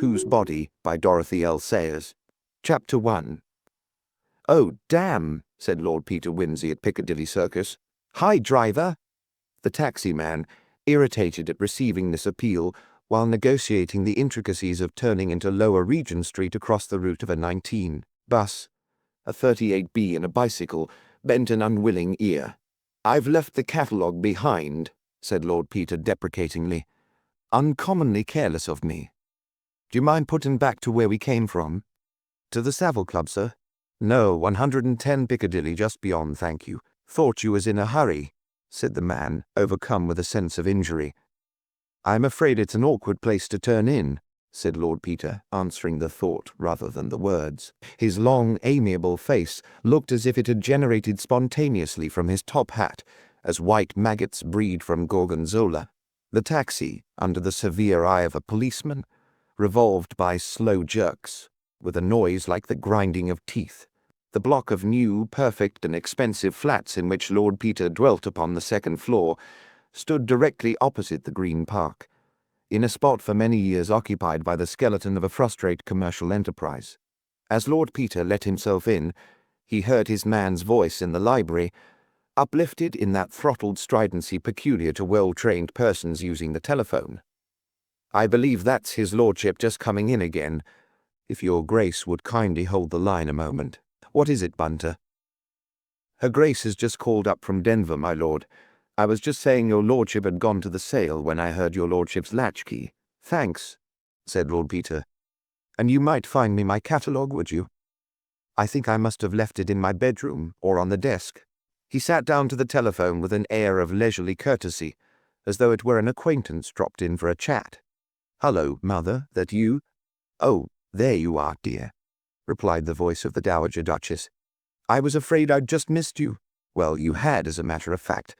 Whose Body by Dorothy L. Sayers. Chapter 1. "Oh, damn," said Lord Peter Wimsey at Piccadilly Circus. "Hi, driver." The taxi-man, irritated at receiving this appeal while negotiating the intricacies of turning into Lower Regent Street across the route of a 19 bus, a 38B and a bicycle, bent an unwilling ear. "I've left the catalogue behind," said Lord Peter deprecatingly. "Uncommonly careless of me. Do you mind putting back to where we came from?" "To the Savile Club, sir?" "No, 110 Piccadilly, just beyond, thank you. Thought you was in a hurry," said the man, overcome with a sense of injury. "I'm afraid it's an awkward place to turn in," said Lord Peter, answering the thought rather than the words. His long, amiable face looked as if it had generated spontaneously from his top hat, as white maggots breed from gorgonzola. The taxi, under the severe eye of a policeman, revolved by slow jerks, with a noise like the grinding of teeth. The block of new, perfect and expensive flats in which Lord Peter dwelt upon the second floor stood directly opposite the Green Park, in a spot for many years occupied by the skeleton of a frustrate commercial enterprise. As Lord Peter let himself in, he heard his man's voice in the library, uplifted in that throttled stridency peculiar to well-trained persons using the telephone. "I believe that's his lordship just coming in again. If your grace would kindly hold the line a moment." "What is it, Bunter?" "Her grace has just called up from Denver, my lord. I was just saying your lordship had gone to the sale when I heard your lordship's latchkey." "Thanks," said Lord Peter. "And you might find me my catalogue, would you? I think I must have left it in my bedroom or on the desk." He sat down to the telephone with an air of leisurely courtesy, as though it were an acquaintance dropped in for a chat. "Hullo, mother, that you?" "Oh, there you are, dear," replied the voice of the Dowager Duchess. "I was afraid I'd just missed you." "Well, you had, as a matter of fact.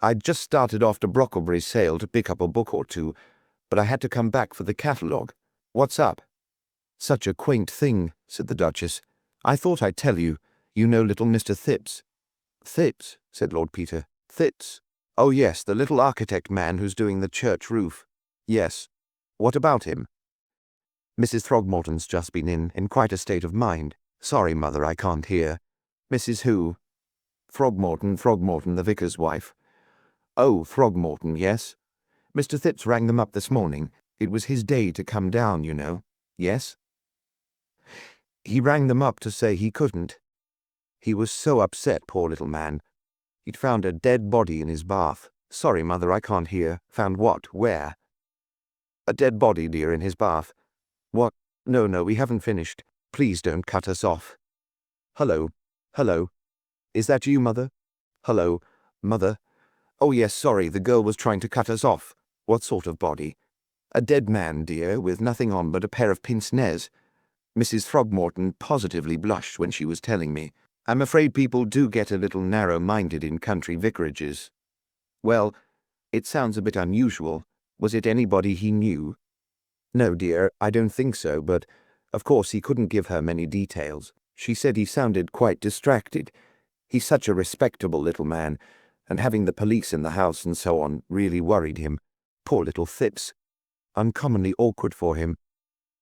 I'd just started off to Brocklebury's sale to pick up a book or two, but I had to come back for the catalogue. What's up?" "Such a quaint thing," said the Duchess. "I thought I'd tell you. You know little Mr. Thipps." "Thipps?" said Lord Peter. "Thipps? Oh yes, the little architect man who's doing the church roof." "Yes. What about him?" "Mrs. Throgmorton's just been in quite a state of mind. Sorry, mother, I can't hear." "Mrs. who?" Throgmorton, the vicar's wife." "Oh, Throgmorton, yes. Mr. Thipps rang them up this morning. It was his day to come down, you know." "Yes?" "He rang them up to say he couldn't. He was so upset, poor little man. He'd found a dead body in his bath." "Sorry, mother, I can't hear. Found what? Where?" "A dead body, dear, in his bath." "What? No, we haven't finished. Please don't cut us off." "Hello. Hello. Is that you, mother? Hello, mother. Oh yes, sorry, the girl was trying to cut us off." "What sort of body?" "A dead man, dear, with nothing on but a pair of pince-nez." Mrs. Throgmorton positively blushed when she was telling me. I'm afraid people do get a little narrow-minded in country vicarages. "Well, it sounds a bit unusual. Was it anybody he knew?" "No, dear, I don't think so, but of course he couldn't give her many details. She said he sounded quite distracted. He's such a respectable little man, and having the police in the house and so on really worried him. Poor little Thipps. Uncommonly awkward for him.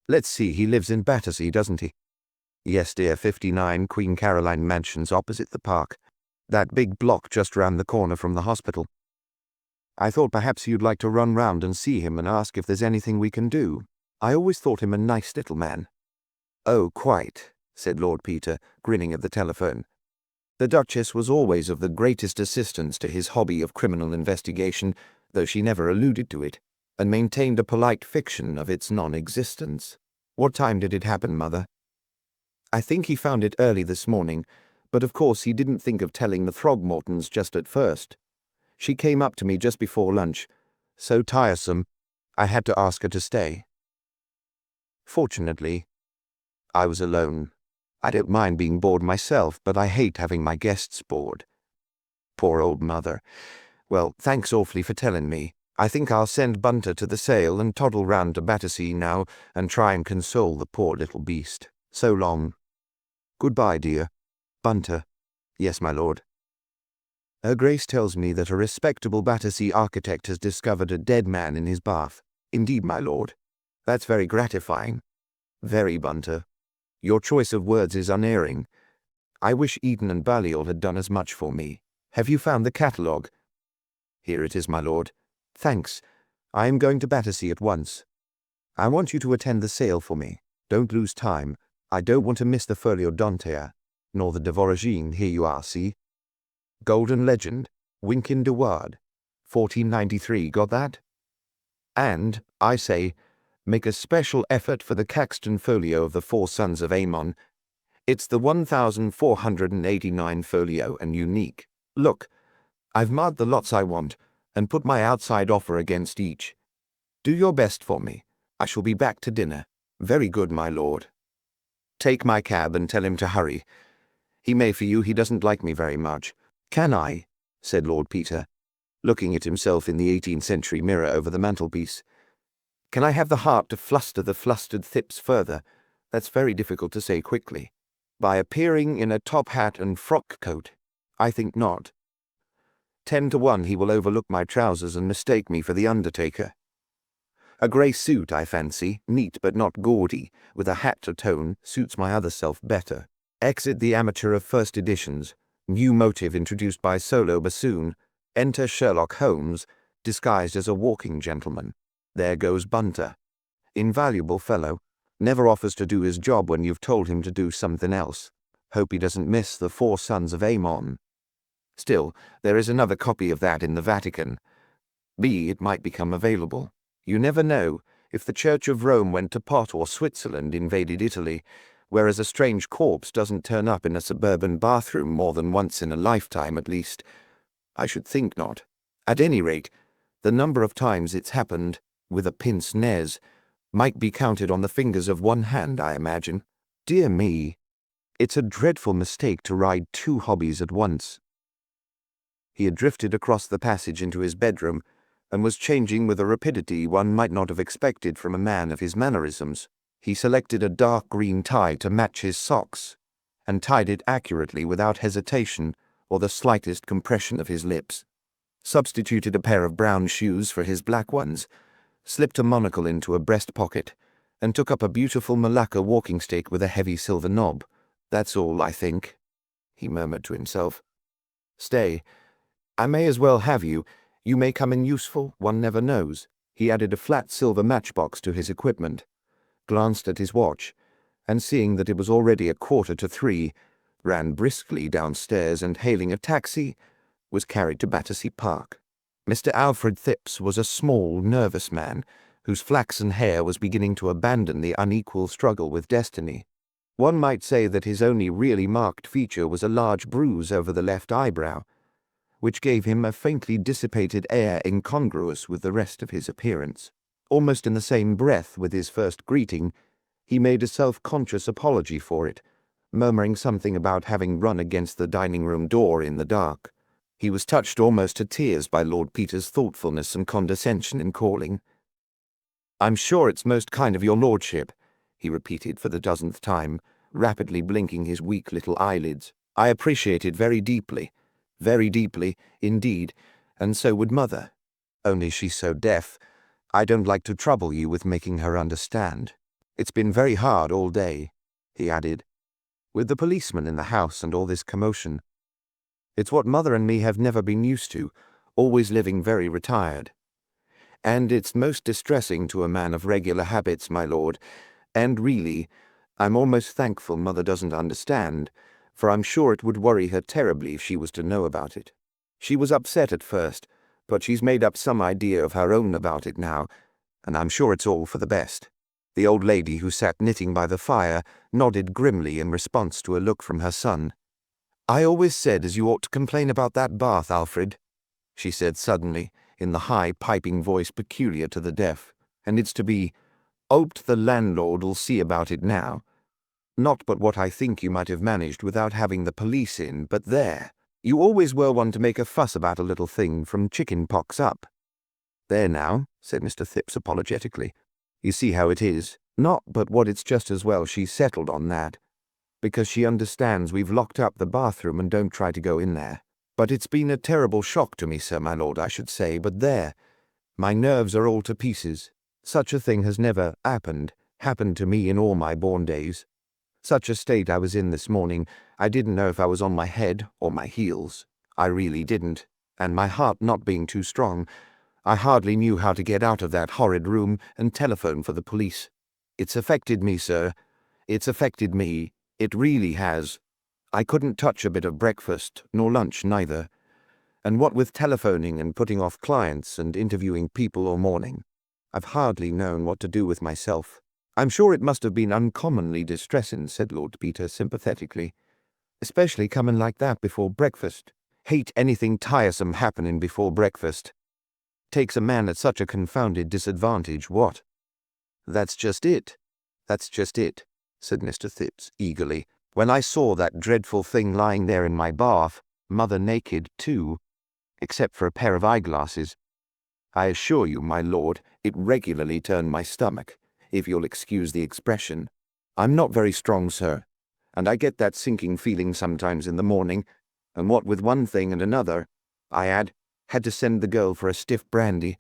Let's see, he lives in Battersea, doesn't he?" "Yes, dear, 59 Queen Caroline Mansions opposite the park. That big block just round the corner from the hospital. I thought perhaps you'd like to run round and see him and ask if there's anything we can do. I always thought him a nice little man." "Oh, quite," said Lord Peter, grinning at the telephone. The Duchess was always of the greatest assistance to his hobby of criminal investigation, though she never alluded to it, and maintained a polite fiction of its non-existence. "What time did it happen, mother?" "I think he found it early this morning, but of course he didn't think of telling the Throgmortons just at first. She came up to me just before lunch. So tiresome, I had to ask her to stay. Fortunately, I was alone. I don't mind being bored myself, but I hate having my guests bored." "Poor old mother. Well, thanks awfully for telling me. I think I'll send Bunter to the sale and toddle round to Battersea now and try and console the poor little beast. So long." "Goodbye, dear. Bunter." "Yes, my lord." "Her Grace tells me that a respectable Battersea architect has discovered a dead man in his bath." "Indeed, my lord." That's very gratifying. Very, Bunter. Your choice of words is unerring. I wish Eden and Balliol had done as much for me. Have you found the catalogue? Here it is, my lord. Thanks. I am going to Battersea at once. I want you to attend the sale for me. Don't lose time. I don't want to miss the Folio Dantea, nor the de Voragine. Here you are, see? Golden Legend, Winkin de Ward, 1493, got that? And, I say, make a special effort for the Caxton folio of the Four Sons of Aemon. It's the 1489 folio and unique. Look, I've marked the lots I want and put my outside offer against each. Do your best for me. I shall be back to dinner. Very good, my lord. Take my cab and tell him to hurry. He may for you, he doesn't like me very much. Can I? Said Lord Peter, looking at himself in the 18th century mirror over the mantelpiece. Can I have the heart to fluster the flustered thips further? That's very difficult to say quickly. By appearing in a top hat and frock coat? I think not. 10 to 1 he will overlook my trousers and mistake me for the undertaker. A grey suit, I fancy, neat but not gaudy, with a hat to tone, suits my other self better. Exit the amateur of first editions. New motive introduced by solo bassoon. Enter Sherlock Holmes, disguised as a walking gentleman. There goes Bunter. Invaluable fellow. Never offers to do his job when you've told him to do something else. Hope he doesn't miss the Four Sons of Aemon. Still, there is another copy of that in the Vatican. It might become available. You never know. If the Church of Rome went to pot or Switzerland invaded Italy, whereas a strange corpse doesn't turn up in a suburban bathroom more than once in a lifetime at least. I should think not. At any rate, the number of times it's happened, with a pince nez, might be counted on the fingers of one hand, I imagine. Dear me, it's a dreadful mistake to ride two hobbies at once. He had drifted across the passage into his bedroom, and was changing with a rapidity one might not have expected from a man of his mannerisms. He selected a dark green tie to match his socks, and tied it accurately without hesitation or the slightest compression of his lips. Substituted a pair of brown shoes for his black ones, slipped a monocle into a breast pocket, and took up a beautiful Malacca walking stick with a heavy silver knob. That's all, I think, he murmured to himself. Stay, I may as well have you. You may come in useful, one never knows. He added a flat silver matchbox to his equipment, glanced at his watch, and seeing that it was already 2:45, ran briskly downstairs and, hailing a taxi, was carried to Battersea Park. Mr. Alfred Thipps was a small, nervous man, whose flaxen hair was beginning to abandon the unequal struggle with destiny. One might say that his only really marked feature was a large bruise over the left eyebrow, which gave him a faintly dissipated air incongruous with the rest of his appearance. Almost in the same breath with his first greeting, he made a self-conscious apology for it, murmuring something about having run against the dining-room door in the dark. He was touched almost to tears by Lord Peter's thoughtfulness and condescension in calling. "I'm sure it's most kind of your lordship," he repeated for the 10th time, rapidly blinking his weak little eyelids. "I appreciate it very deeply, indeed, and so would Mother. Only she's so deaf, I don't like to trouble you with making her understand. It's been very hard all day," he added, "with the policeman in the house and all this commotion. It's what Mother and me have never been used to, always living very retired. And it's most distressing to a man of regular habits, my lord, and really, I'm almost thankful Mother doesn't understand, for I'm sure it would worry her terribly if she was to know about it. She was upset at first, but she's made up some idea of her own about it now, and I'm sure it's all for the best." The old lady, who sat knitting by the fire, nodded grimly in response to a look from her son. "I always said as you ought to complain about that bath, Alfred," she said suddenly, in the high, piping voice peculiar to the deaf, "and it's to be, 'Oped the landlord'll see about it now. Not but what I think you might have managed without having the police in, but there. You always were one to make a fuss about a little thing from chicken pox up." "There now," said Mr. Thipps apologetically. "You see how it is. Not but what it's just as well she's settled on that, because she understands we've locked up the bathroom and don't try to go in there. But it's been a terrible shock to me, sir, my lord, I should say, but there. My nerves are all to pieces. Such a thing has never happened to me in all my born days. Such a state I was in this morning, I didn't know if I was on my head or my heels. I really didn't, and my heart not being too strong, I hardly knew how to get out of that horrid room and telephone for the police. It's affected me, sir. It's affected me. It really has. I couldn't touch a bit of breakfast, nor lunch neither. And what with telephoning and putting off clients and interviewing people all morning, I've hardly known what to do with myself. I'm sure it must have been uncommonly distressing, said Lord Peter sympathetically. Especially coming like that before breakfast. Hate anything tiresome happening before breakfast. Takes a man at such a confounded disadvantage, what? That's just it. That's just it, said Mr. Phipps eagerly. When I saw that dreadful thing lying there in my bath, mother naked too, except for a pair of eyeglasses, I assure you, my lord, it regularly turned my stomach, if you'll excuse the expression. I'm not very strong, sir, and I get that sinking feeling sometimes in the morning, and what with one thing and another, I had to send the girl for a stiff brandy,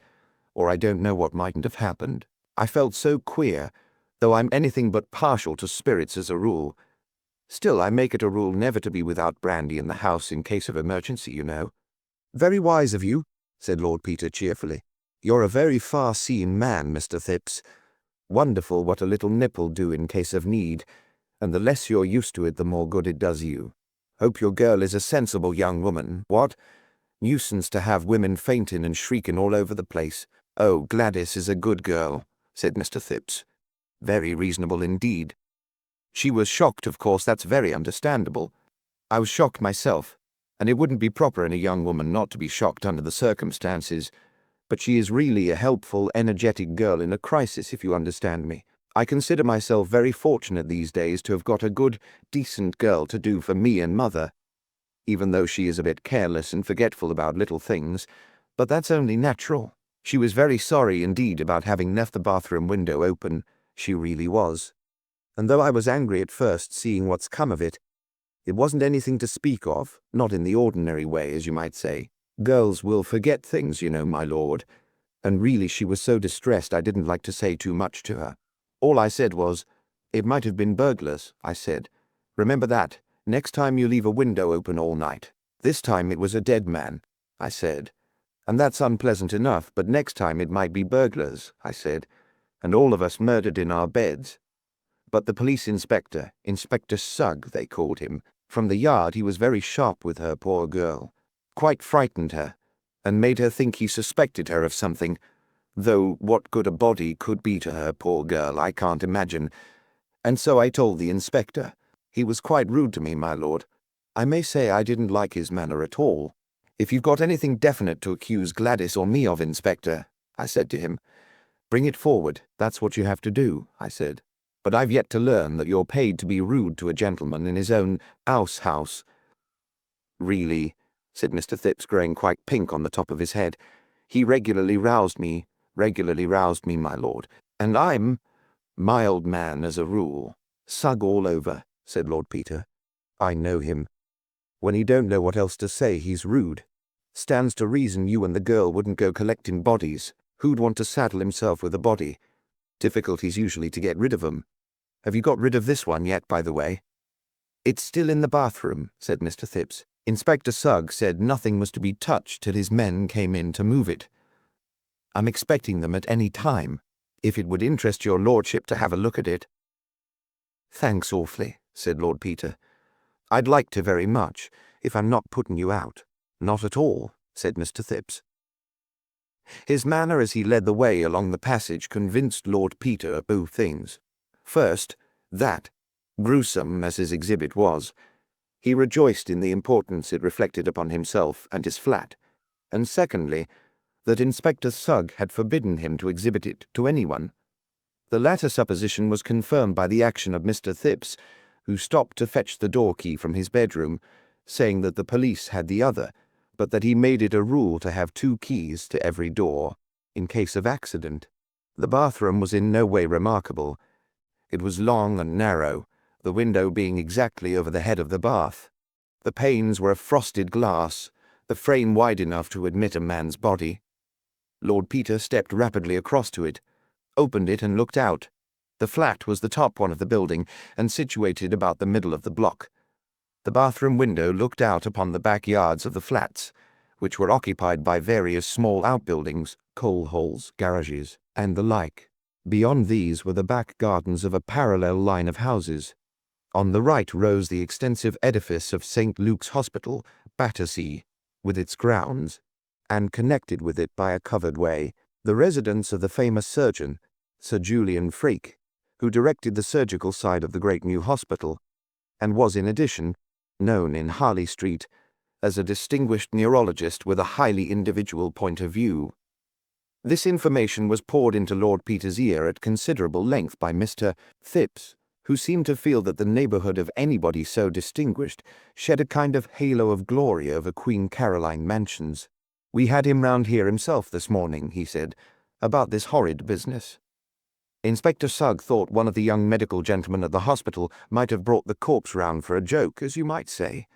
or I don't know what mightn't have happened. I felt so queer, though I'm anything but partial to spirits as a rule. Still, I make it a rule never to be without brandy in the house in case of emergency, you know. Very wise of you, said Lord Peter cheerfully. You're a very far-seeing man, Mr. Phipps. Wonderful what a little nip'll do in case of need, and the less you're used to it, the more good it does you. Hope your girl is a sensible young woman, what? Nuisance to have women fainting and shrieking all over the place. Oh, Gladys is a good girl, said Mr. Phipps. Very reasonable indeed. She was shocked, of course, that's very understandable. I was shocked myself, and it wouldn't be proper in a young woman not to be shocked under the circumstances. But she is really a helpful, energetic girl in a crisis, if you understand me. I consider myself very fortunate these days to have got a good, decent girl to do for me and mother, even though she is a bit careless and forgetful about little things, but that's only natural. She was very sorry indeed about having left the bathroom window open, she really was. And though I was angry at first, seeing what's come of it, it wasn't anything to speak of, not in the ordinary way, as you might say. Girls will forget things, you know, my lord. And really she was so distressed I didn't like to say too much to her. All I said was, "It might have been burglars," I said. "Remember that, next time you leave a window open all night." "This time it was a dead man," I said. "And that's unpleasant enough, but next time it might be burglars," I said, "and all of us murdered in our beds." But the police inspector, Inspector Sugg they called him, from the yard, he was very sharp with her, poor girl. Quite frightened her, and made her think he suspected her of something, though what good a body could be to her, poor girl, I can't imagine. And so I told the inspector. He was quite rude to me, my lord. I may say I didn't like his manner at all. "If you've got anything definite to accuse Gladys or me of, Inspector," I said to him, "bring it forward. That's what you have to do," I said. "But I've yet to learn that you're paid to be rude to a gentleman in his own house." "Really," said Mr. Phipps, growing quite pink on the top of his head, "he regularly roused me, my lord, and I'm mild man as a rule." "Sugg all over," said Lord Peter. "I know him. When he don't know what else to say, he's rude. Stands to reason you and the girl wouldn't go collecting bodies. Who'd want to saddle himself with a body? Difficulties usually to get rid of 'em. Have you got rid of this one yet, by the way?" "It's still in the bathroom," said Mr. Phipps. "Inspector Sugg said nothing was to be touched till his men came in to move it. I'm expecting them at any time, if it would interest your lordship to have a look at it." "Thanks awfully," said Lord Peter. "I'd like to very much, if I'm not putting you out." "Not at all," said Mr. Phipps. His manner as he led the way along the passage convinced Lord Peter of both things. First, that, gruesome as his exhibit was, he rejoiced in the importance it reflected upon himself and his flat, and secondly, that Inspector Sugg had forbidden him to exhibit it to anyone. The latter supposition was confirmed by the action of Mr. Phipps, who stopped to fetch the door-key from his bedroom, saying that the police had the other, but that he made it a rule to have 2 keys to every door, in case of accident. The bathroom was in no way remarkable. It was long and narrow, the window being exactly over the head of the bath. The panes were of frosted glass, the frame wide enough to admit a man's body. Lord Peter stepped rapidly across to it. opened it and looked out. The flat was the top one of the building and situated about the middle of the block. The bathroom window looked out upon the backyards of the flats, which were occupied by various small outbuildings, coal holes, garages, and the like. Beyond these were the back gardens of a parallel line of houses. On the right rose the extensive edifice of St. Luke's Hospital, Battersea, with its grounds, and connected with it by a covered way, the residence of the famous surgeon, Sir Julian Freke, who directed the surgical side of the great new hospital, and was in addition known in Harley Street as a distinguished neurologist with a highly individual point of view. This information was poured into Lord Peter's ear at considerable length by Mr. Phipps, who seemed to feel that the neighbourhood of anybody so distinguished shed a kind of halo of glory over Queen Caroline Mansions. "We had him round here himself this morning," he said, "about this horrid business." Inspector Sugg thought one of the young medical gentlemen at the hospital might have brought the corpse round for a joke, as you might say.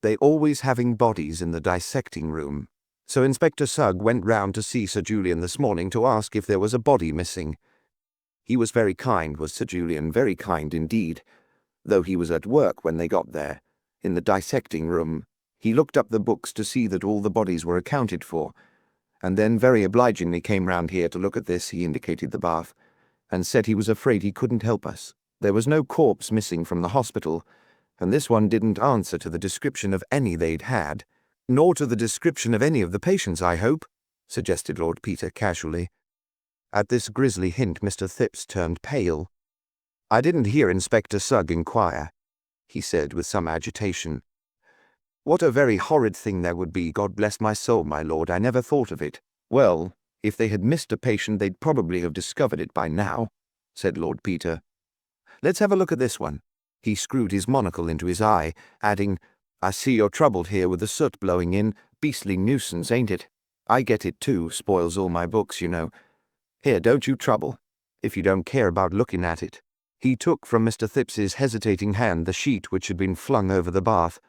They always having bodies in the dissecting room. So Inspector Sugg went round to see Sir Julian this morning to ask if there was a body missing. He was very kind, was Sir Julian, very kind indeed, though he was at work when they got there, in the dissecting room. He looked up the books to see that all the bodies were accounted for, and then very obligingly came round here to look at this, he indicated the bath, and said he was afraid he couldn't help us. There was no corpse missing from the hospital, and this one didn't answer to the description of any they'd had. "Nor to the description of any of the patients, I hope," suggested Lord Peter casually. At this grisly hint Mr. Phipps turned pale. "I didn't hear Inspector Sugg inquire," he said with some agitation. "What a very horrid thing there would be, God bless my soul, my lord, I never thought of it." "Well, if they had missed a patient they'd probably have discovered it by now," said Lord Peter. "Let's have a look at this one." He screwed his monocle into his eye, adding, "I see you're troubled here with the soot blowing in. Beastly nuisance, ain't it? I get it too, spoils all my books, you know. Here, don't you trouble, if you don't care about looking at it." He took from Mr. Thipps's hesitating hand the sheet which had been flung over the bath,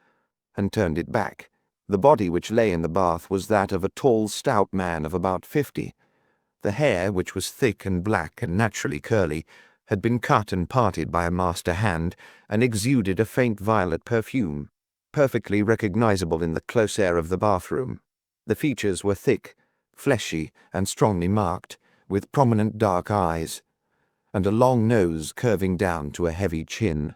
and turned it back. The body which lay in the bath was that of a tall, stout man of about 50. The hair, which was thick and black and naturally curly, had been cut and parted by a master hand, and exuded a faint violet perfume, perfectly recognizable in the close air of the bathroom. The features were thick, fleshy, and strongly marked, with prominent dark eyes, and a long nose curving down to a heavy chin.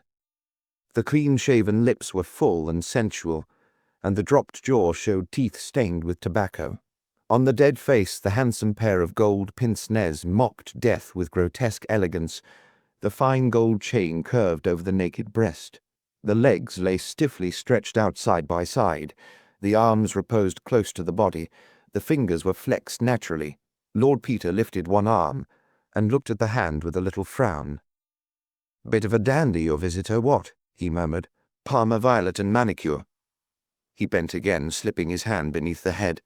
The clean-shaven lips were full and sensual, and the dropped jaw showed teeth stained with tobacco. On the dead face the handsome pair of gold pince-nez mocked death with grotesque elegance. The fine gold chain curved over the naked breast. The legs lay stiffly stretched out side by side. The arms reposed close to the body. The fingers were flexed naturally. Lord Peter lifted one arm and looked at the hand with a little frown. "Bit of a dandy, your visitor, what?" he murmured. "Parma violet and manicure." He bent again, slipping his hand beneath the head.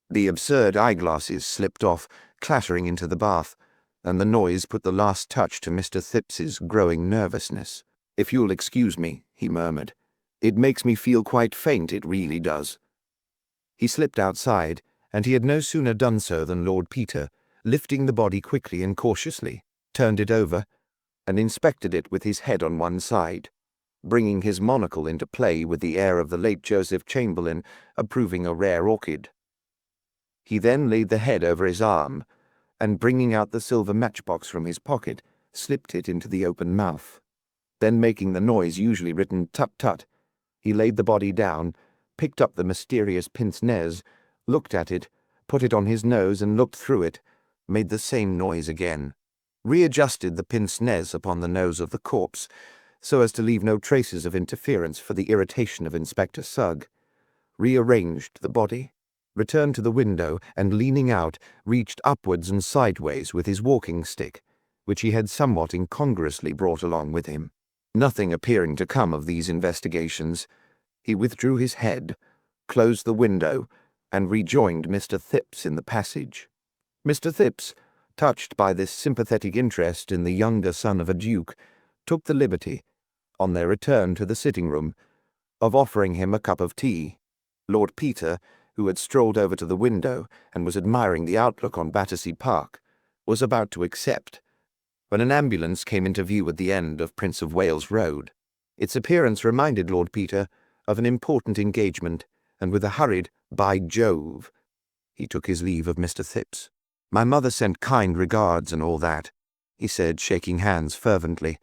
The absurd eyeglasses slipped off, clattering into the bath, and the noise put the last touch to Mr. Thipps's growing nervousness. "If you'll excuse me," he murmured. "It makes me feel quite faint, it really does." He slipped outside, and he had no sooner done so than Lord Peter, lifting the body quickly and cautiously, turned it over, and inspected it with his head on one side, bringing his monocle into play with the air of the late Joseph Chamberlain approving a rare orchid. He then laid the head over his arm, and bringing out the silver matchbox from his pocket, slipped it into the open mouth. Then, making the noise usually written tut-tut, he laid the body down, picked up the mysterious pince-nez, looked at it, put it on his nose and looked through it, made the same noise again, readjusted the pince-nez upon the nose of the corpse, so as to leave no traces of interference for the irritation of Inspector Sugg, rearranged the body, returned to the window, and leaning out, reached upwards and sideways with his walking stick, which he had somewhat incongruously brought along with him. Nothing appearing to come of these investigations, he withdrew his head, closed the window, and rejoined Mr. Phipps in the passage. Mr. Phipps, touched by this sympathetic interest in the younger son of a duke, took the liberty, on their return to the sitting-room, of offering him a cup of tea. Lord Peter, who had strolled over to the window and was admiring the outlook on Battersea Park, was about to accept, when an ambulance came into view at the end of Prince of Wales Road. Its appearance reminded Lord Peter of an important engagement, and with a hurried, "By Jove," he took his leave of Mr. Thipps. "My mother sent kind regards and all that," he said, shaking hands fervently.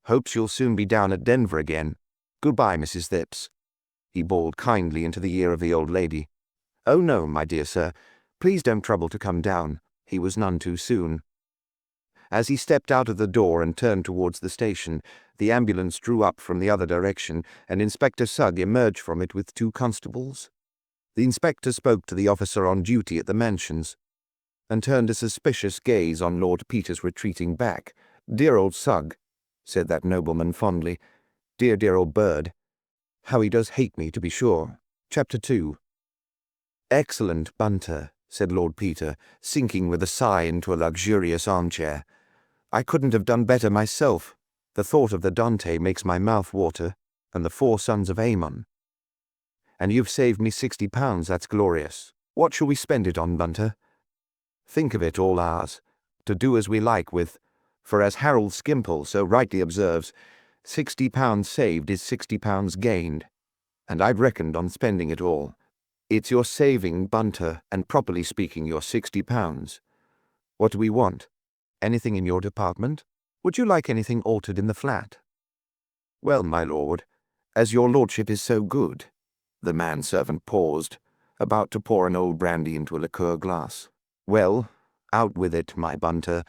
"Hopes you'll soon be down at Denver again. Goodbye, Mrs. Thipps," he bawled kindly into the ear of the old lady. "Oh no, my dear sir, please don't trouble to come down. He was none too soon." As he stepped out of the door and turned towards the station, the ambulance drew up from the other direction, and Inspector Sugg emerged from it with 2 constables. The inspector spoke to the officer on duty at the mansions, and turned a suspicious gaze on Lord Peter's retreating back. "Dear old Sugg," said that nobleman fondly. "Dear, dear old bird. How he does hate me, to be sure." Chapter 2. "Excellent, Bunter," said Lord Peter, sinking with a sigh into a luxurious armchair. "I couldn't have done better myself. The thought of the Dante makes my mouth water, and the 4 sons of Ammon. And you've saved me £60, that's glorious. What shall we spend it on, Bunter? Think of it, all ours, to do as we like with, for as Harold Skimpole so rightly observes, £60 saved is £60 gained, and I've reckoned on spending it all. It's your saving, Bunter, and properly speaking your £60. What do we want? Anything in your department? Would you like anything altered in the flat?" "Well, my lord, as your lordship is so good." The manservant paused, about to pour an old brandy into a liqueur glass. "Well, out with it, my Bunter,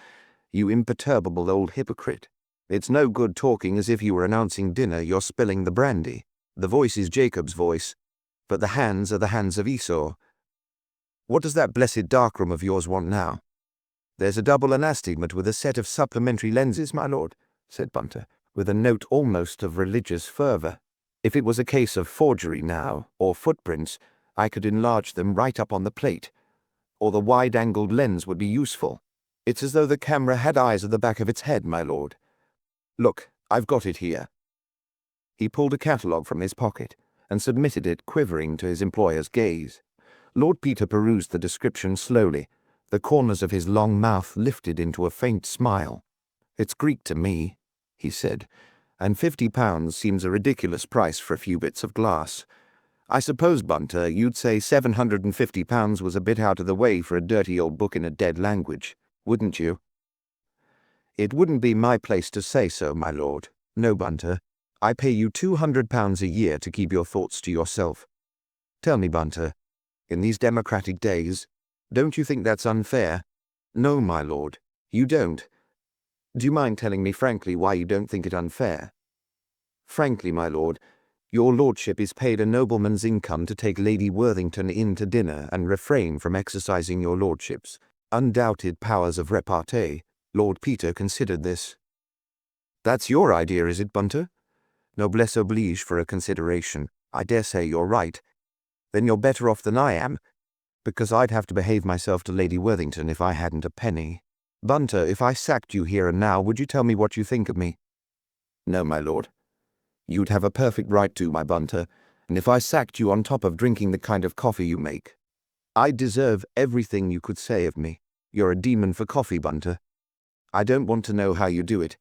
you imperturbable old hypocrite. It's no good talking as if you were announcing dinner. You're spilling the brandy. The voice is Jacob's voice, but the hands are the hands of Esau. What does that blessed darkroom of yours want now?" "There's a double anastigmat with a set of supplementary lenses, my lord," said Bunter, with a note almost of religious fervour. "If it was a case of forgery now, or footprints, I could enlarge them right up on the plate, or the wide-angled lens would be useful. It's as though the camera had eyes at the back of its head, my lord. Look, I've got it here." He pulled a catalogue from his pocket and submitted it quivering to his employer's gaze. Lord Peter perused the description slowly. The corners of his long mouth lifted into a faint smile. "It's Greek to me," he said, "and £50 seems a ridiculous price for a few bits of glass. I suppose, Bunter, you'd say £750 was a bit out of the way for a dirty old book in a dead language, wouldn't you?" "It wouldn't be my place to say so, my lord. No, Bunter. I pay you £200 a year to keep your thoughts to yourself. Tell me, Bunter, in these democratic days, don't you think that's unfair?" "No, my lord, you don't. Do you mind telling me frankly why you don't think it unfair?" "Frankly, my lord, your lordship is paid a nobleman's income to take Lady Worthington in to dinner and refrain from exercising your lordship's undoubted powers of repartee." Lord Peter considered this. "That's your idea, is it, Bunter? Noblesse oblige for a consideration. I dare say you're right. Then you're better off than I am, because I'd have to behave myself to Lady Worthington if I hadn't a penny. Bunter, if I sacked you here and now, would you tell me what you think of me?" "No, my lord. You'd have a perfect right to, my Bunter, and if I sacked you on top of drinking the kind of coffee you make, I deserve everything you could say of me. You're a demon for coffee, Bunter. I don't want to know how you do it,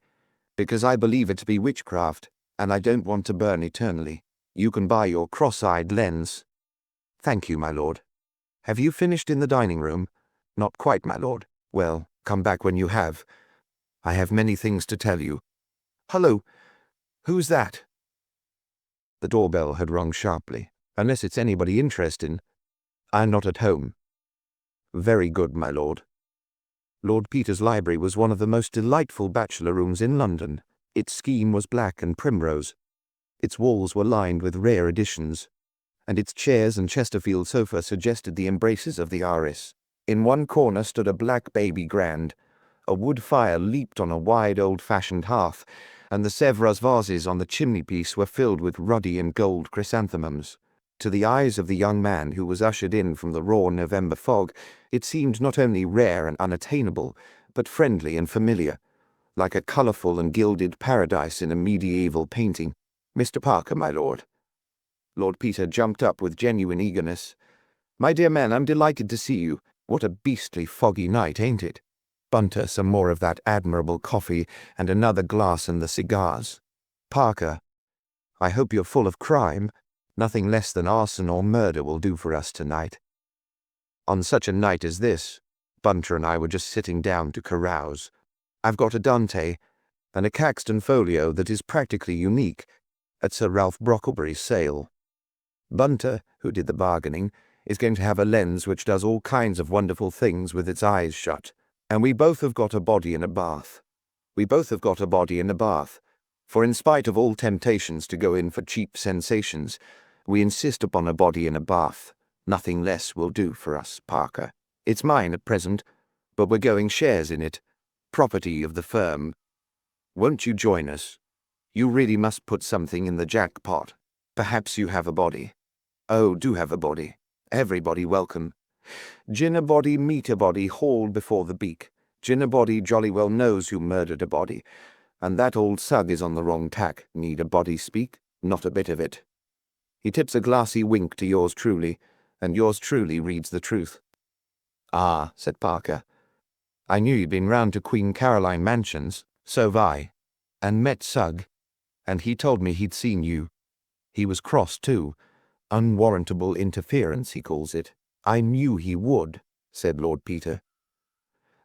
because I believe it to be witchcraft, and I don't want to burn eternally. You can buy your cross-eyed lens." "Thank you, my lord. Have you finished in the dining room?" "Not quite, my lord." "Well, come back when you have. I have many things to tell you. Hullo, who's that?" The doorbell had rung sharply. "Unless it's anybody interesting, I'm not at home." "Very good, my lord." Lord Peter's library was one of the most delightful bachelor rooms in London. Its scheme was black and primrose. Its walls were lined with rare editions, and its chairs and Chesterfield sofa suggested the embraces of the heiress. In one corner stood a black baby grand. A wood fire leaped on a wide old-fashioned hearth, and the Sèvres vases on the chimney-piece were filled with ruddy and gold chrysanthemums. To the eyes of the young man who was ushered in from the raw November fog, it seemed not only rare and unattainable, but friendly and familiar, like a colourful and gilded paradise in a medieval painting. "Mr. Parker, my lord." Lord Peter jumped up with genuine eagerness. "My dear man, I'm delighted to see you. What a beastly foggy night, ain't it?" Bunter some more of that admirable coffee and another glass and the cigars. Parker, I hope you're full of crime. Nothing less than arson or murder will do for us tonight. On such a night as this, Bunter and I were just sitting down to carouse. I've got a Dante and a Caxton folio that is practically unique at Sir Ralph Brocklebury's sale. Bunter, who did the bargaining, is going to have a lens which does all kinds of wonderful things with its eyes shut. And we both have got a body in a bath. For in spite of all temptations to go in for cheap sensations, we insist upon a body in a bath. Nothing less will do for us, Parker. It's mine at present, but we're going shares in it. Property of the firm. Won't you join us? You really must put something in the jackpot. Perhaps you have a body. Oh, do have a body. Everybody welcome. Gin a body, meet a body, hauled before the beak. Gin a body jolly well knows who murdered a body. And that old sug is on the wrong tack. Need a body speak? Not a bit of it. He tips a glassy wink to yours truly, and yours truly reads the truth. Ah, said Parker. I knew you'd been round to Queen Caroline Mansions. So've I. And met Sug. And he told me he'd seen you. He was cross, too. Unwarrantable interference, he calls it. I knew he would, said Lord Peter.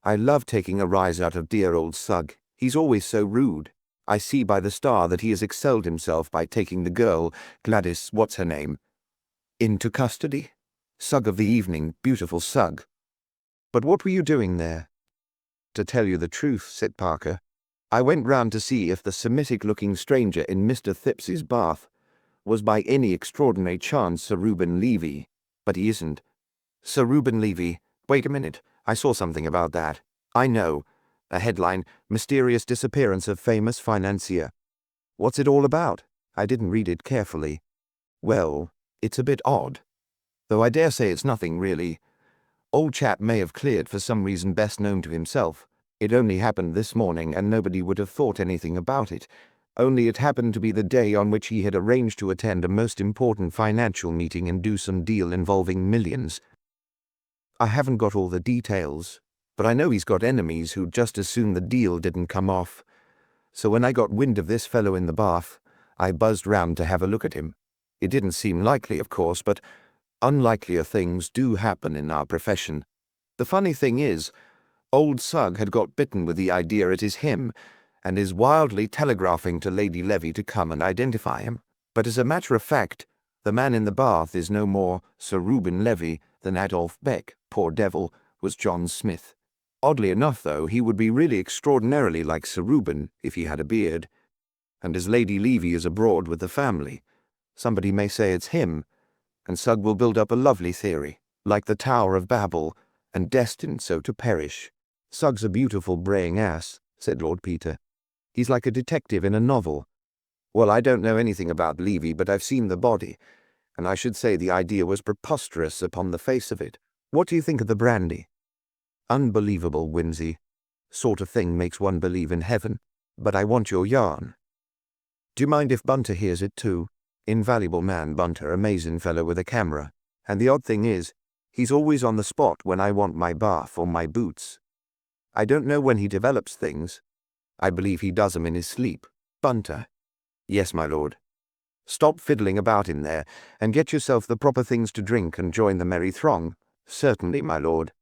I love taking a rise out of dear old Sug. He's always so rude. I see by the Star that he has excelled himself by taking the girl, Gladys, what's her name, into custody. Sug of the evening, beautiful Sug. But what were you doing there? To tell you the truth, said Parker, I went round to see if the Semitic-looking stranger in Mr. Thipps's bath was by any extraordinary chance Sir Reuben Levy. But he isn't. Sir Reuben Levy. Wait a minute. I saw something about that. I know. A headline, Mysterious Disappearance of Famous Financier. What's it all about? I didn't read it carefully. Well, it's a bit odd. Though I dare say it's nothing really. Old chap may have cleared for some reason best known to himself. It only happened this morning and nobody would have thought anything about it. Only it happened to be the day on which he had arranged to attend a most important financial meeting and do some deal involving millions. I haven't got all the details, but I know he's got enemies who'd just as soon the deal didn't come off. So when I got wind of this fellow in the bath, I buzzed round to have a look at him. It didn't seem likely, of course, but unlikelier things do happen in our profession. The funny thing is, old Sug had got bitten with the idea it is him, and is wildly telegraphing to Lady Levy to come and identify him. But as a matter of fact, the man in the bath is no more Sir Reuben Levy than Adolph Beck, poor devil, was John Smith. Oddly enough, though, he would be really extraordinarily like Sir Reuben if he had a beard. And as Lady Levy is abroad with the family, somebody may say it's him, and Sug will build up a lovely theory, like the Tower of Babel, and destined so to perish. Sug's a beautiful braying ass, said Lord Peter. He's like a detective in a novel. Well, I don't know anything about Levy, but I've seen the body, and I should say the idea was preposterous upon the face of it. What do you think of the brandy? Unbelievable, Wimsey. Sort of thing makes one believe in heaven. But I want your yarn. Do you mind if Bunter hears it too? Invaluable man, Bunter, amazing fellow with a camera. And the odd thing is, he's always on the spot when I want my bath or my boots. I don't know when he develops things. I believe he does 'em in his sleep. Bunter. Yes, my lord. Stop fiddling about in there, and get yourself the proper things to drink and join the merry throng. Certainly, my lord.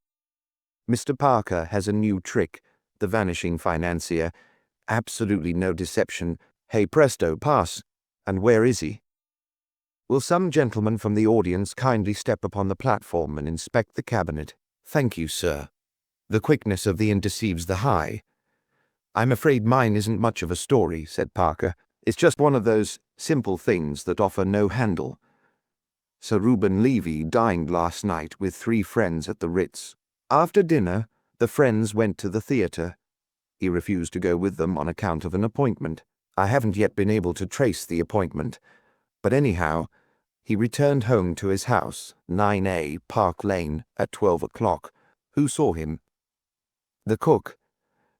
Mr. Parker has a new trick, the vanishing financier. Absolutely no deception. Hey presto, pass. And where is he? Will some gentleman from the audience kindly step upon the platform and inspect the cabinet? Thank you, sir. The quickness of the undeceives the high. I'm afraid mine isn't much of a story, said Parker. It's just one of those simple things that offer no handle. Sir Reuben Levy dined last night with 3 friends at the Ritz. After dinner, the friends went to the theatre. He refused to go with them on account of an appointment. I haven't yet been able to trace the appointment, but anyhow, he returned home to his house, 9A, Park Lane, at 12 o'clock. Who saw him? The cook,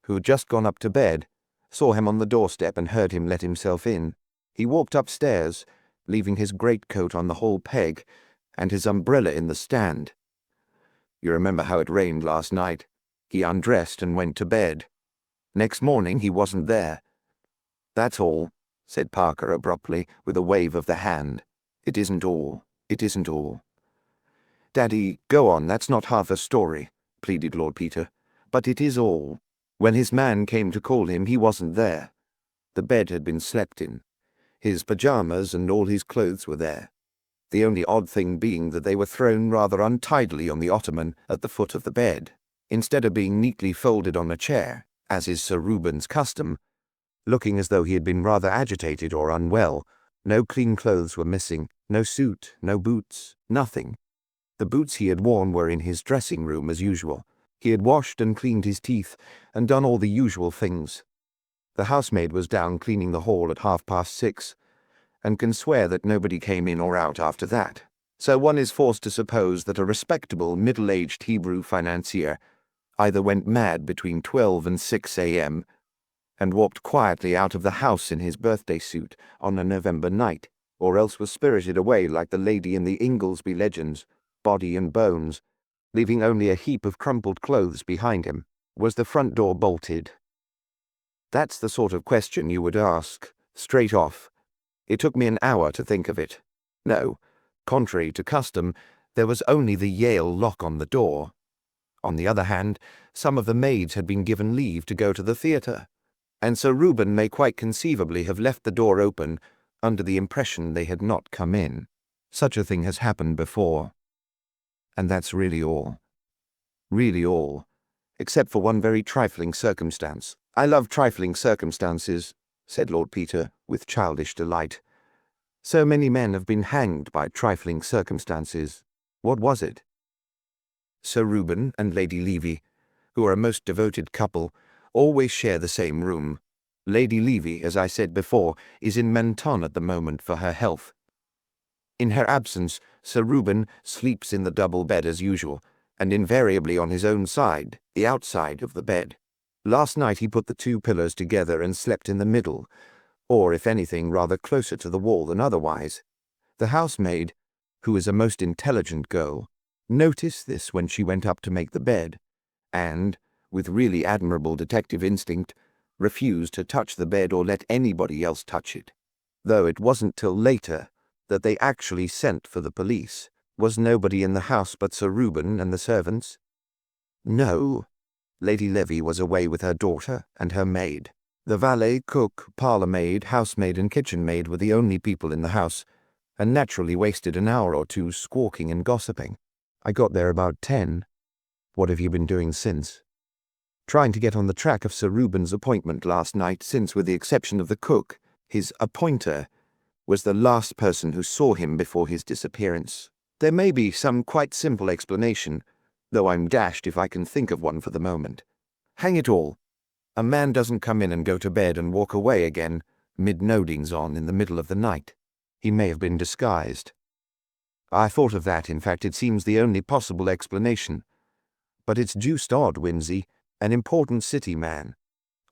who had just gone up to bed, saw him on the doorstep and heard him let himself in. He walked upstairs, leaving his greatcoat on the hall peg and his umbrella in the stand. You remember how it rained last night. He undressed and went to bed. Next morning he wasn't there. That's all, said Parker abruptly, with a wave of the hand. It isn't all. It isn't all. Daddy, go on, that's not half a story, pleaded Lord Peter. But it is all. When his man came to call him, he wasn't there. The bed had been slept in. His pajamas and all his clothes were there. The only odd thing being that they were thrown rather untidily on the ottoman at the foot of the bed, instead of being neatly folded on a chair, as is Sir Reuben's custom. Looking as though he had been rather agitated or unwell, no clean clothes were missing, no suit, no boots, nothing. The boots he had worn were in his dressing room as usual. He had washed and cleaned his teeth and done all the usual things. The housemaid was down cleaning the hall at 6:30, and can swear that nobody came in or out after that. So one is forced to suppose that a respectable middle-aged Hebrew financier either went mad between 12 and 6 a.m. and walked quietly out of the house in his birthday suit on a November night, or else was spirited away like the lady in the Inglesby legends, body and bones, leaving only a heap of crumpled clothes behind him. Was the front door bolted? That's the sort of question you would ask, straight off. It took me an hour to think of it. No, contrary to custom, there was only the Yale lock on the door. On the other hand, some of the maids had been given leave to go to the theatre, and Sir Reuben may quite conceivably have left the door open under the impression they had not come in. Such a thing has happened before. And that's really all. Really all. Except for one very trifling circumstance. I love trifling circumstances, said Lord Peter, with childish delight. So many men have been hanged by trifling circumstances. What was it? Sir Reuben and Lady Levy, who are a most devoted couple, always share the same room. Lady Levy, as I said before, is in Menton at the moment for her health. In her absence, Sir Reuben sleeps in the double bed as usual, and invariably on his own side, the outside of the bed. Last night he put the two pillars together and slept in the middle, or, if anything, rather closer to the wall than otherwise. The housemaid, who is a most intelligent girl, noticed this when she went up to make the bed, and, with really admirable detective instinct, refused to touch the bed or let anybody else touch it. Though it wasn't till later that they actually sent for the police. Was nobody in the house but Sir Reuben and the servants? No. Lady Levy was away with her daughter and her maid. The valet, cook, parlour-maid, housemaid and kitchen-maid were the only people in the house, and naturally wasted an hour or two squawking and gossiping. I got there about 10. What have you been doing since? Trying to get on the track of Sir Reuben's appointment last night, since, with the exception of the cook, his appointer was the last person who saw him before his disappearance. There may be some quite simple explanation, though I'm dashed if I can think of one for the moment. Hang it all, a man doesn't come in and go to bed and walk away again, mid-nodings on in the middle of the night. He may have been disguised. I thought of that, in fact, it seems the only possible explanation. But it's deuced odd, Wimsey, an important city man,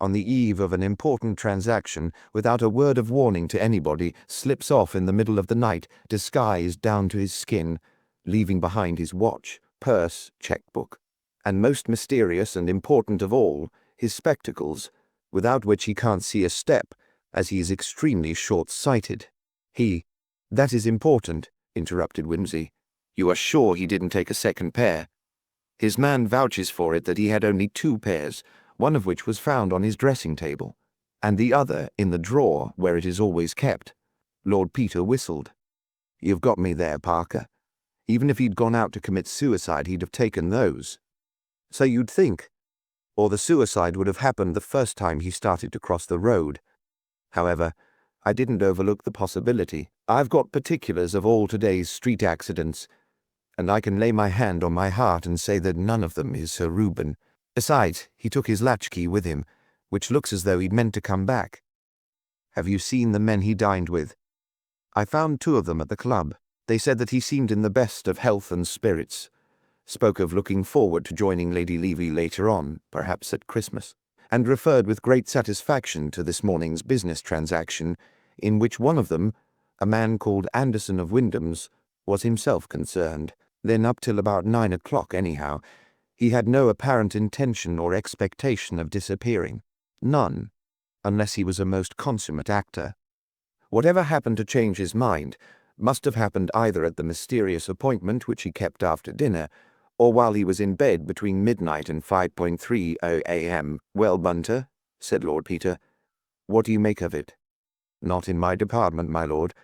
on the eve of an important transaction, without a word of warning to anybody, slips off in the middle of the night, disguised down to his skin, leaving behind his watch, purse, checkbook, and most mysterious and important of all, his spectacles, without which he can't see a step, as he is extremely short-sighted. That is important, interrupted Wimsey. You are sure he didn't take a second pair? His man vouches for it that he had only 2 pairs, one of which was found on his dressing table, and the other in the drawer where it is always kept. Lord Peter whistled. You've got me there, Parker. Even if he'd gone out to commit suicide, he'd have taken those. So you'd think. Or the suicide would have happened the first time he started to cross the road. However, I didn't overlook the possibility. I've got particulars of all today's street accidents, and I can lay my hand on my heart and say that none of them is Sir Reuben. Besides, he took his latchkey with him, which looks as though he'd meant to come back. Have you seen the men he dined with? I found 2 of them at the club. They said that he seemed in the best of health and spirits. Spoke of looking forward to joining Lady Levy later on, perhaps at Christmas, and referred with great satisfaction to this morning's business transaction, in which one of them, a man called Anderson of Wyndham's, was himself concerned. Then up till about 9 o'clock anyhow, He had no apparent intention or expectation of disappearing. None, unless he was a most consummate actor. Whatever happened to change his mind must have happened either at the mysterious appointment which he kept after dinner, or while he was in bed between midnight and 5:30 a.m. "Well, Bunter," said Lord Peter, "what do you make of it?" "Not in my department, my lord,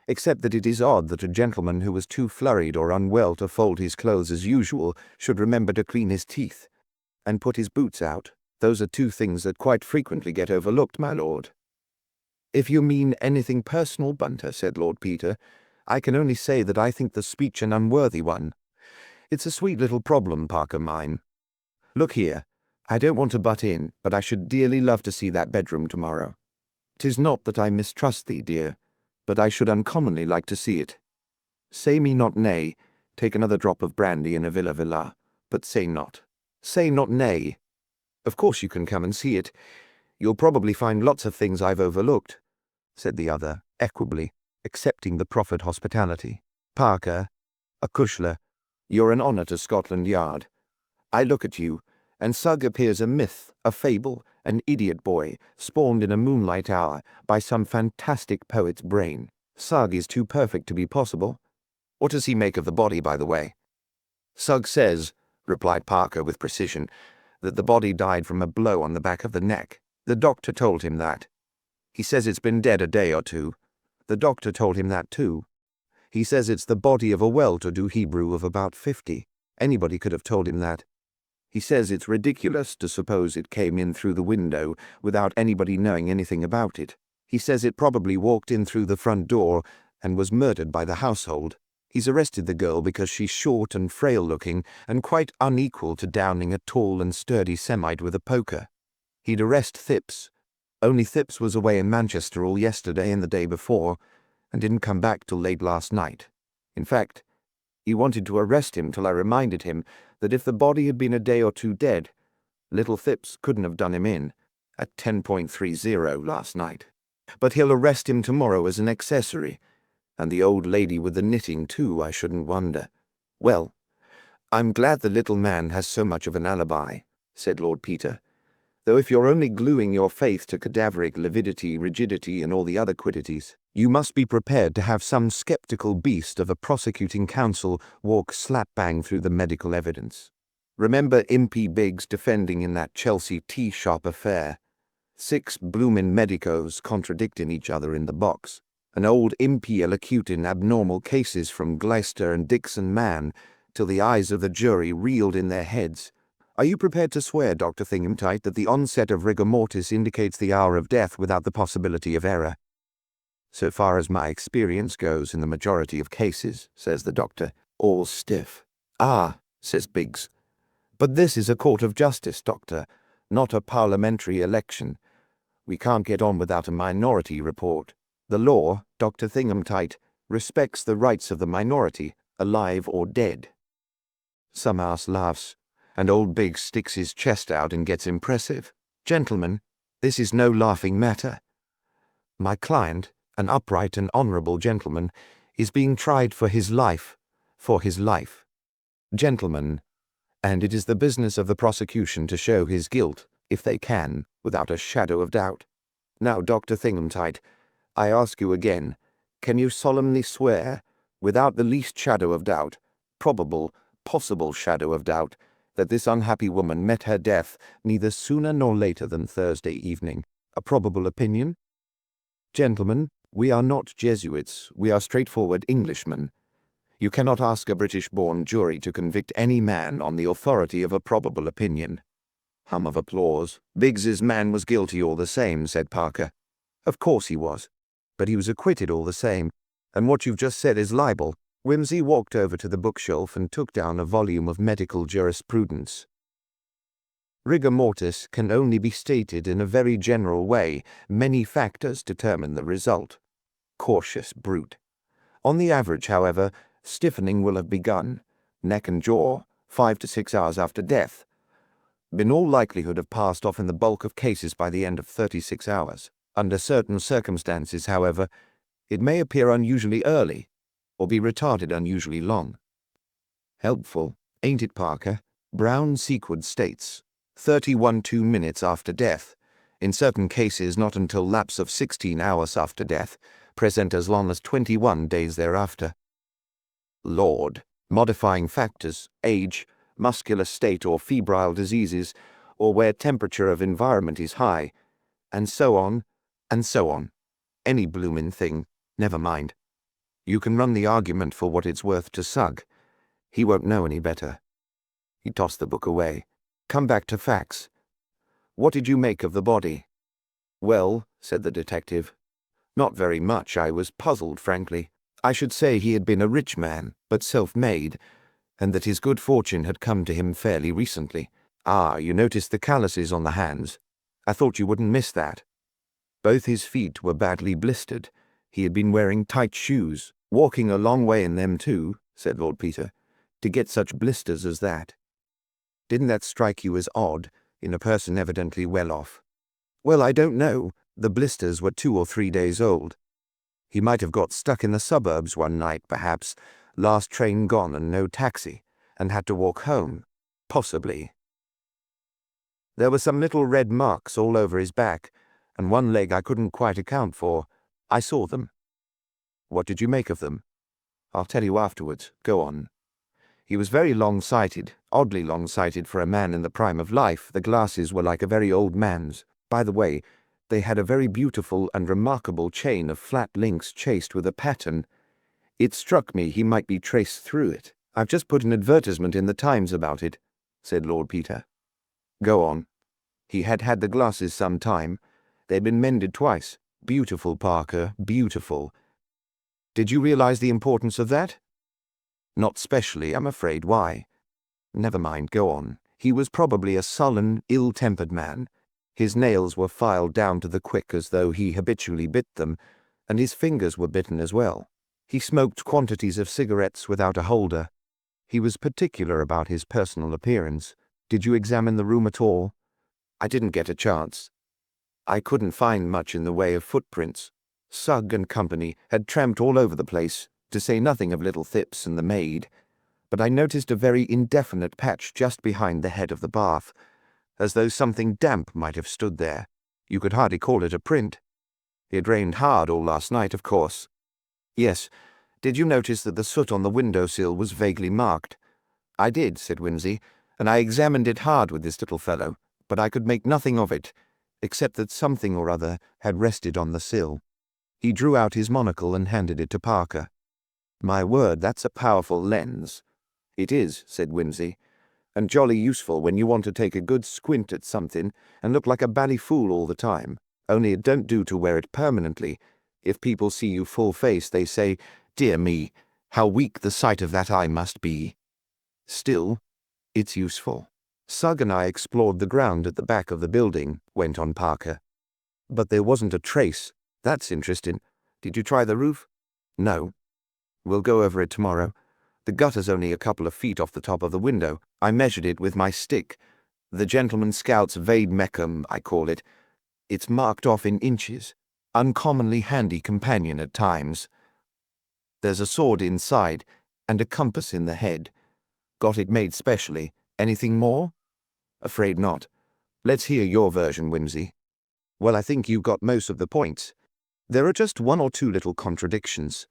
except that it is odd that a gentleman who was too flurried or unwell to fold his clothes as usual should remember to clean his teeth and put his boots out. Those are two things that quite frequently get overlooked, my lord." "If you mean anything personal, Bunter," said Lord Peter, "I can only say that I think the speech an unworthy one. It's a sweet little problem, Parker mine. Look here, I don't want to butt in, but I should dearly love to see that bedroom tomorrow. 'Tis not that I mistrust thee, dear, but I should uncommonly like to see it. Say me not nay, take another drop of brandy in a villa, but say not. Say not nay. Of course you can come and see it. You'll probably find lots of things I've overlooked," said the other, equably, accepting the proffered hospitality. "Parker, acushla, you're an honour to Scotland Yard. I look at you, and Sugg appears a myth, a fable, an idiot boy, spawned in a moonlight hour by some fantastic poet's brain. Sugg is too perfect to be possible. What does he make of the body, by the way?" "Sugg says," replied Parker with precision, "that the body died from a blow on the back of the neck. The doctor told him that. He says it's been dead a day or two. The doctor told him that too. He says it's the body of a well-to-do Hebrew of about 50. Anybody could have told him that. He says it's ridiculous to suppose it came in through the window without anybody knowing anything about it. He says it probably walked in through the front door and was murdered by the household. He's arrested the girl because she's short and frail-looking and quite unequal to downing a tall and sturdy Semite with a poker. He'd arrest Thipps, only Thipps was away in Manchester all yesterday and the day before, and didn't come back till late last night. In fact, he wanted to arrest him till I reminded him that if the body had been a day or two dead, little Thipps couldn't have done him in at 10.30 last night. But he'll arrest him tomorrow as an accessory, and the old lady with the knitting too, I shouldn't wonder. Well, I'm glad the little man has so much of an alibi, said Lord Peter, though if you're only gluing your faith to cadaveric lividity, rigidity, and all the other quiddities, you must be prepared to have some sceptical beast of a prosecuting counsel walk slap-bang through the medical evidence. Remember Impey Biggs defending in that Chelsea tea-shop affair? 6 bloomin' medicos contradicting each other in the box. An old Impey elocuting abnormal cases from Gleister and Dixon Man, till the eyes of the jury reeled in their heads. Are you prepared to swear, Dr. Thingumtight, that the onset of rigor mortis indicates the hour of death without the possibility of error? So far as my experience goes in the majority of cases, says the doctor, all stiff. Ah, says Biggs, but this is a court of justice, doctor, not a parliamentary election. We can't get on without a minority report. The law, Dr. Thingumtight, respects the rights of the minority, alive or dead. Some ass laughs, and old Biggs sticks his chest out and gets impressive. Gentlemen, this is no laughing matter. My client, an upright and honourable gentleman, is being tried for his life. Gentlemen, and it is the business of the prosecution to show his guilt, if they can, without a shadow of doubt. Now, Dr. Thingumtight, I ask you again, can you solemnly swear, without the least shadow of doubt, possible shadow of doubt, that this unhappy woman met her death neither sooner nor later than Thursday evening? A probable opinion? Gentlemen, we are not Jesuits, we are straightforward Englishmen. You cannot ask a British-born jury to convict any man on the authority of a probable opinion. Hum of applause. Biggs's man was guilty all the same, said Parker. Of course he was, but he was acquitted all the same, and what you've just said is libel. Wimsey walked over to the bookshelf and took down a volume of medical jurisprudence. Rigor mortis can only be stated in a very general way. Many factors determine the result. Cautious brute. On the average, however, stiffening will have begun, neck and jaw, 5 to 6 hours after death. In all likelihood have passed off in the bulk of cases by the end of 36 hours. Under certain circumstances, however, it may appear unusually early, or be retarded unusually long. Helpful, ain't it, Parker? Brown Sequard states, 31 minutes after death. In certain cases, not until lapse of 16 hours after death, present as long as 21 days thereafter. Lord, modifying factors, age, muscular state or febrile diseases, or where temperature of environment is high, and so on, and so on. Any bloomin' thing, never mind. You can run the argument for what it's worth to Sugg. He won't know any better. He tossed the book away. Come back to facts. What did you make of the body? Well, said the detective, not very much. I was puzzled, frankly. I should say he had been a rich man, but self-made, and that his good fortune had come to him fairly recently. Ah, you noticed the calluses on the hands. I thought you wouldn't miss that. Both his feet were badly blistered. He had been wearing tight shoes, walking a long way in them too, said Lord Peter, to get such blisters as that. Didn't that strike you as odd, in a person evidently well off? Well, I don't know. The blisters were 2 or 3 days old. He might have got stuck in the suburbs one night, perhaps, last train gone and no taxi, and had to walk home. Possibly. There were some little red marks all over his back, and one leg I couldn't quite account for. I saw them. What did you make of them? I'll tell you afterwards. Go on. He was very long-sighted, oddly long-sighted for a man in the prime of life. The glasses were like a very old man's. By the way, they had a very beautiful and remarkable chain of flat links chased with a pattern. It struck me he might be traced through it. I've just put an advertisement in the Times about it, said Lord Peter. Go on. He had had the glasses some time. They'd been mended twice. Beautiful, Parker, beautiful. Did you realize the importance of that? Not specially, I'm afraid. Why? Never mind, go on. He was probably a sullen, ill-tempered man. His nails were filed down to the quick as though he habitually bit them, and his fingers were bitten as well. He smoked quantities of cigarettes without a holder. He was particular about his personal appearance. Did you examine the room at all? I didn't get a chance. I couldn't find much in the way of footprints. Sugg and company had tramped all over the place, to say nothing of little Phipps and the maid, but I noticed a very indefinite patch just behind the head of the bath, as though something damp might have stood there. You could hardly call it a print. It rained hard all last night, of course. Yes. Did you notice that the soot on the window-sill was vaguely marked? I did, said Wimsey, and I examined it hard with this little fellow, but I could make nothing of it, except that something or other had rested on the sill. He drew out his monocle and handed it to Parker. My word, that's a powerful lens. It is, said Wimsey, and jolly useful when you want to take a good squint at something and look like a bally fool all the time. Only it don't do to wear it permanently. If people see you full-face, they say, dear me, how weak the sight of that eye must be. Still, it's useful. Sugg and I explored the ground at the back of the building, went on Parker. But there wasn't a trace. That's interesting. Did you try the roof? No. We'll go over it tomorrow. The gutter's only a couple of feet off the top of the window. I measured it with my stick. The gentleman scout's vade-mecum, I call it. It's marked off in inches. Uncommonly handy companion at times. There's a sword inside, and a compass in the head. Got it made specially. Anything more? Afraid not. Let's hear your version, Wimsey. Well, I think you've got most of the points. There are just 1 or 2 little contradictions.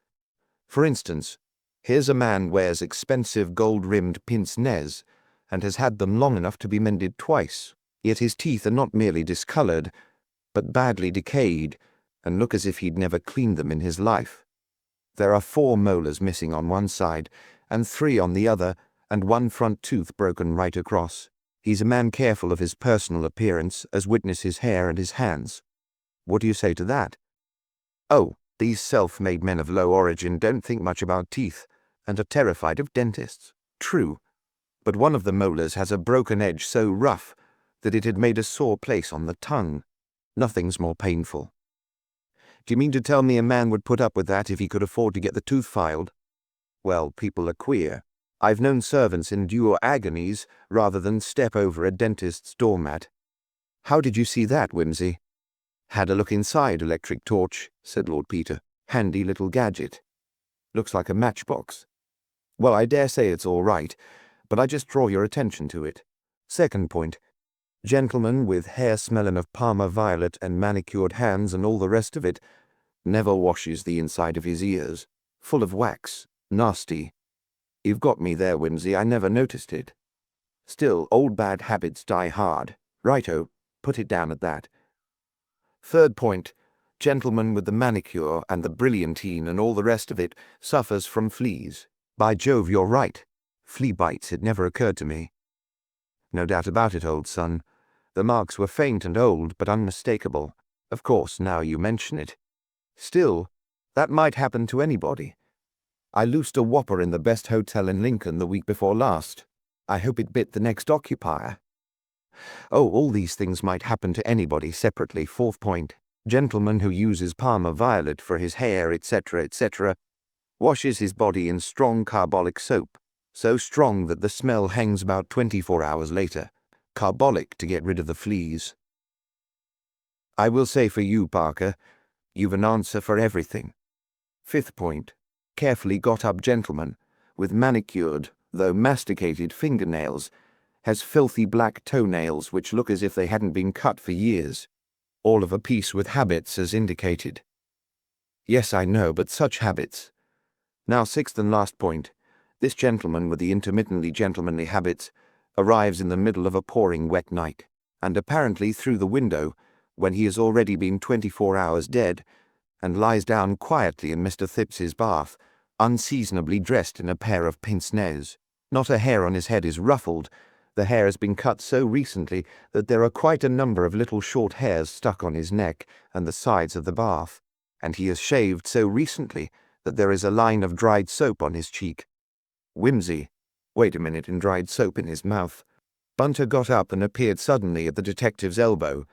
For instance, here's a man wears expensive gold-rimmed pince-nez, and has had them long enough to be mended twice, yet his teeth are not merely discoloured, but badly decayed, and look as if he'd never cleaned them in his life. There are 4 molars missing on one side, and 3 on the other, and 1 front tooth broken right across. He's a man careful of his personal appearance, as witness his hair and his hands. What do you say to that? Oh, these self-made men of low origin don't think much about teeth, and are terrified of dentists. True, but one of the molars has a broken edge so rough that it had made a sore place on the tongue. Nothing's more painful. Do you mean to tell me a man would put up with that if he could afford to get the tooth filed? Well, people are queer. I've known servants endure agonies rather than step over a dentist's doormat. How did you see that, Wimsey? Had a look inside, electric torch, said Lord Peter. Handy little gadget. Looks like a matchbox. Well, I dare say it's all right, but I just draw your attention to it. Second point. Gentleman with hair smelling of Parma violet and manicured hands and all the rest of it never washes the inside of his ears. Full of wax. Nasty. You've got me there, Wimsey. I never noticed it. Still, old bad habits die hard. Righto. Put it down at that. Third point. Gentleman with the manicure and the brilliantine and all the rest of it suffers from fleas. By Jove, you're right. Flea bites had never occurred to me. No doubt about it, old son. The marks were faint and old, but unmistakable. Of course, now you mention it. Still, that might happen to anybody. I loosed a whopper in the best hotel in Lincoln the week before last. I hope it bit the next occupier. Oh, all these things might happen to anybody separately. Fourth point. Gentleman who uses Parma violet for his hair, etc., etc., washes his body in strong carbolic soap, so strong that the smell hangs about 24 hours later. Carbolic to get rid of the fleas. I will say for you, Parker, you've an answer for everything. Fifth point. Carefully got-up gentleman, with manicured, though masticated fingernails, has filthy black toenails which look as if they hadn't been cut for years, all of a piece with habits as indicated. Yes, I know, but such habits. Now, sixth and last point. This gentleman with the intermittently gentlemanly habits arrives in the middle of a pouring wet night, and apparently through the window, when he has already been 24 hours dead, and lies down quietly in Mr. Thipps's bath, unseasonably dressed in a pair of pince-nez. Not a hair on his head is ruffled. The hair has been cut so recently that there are quite a number of little short hairs stuck on his neck and the sides of the bath, and he has shaved so recently that there is a line of dried soap on his cheek. Wimsey, wait a minute, and dried soap in his mouth. Bunter got up and appeared suddenly at the detective's elbow,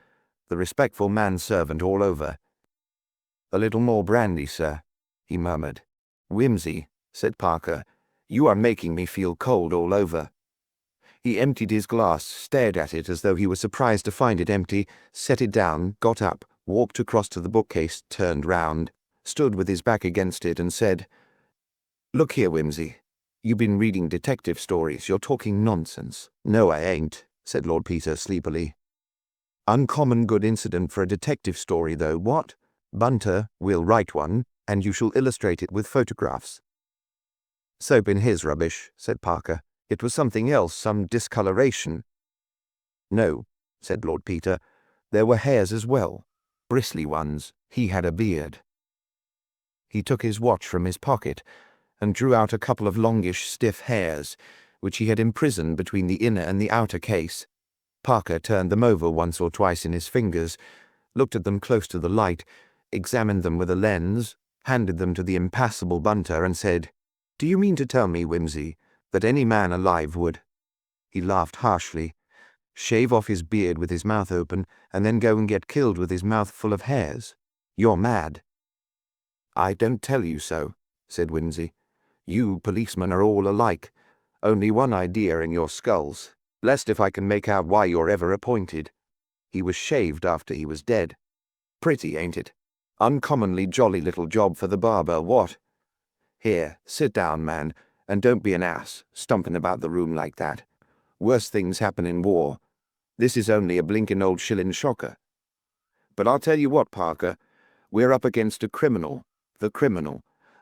the respectful manservant all over. A little more brandy, sir, he murmured. Wimsey, said Parker, you are making me feel cold all over. He emptied his glass, stared at it as though he was surprised to find it empty, set it down, got up, walked across to the bookcase, turned round, stood with his back against it and said, Look here, Wimsey. You've been reading detective stories. You're talking nonsense. No, I ain't, said Lord Peter sleepily. Uncommon good incident for a detective story, though, what? Bunter will write one, and you shall illustrate it with photographs. Soap in his rubbish, said Parker. It was something else, some discoloration. No, said Lord Peter. There were hairs as well. Bristly ones. He had a beard. He took his watch from his pocket and drew out a couple of longish, stiff hairs, which he had imprisoned between the inner and the outer case. Parker turned them over once or twice in his fingers, looked at them close to the light, examined them with a lens, handed them to the impassible Bunter, and said, Do you mean to tell me, Wimsey, that any man alive would— He laughed harshly. Shave off his beard with his mouth open, and then go and get killed with his mouth full of hairs? You're mad. I don't tell you so, said Wimsey. You policemen are all alike. Only one idea in your skulls, lest if I can make out why you're ever appointed. He was shaved after he was dead. Pretty, ain't it? Uncommonly jolly little job for the barber, what? Here, sit down, man, and don't be an ass, stumping about the room like that. Worse things happen in war. This is only a blinkin' old shillin' shocker. But I'll tell you what, Parker, we're up against a criminal,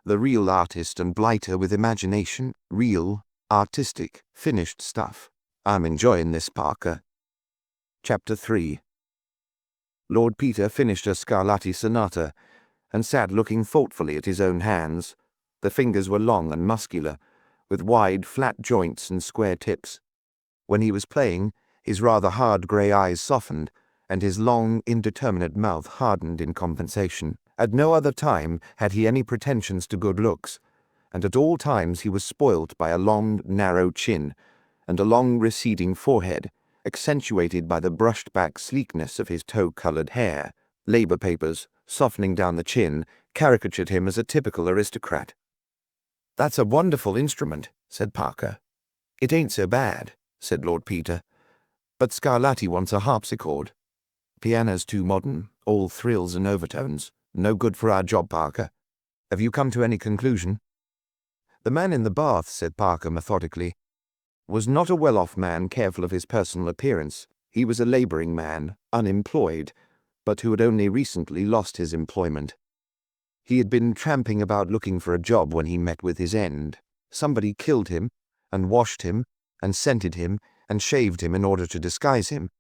the real artist and blighter with imagination, real, artistic, finished stuff. I'm enjoying this, Parker. Chapter 3. Lord Peter finished a Scarlatti sonata and sat looking thoughtfully at his own hands. The fingers were long and muscular, with wide, flat joints and square tips. When he was playing, his rather hard grey eyes softened, and his long, indeterminate mouth hardened in compensation. At no other time had he any pretensions to good looks, and at all times he was spoilt by a long, narrow chin, and a long, receding forehead, accentuated by the brushed-back sleekness of his tow-coloured hair. Labour papers, softening down the chin, caricatured him as a typical aristocrat. That's a wonderful instrument, said Parker. It ain't so bad, said Lord Peter. But Scarlatti wants a harpsichord. Piano's too modern, all thrills and overtones. No good for our job, Parker. Have you come to any conclusion? The man in the bath, said Parker methodically. was not a well-off man careful of his personal appearance. He was a laboring man, unemployed, but who had only recently lost his employment. He had been tramping about looking for a job when he met with his end. Somebody killed him, and washed him, and scented him, and shaved him in order to disguise him,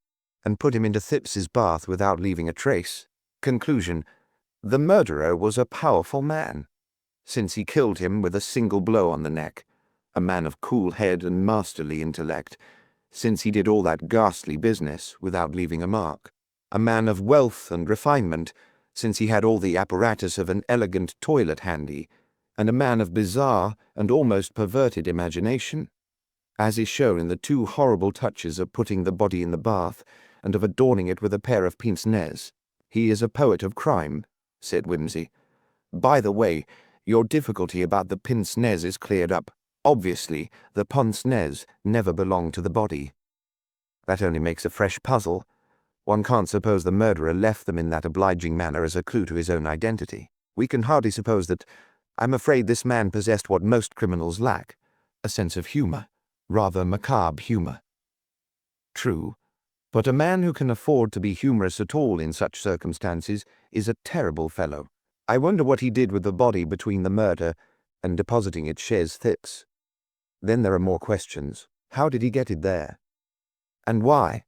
and put him into Thipps's bath without leaving a trace. Conclusion: the murderer was a powerful man, since he killed him with a single blow on the neck, a man of cool head and masterly intellect, since he did all that ghastly business without leaving a mark, a man of wealth and refinement, since he had all the apparatus of an elegant toilet handy, and a man of bizarre and almost perverted imagination, as is shown in the two horrible touches of putting the body in the bath and of adorning it with a pair of pince-nez. He is a poet of crime, said Wimsey. By the way, your difficulty about the pince-nez is cleared up. Obviously, the pince-nez never belonged to the body. That only makes a fresh puzzle. One can't suppose the murderer left them in that obliging manner as a clue to his own identity. We can hardly suppose that. I'm afraid this man possessed what most criminals lack, a sense of humor, rather macabre humor. True, but a man who can afford to be humorous at all in such circumstances is a terrible fellow. I wonder what he did with the body between the murder and depositing it chez Thipps. Then there are more questions. How did he get it there? And why?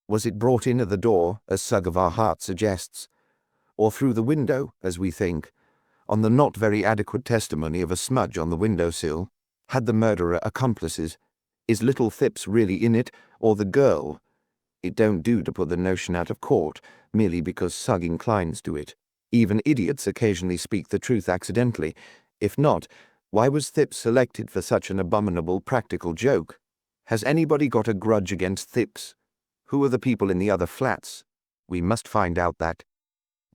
Was it brought in at the door, as Sug of our Heart suggests, or through the window, as we think, on the not very adequate testimony of a smudge on the window-sill? Had the murderer accomplices? Is little Thipps really in it, or the girl? It don't do to put the notion out of court, merely because Sug inclines to it. Even idiots occasionally speak the truth accidentally. If not, why was Thipps selected for such an abominable practical joke? Has anybody got a grudge against Thipps? Who are the people in the other flats? We must find out that.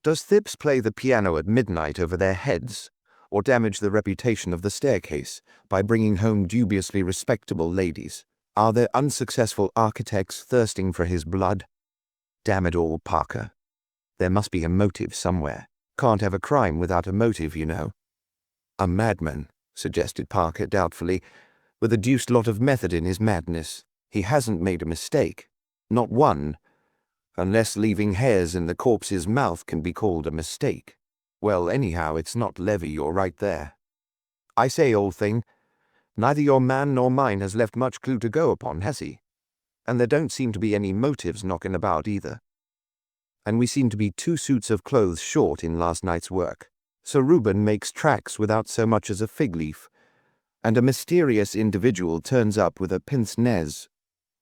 Does Thipps play the piano at midnight over their heads, or damage the reputation of the staircase by bringing home dubiously respectable ladies? Are there unsuccessful architects thirsting for his blood? Damn it all, Parker. There must be a motive somewhere. Can't have a crime without a motive, you know. A madman, suggested Parker doubtfully, with a deuced lot of method in his madness. He hasn't made a mistake. Not one. Unless leaving hairs in the corpse's mouth can be called a mistake. Well, anyhow, it's not Levy, you're right there. I say, old thing, neither your man nor mine has left much clue to go upon, has he? And there don't seem to be any motives knocking about either. And we seem to be 2 suits of clothes short in last night's work. Sir Reuben makes tracks without so much as a fig leaf, and a mysterious individual turns up with a pince-nez,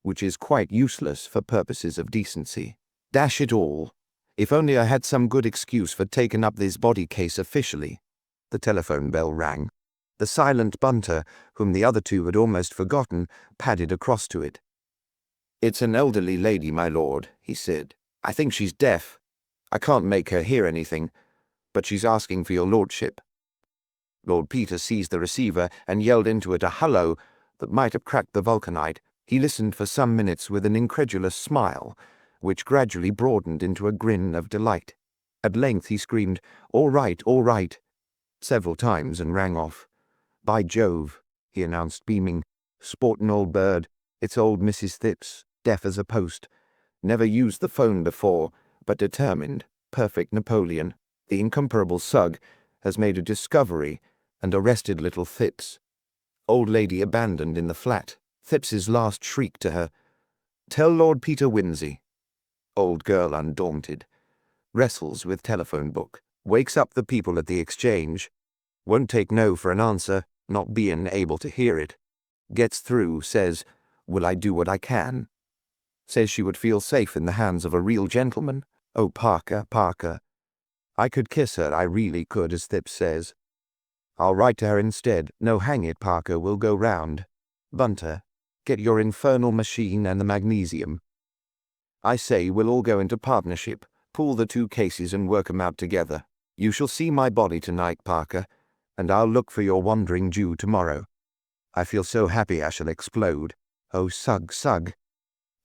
which is quite useless for purposes of decency. Dash it all! If only I had some good excuse for taking up this body case officially. The telephone bell rang. The silent Bunter, whom the other two had almost forgotten, padded across to it. "It's an elderly lady, my lord," he said. "I think she's deaf. I can't make her hear anything, but she's asking for your lordship." Lord Peter seized the receiver and yelled into it a hullo that might have cracked the vulcanite. He listened for some minutes with an incredulous smile, which gradually broadened into a grin of delight. At length he screamed, all right," several times and rang off. "By Jove," he announced, beaming. "Sportin' old bird. It's old Mrs. Thipps, deaf as a post. Never used the phone before, but determined. Perfect Napoleon. The incomparable Sug has made a discovery and arrested little Thipps. Old lady abandoned in the flat. Thipps's last shriek to her. Tell Lord Peter Wimsey." Old girl undaunted. Wrestles with telephone book. Wakes up the people at the exchange. Won't take no for an answer, not being able to hear it. Gets through, says, "Will I do what I can?" Says she would feel safe in the hands of a real gentleman. Oh, Parker, Parker. I could kiss her, I really could, as Thipps says. I'll write to her instead. No, hang it, Parker, we'll go round. Bunter, get your infernal machine and the magnesium. I say, we'll all go into partnership, pool the 2 cases and work 'em out together. You shall see my body tonight, Parker, and I'll look for your wandering Jew tomorrow. I feel so happy I shall explode. Oh, Sug, Sug,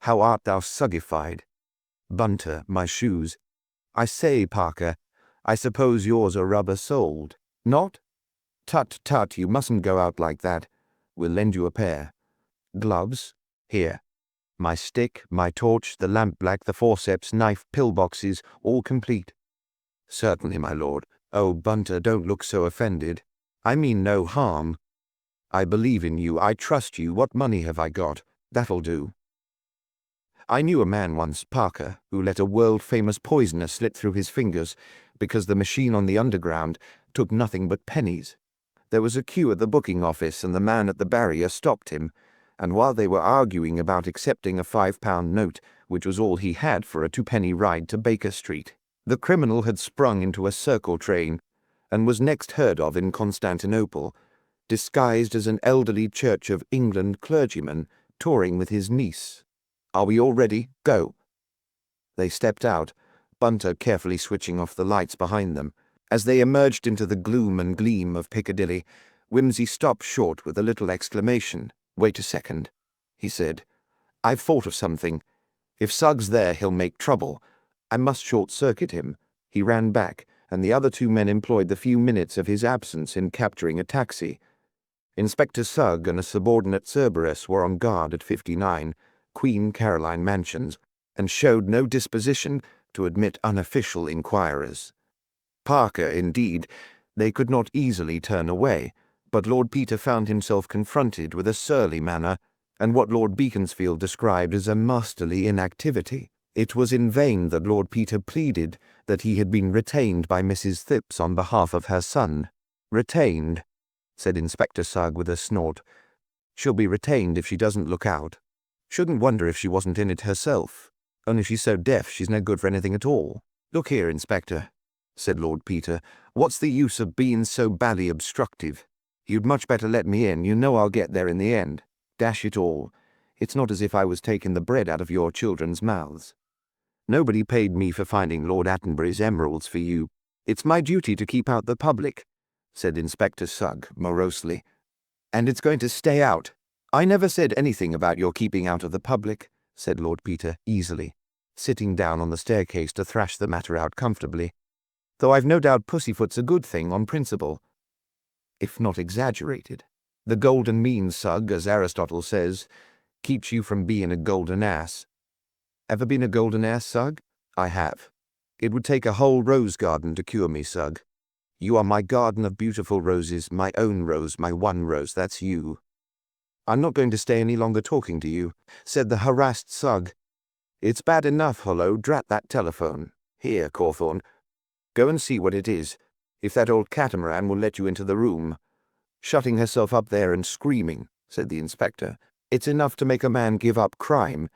how art thou suggified? Bunter, my shoes. I say, Parker, I suppose yours are rubber-soled. Not? Tut, tut, you mustn't go out like that. We'll lend you a pair. Gloves? Here. My stick, my torch, the lampblack, the forceps, knife, pillboxes, all complete. Certainly, my lord. Oh, Bunter, don't look so offended. I mean no harm. I believe in you, I trust you. What money have I got? That'll do. I knew a man once, Parker, who let a world-famous poisoner slip through his fingers because the machine on the underground took nothing but pennies. There was a queue at the booking office and the man at the barrier stopped him, and while they were arguing about accepting a £5 note, which was all he had for a twopenny ride to Baker Street, the criminal had sprung into a circle train and was next heard of in Constantinople, disguised as an elderly Church of England clergyman touring with his niece. Are we all ready? Go. They stepped out, Bunter carefully switching off the lights behind them. As they emerged into the gloom and gleam of Piccadilly, Wimsey stopped short with a little exclamation. Wait a second, he said. I've thought of something. If Suggs there, he'll make trouble. I must short-circuit him. He ran back, and the other two men employed the few minutes of his absence in capturing a taxi. Inspector Sugg and a subordinate Cerberus were on guard at 59 Queen Caroline Mansions, and showed no disposition to admit unofficial inquirers. Parker, indeed, they could not easily turn away, but Lord Peter found himself confronted with a surly manner and what Lord Beaconsfield described as a masterly inactivity. It was in vain that Lord Peter pleaded that he had been retained by Mrs. Phipps on behalf of her son. Retained, said Inspector Sugg with a snort. She'll be retained if she doesn't look out. Shouldn't wonder if she wasn't in it herself. Only she's so deaf she's no good for anything at all. Look here, Inspector, said Lord Peter, what's the use of being so bally obstructive? You'd much better let me in. You know I'll get there in the end. Dash it all. It's not as if I was taking the bread out of your children's mouths. Nobody paid me for finding Lord Attenborough's emeralds for you. It's my duty to keep out the public, said Inspector Sugg morosely. And it's going to stay out. I never said anything about your keeping out of the public, said Lord Peter easily, sitting down on the staircase to thrash the matter out comfortably, though I've no doubt pussyfoot's a good thing on principle, if not exaggerated. The golden mean, Sugg, as Aristotle says, keeps you from being a golden ass. Ever been a golden ass, Sugg? I have. It would take a whole rose garden to cure me, Sugg. You are my garden of beautiful roses, my own rose, my one rose, that's you. I'm not going to stay any longer talking to you, said the harassed Sugg. It's bad enough, Hollow, drat that telephone. Here, Cawthorne, go and see what it is, if that old catamaran will let you into the room. Shutting herself up there and screaming, said the inspector. It's enough to make a man give up crime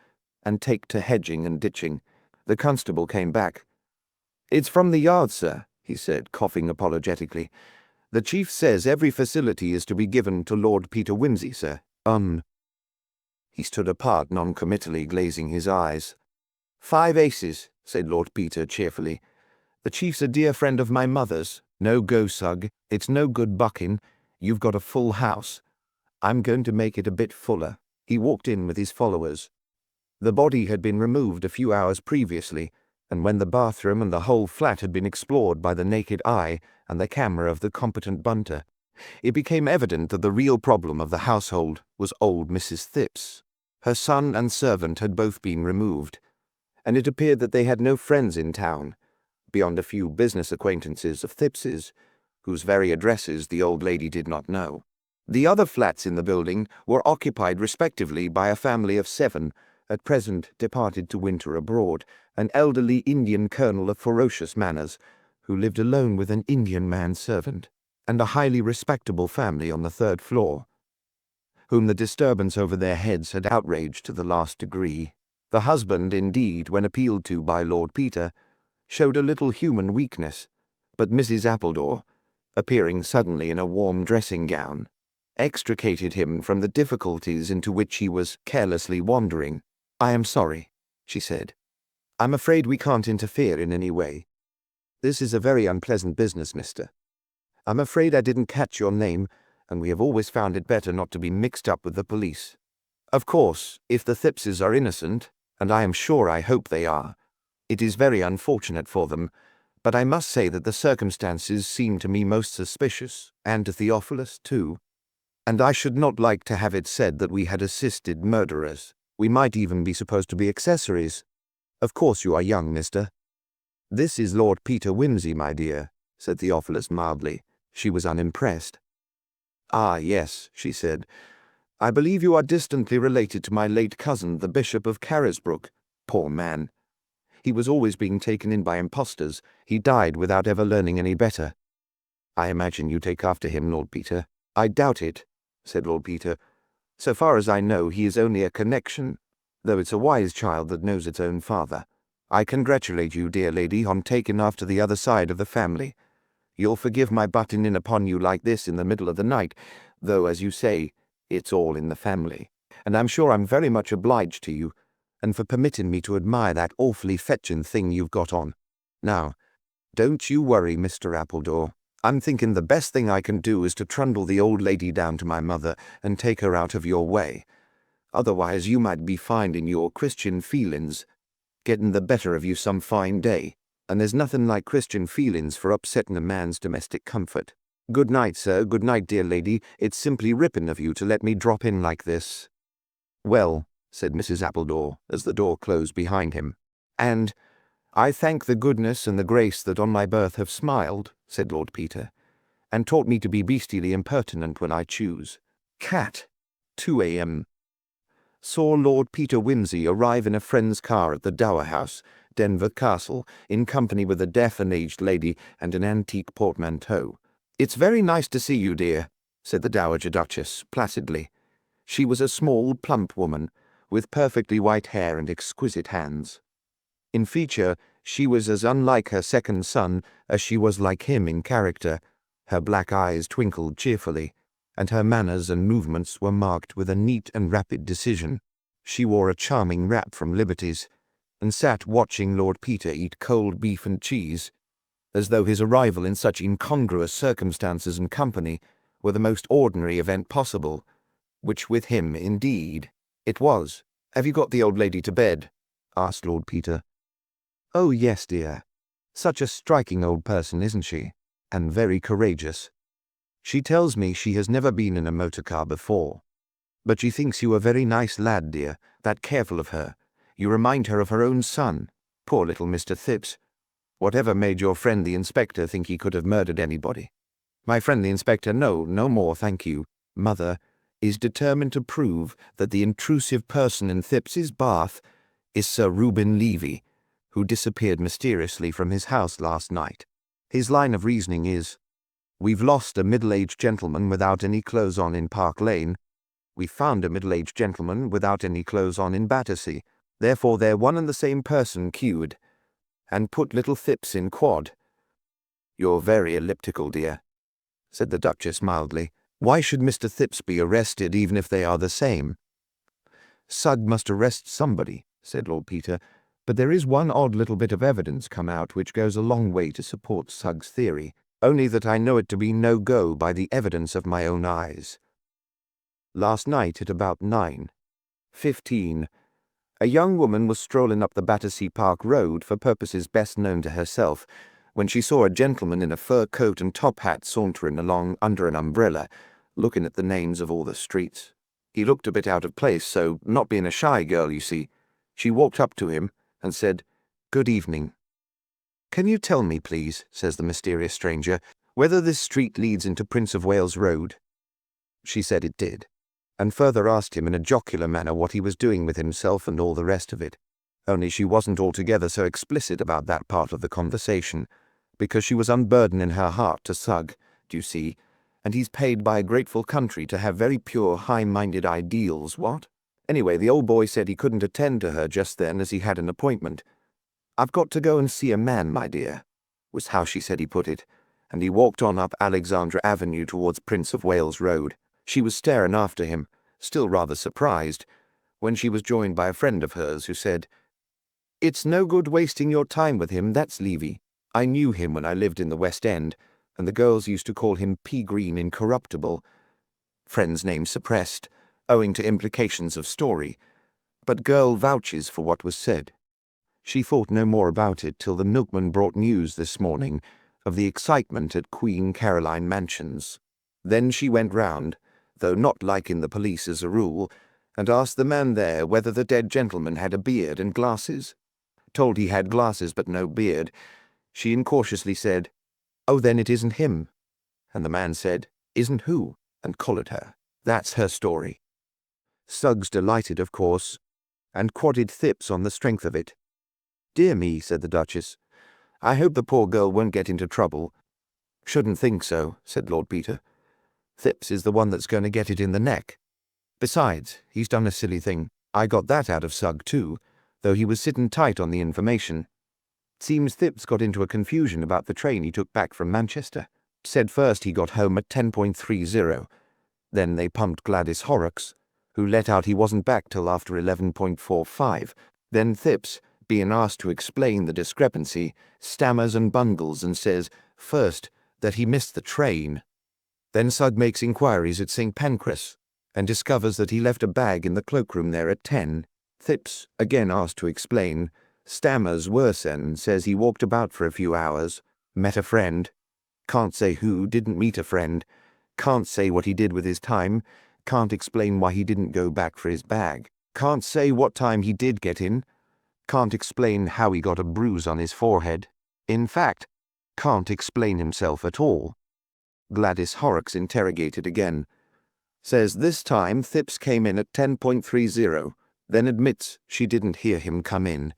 and take to hedging and ditching. The constable came back. It's from the yard, sir, he said, coughing apologetically. The chief says every facility is to be given to Lord Peter Wimsey, sir. He stood apart non-committally, glazing his eyes. 5 aces, said Lord Peter cheerfully. The chief's a dear friend of my mother's. No go, Sugg. It's no good bucking. You've got a full house. I'm going to make it a bit fuller. He walked in with his followers. The body had been removed a few hours previously, and when the bathroom and the whole flat had been explored by the naked eye and the camera of the competent Bunter, it became evident that the real problem of the household was old Mrs. Phipps. Her son and servant had both been removed, and it appeared that they had no friends in town, beyond a few business acquaintances of Phipps's, whose very addresses the old lady did not know. The other flats in the building were occupied respectively by a family of 7, at present departed to winter abroad, an elderly Indian colonel of ferocious manners, who lived alone with an Indian man-servant, and a highly respectable family on the 3rd floor, whom the disturbance over their heads had outraged to the last degree. The husband, indeed, when appealed to by Lord Peter, showed a little human weakness, but Mrs. Appledore, appearing suddenly in a warm dressing gown, extricated him from the difficulties into which he was carelessly wandering. I am sorry, she said. I'm afraid we can't interfere in any way. This is a very unpleasant business, mister. I'm afraid I didn't catch your name, and we have always found it better not to be mixed up with the police. Of course, if the Phippses are innocent, and I am sure I hope they are, it is very unfortunate for them, but I must say that the circumstances seem to me most suspicious, and to Theophilus too. And I should not like to have it said that we had assisted murderers. We might even be supposed to be accessories. Of course you are young, mister." "This is Lord Peter Wimsey, my dear," said Theophilus mildly. She was unimpressed. "Ah, yes," she said. "I believe you are distantly related to my late cousin, the Bishop of Carisbrooke. Poor man. He was always being taken in by impostors. He died without ever learning any better." "I imagine you take after him, Lord Peter." "I doubt it," said Lord Peter. "So far as I know, he is only a connection, though it's a wise child that knows its own father. I congratulate you, dear lady, on taking after the other side of the family. You'll forgive my butting in upon you like this in the middle of the night, though, as you say, it's all in the family. And I'm sure I'm very much obliged to you, and for permitting me to admire that awfully fetching thing you've got on. Now, don't you worry, Mr. Appledore. I'm thinking the best thing I can do is to trundle the old lady down to my mother and take her out of your way. Otherwise you might be finding your Christian feelings getting the better of you some fine day, and there's nothing like Christian feelings for upsetting a man's domestic comfort. Good night, sir. Good night, dear lady. It's simply ripping of you to let me drop in like this." "Well," said Mrs. Appledore, as the door closed behind him. "And I thank the goodness and the grace that on my birth have smiled," said Lord Peter, "and taught me to be beastily impertinent when I choose. Cat, 2 a.m. Saw Lord Peter Wimsey arrive in a friend's car at the Dower House, Denver Castle, in company with a deaf and aged lady and an antique portmanteau. It's very nice to see you, dear," said the Dowager Duchess placidly. She was a small, plump woman, with perfectly white hair and exquisite hands. In feature, she was as unlike her second son as she was like him in character. Her black eyes twinkled cheerfully, and her manners and movements were marked with a neat and rapid decision. She wore a charming wrap from Liberty's, and sat watching Lord Peter eat cold beef and cheese, as though his arrival in such incongruous circumstances and company were the most ordinary event possible, which with him, indeed, it was. "Have you got the old lady to bed?" asked Lord Peter. "Oh, yes, dear. Such a striking old person, isn't she? And very courageous. She tells me she has never been in a motor car before. But she thinks you a very nice lad, dear, that careful of her. You remind her of her own son. Poor little Mr. Thipps. Whatever made your friend the inspector think he could have murdered anybody?" "My friend the inspector, no more, thank you. Mother is determined to prove that the intrusive person in Thipps's bath is Sir Reuben Levy, who disappeared mysteriously from his house last night. His line of reasoning is, we've lost a middle-aged gentleman without any clothes on in Park Lane. We found a middle-aged gentleman without any clothes on in Battersea. Therefore they're one and the same person queued, and put little Thipps in quad." "You're very elliptical, dear," said the Duchess mildly. "Why should Mr. Thipps be arrested even if they are the same?" "Sugg must arrest somebody," said Lord Peter, "but there is one odd little bit of evidence come out which goes a long way to support Sugg's theory, only that I know it to be no go by the evidence of my own eyes. Last night at about 9:15, a young woman was strolling up the Battersea Park Road for purposes best known to herself, when she saw a gentleman in a fur coat and top hat sauntering along under an umbrella, looking at the names of all the streets. He looked a bit out of place, so, not being a shy girl, you see, she walked up to him and said, 'Good evening.' 'Can you tell me, please,' says the mysterious stranger, 'whether this street leads into Prince of Wales Road?' She said it did, and further asked him in a jocular manner what he was doing with himself and all the rest of it, only she wasn't altogether so explicit about that part of the conversation, because she was unburdening her heart to Sugg, do you see, and he's paid by a grateful country to have very pure, high-minded ideals, what? Anyway, the old boy said he couldn't attend to her just then as he had an appointment. 'I've got to go and see a man, my dear,' was how she said he put it, and he walked on up Alexandra Avenue towards Prince of Wales Road. She was staring after him, still rather surprised, when she was joined by a friend of hers who said, 'It's no good wasting your time with him, that's Levy. I knew him when I lived in the West End, and the girls used to call him Pea Green Incorruptible.' Friend's name suppressed, owing to implications of story, but girl vouches for what was said. She thought no more about it till the milkman brought news this morning of the excitement at Queen Caroline Mansions. Then she went round, though not liking the police as a rule, and asked the man there whether the dead gentleman had a beard and glasses. Told he had glasses but no beard, she incautiously said, "Oh, then it isn't him." And the man said, "Isn't who?" and collared her. That's her story. Suggs delighted, of course, and quadded Thipps on the strength of it. "Dear me," said the Duchess. "I hope the poor girl won't get into trouble." "Shouldn't think so," said Lord Peter. "Thipps is the one that's going to get it in the neck. Besides, he's done a silly thing. I got that out of Sugg too, though he was sitting tight on the information. Seems Thipps got into a confusion about the train he took back from Manchester. Said first he got home at 10.30. Then they pumped Gladys Horrocks, who let out he wasn't back till after 11.45. Then Thipps, being asked to explain the discrepancy, stammers and bungles and says, first, that he missed the train. Then Sugg makes inquiries at St. Pancras, and discovers that he left a bag in the cloakroom there at 10. Thipps, again asked to explain, stammers worse and says he walked about for a few hours, met a friend, can't say who, didn't meet a friend, can't say what he did with his time, can't explain why he didn't go back for his bag, can't say what time he did get in, can't explain how he got a bruise on his forehead. In fact, can't explain himself at all. Gladys Horrocks interrogated again. Says this time Thipps came in at 10.30, then admits she didn't hear him come in.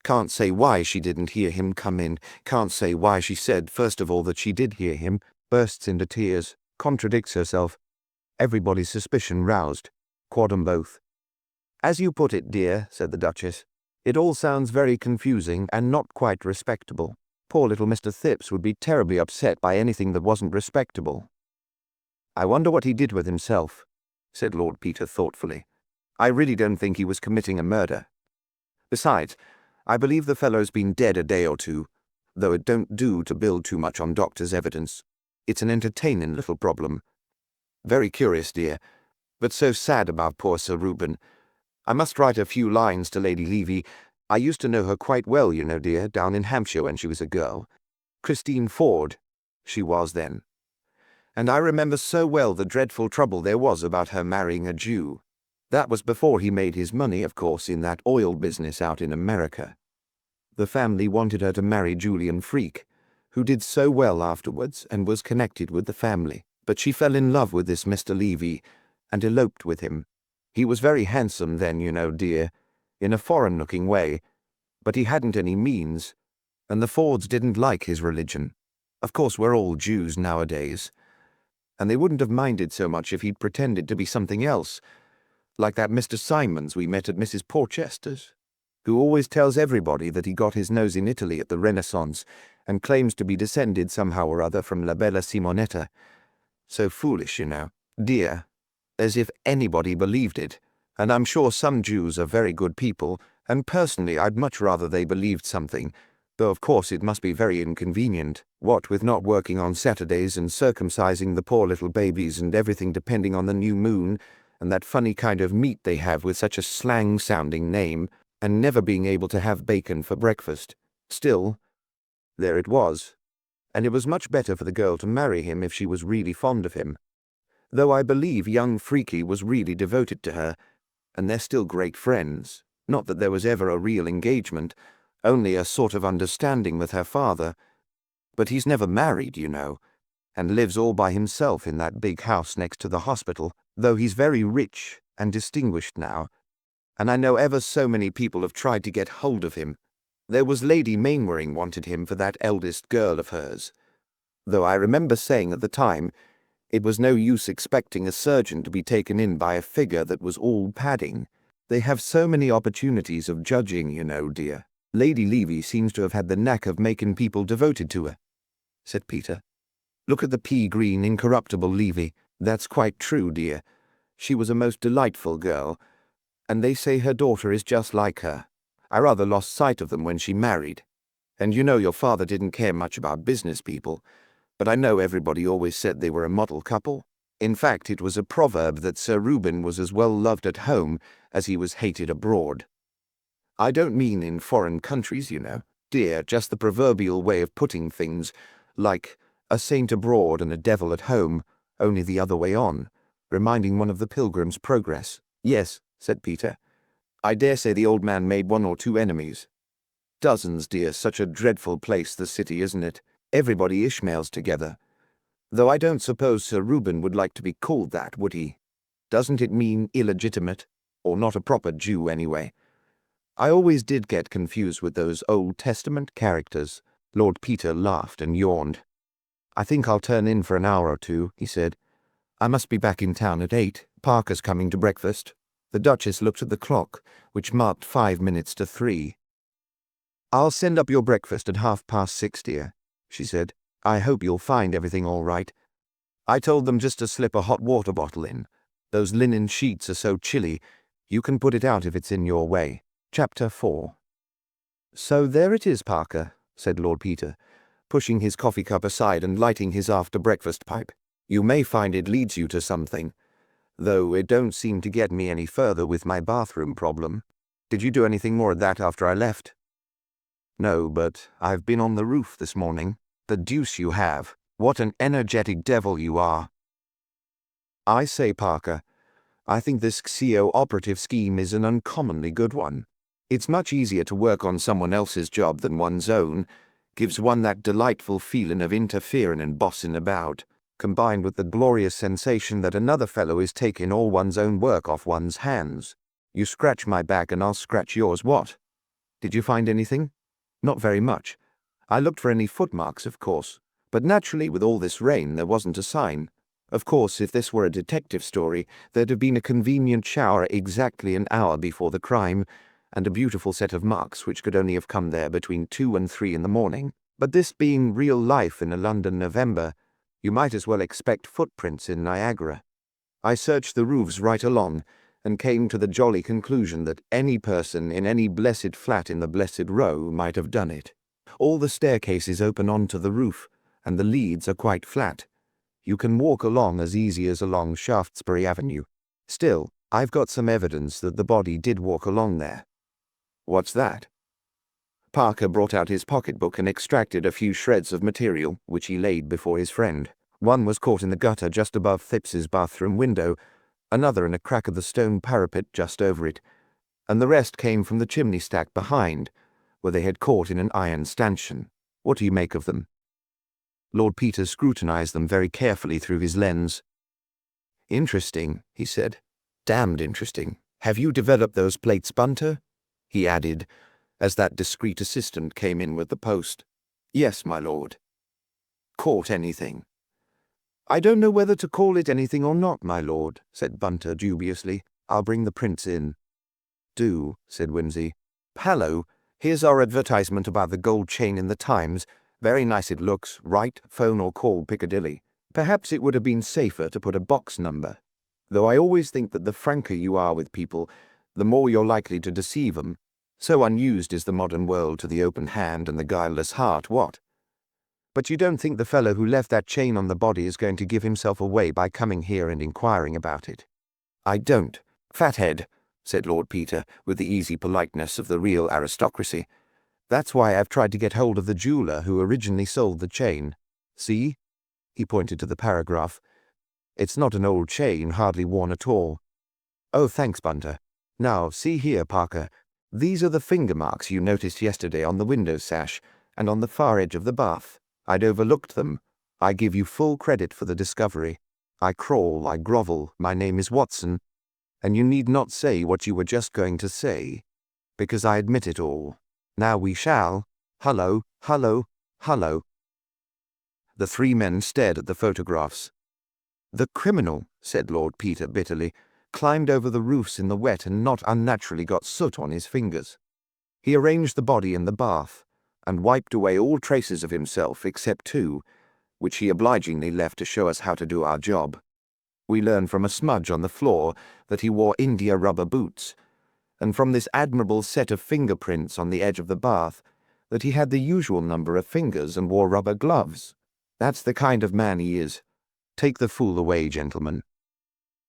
Can't say why she didn't hear him come in, can't say why she said first of all that she did hear him, bursts into tears, contradicts herself. Everybody's suspicion roused. Quad 'em both. "As you put it, dear," said the Duchess, "it all sounds very confusing and not quite respectable. Poor little Mr. Thipps would be terribly upset by anything that wasn't respectable." "I wonder what he did with himself," said Lord Peter thoughtfully. "I really don't think he was committing a murder. Besides, I believe the fellow's been dead a day or two, though it don't do to build too much on doctor's evidence. It's an entertaining little problem. Very curious, dear, but so sad about poor Sir Reuben. I must write a few lines to Lady Levy. I used to know her quite well, you know, dear, down in Hampshire when she was a girl. Christine Ford, she was then. And I remember so well the dreadful trouble there was about her marrying a Jew. That was before he made his money, of course, in that oil business out in America. The family wanted her to marry Julian Freak, who did so well afterwards and was connected with the family. But she fell in love with this Mr. Levy and eloped with him. He was very handsome then, you know, dear, in a foreign-looking way, but he hadn't any means, and the Fords didn't like his religion. Of course, we're all Jews nowadays, and they wouldn't have minded so much if he'd pretended to be something else, like that Mr. Simons we met at Mrs. Porchester's, who always tells everybody that he got his nose in Italy at the Renaissance and claims to be descended somehow or other from La Bella Simonetta. So foolish, you know, dear, as if anybody believed it, and I'm sure some Jews are very good people, and personally I'd much rather they believed something, though of course it must be very inconvenient, what with not working on Saturdays and circumcising the poor little babies and everything depending on the new moon, and that funny kind of meat they have with such a slang-sounding name, and never being able to have bacon for breakfast. Still, there it was, and it was much better for the girl to marry him if she was really fond of him, though I believe young Freaky was really devoted to her, and they're still great friends. Not that there was ever a real engagement, only a sort of understanding with her father, but he's never married, you know, and lives all by himself in that big house next to the hospital, though he's very rich and distinguished now, and I know ever so many people have tried to get hold of him. There was Lady Mainwaring wanted him for that eldest girl of hers, though I remember saying at the time it was no use expecting a surgeon to be taken in by a figure that was all padding. They have so many opportunities of judging, you know, dear. Lady Levy seems to have had the knack of making people devoted to her," said Peter. "Look at the pea-green, incorruptible Levy. That's quite true, dear. She was a most delightful girl, and they say her daughter is just like her. I rather lost sight of them when she married. And you know your father didn't care much about business people, but I know everybody always said they were a model couple. In fact, it was a proverb that Sir Reuben was as well loved at home as he was hated abroad. I don't mean in foreign countries, you know, dear, just the proverbial way of putting things, like a saint abroad and a devil at home, only the other way on. reminding one of the Pilgrim's Progress. Yes, said Peter. I dare say the old man made 1 or 2 enemies. Dozens, dear, such a dreadful place, the city, isn't it? Everybody Ishmaels together. Though I don't suppose Sir Reuben would like to be called that, would he? Doesn't it mean illegitimate? Or not a proper Jew, anyway? I always did get confused with those Old Testament characters. Lord Peter laughed and yawned. I think I'll turn in for an hour or 2, he said. I must be back in town at 8. Parker's coming to breakfast. The Duchess looked at the clock, which marked 5 minutes to 3. I'll send up your breakfast at 6:30, dear, she said. I hope you'll find everything all right. I told them just to slip a hot water bottle in. Those linen sheets are so chilly, you can put it out if it's in your way. Chapter 4. So there it is, Parker, said Lord Peter, pushing his coffee cup aside and lighting his after-breakfast pipe. You may find it leads you to something, though it don't seem to get me any further with my bathroom problem. Did you do anything more of that after I left? No, but I've been on the roof this morning. The deuce you have. What an energetic devil you are. I say, Parker, I think this XEO operative scheme is an uncommonly good one. It's much easier to work on someone else's job than one's own. Gives one that delightful feeling of interfering and bossing about, combined with the glorious sensation that another fellow is taking all one's own work off one's hands. You scratch my back and I'll scratch yours. What? Did you find anything? Not very much. I looked for any footmarks, of course, but naturally with all this rain there wasn't a sign. Of course, if this were a detective story, there'd have been a convenient shower exactly an hour before the crime, and a beautiful set of marks which could only have come there between 2 and 3 in the morning. But this being real life in a London November, you might as well expect footprints in Niagara. I searched the roofs right along, and came to the jolly conclusion that any person in any blessed flat in the blessed row might have done it. All the staircases open onto the roof, and the leads are quite flat. You can walk along as easy as along Shaftesbury Avenue. Still, I've got some evidence that the body did walk along there. What's that? Parker brought out his pocketbook and extracted a few shreds of material, which he laid before his friend. One was caught in the gutter just above Phipps's bathroom window, another in a crack of the stone parapet just over it, and the rest came from the chimney stack behind, where they had caught in an iron stanchion. What do you make of them? Lord Peter scrutinized them very carefully through his lens. Interesting, he said. Damned interesting. Have you developed those plates, Bunter? He added, as that discreet assistant came in with the post. Yes, my lord. Caught anything? I don't know whether to call it anything or not, my lord, said Bunter dubiously. I'll bring the prints in. Do, said Wimsey. Hallo, here's our advertisement about the gold chain in the Times. Very nice it looks. Write, phone or call Piccadilly. Perhaps it would have been safer to put a box number. Though I always think that the franker you are with people, the more you're likely to deceive 'em. So unused is the modern world to the open hand and the guileless heart, what? But you don't think the fellow who left that chain on the body is going to give himself away by coming here and inquiring about it? I don't. Fathead, said Lord Peter, with the easy politeness of the real aristocracy. That's why I've tried to get hold of the jeweller who originally sold the chain. See? He pointed to the paragraph. It's not an old chain, hardly worn at all. Oh, thanks, Bunter. Now, see here, Parker. These are the finger marks you noticed yesterday on the window sash and on the far edge of the bath. I'd overlooked them. I give you full credit for the discovery. I crawl, I grovel, my name is Watson, and you need not say what you were just going to say, because I admit it all. Now we shall. Hullo, hullo, hullo. The 3 men stared at the photographs. The criminal, said Lord Peter bitterly, climbed over the roofs in the wet and not unnaturally got soot on his fingers. He arranged the body in the bath, and wiped away all traces of himself except 2, which he obligingly left to show us how to do our job. We learn from a smudge on the floor that he wore India rubber boots, and from this admirable set of fingerprints on the edge of the bath that he had the usual number of fingers and wore rubber gloves. That's the kind of man he is. Take the fool away, gentlemen.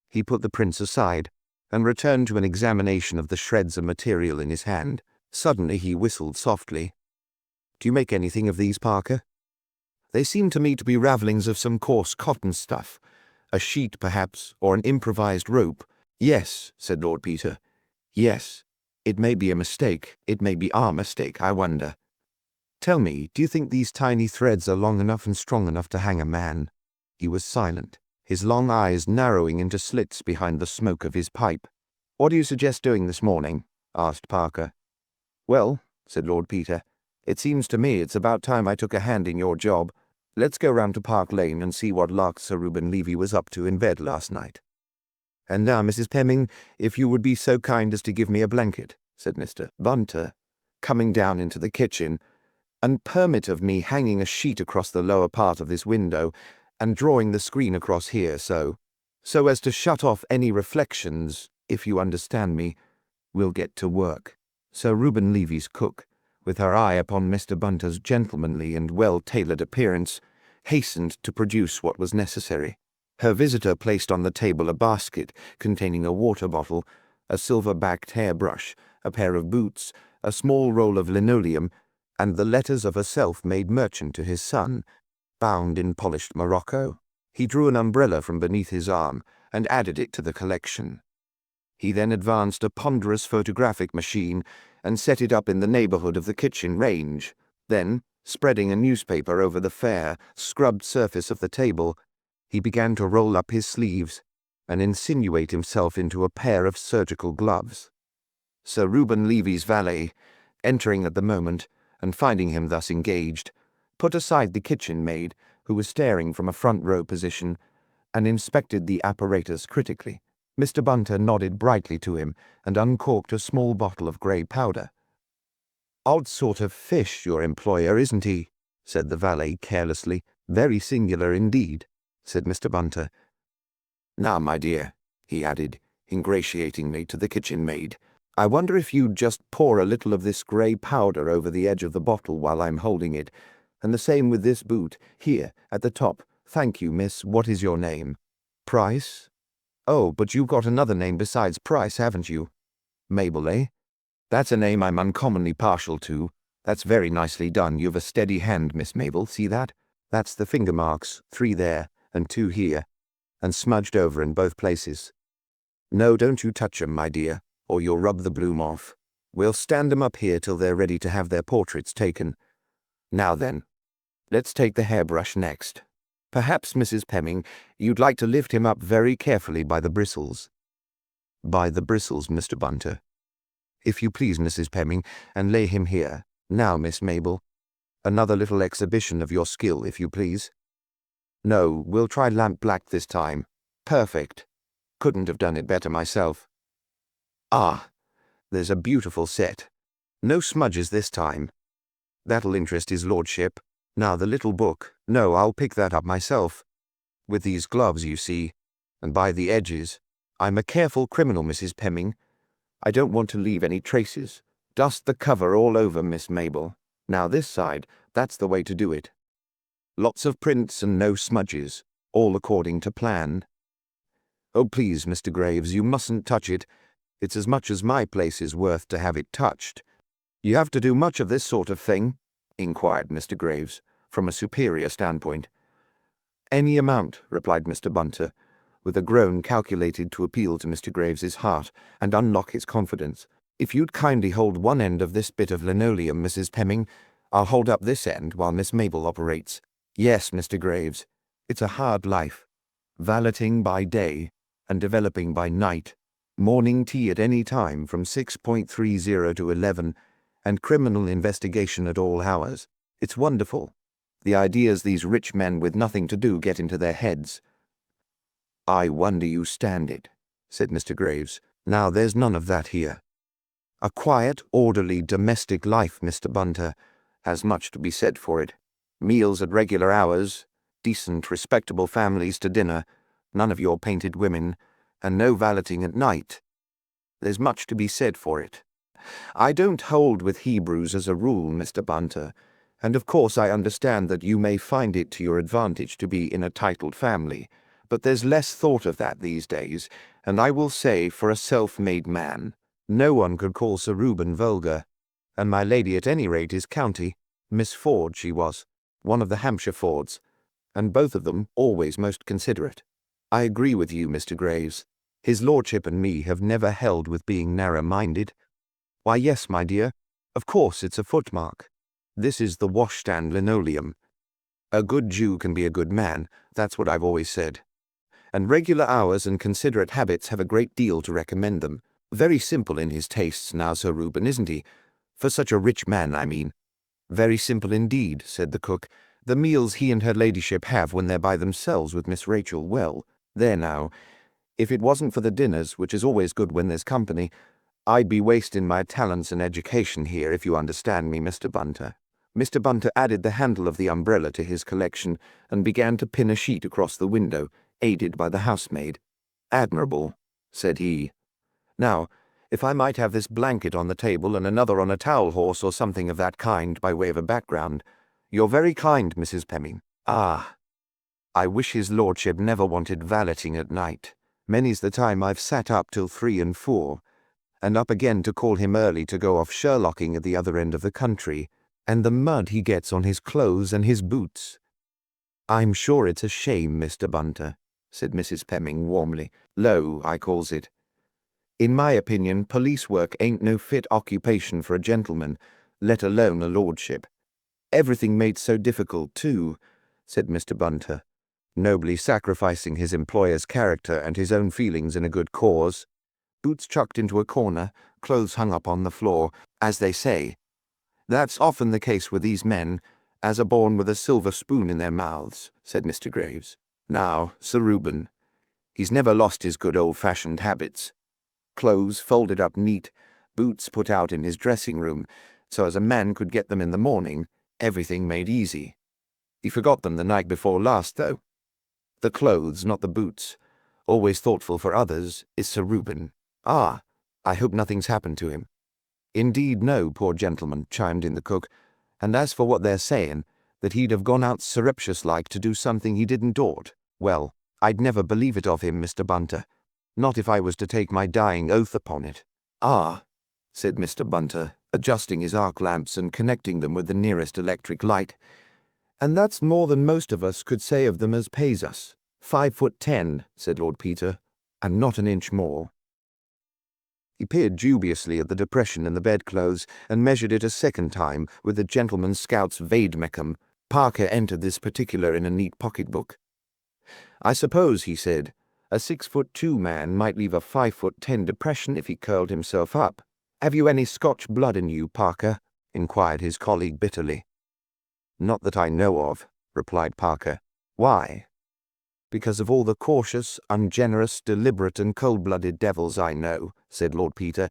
He put the prints aside and returned to an examination of the shreds of material in his hand. Suddenly he whistled softly. Do you make anything of these, Parker? They seem to me to be ravellings of some coarse cotton stuff, A sheet, perhaps, or an improvised rope. Yes, said Lord Peter. Yes. It may be a mistake. It may be our mistake, I wonder. Tell me, do you think these tiny threads are long enough and strong enough to hang a man? He was silent, his long eyes narrowing into slits behind the smoke of his pipe. What do you suggest doing this morning? Asked Parker. Well, said Lord Peter, it seems to me it's about time I took a hand in your job. Let's go round to Park Lane and see what lark Sir Reuben Levy was up to in bed last night. And now, Mrs. Pemming, if you would be so kind as to give me a blanket, said Mr. Bunter, coming down into the kitchen, and permit of me hanging a sheet across the lower part of this window and drawing the screen across here so as to shut off any reflections, if you understand me. We'll get to work. Sir Reuben Levy's cook, with her eye upon Mr. Bunter's gentlemanly and well-tailored appearance, hastened to produce what was necessary. Her visitor placed on the table a basket containing a water bottle, a silver-backed hairbrush, a pair of boots, a small roll of linoleum, and the letters of a self-made merchant to his son, bound in polished morocco. He drew an umbrella from beneath his arm and added it to the collection. He then advanced a ponderous photographic machine and set it up in the neighborhood of the kitchen range. Then, spreading a newspaper over the fair, scrubbed surface of the table, he began to roll up his sleeves and insinuate himself into a pair of surgical gloves. Sir Reuben Levy's valet, entering at the moment and finding him thus engaged, put aside the kitchen maid, who was staring from a front row position, and inspected the apparatus critically. Mr. Bunter nodded brightly to him and uncorked a small bottle of grey powder. "Odd sort of fish, your employer, isn't he?" said the valet carelessly. "Very singular indeed," said Mr. Bunter. "Now, my dear," he added, ingratiatingly to the kitchen maid, "I wonder if you'd just pour a little of this grey powder over the edge of the bottle while I'm holding it, and the same with this boot, here, at the top. Thank you, miss. What is your name?" "Price? Oh, but you've got another name besides Price, haven't you? Mabel, eh? That's a name I'm uncommonly partial to. That's very nicely done. You've a steady hand, Miss Mabel. See that? That's the finger marks, 3 there, and 2 here, and smudged over in both places. No, don't you touch 'em, my dear, or you'll rub the bloom off. We'll stand 'em up here till they're ready to have their portraits taken. Now then, let's take the hairbrush next. Perhaps, Mrs. Pemming, you'd like to lift him up very carefully by the bristles." "By the bristles, Mr. Bunter. If you please, Mrs. Pemming, and lay him here. Now, Miss Mabel, another little exhibition of your skill, if you please. No, we'll try lamp black this time. Perfect. Couldn't have done it better myself. Ah, there's a beautiful set. No smudges this time. That'll interest his lordship. Now the little book. No, I'll pick that up myself. With these gloves, you see, and by the edges. I'm a careful criminal, Mrs. Pemming. I don't want to leave any traces. Dust the cover all over, Miss Mabel. Now this side, that's the way to do it. Lots of prints and no smudges, all according to plan. Oh, please, Mr. Graves, you mustn't touch it. It's as much as my place is worth to have it touched." "You have to do much of this sort of thing?" inquired Mr. Graves, from a superior standpoint. "Any amount," replied Mr. Bunter, with a groan calculated to appeal to Mr. Graves's heart and unlock his confidence. "If you'd kindly hold one end of this bit of linoleum, Mrs. Pemming, I'll hold up this end while Miss Mabel operates. Yes, Mr. Graves, it's a hard life. Valeting by day and developing by night. Morning tea at any time from 6:30 to 11, and criminal investigation at all hours. It's wonderful, the ideas these rich men with nothing to do get into their heads." "I wonder you stand it," said Mr. Graves. "Now there's none of that here. A quiet, orderly, domestic life, Mr. Bunter, has much to be said for it. Meals at regular hours, decent, respectable families to dinner, none of your painted women, and no valeting at night. There's much to be said for it. I don't hold with Hebrews as a rule, Mr. Bunter, and of course I understand that you may find it to your advantage to be in a titled family, but there's less thought of that these days, and I will say, for a self-made man, no one could call Sir Reuben vulgar, and my lady at any rate is county. Miss Ford she was, one of the Hampshire Fords, and both of them always most considerate." I agree with you, Mr. Graves. His lordship and me have never held with being narrow-minded. Why, yes, my dear. Of course it's a footmark. This is the washstand linoleum. A good Jew can be a good man, that's what I've always said. And regular hours and considerate habits have a great deal to recommend them. Very simple in his tastes now, Sir Reuben, isn't he? For such a rich man, I mean. Very simple indeed, said the cook. The meals he and her ladyship have when they're by themselves with Miss Rachel, well, there now. If it wasn't for the dinners, which is always good when there's company, I'd be wasting my talents and education here, if you understand me, Mr. Bunter. Mr. Bunter added the handle of the umbrella to his collection and began to pin a sheet across the window, aided by the housemaid. Admirable, said he. Now, if I might have this blanket on the table and another on a towel horse or something of that kind by way of a background. You're very kind, Mrs. Pemming. Ah, I wish his lordship never wanted valeting at night. Many's the time I've sat up till 3 and 4, and up again to call him early to go off Sherlocking at the other end of the country, and the mud he gets on his clothes and his boots. I'm sure it's a shame, Mr. Bunter, said Mrs. Pemming warmly. Lo, I calls it. In my opinion, police work ain't no fit occupation for a gentleman, let alone a lordship. Everything made so difficult, too, said Mr. Bunter, nobly sacrificing his employer's character and his own feelings in a good cause. Boots chucked into a corner, clothes hung up on the floor, as they say. That's often the case with these men, as are born with a silver spoon in their mouths, said Mr. Graves. Now, Sir Reuben, he's never lost his good old-fashioned habits. Clothes folded up neat, boots put out in his dressing-room, so as a man could get them in the morning, everything made easy. He forgot them the night before last, though. The clothes, not the boots. Always thoughtful for others, is Sir Reuben. Ah, I hope nothing's happened to him. Indeed, no, poor gentleman, chimed in the cook. And as for what they're saying, that he'd have gone out surreptitious-like to do something he didn't ought, well, I'd never believe it of him, Mr. Bunter. Not if I was to take my dying oath upon it. Ah, said Mr. Bunter, adjusting his arc lamps and connecting them with the nearest electric light. And that's more than most of us could say of them as pays us. 5'10", said Lord Peter, and not an inch more. He peered dubiously at the depression in the bedclothes and measured it a second time with the gentleman's scout's vade-mecum. Parker entered this particular in a neat pocketbook. I suppose, he said, a 6'2" man might leave a 5'10" depression if he curled himself up. Have you any Scotch blood in you, Parker? Inquired his colleague bitterly. Not that I know of, replied Parker. Why? Because of all the cautious, ungenerous, deliberate and cold-blooded devils I know, said Lord Peter.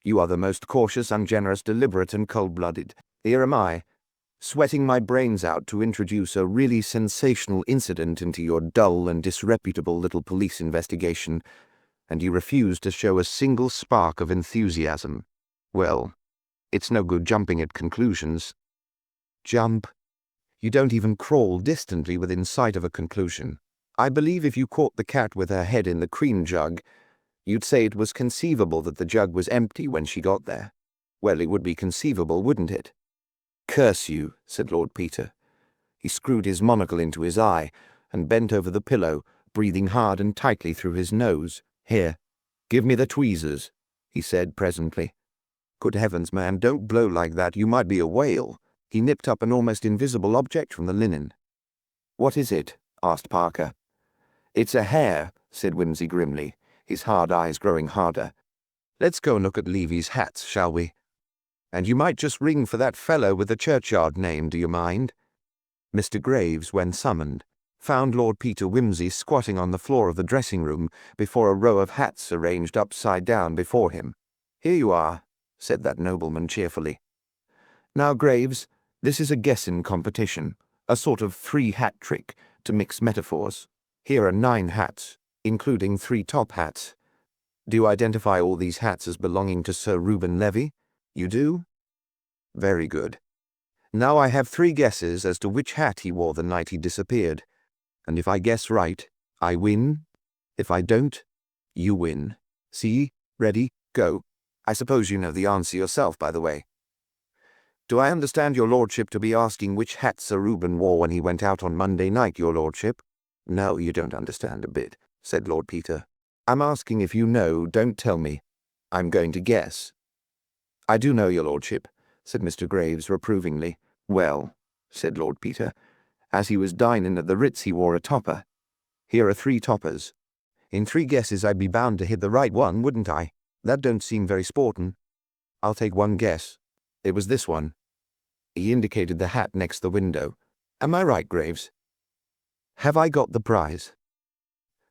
You are the most cautious, ungenerous, deliberate and cold-blooded. Here am I, sweating my brains out to introduce a really sensational incident into your dull and disreputable little police investigation, and you refuse to show a single spark of enthusiasm. Well, it's no good jumping at conclusions. Jump? You don't even crawl distantly within sight of a conclusion. I believe if you caught the cat with her head in the cream jug, you'd say it was conceivable that the jug was empty when she got there. Well, it would be conceivable, wouldn't it? Curse you, said Lord Peter. He screwed his monocle into his eye and bent over the pillow, breathing hard and tightly through his nose. Here, give me the tweezers, he said presently. Good heavens, man, don't blow like that, you might be a whale. He nipped up an almost invisible object from the linen. What is it? Asked Parker. It's a hare, said Wimsey grimly, his hard eyes growing harder. Let's go and look at Levy's hats, shall we? And you might just ring for that fellow with the churchyard name, do you mind? Mr. Graves, when summoned, found Lord Peter Wimsey squatting on the floor of the dressing-room before a row of hats arranged upside down before him. Here you are, said that nobleman cheerfully. Now, Graves, this is a guessing competition, a sort of 3-hat trick, to mix metaphors. Here are 9 hats, including 3 top hats. Do you identify all these hats as belonging to Sir Reuben Levy? You do? Very good. Now I have 3 guesses as to which hat he wore the night he disappeared. And if I guess right, I win. If I don't, you win. See? Ready? Go. I suppose you know the answer yourself, by the way. Do I understand your lordship to be asking which hat Sir Reuben wore when he went out on Monday night, your lordship? No, you don't understand a bit. said Lord Peter. I'm asking if you know, don't tell me. I'm going to guess. I do know, your lordship, said Mr. Graves reprovingly. Well, said Lord Peter, as he was dining at the Ritz he wore a topper. Here are 3 toppers. In 3 guesses I'd be bound to hit the right one, wouldn't I? That don't seem very sportin'. I'll take 1 guess. It was this one. He indicated the hat next the window. Am I right, Graves? Have I got the prize?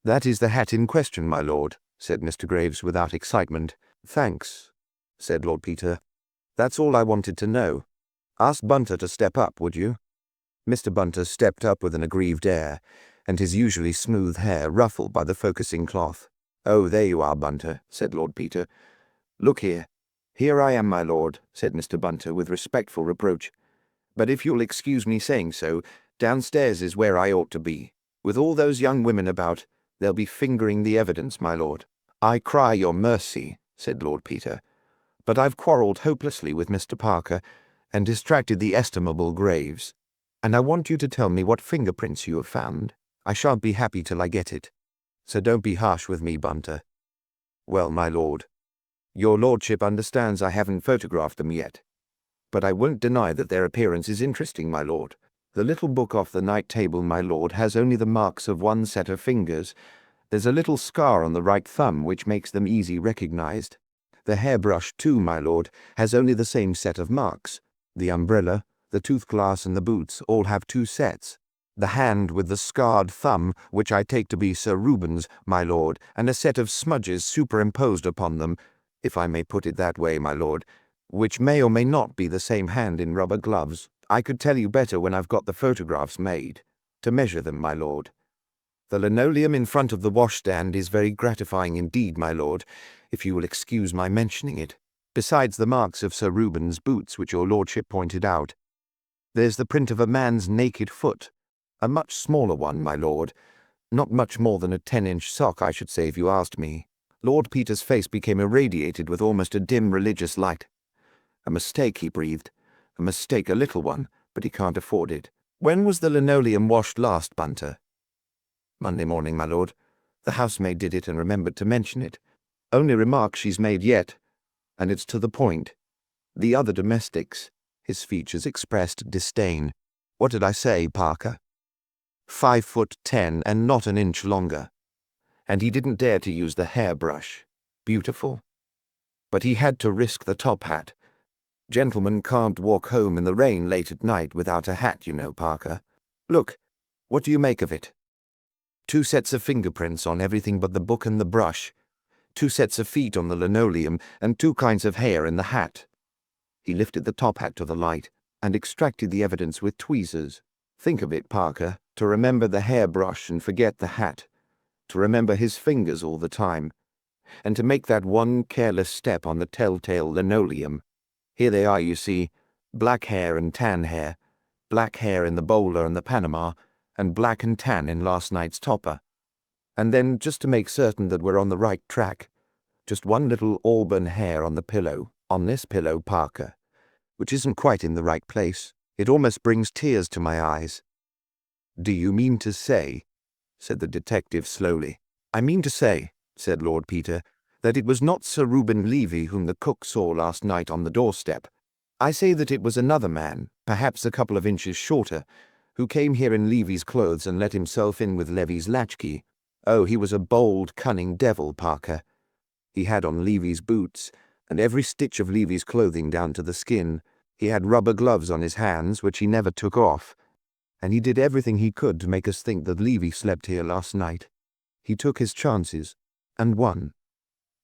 That is the hat in question, my lord, said Mr. Graves without excitement. Thanks, said Lord Peter. That's all I wanted to know. Ask Bunter to step up, would you? Mr. Bunter stepped up with an aggrieved air, and his usually smooth hair ruffled by the focusing cloth. Oh, there you are, Bunter, said Lord Peter. Look here. Here I am, my lord, said Mr. Bunter with respectful reproach. But if you'll excuse me saying so, downstairs is where I ought to be. With all those young women about, they'll be fingering the evidence, my lord. I cry your mercy, said Lord Peter. But I've quarrelled hopelessly with Mr. Parker, and distracted the estimable Graves. And I want you to tell me what fingerprints you have found. I shan't be happy till I get it. So don't be harsh with me, Bunter. Well, my lord, your lordship understands I haven't photographed them yet. But I won't deny that their appearance is interesting, my lord. The little book off the night table, my lord, has only the marks of 1 set of fingers. There's a little scar on the right thumb which makes them easy recognized. The hairbrush, too, my lord, has only the same set of marks. The umbrella, the tooth-glass and the boots all have 2 sets. The hand with the scarred thumb, which I take to be Sir Reuben's, my lord, and a set of smudges superimposed upon them, if I may put it that way, my lord, which may or may not be the same hand in rubber gloves. I could tell you better when I've got the photographs made. To measure them, my lord. The linoleum in front of the washstand is very gratifying indeed, my lord, if you will excuse my mentioning it. Besides the marks of Sir Reuben's boots, which your lordship pointed out, there's the print of a man's naked foot, a much smaller one, my lord, not much more than a 10-inch sock, I should say, if you asked me. Lord Peter's face became irradiated with almost a dim religious light. A mistake, he breathed. A mistake, a little one, but he can't afford it. When was the linoleum washed last, Bunter? Monday morning, my lord. The housemaid did it and remembered to mention it. Only remark she's made yet, and it's to the point. The other domestics, his features expressed disdain. What did I say, Parker? 5'10" and not an inch longer. And he didn't dare to use the hairbrush. Beautiful. But he had to risk the top hat. Gentlemen can't walk home in the rain late at night without a hat, you know, Parker. Look, what do you make of it? 2 sets of fingerprints on everything but the book and the brush. 2 sets of feet on the linoleum, and 2 kinds of hair in the hat. He lifted the top hat to the light, and extracted the evidence with tweezers. Think of it, Parker, to remember the hairbrush and forget the hat. To remember his fingers all the time. And to make that one careless step on the telltale linoleum. Here they are, you see, black hair and tan hair, black hair in the bowler and the Panama, and black and tan in last night's topper. And then, just to make certain that we're on the right track, just one little auburn hair on the pillow, on this pillow, Parker, which isn't quite in the right place. It almost brings tears to my eyes. Do you mean to say, said the detective slowly. I mean to say, said Lord Peter, that it was not Sir Reuben Levy whom the cook saw last night on the doorstep. I say that it was another man, perhaps a couple of inches shorter, who came here in Levy's clothes and let himself in with Levy's latchkey. Oh, he was a bold, cunning devil, Parker. He had on Levy's boots, and every stitch of Levy's clothing down to the skin. He had rubber gloves on his hands, which he never took off, and he did everything he could to make us think that Levy slept here last night. He took his chances, and won.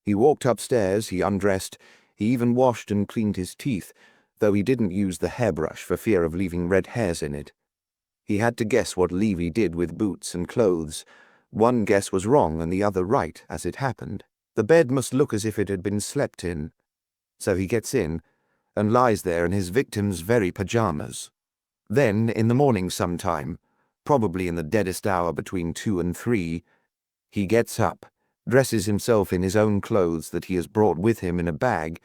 He walked upstairs, he undressed, he even washed and cleaned his teeth, though he didn't use the hairbrush for fear of leaving red hairs in it. He had to guess what Levy did with boots and clothes. One guess was wrong and the other right, as it happened. The bed must look as if it had been slept in. So he gets in, and lies there in his victim's very pajamas. Then, in the morning sometime, probably in the deadest hour between 2 and 3, he gets up, dresses himself in his own clothes that he has brought with him in a bag,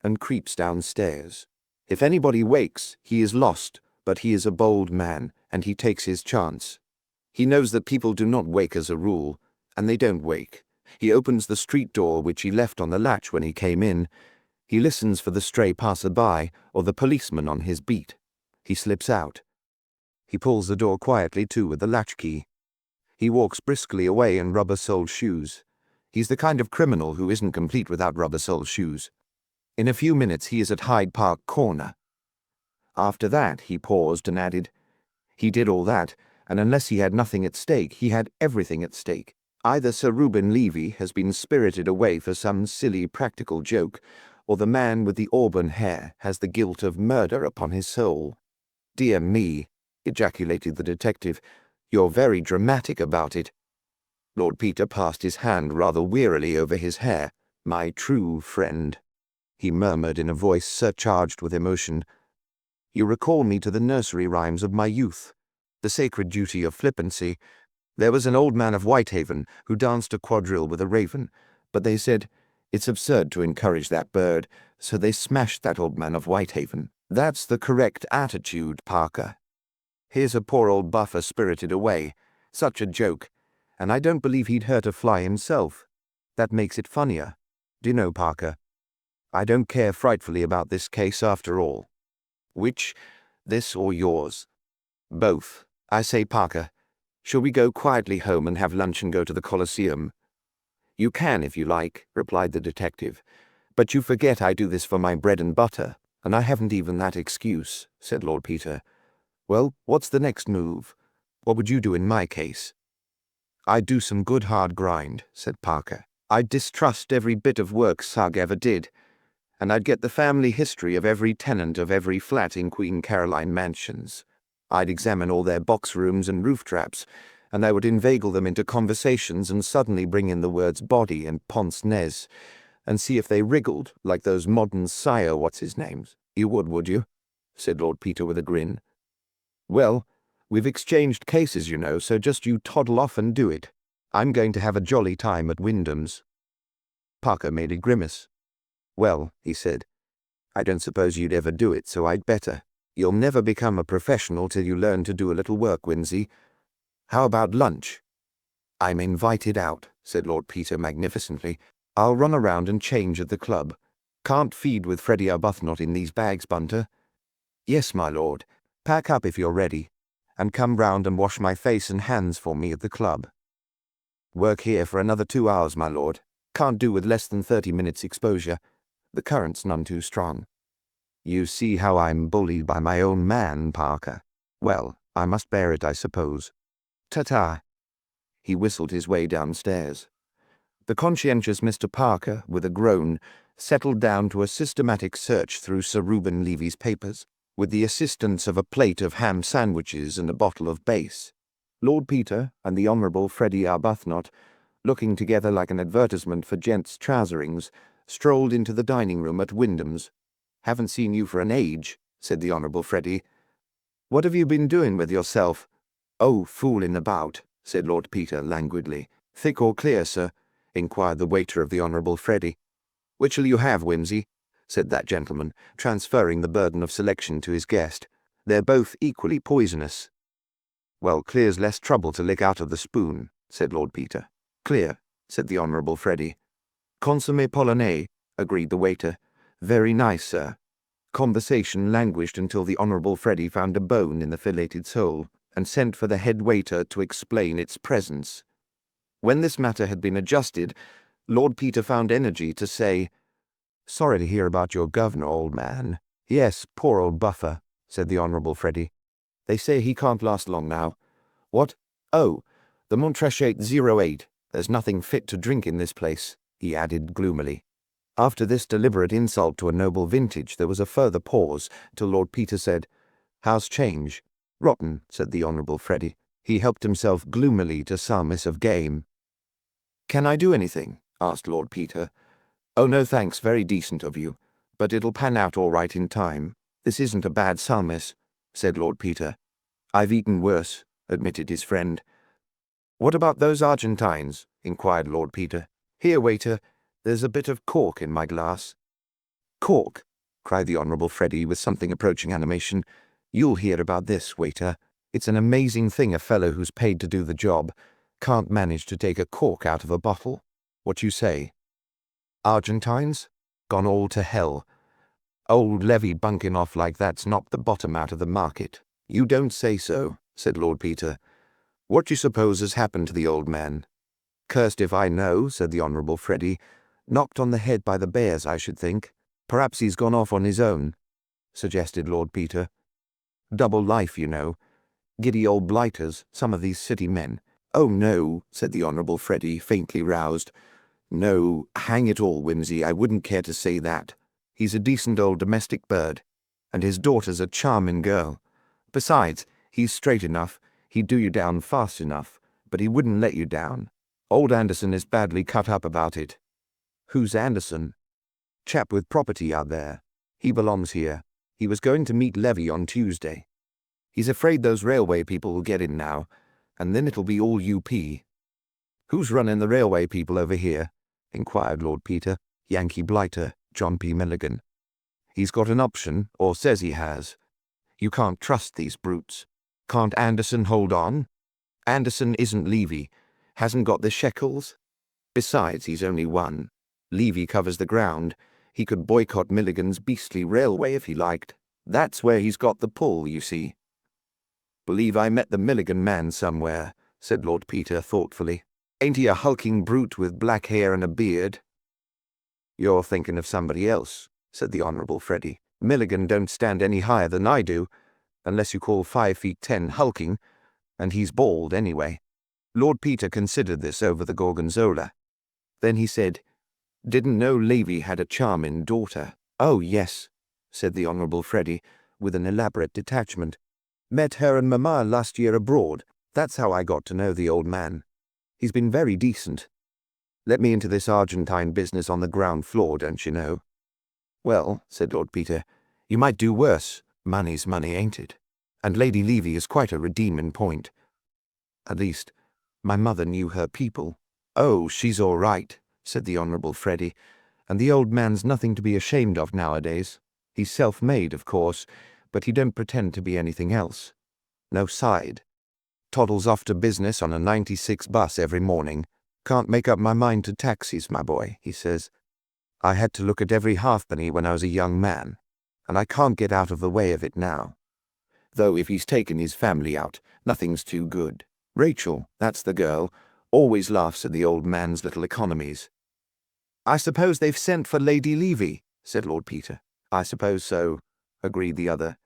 and creeps downstairs. If anybody wakes, he is lost, but he is a bold man, and he takes his chance. He knows that people do not wake as a rule, and they don't wake. He opens the street door which he left on the latch when he came in. He listens for the stray passer-by or the policeman on his beat. He slips out. He pulls the door quietly to with the latchkey. He walks briskly away in rubber-soled shoes. He's the kind of criminal who isn't complete without rubber-soled shoes. In a few minutes he is at Hyde Park Corner. After that he paused and added, he did all that, and unless he had nothing at stake, he had everything at stake. Either Sir Reuben Levy has been spirited away for some silly practical joke, or the man with the auburn hair has the guilt of murder upon his soul. Dear me, ejaculated the detective, you're very dramatic about it. Lord Peter passed his hand rather wearily over his hair. My true friend, he murmured in a voice surcharged with emotion. You recall me to the nursery rhymes of my youth, the sacred duty of flippancy. There was an old man of Whitehaven who danced a quadrille with a raven, but they said, it's absurd to encourage that bird, so they smashed that old man of Whitehaven. That's the correct attitude, Parker. Here's a poor old buffer spirited away. Such a joke. And I don't believe he'd hurt a fly himself. That makes it funnier. Do you know, Parker, I don't care frightfully about this case after all. Which, this or yours? Both. I say, Parker, shall we go quietly home and have lunch and go to the Colosseum? You can if you like, replied the detective. But you forget I do this for my bread and butter, and I haven't even that excuse, said Lord Peter. Well, what's the next move? What would you do in my case? I'd do some good hard grind, said Parker. I'd distrust every bit of work Sugg ever did, and I'd get the family history of every tenant of every flat in Queen Caroline Mansions. I'd examine all their box rooms and roof traps, and I would inveigle them into conversations and suddenly bring in the words body and pince-nez, and see if they wriggled like those modern sire what's-his-names. You would you? Said Lord Peter with a grin. Well, we've exchanged cases, you know, so just you toddle off and do it. I'm going to have a jolly time at Wyndham's. Parker made a grimace. Well, he said, I don't suppose you'd ever do it, so I'd better. You'll never become a professional till you learn to do a little work, Wimsey. How about lunch? I'm invited out, said Lord Peter magnificently. I'll run around and change at the club. Can't feed with Freddie Arbuthnot in these bags, Bunter. Yes, my lord. Pack up if you're ready, and come round and wash my face and hands for me at the club. Work here for another 2 hours, my lord. Can't do with less than 30 minutes exposure. The current's none too strong. You see how I'm bullied by my own man, Parker. Well, I must bear it, I suppose. Ta-ta. He whistled his way downstairs. The conscientious Mr. Parker, with a groan, settled down to a systematic search through Sir Reuben Levy's papers, with the assistance of a plate of ham sandwiches and a bottle of base. Lord Peter and the Honourable Freddie Arbuthnot, looking together like an advertisement for gents' trouserings, strolled into the dining-room at Wyndham's. Haven't seen you for an age, said the Honourable Freddie. What have you been doing with yourself? Oh, fooling about, said Lord Peter languidly. Thick or clear, sir? Inquired the waiter of the Honourable Freddie. Which'll you have, Wimsey? Said that gentleman, transferring the burden of selection to his guest. They're both equally poisonous. Well, clear's less trouble to lick out of the spoon, said Lord Peter. Clear, said the Honourable Freddie. Consommé polonais, agreed the waiter. Very nice, sir. Conversation languished until the Honourable Freddie found a bone in the filleted sole, and sent for the head waiter to explain its presence. When this matter had been adjusted, Lord Peter found energy to say, Sorry to hear about your governor, old man. Yes, poor old buffer, said the Honourable Freddie. They say he can't last long now. What? Oh, the Montrachet 08. There's nothing fit to drink in this place, he added gloomily. After this deliberate insult to a noble vintage, there was a further pause, till Lord Peter said, How's change? Rotten, said the Honourable Freddie. He helped himself gloomily to some miss of game. Can I do anything? Asked Lord Peter. Oh, no thanks, very decent of you. But it'll pan out all right in time. This isn't a bad salmis, said Lord Peter. I've eaten worse, admitted his friend. What about those Argentines? Inquired Lord Peter. Here, waiter, there's a bit of cork in my glass. Cork? Cried the Honourable Freddie with something approaching animation. You'll hear about this, waiter. It's an amazing thing a fellow who's paid to do the job can't manage to take a cork out of a bottle. What you say? Argentines? Gone all to hell. Old Levy bunking off like that's knocked the bottom out of the market. You don't say so, said Lord Peter. What do you suppose has happened to the old man? Cursed if I know, said the Honourable Freddy. Knocked on the head by the bears, I should think. Perhaps he's gone off on his own, suggested Lord Peter. Double life, you know. Giddy old blighters, some of these city men. Oh, no, said the Honourable Freddy, faintly roused. No, hang it all, Wimsey, I wouldn't care to say that. He's a decent old domestic bird, and his daughter's a charming girl. Besides, he's straight enough, he'd do you down fast enough, but he wouldn't let you down. Old Anderson is badly cut up about it. Who's Anderson? Chap with property out there. He belongs here. He was going to meet Levy on Tuesday. He's afraid those railway people will get in now, and then it'll be all UP. Who's running the railway people over here? Inquired Lord Peter. Yankee blighter, John P. Milligan. He's got an option, or says he has. You can't trust these brutes. Can't Anderson hold on? Anderson isn't Levy. Hasn't got the shekels. Besides, he's only one. Levy covers the ground. He could boycott Milligan's beastly railway if he liked. That's where he's got the pull, you see. Believe I met the Milligan man somewhere, said Lord Peter thoughtfully. Ain't he a hulking brute with black hair and a beard? You're thinking of somebody else, said the Honourable Freddy. Milligan don't stand any higher than I do, unless you call 5'10" hulking, and he's bald anyway. Lord Peter considered this over the gorgonzola. Then he said, Didn't know Levy had a charming daughter. Oh, yes, said the Honourable Freddy, with an elaborate detachment. Met her and Mamma last year abroad. That's how I got to know the old man. He's been very decent. Let me into this Argentine business on the ground floor, don't you know? Well, said Lord Peter, you might do worse. Money's money, ain't it? And Lady Levy is quite a redeeming point. At least, my mother knew her people. Oh, she's all right, said the Honourable Freddy, and the old man's nothing to be ashamed of nowadays. He's self-made, of course, but he don't pretend to be anything else. No side. Toddles off to business on a 96 bus every morning. Can't make up my mind to taxis, my boy, he says. I had to look at every halfpenny when I was a young man, and I can't get out of the way of it now. Though if he's taken his family out, nothing's too good. Rachel, that's the girl, always laughs at the old man's little economies. I suppose they've sent for Lady Levy, said Lord Peter. I suppose so, agreed the other.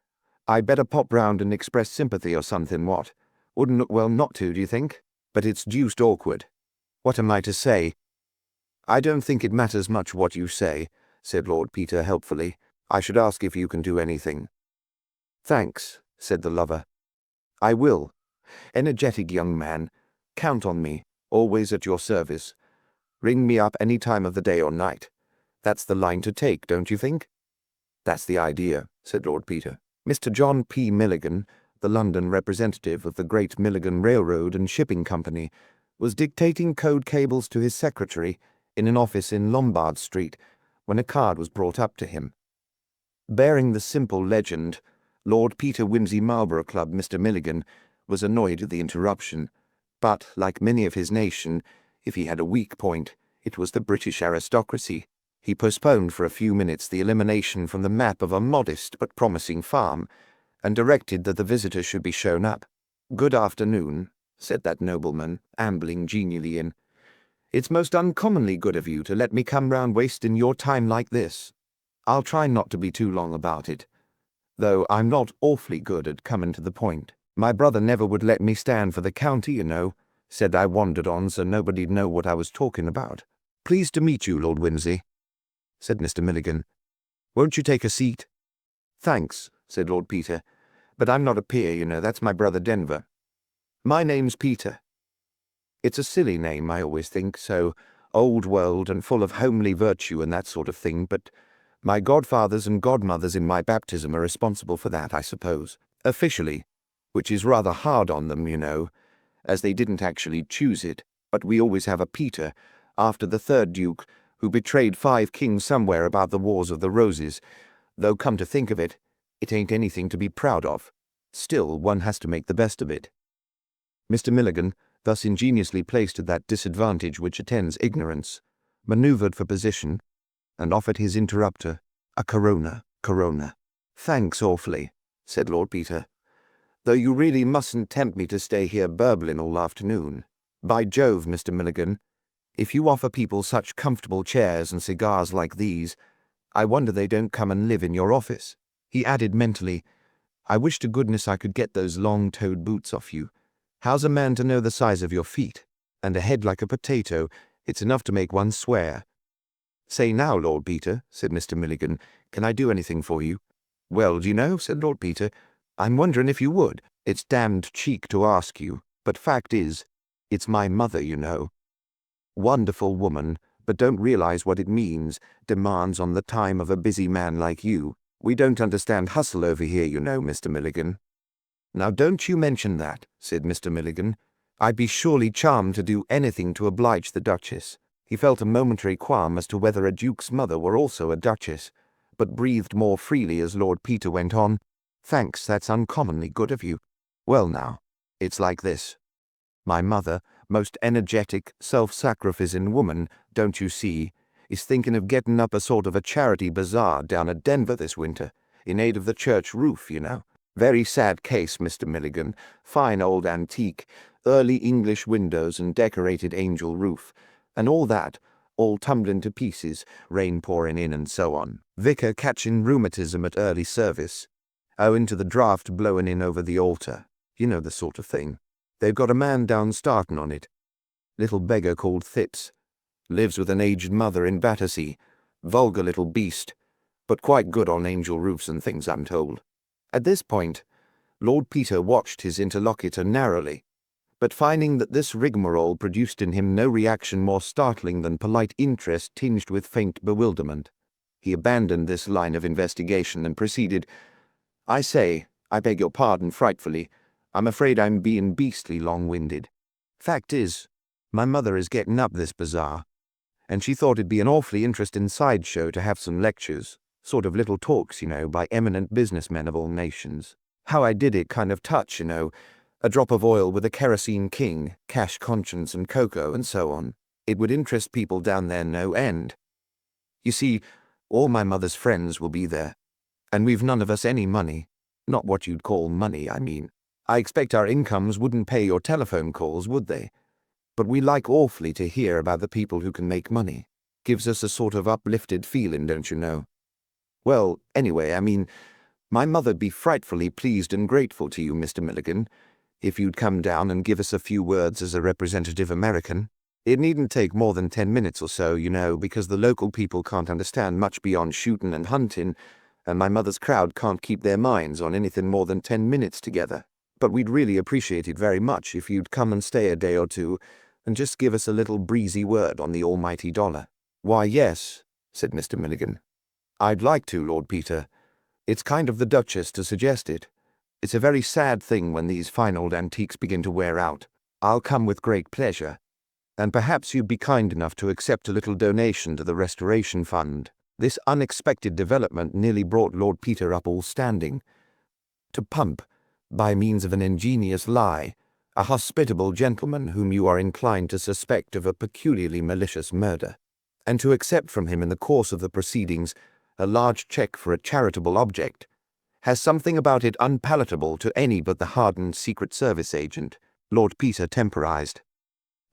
I'd better pop round and express sympathy or something, what? Wouldn't look well not to, do you think? But it's deuced awkward. What am I to say? I don't think it matters much what you say, said Lord Peter helpfully. I should ask if you can do anything. Thanks, said the lover. I will. Energetic young man. Count on me, always at your service. Ring me up any time of the day or night. That's the line to take, don't you think? That's the idea, said Lord Peter. Mr. John P. Milligan, the London representative of the Great Milligan Railroad and Shipping Company, was dictating code cables to his secretary in an office in Lombard Street when a card was brought up to him. Bearing the simple legend, Lord Peter Wimsey Marlborough Club Mr. Milligan was annoyed at the interruption, but, like many of his nation, if he had a weak point, it was the British aristocracy. He postponed for a few minutes the elimination from the map of a modest but promising farm, and directed that the visitor should be shown up. Good afternoon, said that nobleman, ambling genially in. It's most uncommonly good of you to let me come round wasting your time like this. I'll try not to be too long about it, though I'm not awfully good at coming to the point. My brother never would let me stand for the county, you know. Said I wandered on so nobody'd know what I was talking about. Pleased to meet you, Lord Wimsey, said Mr. Milligan. Won't you take a seat? Thanks, said Lord Peter, but I'm not a peer, you know, that's my brother Denver. My name's Peter. It's a silly name, I always think, so old world and full of homely virtue and that sort of thing, but my godfathers and godmothers in my baptism are responsible for that, I suppose. Officially, which is rather hard on them, you know, as they didn't actually choose it, but we always have a Peter, after the third Duke, who betrayed 5 kings somewhere about the Wars of the Roses, though come to think of it, it ain't anything to be proud of. Still, one has to make the best of it. Mr. Milligan, thus ingeniously placed at that disadvantage which attends ignorance, manoeuvred for position, and offered his interrupter a Corona. "Thanks awfully," said Lord Peter, "though you really mustn't tempt me to stay here burbling all afternoon. By Jove, Mr. Milligan, if you offer people such comfortable chairs and cigars like these, I wonder they don't come and live in your office." He added mentally, "I wish to goodness I could get those long-toed boots off you. How's a man to know the size of your feet? And a head like a potato, it's enough to make one swear." "Say now, Lord Peter," said Mr. Milligan, "can I do anything for you?" "Well, do you know," said Lord Peter, "I'm wondering if you would. It's damned cheek to ask you, but fact is, it's my mother, you know. Wonderful woman, but don't realize what it means, demands on the time of a busy man like you. We don't understand hustle over here, you know, Mr. Milligan." "Now don't you mention that," said Mr. Milligan. "I'd be surely charmed to do anything to oblige the Duchess." He felt a momentary qualm as to whether a duke's mother were also a duchess, but breathed more freely as Lord Peter went on. "Thanks, that's uncommonly good of you. Well now, it's like this. My mother, most energetic, self-sacrificing woman, don't you see, is thinking of getting up a sort of a charity bazaar down at Denver this winter, in aid of the church roof, you know. Very sad case, Mr. Milligan. Fine old antique, early English windows and decorated angel roof, and all that, all tumbling to pieces, rain pouring in and so on. Vicar catching rheumatism at early service, owing to the draught blowing in over the altar. You know the sort of thing. They've got a man down starting on it. Little beggar called Thitz. Lives with an aged mother in Battersea. Vulgar little beast, but quite good on angel roofs and things, I'm told." At this point, Lord Peter watched his interlocutor narrowly, but finding that this rigmarole produced in him no reaction more startling than polite interest tinged with faint bewilderment, he abandoned this line of investigation and proceeded, "I say, I beg your pardon frightfully. I'm afraid I'm being beastly long-winded. Fact is, my mother is getting up this bazaar, and she thought it'd be an awfully interesting sideshow to have some lectures, sort of little talks, you know, by eminent businessmen of all nations. How I did it kind of touch, you know, a drop of oil with a kerosene king, cash conscience and cocoa and so on. It would interest people down there no end. You see, all my mother's friends will be there, and we've none of us any money. Not what you'd call money, I mean. I expect our incomes wouldn't pay your telephone calls, would they? But we like awfully to hear about the people who can make money. Gives us a sort of uplifted feeling, don't you know? Well, anyway, I mean, my mother'd be frightfully pleased and grateful to you, Mr. Milligan, if you'd come down and give us a few words as a representative American. It needn't take more than 10 minutes or so, you know, because the local people can't understand much beyond shooting and hunting, and my mother's crowd can't keep their minds on anything more than 10 minutes together. But we'd really appreciate it very much if you'd come and stay a day or two and just give us a little breezy word on the almighty dollar." "Why, yes," said Mr. Milligan. "I'd like to, Lord Peter. It's kind of the Duchess to suggest it. It's a very sad thing when these fine old antiques begin to wear out. I'll come with great pleasure. And perhaps you'd be kind enough to accept a little donation to the Restoration Fund." This unexpected development nearly brought Lord Peter up all standing. To pump, by means of an ingenious lie, a hospitable gentleman whom you are inclined to suspect of a peculiarly malicious murder, and to accept from him in the course of the proceedings a large cheque for a charitable object, has something about it unpalatable to any but the hardened Secret Service agent. Lord Peter temporized.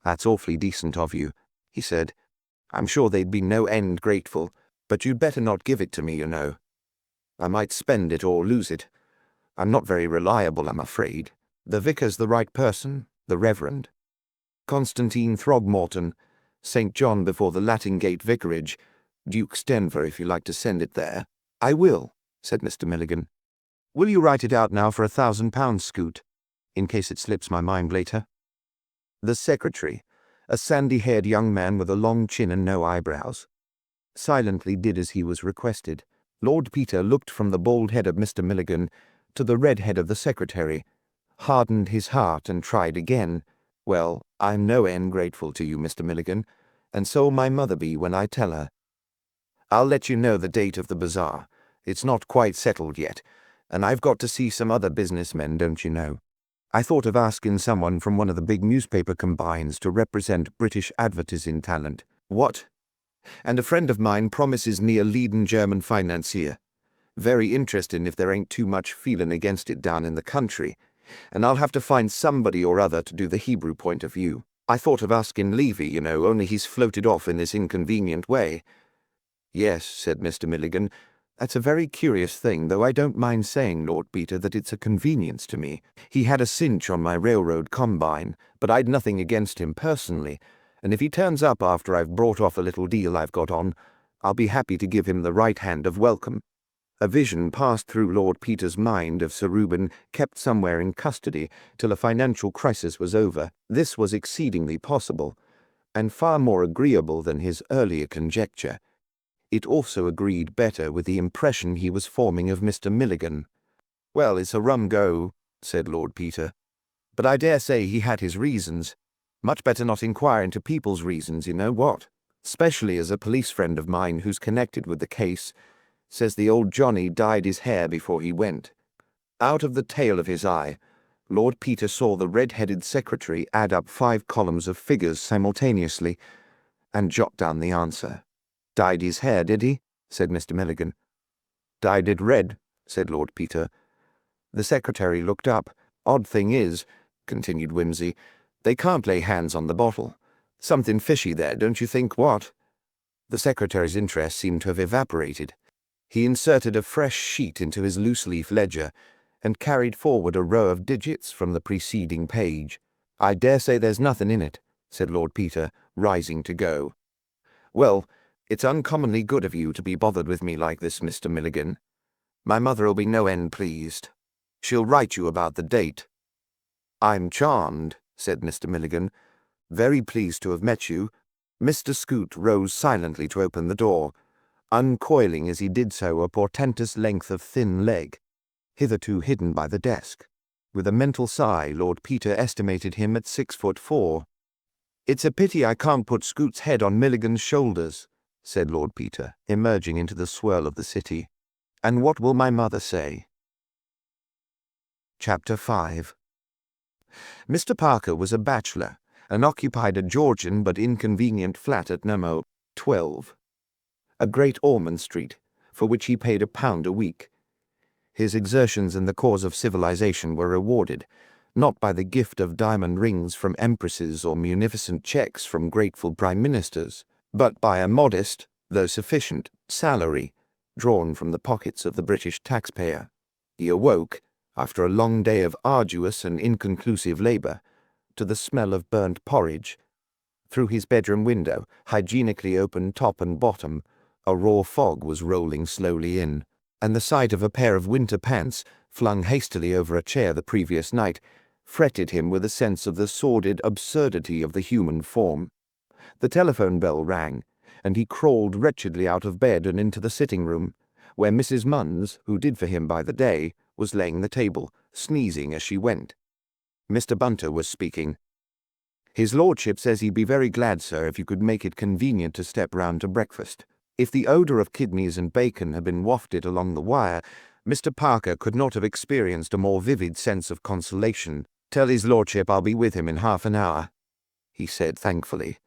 "That's awfully decent of you," he said. "I'm sure they'd be no end grateful, but you'd better not give it to me, you know. I might spend it or lose it. I'm not very reliable, I'm afraid. The vicar's the right person, the Reverend Constantine Throgmorton, St. John before the Latin Gate Vicarage, Duke's Denver, if you like to send it there." "I will," said Mr. Milligan. "Will you write it out now for £1,000, Scoot, in case it slips my mind later?" The secretary, a sandy-haired young man with a long chin and no eyebrows, silently did as he was requested. Lord Peter looked from the bald head of Mr. Milligan to the red head of the secretary, hardened his heart and tried again. "Well, I'm no end grateful to you, Mr. Milligan, and so'll my mother be when I tell her. I'll let you know the date of the bazaar. It's not quite settled yet, and I've got to see some other businessmen, don't you know. I thought of asking someone from one of the big newspaper combines to represent British advertising talent. What? And a friend of mine promises me a leading German financier. Very interesting if there ain't too much feeling against it down in the country. And I'll have to find somebody or other to do the Hebrew point of view. I thought of asking Levy, only he's floated off in this inconvenient way. Yes, said Mr. Milligan. That's a very curious thing, though I don't mind saying, Lord Peter, that it's a convenience to me. He had a cinch on my railroad combine, but I'd nothing against him personally, and if he turns up after I've brought off a little deal I've got on, I'll be happy to give him the right hand of welcome. A vision passed through Lord Peter's mind of Sir Reuben kept somewhere in custody till a financial crisis was over. This was exceedingly possible, and far more agreeable than his earlier conjecture. It also agreed better with the impression he was forming of Mr. Milligan. Well, it's a rum go, said Lord Peter, but I dare say he had his reasons. Much better not inquire into people's reasons, you know what? Especially as a police friend of mine who's connected with the case says the old Johnny dyed his hair before he went. Out of the tail of his eye, Lord Peter saw the red-headed secretary add up 5 columns of figures simultaneously and jot down the answer. Dyed his hair, did he? Said Mr. Milligan. Dyed it red, said Lord Peter. The secretary looked up. Odd thing is, continued Wimsey, they can't lay hands on the bottle. Something fishy there, don't you think, what? The secretary's interest seemed to have evaporated. He inserted a fresh sheet into his loose-leaf ledger and carried forward a row of digits from the preceding page. I dare say there's nothing in it, said Lord Peter, rising to go. Well, it's uncommonly good of you to be bothered with me like this, Mr. Milligan. My mother'll be no end pleased. She'll write you about the date. I'm charmed, said Mr. Milligan. Very pleased to have met you. Mr. Scoot rose silently to open the door, uncoiling as he did so a portentous length of thin leg, hitherto hidden by the desk. With a mental sigh, Lord Peter estimated him at 6'4". It's a pity I can't put Scoot's head on Milligan's shoulders, said Lord Peter, emerging into the swirl of the city. And what will my mother say? Chapter 5. Mr. Parker was a bachelor, and occupied a Georgian but inconvenient flat at No. 12, a Great Ormond Street, for which he paid £1 a week. His exertions in the cause of civilization were rewarded, not by the gift of diamond rings from empresses or munificent cheques from grateful prime ministers, but by a modest, though sufficient, salary drawn from the pockets of the British taxpayer. He awoke, after a long day of arduous and inconclusive labour, to the smell of burnt porridge. Through his bedroom window, hygienically open top and bottom, a raw fog was rolling slowly in, and the sight of a pair of winter pants, flung hastily over a chair the previous night, fretted him with a sense of the sordid absurdity of the human form. The telephone bell rang, and he crawled wretchedly out of bed and into the sitting-room, where Mrs. Munns, who did for him by the day, was laying the table, sneezing as she went. Mr. Bunter was speaking. His lordship says he'd be very glad, sir, if you could make it convenient to step round to breakfast. If the odour of kidneys and bacon had been wafted along the wire, Mr. Parker could not have experienced a more vivid sense of consolation. Tell his lordship I'll be with him in half an hour, he said thankfully,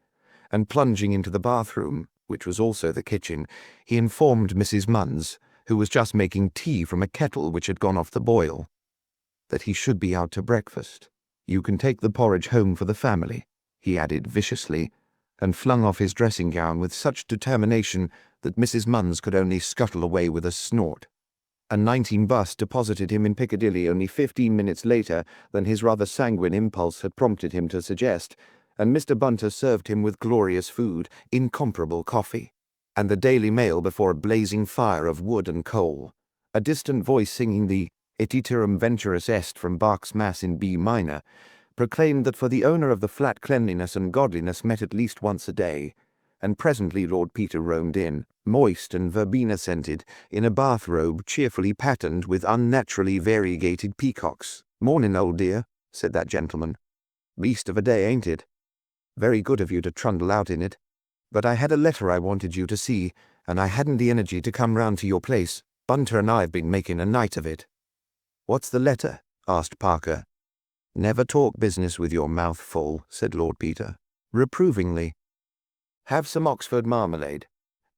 and plunging into the bathroom, which was also the kitchen, he informed Mrs. Munns, who was just making tea from a kettle which had gone off the boil, that he should be out to breakfast. You can take the porridge home for the family, he added viciously, and flung off his dressing-gown with such determination that Mrs. Munns could only scuttle away with a snort. A 19 bus deposited him in Piccadilly only 15 minutes later than his rather sanguine impulse had prompted him to suggest, and Mr. Bunter served him with glorious food, incomparable coffee, and the Daily Mail before a blazing fire of wood and coal, a distant voice singing the Et iterum venturus est from Bach's Mass in B minor, proclaimed that for the owner of the flat cleanliness and godliness met at least once a day, and presently Lord Peter roamed in, moist and verbena-scented, in a bathrobe cheerfully patterned with unnaturally variegated peacocks. "Morning, old dear," said that gentleman. "Beast of a day, ain't it? Very good of you to trundle out in it. But I had a letter I wanted you to see, and I hadn't the energy to come round to your place. Bunter and I have been making a night of it." "What's the letter?" asked Parker. Never talk business with your mouth full, said Lord Peter, reprovingly. Have some Oxford marmalade,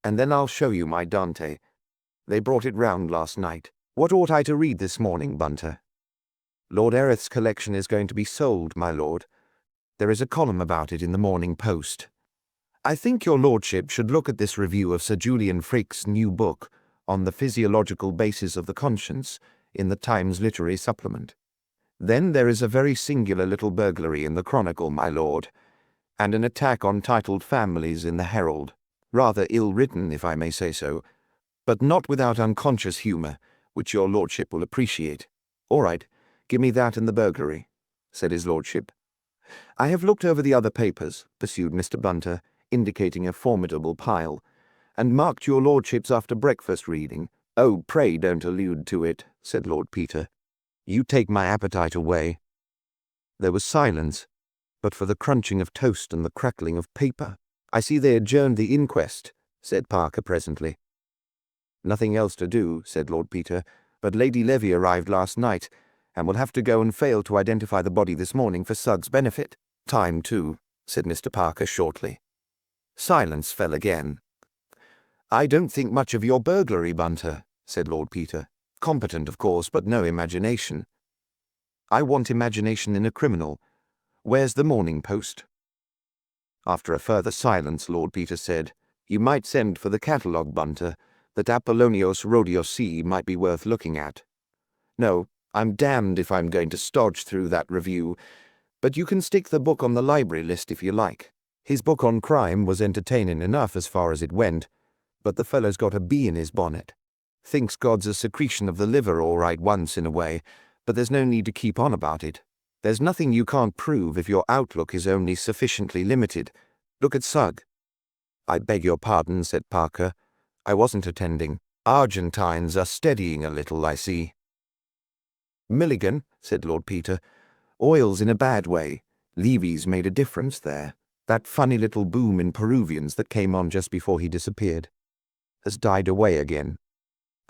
and then I'll show you my Dante. They brought it round last night. What ought I to read this morning, Bunter? Lord Erith's collection is going to be sold, my lord. There is a column about it in the Morning Post. I think your lordship should look at this review of Sir Julian Frick's new book on the physiological basis of the conscience in the Times Literary Supplement. Then there is a very singular little burglary in the Chronicle, my lord, and an attack on titled families in the Herald. Rather ill-written, if I may say so, but not without unconscious humour, which your lordship will appreciate. All right, give me that and the burglary, said his lordship. I have looked over the other papers, pursued Mr. Bunter, indicating a formidable pile, and marked your lordship's after-breakfast reading. Oh, pray don't allude to it, said Lord Peter. You take my appetite away. There was silence, but for the crunching of toast and the crackling of paper. I see they adjourned the inquest, said Parker presently. Nothing else to do, said Lord Peter, but Lady Levy arrived last night, and will have to go and fail to identify the body this morning for Suggs' benefit. Time, too, said Mr. Parker shortly. Silence fell again. I don't think much of your burglary, Bunter, said Lord Peter. Competent, of course, but no imagination. I want imagination in a criminal. Where's the Morning Post? After a further silence, Lord Peter said, You might send for the catalogue, Bunter. That Apollonios Rhodiosi might be worth looking at. No, I'm damned if I'm going to stodge through that review, but you can stick the book on the library list if you like. His book on crime was entertaining enough as far as it went, but the fellow's got a bee in his bonnet. Thinks God's a secretion of the liver all right once in a way, but there's no need to keep on about it. There's nothing you can't prove if your outlook is only sufficiently limited. Look at Sugg. I beg your pardon, said Parker. I wasn't attending. Argentines are steadying a little, I see. Milligan, said Lord Peter. Oil's in a bad way. Levy's made a difference there. That funny little boom in Peruvians that came on just before he disappeared has died away again.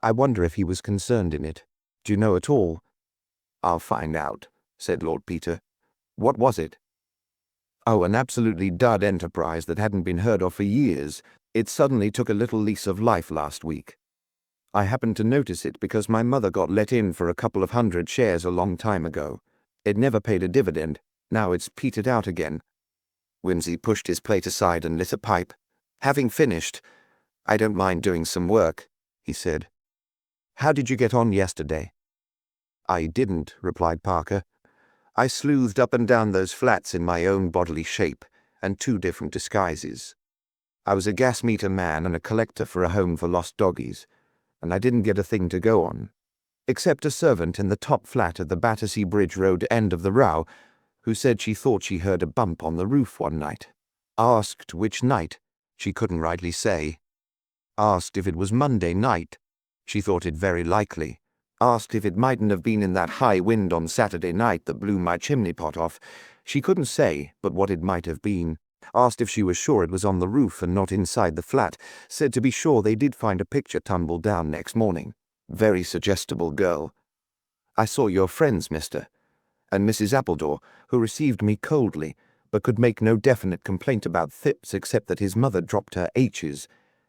I wonder if he was concerned in it. Do you know at all? I'll find out, said Lord Peter. What was it? Oh, an absolutely dud enterprise that hadn't been heard of for years. It suddenly took a little lease of life last week. I happened to notice it because my mother got let in for a couple of 100 shares a long time ago. It never paid a dividend. Now it's petered out again. Wimsey pushed his plate aside and lit a pipe. Having finished, I don't mind doing some work, he said. How did you get on yesterday? I didn't, replied Parker. I sleuthed up and down those flats in my own bodily shape and 2 different disguises. I was a gas meter man and a collector for a home for lost doggies, and I didn't get a thing to go on, except a servant in the top flat at the Battersea Bridge Road end of the Row, who said she thought she heard a bump on the roof one night. Asked which night, she couldn't rightly say. Asked if it was Monday night, she thought it very likely. Asked if it mightn't have been in that high wind on Saturday night that blew my chimney pot off. She couldn't say but what it might have been. Asked if she was sure it was on the roof and not inside the flat. Said to be sure they did find a picture tumbled down next morning. Very suggestible girl. I saw your friends, mister, and Mrs. Appledore, who received me coldly, but could make no definite complaint about Thipps except that his mother dropped her H's,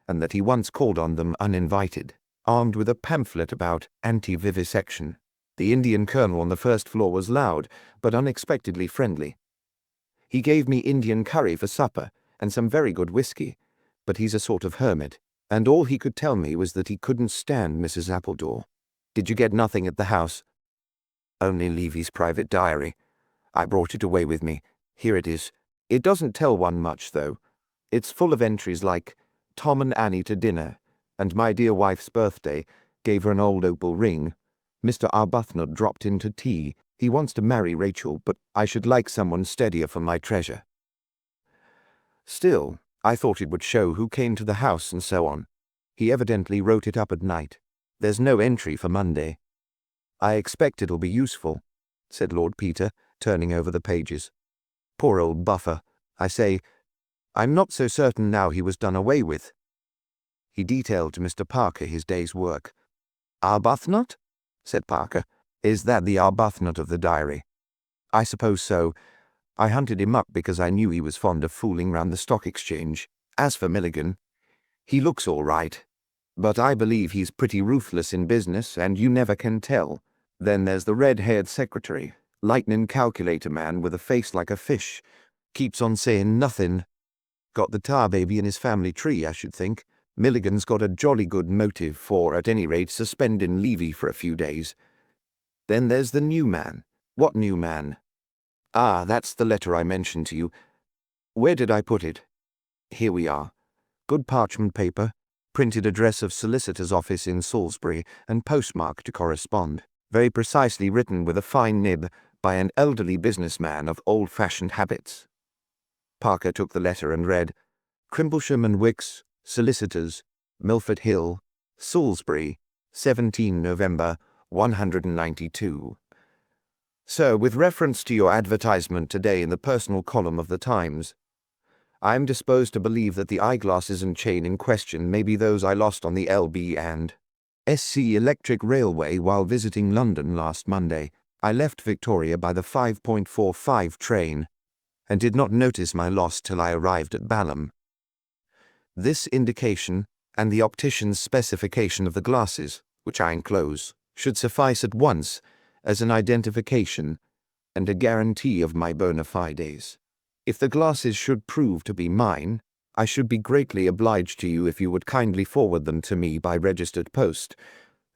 and that he once called on them uninvited, armed with a pamphlet about anti-vivisection. The Indian colonel on the first floor was loud, but unexpectedly friendly. He gave me Indian curry for supper, and some very good whiskey, but he's a sort of hermit, and all he could tell me was that he couldn't stand Mrs. Appledore. Did you get nothing at the house? Only Levy's private diary. I brought it away with me. Here it is. It doesn't tell one much, though. It's full of entries like, Tom and Annie to dinner, and my dear wife's birthday, gave her an old opal ring. Mr. Arbuthnot dropped in to tea. He wants to marry Rachel, but I should like someone steadier for my treasure. Still, I thought it would show who came to the house and so on. He evidently wrote it up at night. There's no entry for Monday. I expect it'll be useful, said Lord Peter, turning over the pages. Poor old buffer. I say, I'm not so certain now he was done away with. He detailed to Mr. Parker his day's work. Arbuthnot? Said Parker. Is that the Arbuthnot of the diary? I suppose so. I hunted him up because I knew he was fond of fooling round the stock exchange. As for Milligan, he looks all right, but I believe he's pretty ruthless in business, and you never can tell. Then there's the red-haired secretary, lightning calculator man with a face like a fish. Keeps on saying nothing. Got the tar baby in his family tree, I should think. Milligan's got a jolly good motive for, at any rate, suspending Levy for a few days. Then there's the new man. What new man? Ah, that's the letter I mentioned to you. Where did I put it? Here we are. Good parchment paper, printed address of solicitor's office in Salisbury, and postmark to correspond. Very precisely written with a fine nib by an elderly businessman of old-fashioned habits. Parker took the letter and read, Crimplesham and Wicks, solicitors, Milford Hill, Salisbury, 17 November, 192. Sir, with reference to your advertisement today in the personal column of the Times, I am disposed to believe that the eyeglasses and chain in question may be those I lost on the LB and SC Electric Railway while visiting London last Monday. I left Victoria by the 5.45 train and did not notice my loss till I arrived at Balham. This indication and the optician's specification of the glasses, which I enclose, should suffice at once as an identification and a guarantee of my bona fides. If the glasses should prove to be mine, I should be greatly obliged to you if you would kindly forward them to me by registered post,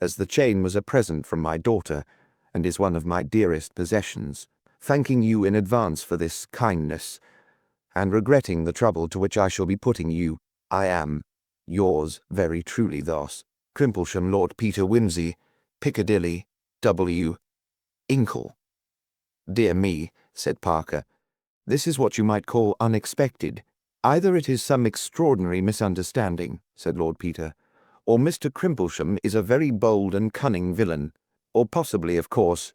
as the chain was a present from my daughter and is one of my dearest possessions. Thanking you in advance for this kindness, and regretting the trouble to which I shall be putting you, I am, yours very truly thus, Crimplesham Lord Peter Wimsey, Piccadilly, W. Inkle. Dear me, said Parker, this is what you might call unexpected. Either it is some extraordinary misunderstanding, said Lord Peter, or Mr. Crimplesham is a very bold and cunning villain, or possibly, of course,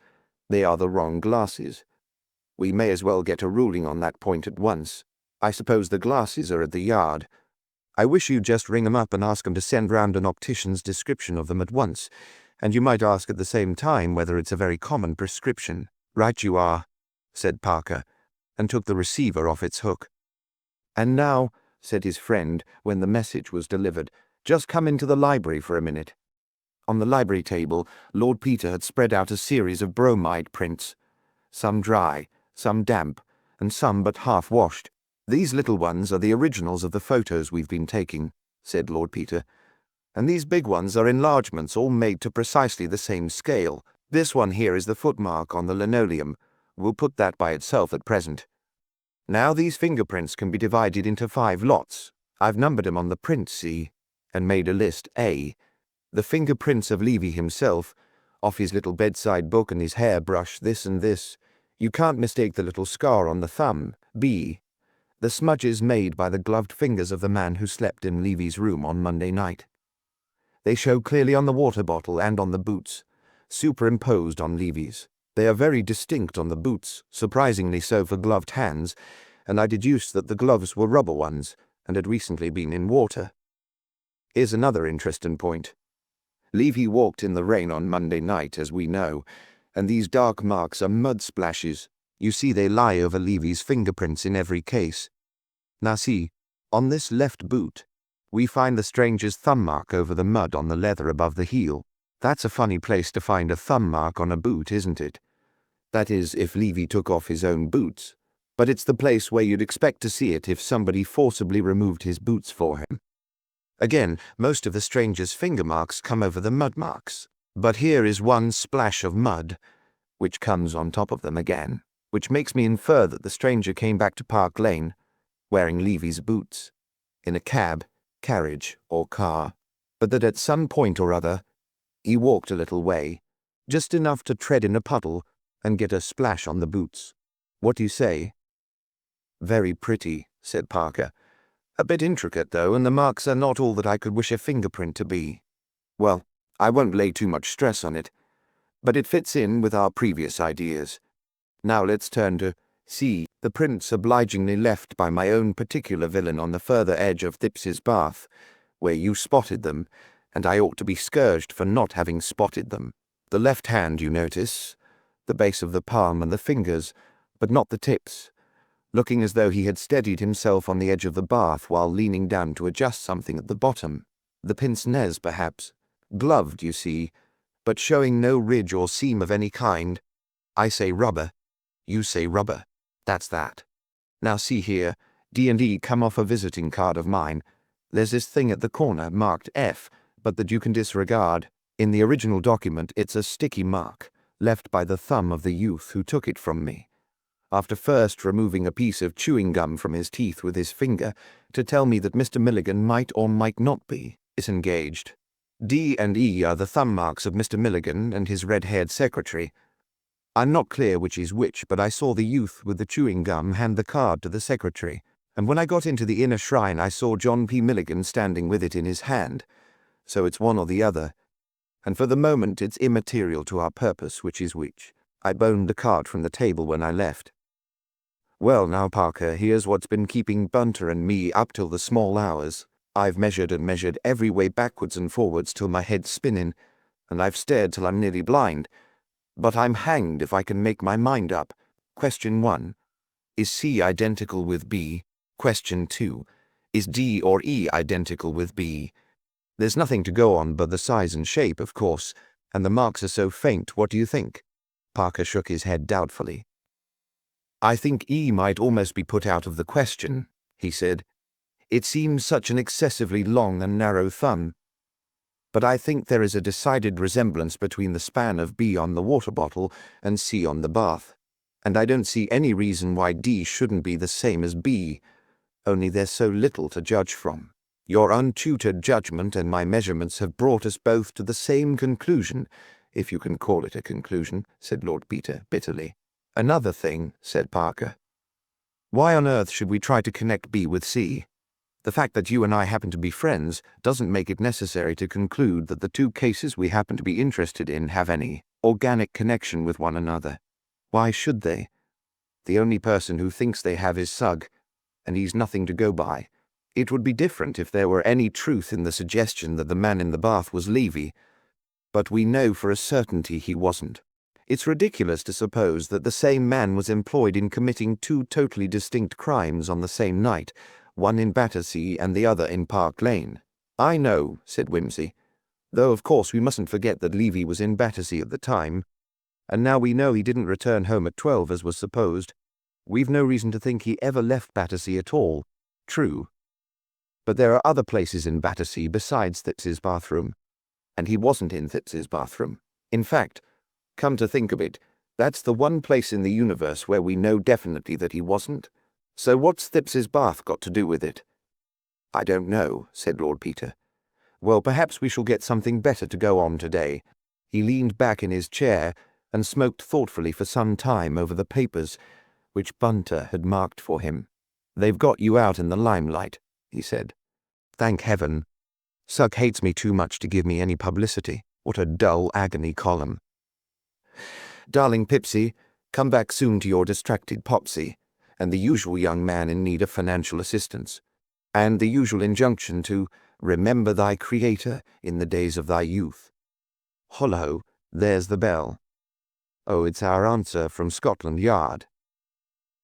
they are the wrong glasses. We may as well get a ruling on that point at once. I suppose the glasses are at the Yard. I wish you'd just ring 'em up and ask 'em to send round an optician's description of them at once, and you might ask at the same time whether it's a very common prescription. Right you are, said Parker, and took the receiver off its hook. And now, said his friend when the message was delivered, just come into the library for a minute. On the library table, Lord Peter had spread out a series of bromide prints, some dry, some damp, and some but half-washed. These little ones are the originals of the photos we've been taking, said Lord Peter, and these big ones are enlargements all made to precisely the same scale. This one here is the footmark on the linoleum. We'll put that by itself at present. Now these fingerprints can be divided into 5 lots. I've numbered 'em on the print, see, and made a list A. The fingerprints of Levy himself, off his little bedside book and his hairbrush, this and this. You can't mistake the little scar on the thumb. B. The smudges made by the gloved fingers of the man who slept in Levy's room on Monday night. They show clearly on the water bottle and on the boots, superimposed on Levy's. They are very distinct on the boots, surprisingly so for gloved hands, and I deduced that the gloves were rubber ones and had recently been in water. Here's another interesting point. Levy walked in the rain on Monday night, as we know, and these dark marks are mud splashes. You see they lie over Levy's fingerprints in every case. Now see, on this left boot, we find the stranger's thumb mark over the mud on the leather above the heel. That's a funny place to find a thumb mark on a boot, isn't it? That is, if Levy took off his own boots. But it's the place where you'd expect to see it if somebody forcibly removed his boots for him. Again, most of the stranger's finger marks come over the mud marks. But here is one splash of mud, which comes on top of them again, which makes me infer that the stranger came back to Park Lane, wearing Levy's boots, in a cab, carriage, or car, but that at some point or other, he walked a little way, just enough to tread in a puddle and get a splash on the boots. What do you say? Very pretty, said Parker. A bit intricate, though, and the marks are not all that I could wish a fingerprint to be. Well, I won't lay too much stress on it, but it fits in with our previous ideas. Now let's turn to C. The prints obligingly left by my own particular villain on the further edge of Thips's bath, where you spotted them, and I ought to be scourged for not having spotted them. The left hand, you notice, the base of the palm and the fingers, but not the tips, looking as though he had steadied himself on the edge of the bath while leaning down to adjust something at the bottom. The pince-nez, perhaps. Gloved, you see, but showing no ridge or seam of any kind. I say rubber. You say rubber. That's that. Now see here, D&E come off a visiting card of mine. There's this thing at the corner marked F, but that you can disregard. In the original document, it's a sticky mark, left by the thumb of the youth who took it from me, after first removing a piece of chewing gum from his teeth with his finger to tell me that Mr. Milligan might or might not be disengaged. D and E are the thumb marks of Mr. Milligan and his red-haired secretary. I'm not clear which is which, but I saw the youth with the chewing gum hand the card to the secretary, and when I got into the inner shrine I saw John P. Milligan standing with it in his hand. So it's one or the other, and for the moment it's immaterial to our purpose which is which. I boned the card from the table when I left. Well now, Parker, here's what's been keeping Bunter and me up till the small hours. I've measured and measured every way backwards and forwards till my head's spinning, and I've stared till I'm nearly blind. But I'm hanged if I can make my mind up. Question 1. Is C identical with B? Question 2. Is D or E identical with B? There's nothing to go on but the size and shape, of course, and the marks are so faint. What do you think? Parker shook his head doubtfully. I think E might almost be put out of the question, he said. It seems such an excessively long and narrow thumb. But I think there is a decided resemblance between the span of B on the water bottle and C on the bath, and I don't see any reason why D shouldn't be the same as B, only there's so little to judge from. Your untutored judgment and my measurements have brought us both to the same conclusion, if you can call it a conclusion, said Lord Peter bitterly. Another thing, said Parker. Why on earth should we try to connect B with C? The fact that you and I happen to be friends doesn't make it necessary to conclude that the two cases we happen to be interested in have any organic connection with one another. Why should they? The only person who thinks they have is Sugg, and he's nothing to go by. It would be different if there were any truth in the suggestion that the man in the bath was Levy, but we know for a certainty he wasn't. It's ridiculous to suppose that the same man was employed in committing two totally distinct crimes on the same night, one in Battersea and the other in Park Lane. I know, said Wimsey, though of course we mustn't forget that Levy was in Battersea at the time, and now we know he didn't return home at 12 as was supposed. We've no reason to think he ever left Battersea at all. True. But there are other places in Battersea besides Thipps's bathroom, and he wasn't in Thipps's bathroom. In fact, come to think of it, that's the one place in the universe where we know definitely that he wasn't. So what's Thipps's bath got to do with it? I don't know, said Lord Peter. Well, perhaps we shall get something better to go on today. He leaned back in his chair and smoked thoughtfully for some time over the papers which Bunter had marked for him. They've got you out in the limelight, he said. Thank heaven. Sugg hates me too much to give me any publicity. What a dull agony column. Darling Pipsy, come back soon to your distracted Popsy, and the usual young man in need of financial assistance, and the usual injunction to remember thy Creator in the days of thy youth. Hollo, there's the bell. Oh, it's our answer from Scotland Yard.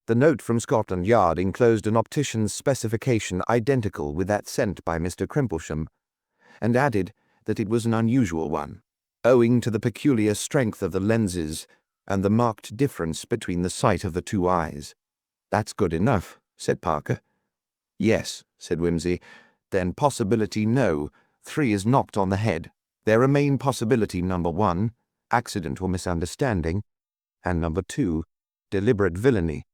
The note from Scotland Yard enclosed an optician's specification identical with that sent by Mr. Crimplesham, and added that it was an unusual one, owing to the peculiar strength of the lenses and the marked difference between the sight of the two eyes. That's good enough, said Parker. Yes, said Wimsey. Then possibility no. 3 is knocked on the head. There remain possibility number 1, accident or misunderstanding, and number 2, deliberate villainy,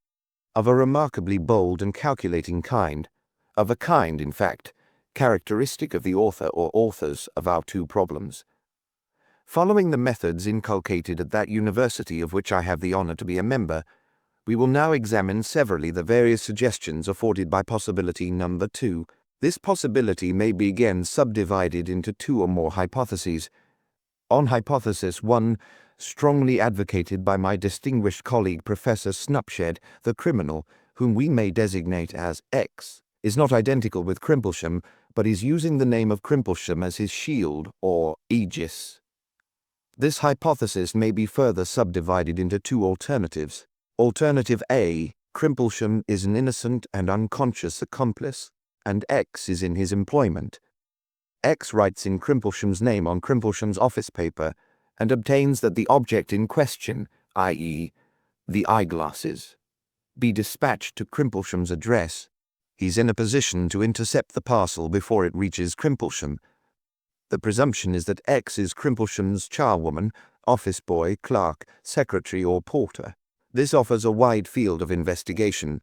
of a remarkably bold and calculating kind, of a kind, in fact, characteristic of the author or authors of our two problems. Following the methods inculcated at that university of which I have the honor to be a member, we will now examine severally the various suggestions afforded by possibility number 2. This possibility may be again subdivided into 2 or more hypotheses. On hypothesis 1, strongly advocated by my distinguished colleague Professor Snupshed, the criminal, whom we may designate as X, is not identical with Crimplesham, but is using the name of Crimplesham as his shield or aegis. This hypothesis may be further subdivided into 2 alternatives. Alternative A, Crimplesham is an innocent and unconscious accomplice, and X is in his employment. X writes in Crimplesham's name on Crimplesham's office paper and obtains that the object in question, i.e., the eyeglasses, be dispatched to Crimplesham's address. He's in a position to intercept the parcel before it reaches Crimplesham. The presumption is that X is Crimplesham's charwoman, office boy, clerk, secretary, or porter. This offers a wide field of investigation.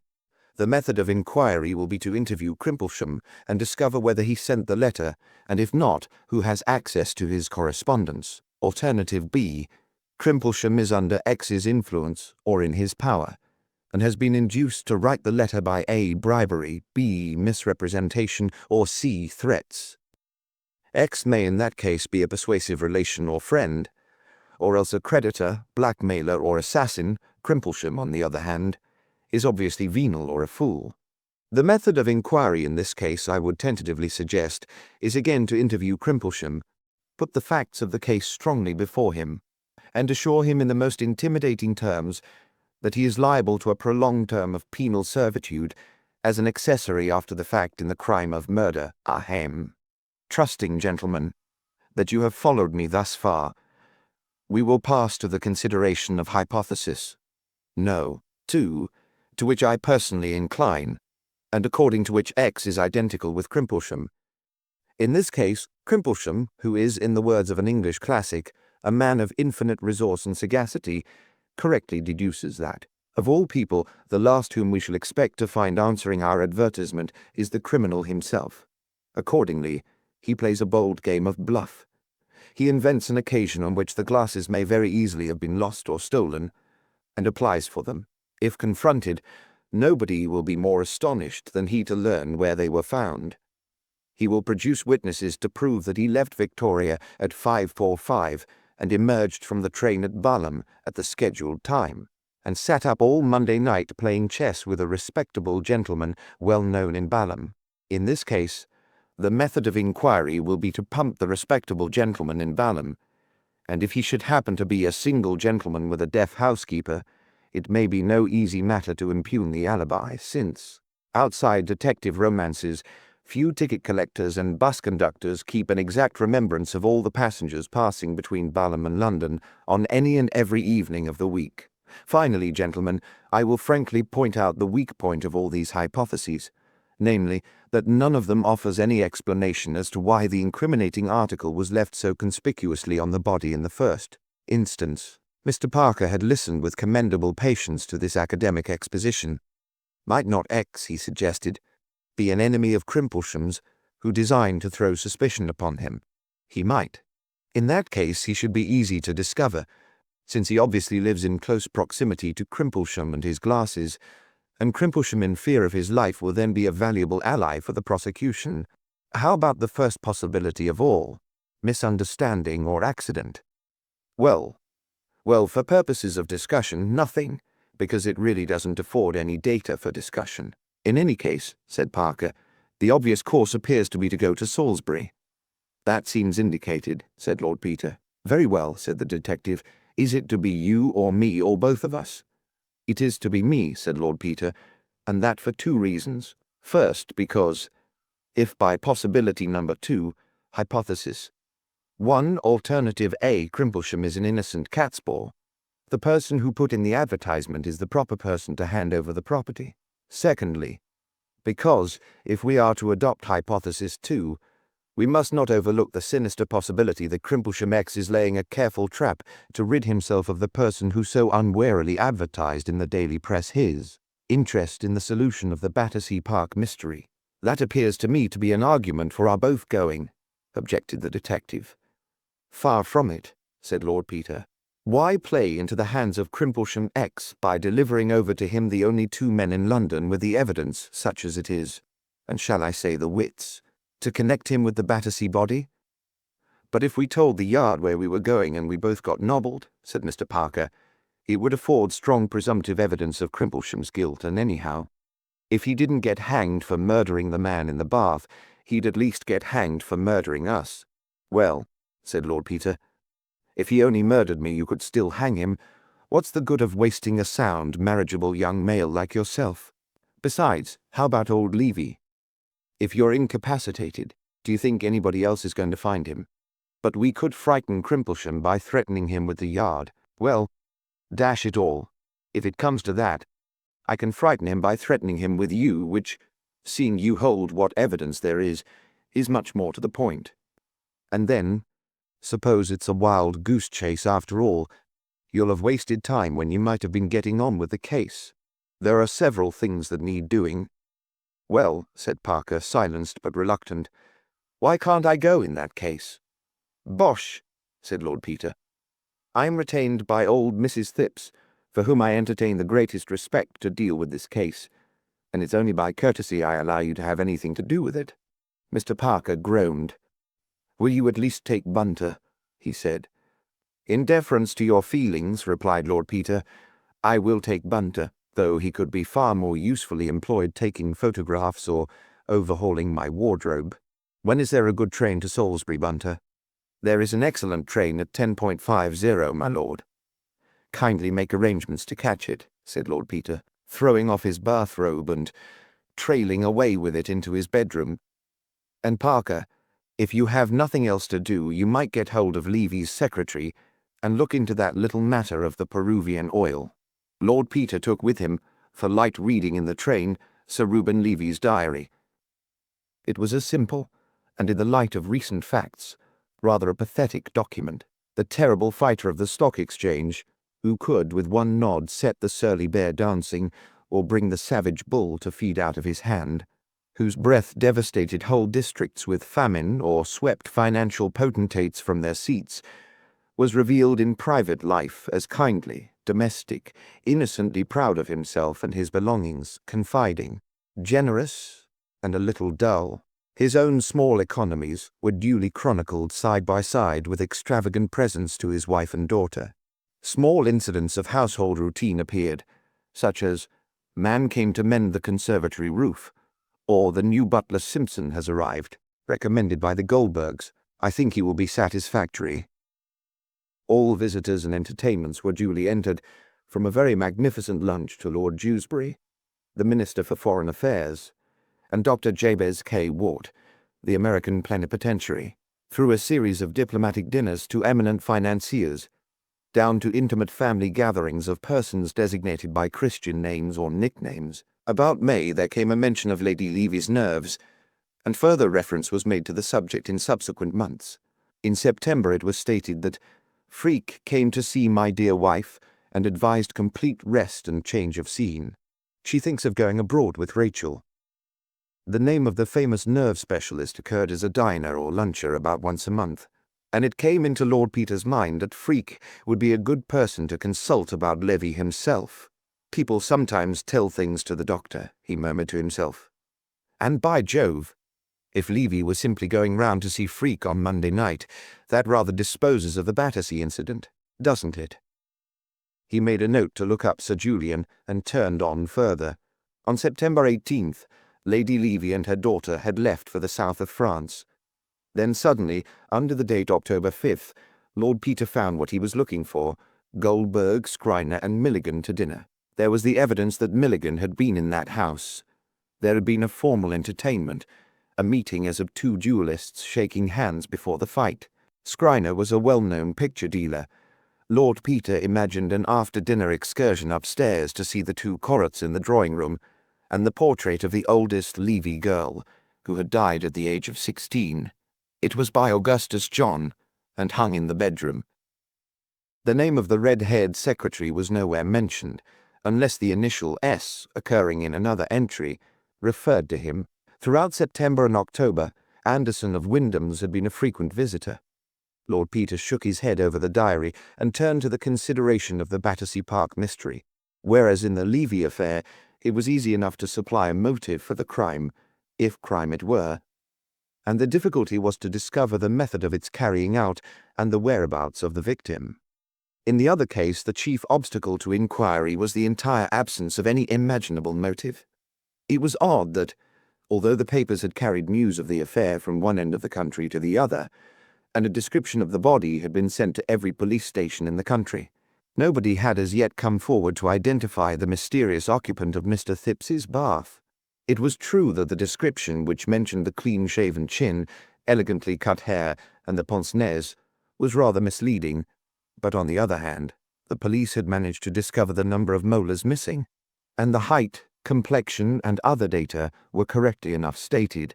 The method of inquiry will be to interview Crimplesham and discover whether he sent the letter, and if not, who has access to his correspondence. Alternative B, Crimplesham is under X's influence or in his power, and has been induced to write the letter by A, bribery, B, misrepresentation, or C, threats. X may in that case be a persuasive relation or friend, or else a creditor, blackmailer, or assassin. Crimplesham, on the other hand, is obviously venal or a fool. The method of inquiry in this case, I would tentatively suggest, is again to interview Crimplesham, put the facts of the case strongly before him, and assure him in the most intimidating terms that he is liable to a prolonged term of penal servitude as an accessory after the fact in the crime of murder. Ahem. Trusting, gentlemen, that you have followed me thus far, we will pass to the consideration of hypothesis No. 2, to which I personally incline, and according to which X is identical with Crimplesham. In this case, Crimplesham, who is, in the words of an English classic, a man of infinite resource and sagacity, correctly deduces that, of all people, the last whom we shall expect to find answering our advertisement is the criminal himself. Accordingly, he plays a bold game of bluff. He invents an occasion on which the glasses may very easily have been lost or stolen, and applies for them. If confronted, nobody will be more astonished than he to learn where they were found. He will produce witnesses to prove that he left Victoria at 5:45 and emerged from the train at Balham at the scheduled time, and sat up all Monday night playing chess with a respectable gentleman well known in Balham. In this case, the method of inquiry will be to pump the respectable gentleman in Balham, and if he should happen to be a single gentleman with a deaf housekeeper, it may be no easy matter to impugn the alibi, since, outside detective romances, few ticket collectors and bus conductors keep an exact remembrance of all the passengers passing between Balham and London on any and every evening of the week. Finally, gentlemen, I will frankly point out the weak point of all these hypotheses, namely, that none of them offers any explanation as to why the incriminating article was left so conspicuously on the body in the first instance. Mr. Parker had listened with commendable patience to this academic exposition. Might not X, he suggested, be an enemy of Crimplesham's who designed to throw suspicion upon him? He might. In that case he should be easy to discover, since he obviously lives in close proximity to Crimplesham and his glasses, and Crimplesham, in fear of his life, will then be a valuable ally for the prosecution. How about the first possibility of all, misunderstanding or accident? Well, for purposes of discussion, nothing, because it really doesn't afford any data for discussion. In any case, said Parker, the obvious course appears to be to go to Salisbury. That seems indicated, said Lord Peter. Very well, said the detective. Is it to be you or me or both of us? It is to be me, said Lord Peter, and that for two reasons. First, because, if by possibility number 2, hypothesis 1, alternative A, Crimplesham is an innocent catspaw, the person who put in the advertisement is the proper person to hand over the property. Secondly, because, if we are to adopt hypothesis 2, we must not overlook the sinister possibility that Crimplesham X is laying a careful trap to rid himself of the person who so unwarily advertised in the daily press his interest in the solution of the Battersea Park mystery. That appears to me to be an argument for our both going, objected the detective. Far from it, said Lord Peter. Why play into the hands of Crimplesham X by delivering over to him the only 2 men in London with the evidence, such as it is, and shall I say the wits, to connect him with the Battersea body? But if we told the Yard where we were going and we both got nobbled, said Mr. Parker, it would afford strong presumptive evidence of Crimplesham's guilt, and anyhow, if he didn't get hanged for murdering the man in the bath, he'd at least get hanged for murdering us. Well, said Lord Peter, if he only murdered me, you could still hang him, What's the good of wasting a sound, marriageable young male like yourself? Besides, how about old Levy? If you're incapacitated, do you think anybody else is going to find him? But we could frighten Crimplesham by threatening him with the yard. Well, dash it all, if it comes to that, I can frighten him by threatening him with you, which, seeing you hold what evidence there is much more to the point. And then, suppose it's a wild goose chase after all, you'll have wasted time when you might have been getting on with the case. There are several things that need doing. Well, said Parker, silenced but reluctant, why can't I go in that case? Bosh, said Lord Peter. I am retained by old Mrs. Thipps, for whom I entertain the greatest respect, to deal with this case, and it's only by courtesy I allow you to have anything to do with it. Mr. Parker groaned. Will you at least take Bunter? He said. In deference to your feelings, replied Lord Peter, I will take Bunter, though he could be far more usefully employed taking photographs or overhauling my wardrobe. When is there a good train to Salisbury, Bunter? There is an excellent train at 10.50, my lord. Kindly make arrangements to catch it, said Lord Peter, throwing off his bathrobe and trailing away with it into his bedroom. And Parker, if you have nothing else to do, you might get hold of Levy's secretary and look into that little matter of the Peruvian oil. Lord Peter took with him, for light reading in the train, Sir Reuben Levy's diary. It was a simple, and in the light of recent facts, rather a pathetic document. The terrible fighter of the Stock Exchange, who could, with one nod, set the surly bear dancing, or bring the savage bull to feed out of his hand, whose breath devastated whole districts with famine or swept financial potentates from their seats, was revealed in private life as kindly, domestic, innocently proud of himself and his belongings, confiding, generous, and a little dull. His own small economies were duly chronicled side by side with extravagant presents to his wife and daughter. Small incidents of household routine appeared, such as, man came to mend the conservatory roof, or the new butler Simpson has arrived, recommended by the Goldbergs. I think he will be satisfactory. All visitors and entertainments were duly entered, from a very magnificent lunch to Lord Dewsbury, the Minister for Foreign Affairs, and Dr. Jabez K. Wart, the American plenipotentiary, through a series of diplomatic dinners to eminent financiers, down to intimate family gatherings of persons designated by Christian names or nicknames. About May there came a mention of Lady Levy's nerves, and further reference was made to the subject in subsequent months. In September it was stated that Freak came to see my dear wife and advised complete rest and change of scene. She thinks of going abroad with Rachel. The name of the famous nerve specialist occurred as a diner or luncher about once a month, and it came into Lord Peter's mind that Freak would be a good person to consult about Levy himself. People sometimes tell things to the doctor, he murmured to himself. And by Jove, if Levy was simply going round to see Freak on Monday night, that rather disposes of the Battersea incident, doesn't it? He made a note to look up Sir Julian and turned on further. On September 18th, Lady Levy and her daughter had left for the south of France. Then suddenly, under the date October 5th, Lord Peter found what he was looking for, Goldberg, Skriner and Milligan to dinner. There was the evidence that Milligan had been in that house. There had been a formal entertainment, a meeting as of two duellists shaking hands before the fight. Skriner was a well-known picture dealer. Lord Peter imagined an after-dinner excursion upstairs to see the two Corotts in the drawing-room, and the portrait of the oldest Levy girl, who had died at the age of 16. It was by Augustus John, and hung in the bedroom. The name of the red-haired secretary was nowhere mentioned, unless the initial S, occurring in another entry, referred to him. Throughout September and October, Anderson of Wyndham's had been a frequent visitor. Lord Peter shook his head over the diary and turned to the consideration of the Battersea Park mystery. Whereas in the Levy affair, it was easy enough to supply a motive for the crime, if crime it were, and the difficulty was to discover the method of its carrying out and the whereabouts of the victim. In the other case, the chief obstacle to inquiry was the entire absence of any imaginable motive. It was odd that, although the papers had carried news of the affair from one end of the country to the other, and a description of the body had been sent to every police station in the country, Nobody had as yet come forward to identify the mysterious occupant of Mr. Thipps's bath. It was true that the description, which mentioned the clean-shaven chin, elegantly cut hair, and the pince-nez, was rather misleading, but on the other hand, the police had managed to discover the number of molars missing, and the height, complexion, and other data were correctly enough stated,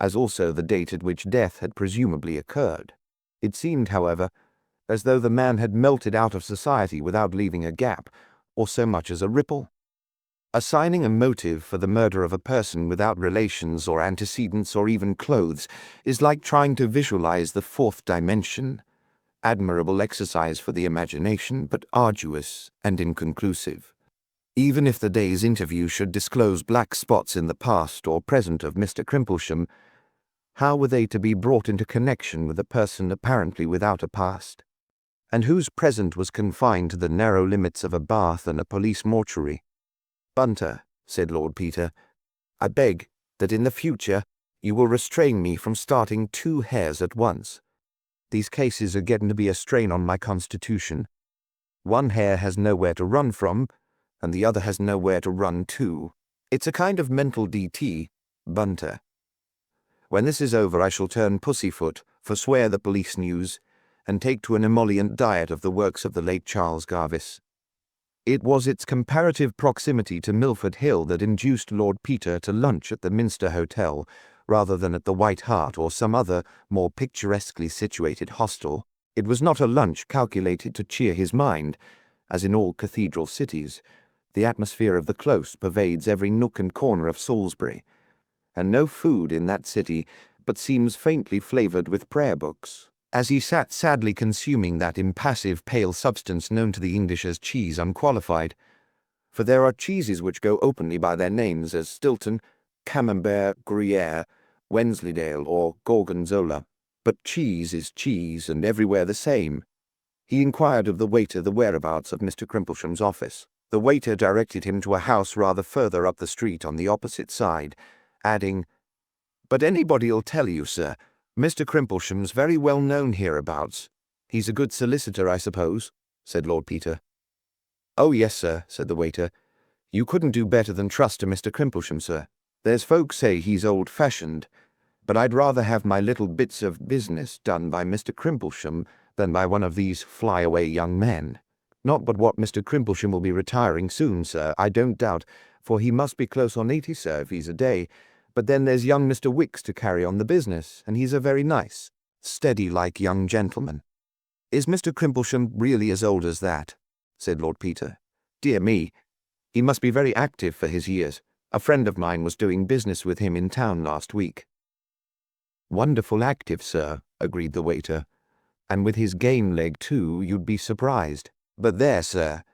as also the date at which death had presumably occurred. It seemed, however, as though the man had melted out of society without leaving a gap, or so much as a ripple. Assigning a motive for the murder of a person without relations or antecedents or even clothes is like trying to visualize the fourth dimension. Admirable exercise for the imagination, but arduous and inconclusive. Even if the day's interview should disclose black spots in the past or present of Mr. Crimplesham, how were they to be brought into connection with a person apparently without a past, and whose present was confined to the narrow limits of a bath and a police mortuary? "Bunter," said Lord Peter, "I beg that in the future you will restrain me from starting 2 hairs at once. These cases are getting to be a strain on my constitution. One hair has nowhere to run from, and the other has nowhere to run to. It's a kind of mental DT, Bunter. When this is over I shall turn pussyfoot, forswear the police news, and take to an emollient diet of the works of the late Charles Garvice." It was its comparative proximity to Milford Hill that induced Lord Peter to lunch at the Minster Hotel, rather than at the White Hart or some other more picturesquely situated hostel. It was not a lunch calculated to cheer his mind, as in all cathedral cities. The atmosphere of the Close pervades every nook and corner of Salisbury, and no food in that city but seems faintly flavoured with prayer books. As he sat sadly consuming that impassive pale substance known to the English as cheese unqualified, for there are cheeses which go openly by their names as Stilton, Camembert, Gruyere, Wensleydale, or Gorgonzola, but cheese is cheese and everywhere the same. He inquired of the waiter the whereabouts of Mr. Crimplesham's office. The waiter directed him to a house rather further up the street on the opposite side, adding, "But anybody'll tell you, sir, Mr. Crimplesham's very well known hereabouts. He's a good solicitor, I suppose?" said Lord Peter. "Oh, yes, sir," said the waiter. "You couldn't do better than trust to Mr. Crimplesham, sir. There's folks say he's old-fashioned, but I'd rather have my little bits of business done by Mr. Crimplesham than by one of these fly-away young men. Not but what Mr. Crimplesham will be retiring soon, sir, I don't doubt, for he must be close on 80, sir, if he's a day. But then there's young Mr. Wicks to carry on the business, and he's a very nice, steady-like young gentleman." "Is Mr. Crimplesham really as old as that?" said Lord Peter. "Dear me, he must be very active for his years. A friend of mine was doing business with him in town last week." "Wonderful active, sir," agreed the waiter. "And with his game leg, too, you'd be surprised. But there, sir,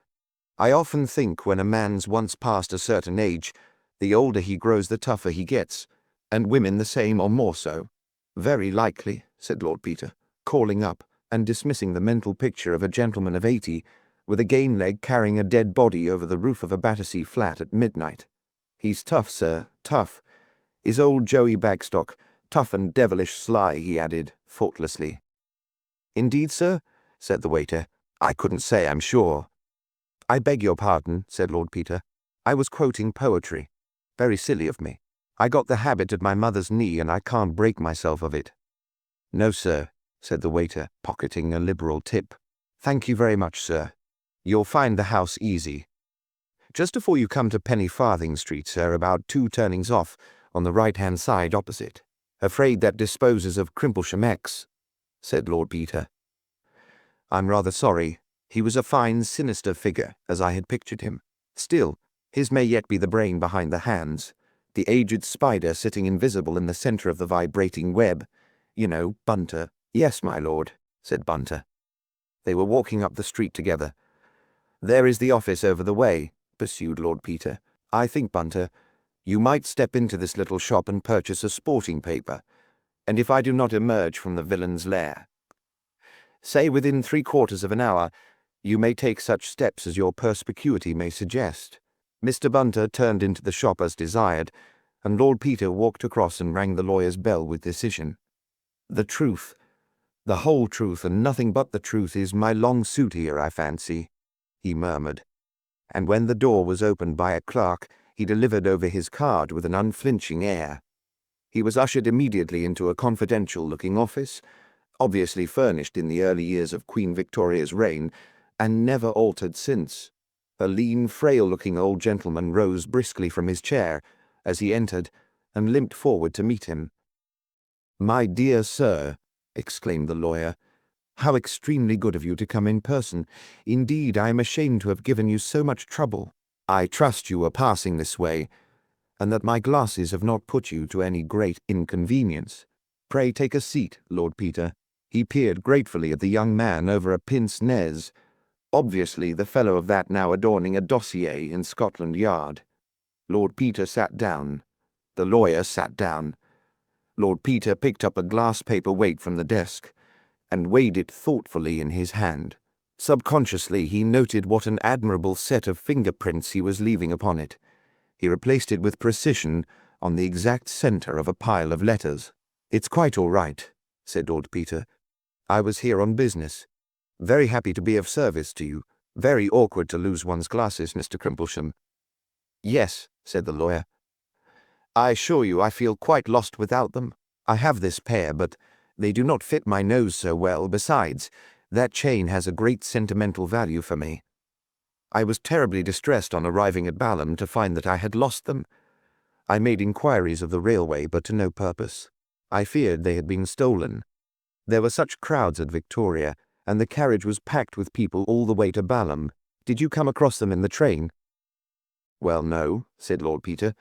I often think when a man's once past a certain age, the older he grows the tougher he gets, and women the same or more so." "Very likely," said Lord Peter, calling up and dismissing the mental picture of a gentleman of 80, with a game leg carrying a dead body over the roof of a Battersea flat at midnight. "He's tough, sir, tough. Is old Joey Bagstock, tough and devilish sly," he added, thoughtlessly. "Indeed, sir?" said the waiter. "I couldn't say, I'm sure." "I beg your pardon," said Lord Peter. "I was quoting poetry. Very silly of me. I got the habit at my mother's knee, and I can't break myself of it." "No, sir," said the waiter, pocketing a liberal tip. "Thank you very much, sir. You'll find the house easy. Just before you come to Penny-Farthing Street, sir, about 2 turnings off, on the right-hand side opposite. Afraid that disposes of Crimplesham X," said Lord Peter. "I'm rather sorry. He was a fine, sinister figure, as I had pictured him. Still, his may yet be the brain behind the hands, the aged spider sitting invisible in the centre of the vibrating web. You know, Bunter." "Yes, my lord," said Bunter. They were walking up the street together. "There is the office over the way," pursued Lord Peter. "I think, Bunter, you might step into this little shop and purchase a sporting paper, and if I do not emerge from the villain's lair, say within 3/4 of an hour, you may take such steps as your perspicuity may suggest." Mr. Bunter turned into the shop as desired, and Lord Peter walked across and rang the lawyer's bell with decision. "The truth, the whole truth, and nothing but the truth is my long suit here, I fancy," he murmured. And when the door was opened by a clerk, he delivered over his card with an unflinching air. He was ushered immediately into a confidential-looking office, obviously furnished in the early years of Queen Victoria's reign, and never altered since. A lean, frail-looking old gentleman rose briskly from his chair as he entered and limped forward to meet him. "My dear sir," exclaimed the lawyer, "how extremely good of you to come in person. Indeed, I am ashamed to have given you so much trouble. I trust you are passing this way, and that my glasses have not put you to any great inconvenience. Pray take a seat, Lord Peter." He peered gratefully at the young man over a pince-nez, obviously the fellow of that now adorning a dossier in Scotland Yard. Lord Peter sat down. The lawyer sat down. Lord Peter picked up a glass paper weight from the desk and weighed it thoughtfully in his hand. Subconsciously he noted what an admirable set of fingerprints he was leaving upon it. He replaced it with precision on the exact center of a pile of letters. "It's quite all right," said Lord Peter. "I was here on business. Very happy to be of service to you. Very awkward to lose one's glasses, Mr. Crimplesham." "Yes," said the lawyer. "I assure you I feel quite lost without them. I have this pair, but they do not fit my nose so well. Besides, that chain has a great sentimental value for me. I was terribly distressed on arriving at Balham to find that I had lost them. I made inquiries of the railway, but to no purpose. I feared they had been stolen. There were such crowds at Victoria, and the carriage was packed with people all the way to Balham. Did you come across them in the train?" "Well, no," said Lord Peter.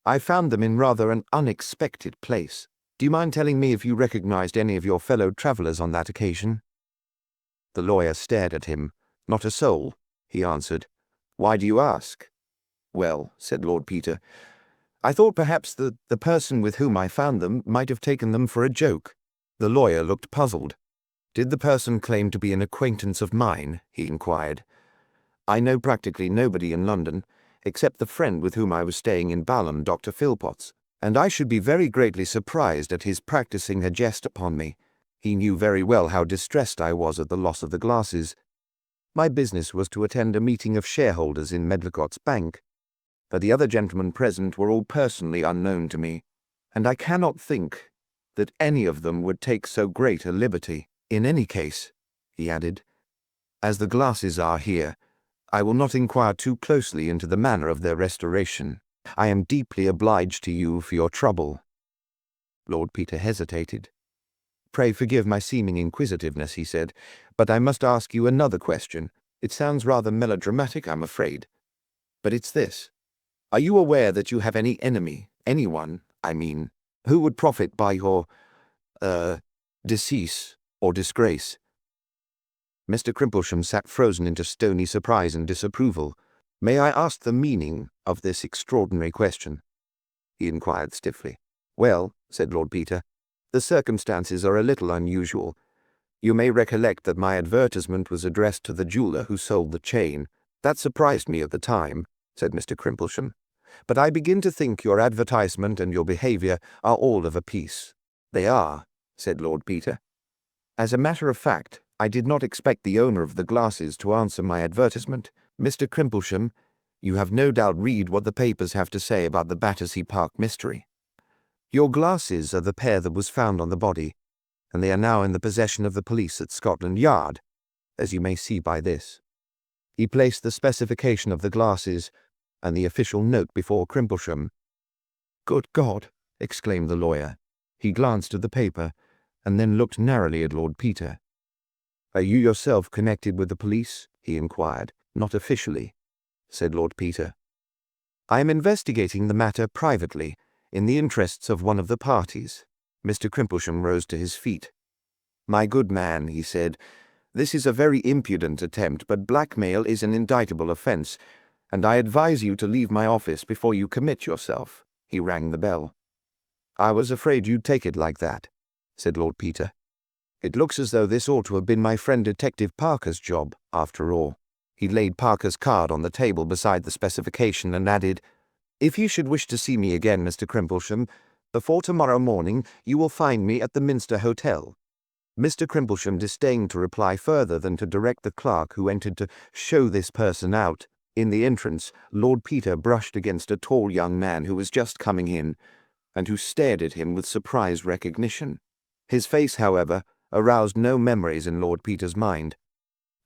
"I found them in rather an unexpected place. Do you mind telling me if you recognized any of your fellow travellers on that occasion?" The lawyer stared at him. "Not a soul," he answered. "Why do you ask?" "Well," said Lord Peter, "I thought perhaps the person with whom I found them might have taken them for a joke." The lawyer looked puzzled. "Did the person claim to be an acquaintance of mine?" he inquired. "I know practically nobody in London, except the friend with whom I was staying in Balham, Dr. Philpotts, and I should be very greatly surprised at his practicing a jest upon me. He knew very well how distressed I was at the loss of the glasses. My business was to attend a meeting of shareholders in Medlicott's bank, but the other gentlemen present were all personally unknown to me, and I cannot think that any of them would take so great a liberty. In any case," he added, "as the glasses are here, I will not inquire too closely into the manner of their restoration. I am deeply obliged to you for your trouble." Lord Peter hesitated. "Pray forgive my seeming inquisitiveness," he said, "but I must ask you another question. It sounds rather melodramatic, I'm afraid. But it's this. Are you aware that you have any enemy, anyone, I mean, who would profit by your, decease or disgrace?" Mr. Crimplesham sat frozen into stony surprise and disapproval. "May I ask the meaning of this extraordinary question?" he inquired stiffly. "Well," said Lord Peter, "the circumstances are a little unusual. You may recollect that my advertisement was addressed to the jeweller who sold the chain. That surprised me at the time," said Mr. Crimplesham. "But I begin to think your advertisement and your behaviour are all of a piece." "They are," said Lord Peter. "As a matter of fact, I did not expect the owner of the glasses to answer my advertisement. Mr. Crimplesham, you have no doubt read what the papers have to say about the Battersea Park mystery. Your glasses are the pair that was found on the body, and they are now in the possession of the police at Scotland Yard, as you may see by this." He placed the specification of the glasses and the official note before Crimplesham. "Good God!" exclaimed the lawyer. He glanced at the paper, and then looked narrowly at Lord Peter. "Are you yourself connected with the police?" he inquired. "Not officially," said Lord Peter. "I am investigating the matter privately, in the interests of one of the parties." Mr. Crimplesham rose to his feet. "My good man," he said, "this is a very impudent attempt, but blackmail is an indictable offence, and I advise you to leave my office before you commit yourself." He rang the bell. "I was afraid you'd take it like that," said Lord Peter. "It looks as though this ought to have been my friend Detective Parker's job, after all." He laid Parker's card on the table beside the specification and added, "If you should wish to see me again, Mr. Crimplesham, before tomorrow morning you will find me at the Minster Hotel." Mr. Crimplesham disdained to reply further than to direct the clerk who entered to show this person out. In the entrance, Lord Peter brushed against a tall young man who was just coming in, and who stared at him with surprised recognition. His face, however, aroused no memories in Lord Peter's mind,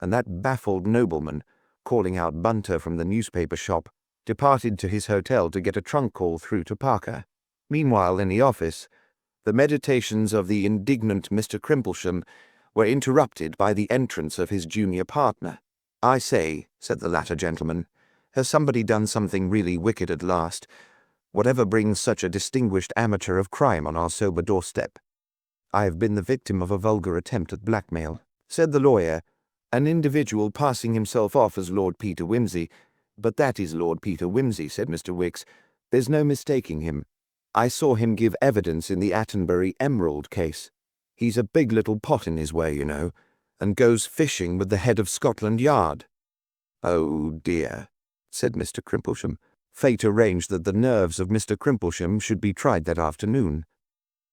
and that baffled nobleman, calling out Bunter from the newspaper shop, departed to his hotel to get a trunk call through to Parker. Meanwhile, in the office, the meditations of the indignant Mr. Crimplesham were interrupted by the entrance of his junior partner. "I say," said the latter gentleman, "has somebody done something really wicked at last? Whatever brings such a distinguished amateur of crime on our sober doorstep?" "I have been the victim of a vulgar attempt at blackmail," said the lawyer, "an individual passing himself off as Lord Peter Wimsey." "But that is Lord Peter Wimsey," said Mr. Wicks. "There's no mistaking him. I saw him give evidence in the Attenbury Emerald case. He's a big little pot in his way, you know, and goes fishing with the head of Scotland Yard." "Oh dear," said Mr. Crimplesham. Fate arranged that the nerves of Mr. Crimplesham should be tried that afternoon.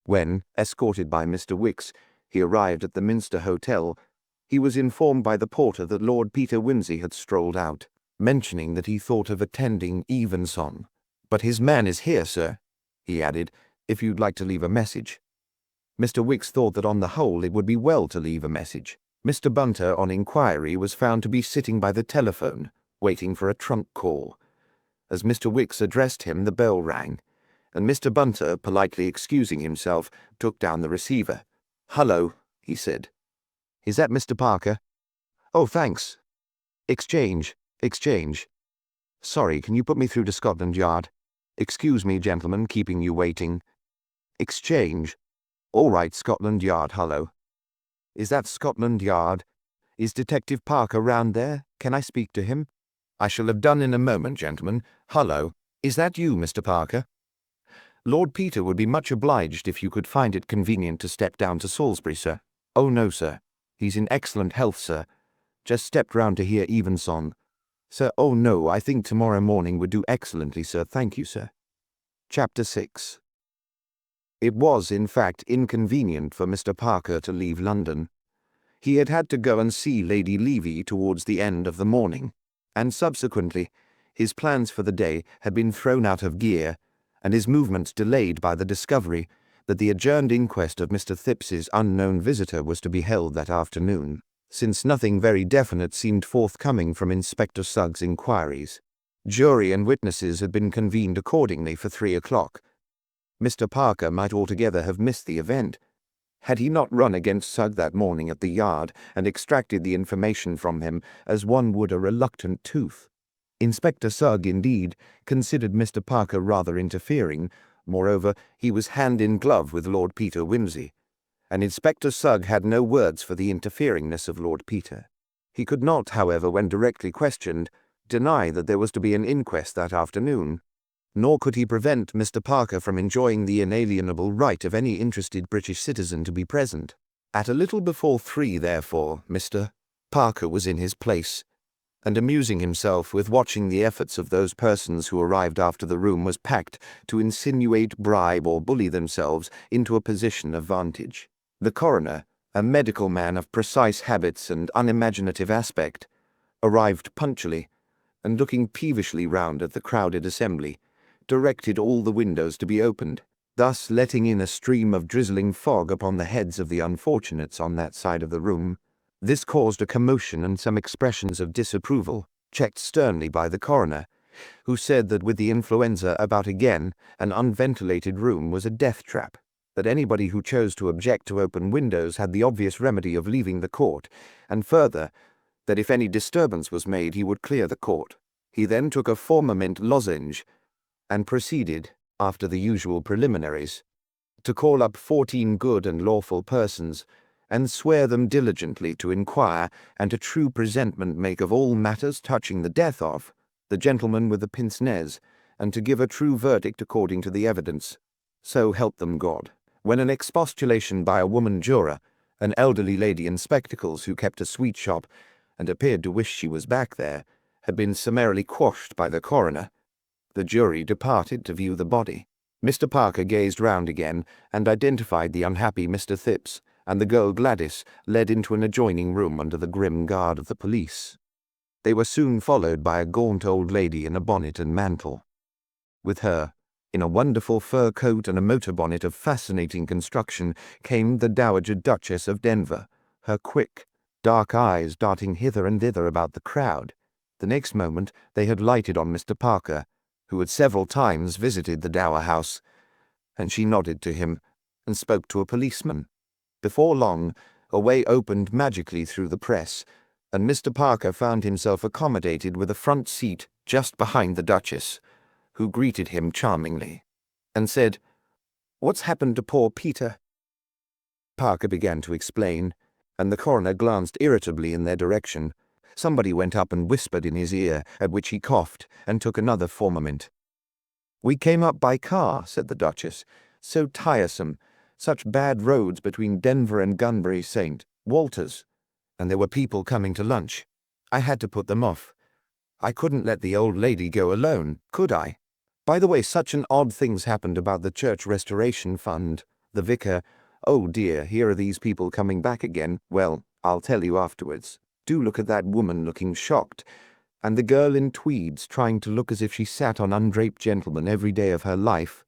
When, escorted by Mr. Wicks, he arrived at the Minster Hotel, he was informed by the porter that Lord Peter Wimsey had strolled out, mentioning that he thought of attending evensong. "But his man is here, sir," he added, "if you'd like to leave a message." Mr. Wicks thought that on the whole it would be well to leave a message. Mr. Bunter, on inquiry, was found to be sitting by the telephone, waiting for a trunk call. As Mr. Wicks addressed him, the bell rang, and Mr. Bunter, politely excusing himself, took down the receiver. "Hello," he said. "Is that Mr. Parker?" "Oh, thanks. Exchange. Sorry, can you put me through to Scotland Yard? Excuse me, gentlemen, keeping you waiting. Exchange. All right, Scotland Yard, hello. Is that Scotland Yard? Is Detective Parker round there? Can I speak to him? I shall have done in a moment, gentlemen. Hello. Is that you, Mr. Parker? Lord Peter would be much obliged if you could find it convenient to step down to Salisbury, sir. Oh, no, sir. He's in excellent health, sir. Just stepped round to hear evensong. Sir, oh no, I think tomorrow morning would do excellently, sir. Thank you, sir. Chapter 6. It was, in fact, inconvenient for Mr. Parker to leave London. He had had to go and see Lady Levy towards the end of the morning, and subsequently his plans for the day had been thrown out of gear, and his movements delayed by the discovery that the adjourned inquest of Mr. Thipps's unknown visitor was to be held that afternoon, since nothing very definite seemed forthcoming from Inspector Sugg's inquiries. Jury and witnesses had been convened accordingly for 3 o'clock. Mr. Parker might altogether have missed the event, had he not run against Sugg that morning at the Yard and extracted the information from him as one would a reluctant tooth. Inspector Sugg, indeed, considered Mr. Parker rather interfering. Moreover, he was hand in glove with Lord Peter Wimsey, and Inspector Sugg had no words for the interferingness of Lord Peter. He could not, however, when directly questioned, deny that there was to be an inquest that afternoon, nor could he prevent Mr. Parker from enjoying the inalienable right of any interested British citizen to be present. At a little before 3, therefore, Mr. Parker was in his place, and amusing himself with watching the efforts of those persons who arrived after the room was packed to insinuate, bribe, or bully themselves into a position of vantage. The coroner, a medical man of precise habits and unimaginative aspect, arrived punctually, and looking peevishly round at the crowded assembly, directed all the windows to be opened, thus letting in a stream of drizzling fog upon the heads of the unfortunates on that side of the room. This caused a commotion and some expressions of disapproval, checked sternly by the coroner, who said that with the influenza about again, an unventilated room was a death trap, that anybody who chose to object to open windows had the obvious remedy of leaving the court, and further, that if any disturbance was made he would clear the court. He then took a formament lozenge, and proceeded, after the usual preliminaries, to call up 14 good and lawful persons, and swear them diligently to inquire and a true presentment make of all matters touching the death of the gentleman with the pince-nez, and to give a true verdict according to the evidence. So help them God. When an expostulation by a woman juror, an elderly lady in spectacles who kept a sweet shop, and appeared to wish she was back there, had been summarily quashed by the coroner, the jury departed to view the body. Mr. Parker gazed round again and identified the unhappy Mr. Thipps, and the girl Gladys led into an adjoining room under the grim guard of the police. They were soon followed by a gaunt old lady in a bonnet and mantle. With her, in a wonderful fur coat and a motor bonnet of fascinating construction, came the Dowager Duchess of Denver, her quick, dark eyes darting hither and thither about the crowd. The next moment they had lighted on Mr. Parker, who had several times visited the Dower House, and she nodded to him and spoke to a policeman. Before long, a way opened magically through the press, and Mr. Parker found himself accommodated with a front seat just behind the Duchess, who greeted him charmingly, and said, "What's happened to poor Peter?" Parker began to explain, and the coroner glanced irritably in their direction. Somebody went up and whispered in his ear, at which he coughed and took another for a moment. "We came up by car," said the Duchess. "So tiresome. Such bad roads between Denver and Gunbury St. Walters. And there were people coming to lunch. I had to put them off. I couldn't let the old lady go alone, could I? By the way, such an odd thing's happened about the Church Restoration Fund. The vicar, oh dear, here are these people coming back again. Well, I'll tell you afterwards. Do look at that woman looking shocked, and the girl in tweeds trying to look as if she sat on undraped gentlemen every day of her life.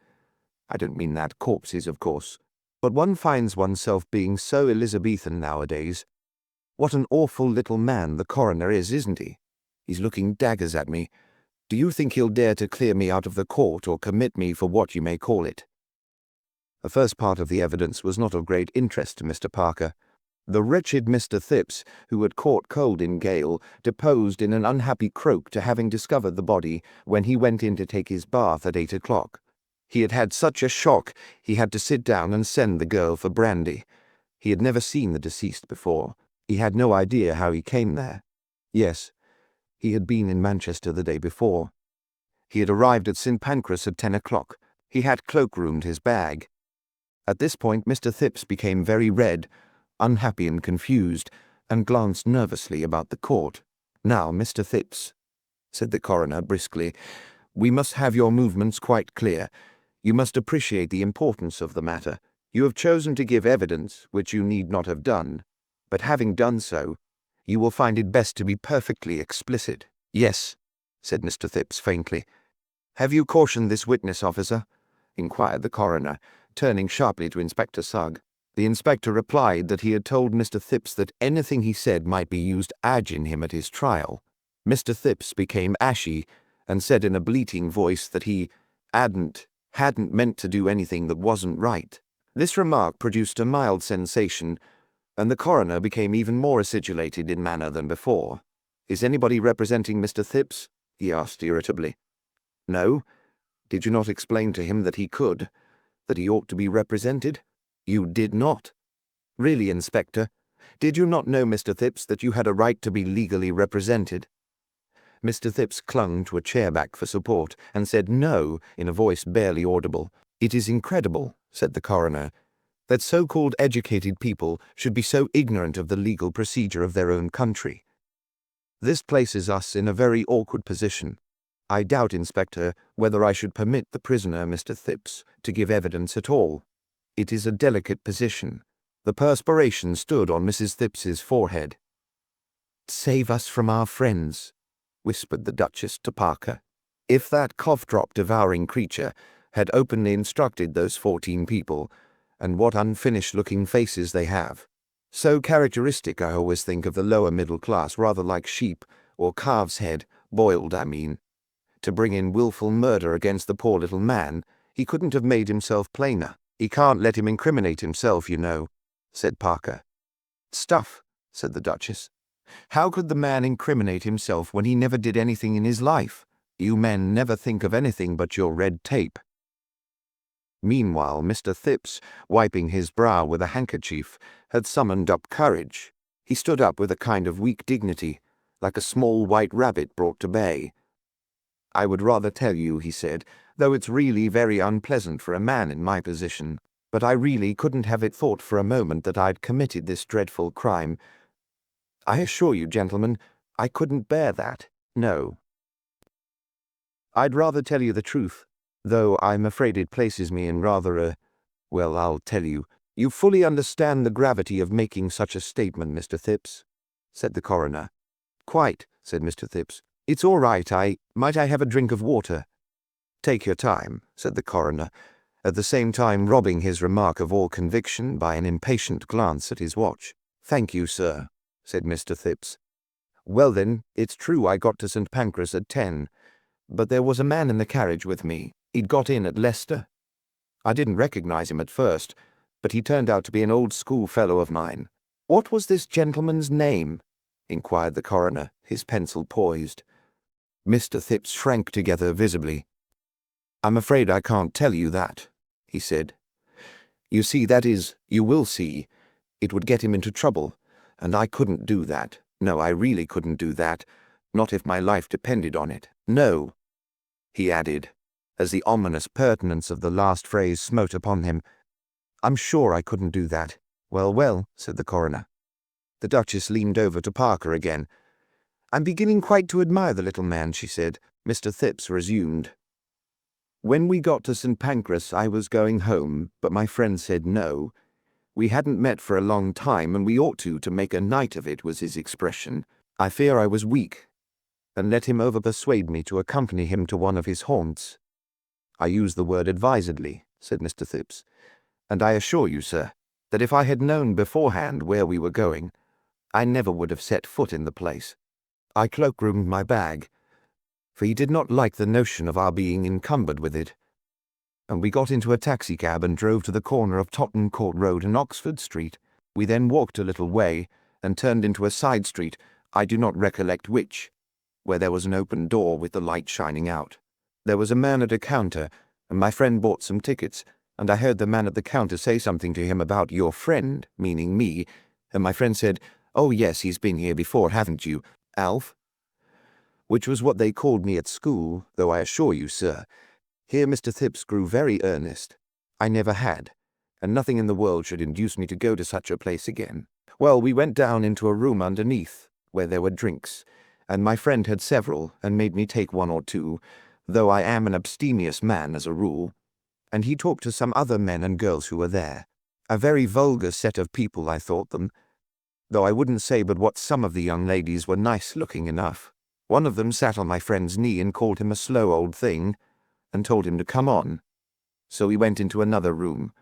I don't mean that, corpses, of course. But one finds oneself being so Elizabethan nowadays. What an awful little man the coroner is, isn't he? He's looking daggers at me. Do you think he'll dare to clear me out of the court or commit me for what you may call it?" The first part of the evidence was not of great interest to Mr. Parker. The wretched Mr. Thipps, who had caught cold in Gale, deposed in an unhappy croak to having discovered the body when he went in to take his bath at 8 o'clock. He had had such a shock he had to sit down and send the girl for brandy. He had never seen the deceased before. He had no idea how he came there. Yes, he had been in Manchester the day before. He had arrived at St. Pancras at 10 o'clock. He had cloak-roomed his bag. At this point Mr. Thipps became very red, unhappy and confused, and glanced nervously about the court. "Now, Mr. Thipps," said the coroner briskly, "we must have your movements quite clear. You must appreciate the importance of the matter. You have chosen to give evidence which you need not have done, but having done so, you will find it best to be perfectly explicit." "Yes," said Mr. Thipps faintly. "Have you cautioned this witness, officer?" inquired the coroner, turning sharply to Inspector Sugg. The inspector replied that he had told Mr. Thipps that anything he said might be used against him at his trial. Mr. Thipps became ashy and said in a bleating voice that he hadn't meant to do anything that wasn't right. This remark produced a mild sensation, and the coroner became even more acidulated in manner than before. "Is anybody representing Mr. Thipps?" he asked irritably. "No? Did you not explain to him that he could, that he ought to be represented?" "You did not." "Really, Inspector? Did you not know, Mr. Thipps, that you had a right to be legally represented?" Mr. Thipps clung to a chair-back for support and said no in a voice barely audible. "It is incredible," said the coroner, "that so-called educated people should be so ignorant of the legal procedure of their own country. This places us in a very awkward position. I doubt, Inspector, whether I should permit the prisoner, Mr. Thipps, to give evidence at all. It is a delicate position." The perspiration stood on Mrs. Thipps's forehead. "Save us from our friends," whispered the Duchess to Parker. If that cough-drop-devouring creature had openly instructed those 14 people, and what unfinished-looking faces they have. So characteristic, I always think, of the lower middle class, rather like sheep, or calf's head, boiled, I mean. To bring in willful murder against the poor little man, he couldn't have made himself plainer. "He can't let him incriminate himself, you know," said Parker. "Stuff," said the Duchess. "How could the man incriminate himself when he never did anything in his life? You men never think of anything but your red tape." Meanwhile, Mr. Thipps, wiping his brow with a handkerchief, had summoned up courage. He stood up with a kind of weak dignity, like a small white rabbit brought to bay. "I would rather tell you," he said, "though it's really very unpleasant for a man in my position, but I really couldn't have it thought for a moment that I'd committed this dreadful crime. I assure you, gentlemen, I couldn't bear that. No. I'd rather tell you the truth, though I'm afraid it places me in rather a... well, I'll tell you. "You fully understand the gravity of making such a statement, Mr. Phipps?" said the coroner. "Quite," said Mr. Phipps. "It's all right. Might I have a drink of water?" "Take your time," said the coroner, at the same time robbing his remark of all conviction by an impatient glance at his watch. "Thank you, sir," said Mr. Phipps. "Well then, it's true I got to St. Pancras at 10, but there was a man in the carriage with me. He'd got in at Leicester. I didn't recognize him at first, but he turned out to be an old school fellow of mine." "What was this gentleman's name?" inquired the coroner, his pencil poised. Mr. Phipps shrank together visibly. "I'm afraid I can't tell you that," he said. "You see, that is, you will see. It would get him into trouble, and I couldn't do that. No, I really couldn't do that, not if my life depended on it. No," he added, as the ominous pertinence of the last phrase smote upon him. "I'm sure I couldn't do that." "Well, well," said the coroner. The Duchess leaned over to Parker again. "I'm beginning quite to admire the little man," she said. Mr. Phipps resumed. "When we got to St. Pancras, I was going home, but my friend said no. We hadn't met for a long time, and we ought to make a night of it, was his expression. I fear I was weak, and let him over-persuade me to accompany him to one of his haunts. I use the word advisedly," said Mr. Phipps, "and I assure you, sir, that if I had known beforehand where we were going, I never would have set foot in the place. I cloak-roomed my bag, for he did not like the notion of our being encumbered with it, and we got into a taxicab and drove to the corner of Tottenham Court Road and Oxford Street. We then walked a little way and turned into a side street, I do not recollect which, where there was an open door with the light shining out. There was a man at a counter, and my friend bought some tickets, and I heard the man at the counter say something to him about your friend, meaning me, and my friend said, 'Oh yes, he's been here before, haven't you, Alf?' Which was what they called me at school, though I assure you, sir," here Mr. Phipps grew very earnest, "I never had, and nothing in the world should induce me to go to such a place again. Well, we went down into a room underneath, where there were drinks, and my friend had several, and made me take one or two, though I am an abstemious man as a rule, and he talked to some other men and girls who were there. A very vulgar set of people I thought them, though I wouldn't say but what some of the young ladies were nice-looking enough. One of them sat on my friend's knee and called him a slow old thing, and told him to come on. So we went into another room,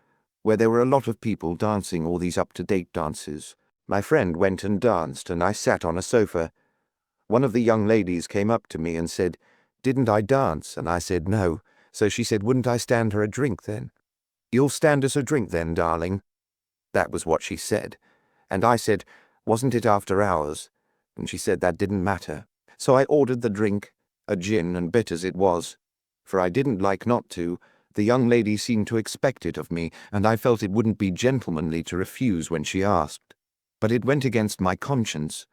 where there were a lot of people dancing all these up-to-date dances. My friend went and danced, and I sat on a sofa. One of the young ladies came up to me and said, 'Didn't I dance?' And I said no. So she said, 'Wouldn't I stand her a drink then?' 'You'll stand us a drink then, darling.' That was what she said. And I said, 'Wasn't it after hours?' And she said that didn't matter. So I ordered the drink, a gin and bitters it was, for I didn't like not to. The young lady seemed to expect it of me, and I felt it wouldn't be gentlemanly to refuse when she asked. But it went against my conscience,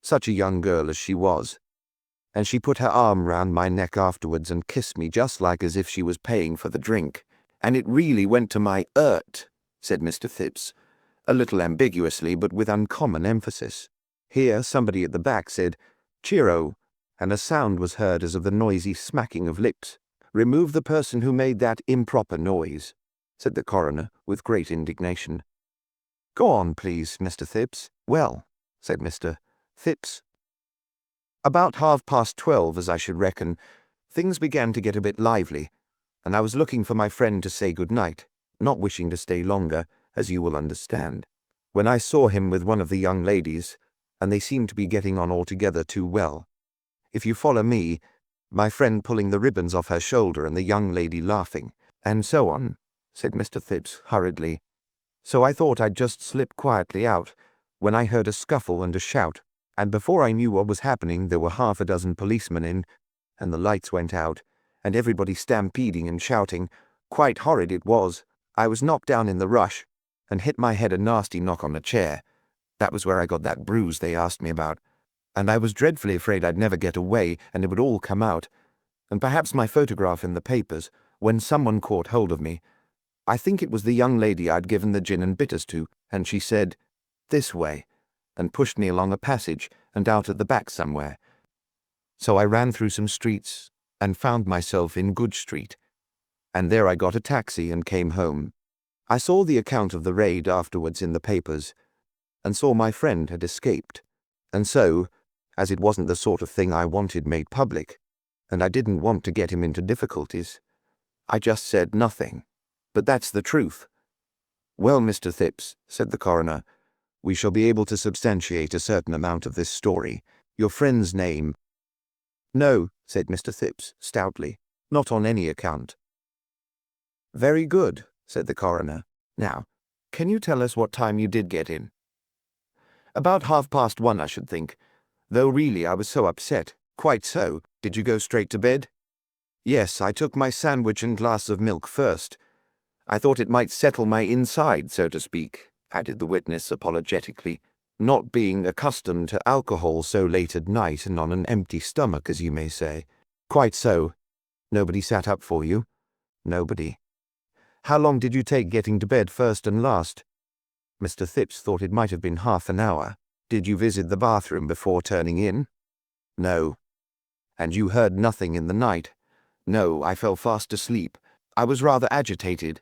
such a young girl as she was. And she put her arm round my neck afterwards and kissed me just like as if she was paying for the drink. And it really went to my said Mr. Phipps, a little ambiguously but with uncommon emphasis. Here somebody at the back said, 'Cheero,' and a sound was heard as of the noisy smacking of lips. 'Remove the person who made that improper noise,' said the coroner with great indignation. 'Go on, please, Mr. Phipps.' 'Well,' said Mr. Phipps, 'about 12:30, as I should reckon, things began to get a bit lively, and I was looking for my friend to say good night, not wishing to stay longer, as you will understand, when I saw him with one of the young ladies, and they seemed to be getting on altogether too well. If you follow me, my friend pulling the ribbons off her shoulder and the young lady laughing, and so on,' said Mr. Phipps hurriedly. 'So I thought I'd just slip quietly out, when I heard a scuffle and a shout, and before I knew what was happening there were half a dozen policemen in, and the lights went out, and everybody stampeding and shouting. Quite horrid it was. I was knocked down in the rush, and hit my head a nasty knock on a chair. That was where I got that bruise they asked me about, and I was dreadfully afraid I'd never get away and it would all come out, and perhaps my photograph in the papers, when someone caught hold of me. I think it was the young lady I'd given the gin and bitters to, and she said, 'This way,' and pushed me along a passage and out at the back somewhere. So I ran through some streets and found myself in Good Street, and there I got a taxi and came home. I saw the account of the raid afterwards in the papers, and saw my friend had escaped. And so, as it wasn't the sort of thing I wanted made public, and I didn't want to get him into difficulties, I just said nothing. But that's the truth." "Well, Mr. Thipps," said the coroner, "we shall be able to substantiate a certain amount of this story. Your friend's name—" "No," said Mr. Thipps stoutly, "not on any account." "Very good," said the coroner. "Now, can you tell us what time you did get in?" "About 1:30, I should think. Though really I was so upset." "Quite so. Did you go straight to bed?" "Yes, I took my sandwich and glass of milk first. I thought it might settle my inside, so to speak," added the witness apologetically, "not being accustomed to alcohol so late at night and on an empty stomach, as you may say." "Quite so. Nobody sat up for you?" "Nobody." "How long did you take getting to bed first and last?" Mr. Thipps thought it might have been half an hour. "Did you visit the bathroom before turning in?" "No." "And you heard nothing in the night?" "No, I fell fast asleep. I was rather agitated,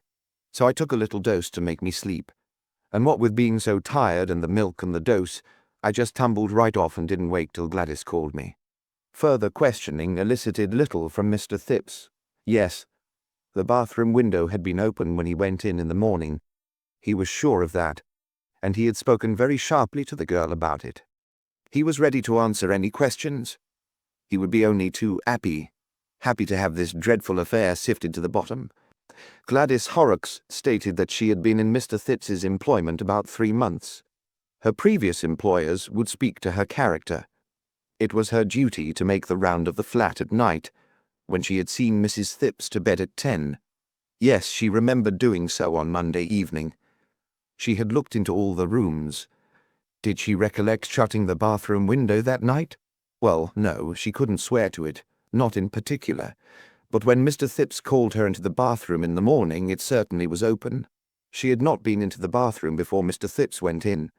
so I took a little dose to make me sleep. And what with being so tired and the milk and the dose, I just tumbled right off and didn't wake till Gladys called me." Further questioning elicited little from Mr. Thipps. Yes, the bathroom window had been open when he went in the morning. He was sure of that, and he had spoken very sharply to the girl about it. He was ready to answer any questions. He would be only too happy to have this dreadful affair sifted to the bottom. Gladys Horrocks stated that she had been in Mr. Thipps's employment about 3 months. Her previous employers would speak to her character. It was her duty to make the round of the flat at night, when she had seen Mrs. Thipps to bed at 10. Yes, she remembered doing so on Monday evening. She had looked into all the rooms. Did she recollect shutting the bathroom window that night? Well, no, she couldn't swear to it, not in particular. But when Mr. Thipps called her into the bathroom in the morning, it certainly was open. She had not been into the bathroom before Mr. Thipps went in.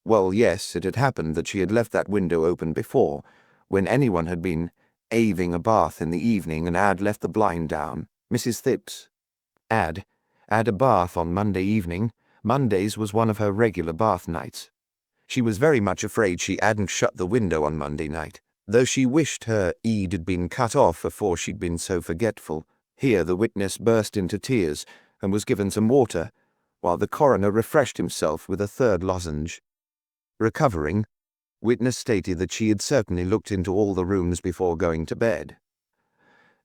Well, yes, it had happened that she had left that window open before, when anyone had been having a bath in the evening and had left the blind down. Mrs. Thipps had a bath on Monday evening. Mondays was one of her regular bath nights. She was very much afraid she hadn't shut the window on Monday night, though she wished her eed had been cut off before she'd been so forgetful. Here the witness burst into tears and was given some water, while the coroner refreshed himself with a third lozenge. Recovering, witness stated that she had certainly looked into all the rooms before going to bed.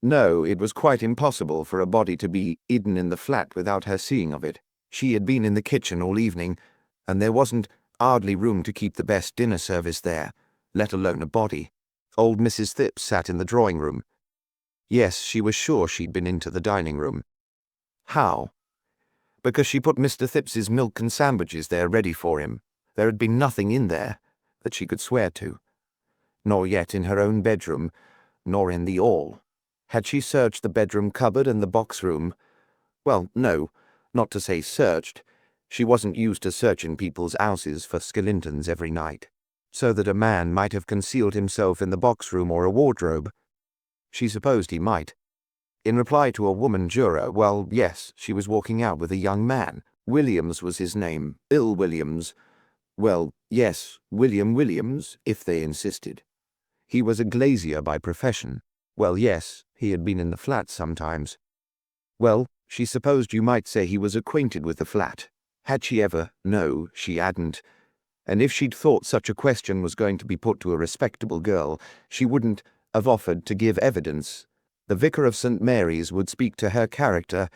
No, it was quite impossible for a body to be hidden in the flat without her seeing of it. She had been in the kitchen all evening, and there wasn't hardly room to keep the best dinner service there, let alone a body. Old Mrs. Thipps sat in the drawing room. Yes, she was sure she'd been into the dining room. How? Because she put Mr. Thipps's milk and sandwiches there ready for him. There had been nothing in there that she could swear to. Nor yet in her own bedroom, nor in the hall. Had she searched the bedroom cupboard and the box room? Well, no, not to say searched. She wasn't used to searching people's houses for skeletons every night, so that a man might have concealed himself in the box room or a wardrobe. She supposed he might. In reply to a woman juror, well, yes, she was walking out with a young man. Williams was his name, Bill Williams. Well, yes, William Williams, if they insisted. He was a glazier by profession. Well, yes, he had been in the flat sometimes. Well, she supposed you might say he was acquainted with the flat. Had she ever? No, she hadn't. And if she'd thought such a question was going to be put to a respectable girl, she wouldn't have offered to give evidence. The vicar of St. Mary's would speak to her character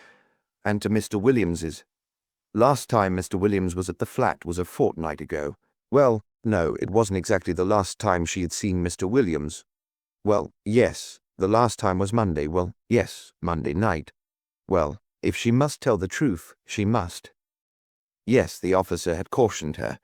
and to Mr. Williams's. Last time Mr. Williams was at the flat was a fortnight ago. Well, no, it wasn't exactly the last time she had seen Mr. Williams. Well, yes, the last time was Monday. Well, yes, Monday night. Well, if she must tell the truth, she must. Yes, the officer had cautioned her,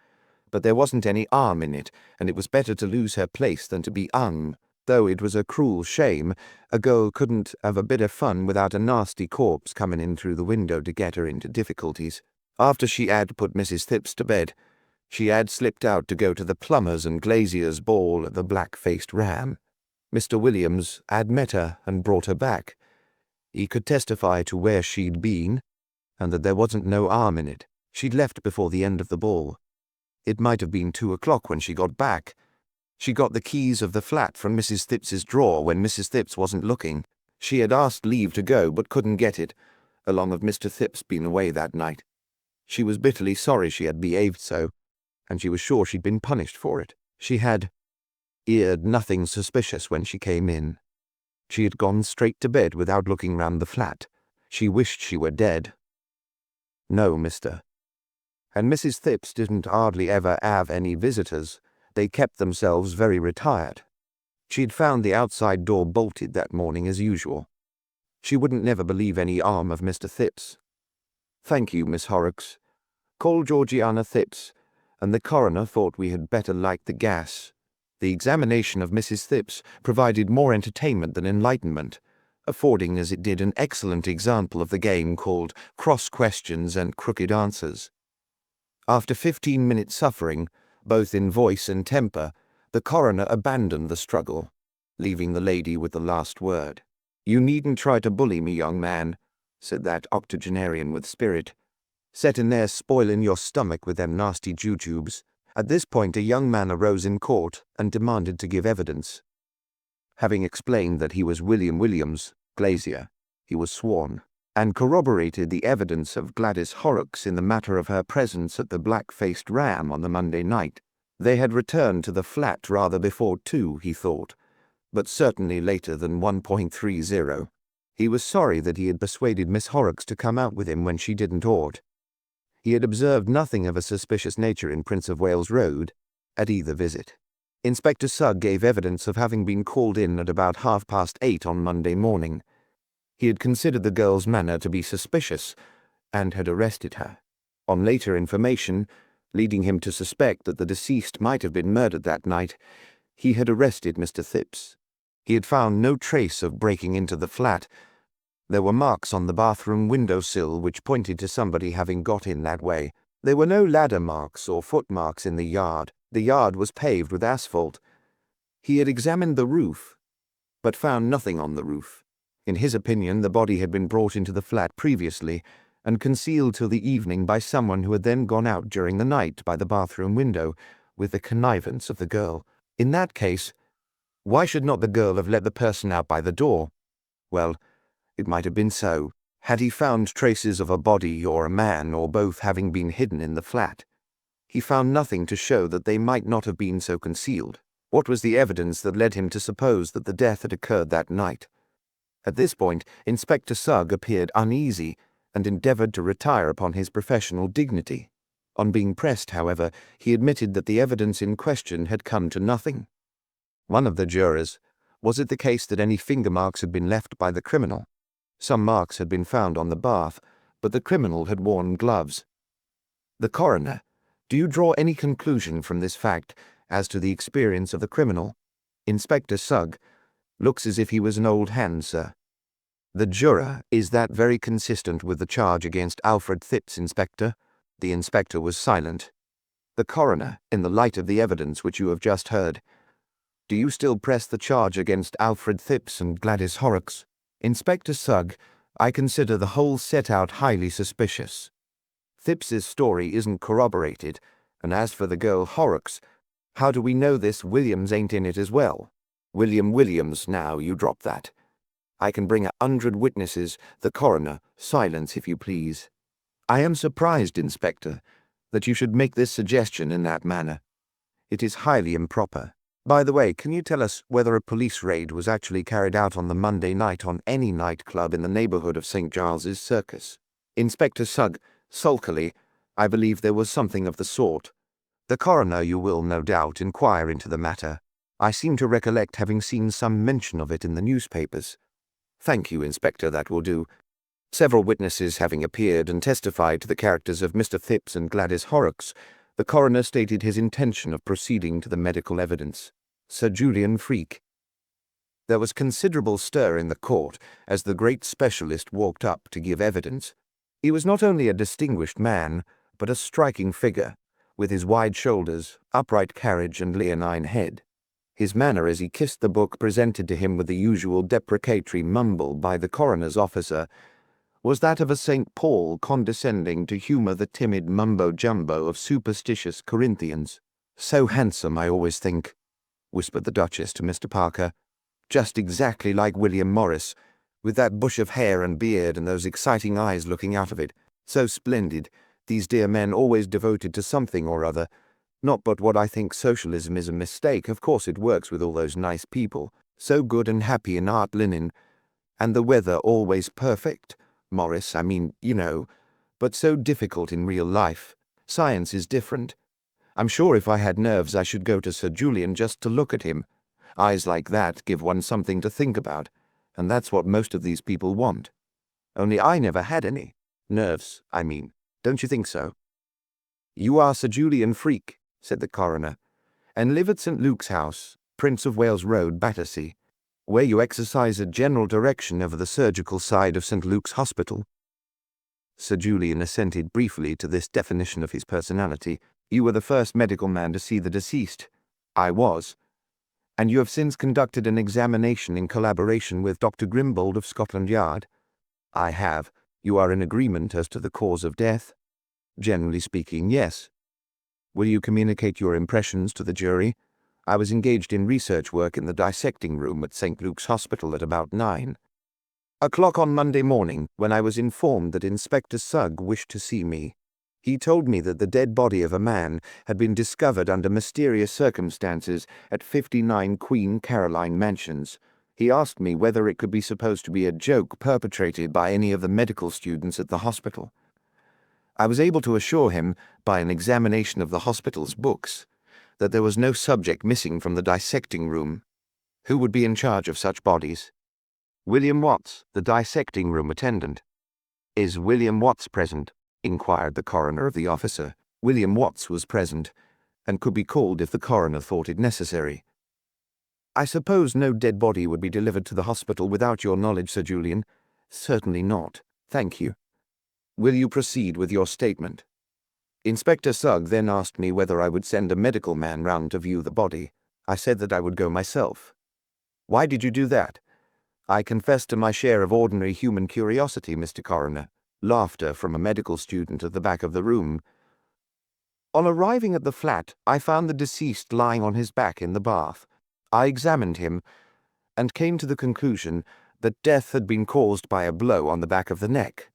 but there wasn't any harm in it, and it was better to lose her place than to be hung. Though it was a cruel shame, a girl couldn't have a bit of fun without a nasty corpse coming in through the window to get her into difficulties. After she had put Mrs. Thipps to bed, she had slipped out to go to the plumbers' and glaziers' ball at the Black-Faced Ram. Mr. Williams had met her and brought her back. He could testify to where she'd been, and that there wasn't no arm in it. She'd left before the end of the ball. It might have been 2 o'clock when she got back. She got the keys of the flat from Mrs. Thipps's drawer when Mrs. Thipps wasn't looking. She had asked leave to go but couldn't get it, along of Mr. Thipps being away that night. She was bitterly sorry she had behaved so, and she was sure she'd been punished for it. She had eared nothing suspicious when she came in. She had gone straight to bed without looking round the flat. She wished she were dead. No, mister. And Mrs. Thipps didn't hardly ever have any visitors. They kept themselves very retired. She'd found the outside door bolted that morning as usual. She wouldn't never believe any arm of Mr. Thipps. Thank you, Miss Horrocks. Call Georgiana Thipps, and the coroner thought we had better light the gas. The examination of Mrs. Thipps provided more entertainment than enlightenment, affording as it did an excellent example of the game called cross questions and crooked answers. After 15 minutes' suffering, both in voice and temper, the coroner abandoned the struggle, leaving the lady with the last word. You needn't try to bully me, young man, said that octogenarian with spirit. Settin' there spoilin' your stomach with them nasty jujubes. At this point a young man arose in court and demanded to give evidence. Having explained that he was William Williams, glazier, he was sworn, and corroborated the evidence of Gladys Horrocks in the matter of her presence at the Black-Faced Ram on the Monday night. They had returned to the flat rather before 2, he thought, but certainly later than 1.30. He was sorry that he had persuaded Miss Horrocks to come out with him when she didn't ought. He had observed nothing of a suspicious nature in Prince of Wales Road at either visit. Inspector Sugg gave evidence of having been called in at about 8:30 on Monday morning. He had considered the girl's manner to be suspicious, and had arrested her. On later information, leading him to suspect that the deceased might have been murdered that night, he had arrested Mr. Thipps. He had found no trace of breaking into the flat. There were marks on the bathroom window-sill which pointed to somebody having got in that way. There were no ladder marks or footmarks in the yard. The yard was paved with asphalt. He had examined the roof, but found nothing on the roof. In his opinion, the body had been brought into the flat previously and concealed till the evening by someone who had then gone out during the night by the bathroom window with the connivance of the girl. In that case, why should not the girl have let the person out by the door? Well, it might have been so, had he found traces of a body or a man or both having been hidden in the flat. He found nothing to show that they might not have been so concealed. What was the evidence that led him to suppose that the death had occurred that night? At this point, Inspector Sugg appeared uneasy and endeavoured to retire upon his professional dignity. On being pressed, however, he admitted that the evidence in question had come to nothing. One of the jurors, was it the case that any finger marks had been left by the criminal? Some marks had been found on the bath, but the criminal had worn gloves. The coroner, do you draw any conclusion from this fact as to the experience of the criminal? Inspector Sugg, looks as if he was an old hand, sir. The juror, is that very consistent with the charge against Alfred Thipps, Inspector? The inspector was silent. The coroner, in the light of the evidence which you have just heard, do you still press the charge against Alfred Thipps and Gladys Horrocks? Inspector Sugg, I consider the whole set out highly suspicious. Thipps's story isn't corroborated, and as for the girl Horrocks, how do we know this Williams ain't in it as well? William Williams, now, you drop that. I can bring 100 witnesses. The coroner, silence if you please. I am surprised, Inspector, that you should make this suggestion in that manner. It is highly improper. By the way, can you tell us whether a police raid was actually carried out on the Monday night on any nightclub in the neighbourhood of St. Giles's Circus? Inspector Sugg, sulkily, I believe there was something of the sort. The coroner, you will, no doubt, inquire into the matter. I seem to recollect having seen some mention of it in the newspapers. Thank you, Inspector, that will do. Several witnesses having appeared and testified to the characters of Mr. Thipps and Gladys Horrocks, the coroner stated his intention of proceeding to the medical evidence. Sir Julian Freak. There was considerable stir in the court as the great specialist walked up to give evidence. He was not only a distinguished man, but a striking figure, with his wide shoulders, upright carriage, and leonine head. His manner as he kissed the book presented to him with the usual deprecatory mumble by the coroner's officer was that of a St. Paul condescending to humour the timid mumbo-jumbo of superstitious Corinthians. "So handsome, I always think," whispered the Duchess to Mr. Parker. "Just exactly like William Morris, with that bush of hair and beard and those exciting eyes looking out of it. So splendid, these dear men always devoted to something or other. Not but what I think socialism is a mistake. Of course it works with all those nice people, so good and happy in art linen, and the weather always perfect. Morris, I mean, you know, but so difficult in real life. Science is different. I'm sure if I had nerves I should go to Sir Julian just to look at him. Eyes like that give one something to think about, and that's what most of these people want. Only I never had any. Nerves, I mean. Don't you think so?" "You are Sir Julian Freke," said the coroner, "and live at St. Luke's House, Prince of Wales Road, Battersea, where you exercise a general direction over the surgical side of St. Luke's Hospital." Sir Julian assented briefly to this definition of his personality. "You were the first medical man to see the deceased." "I was." "And you have since conducted an examination in collaboration with Dr. Grimbold of Scotland Yard?" "I have." "You are in agreement as to the cause of death?" "Generally speaking, yes." "Will you communicate your impressions to the jury? I was engaged in research work in the dissecting room at St. Luke's Hospital at about 9 o'clock on Monday morning, when I was informed that Inspector Sugg wished to see me. He told me that the dead body of a man had been discovered under mysterious circumstances at 59 Queen Caroline Mansions. He asked me whether it could be supposed to be a joke perpetrated by any of the medical students at the hospital. I was able to assure him, by an examination of the hospital's books, that there was no subject missing from the dissecting room. Who would be in charge of such bodies? William Watts, the dissecting room attendant. Is William Watts present? Inquired the coroner of the officer. William Watts was present, and could be called if the coroner thought it necessary. I suppose no dead body would be delivered to the hospital without your knowledge, Sir Julian? Certainly not. Thank you. Will you proceed with your statement? Inspector Sugg then asked me whether I would send a medical man round to view the body. I said that I would go myself. Why did you do that? I confess to my share of ordinary human curiosity, Mr. Coroner. Laughter from a medical student at the back of the room. On arriving at the flat, I found the deceased lying on his back in the bath. I examined him, and came to the conclusion that death had been caused by a blow on the back of the neck,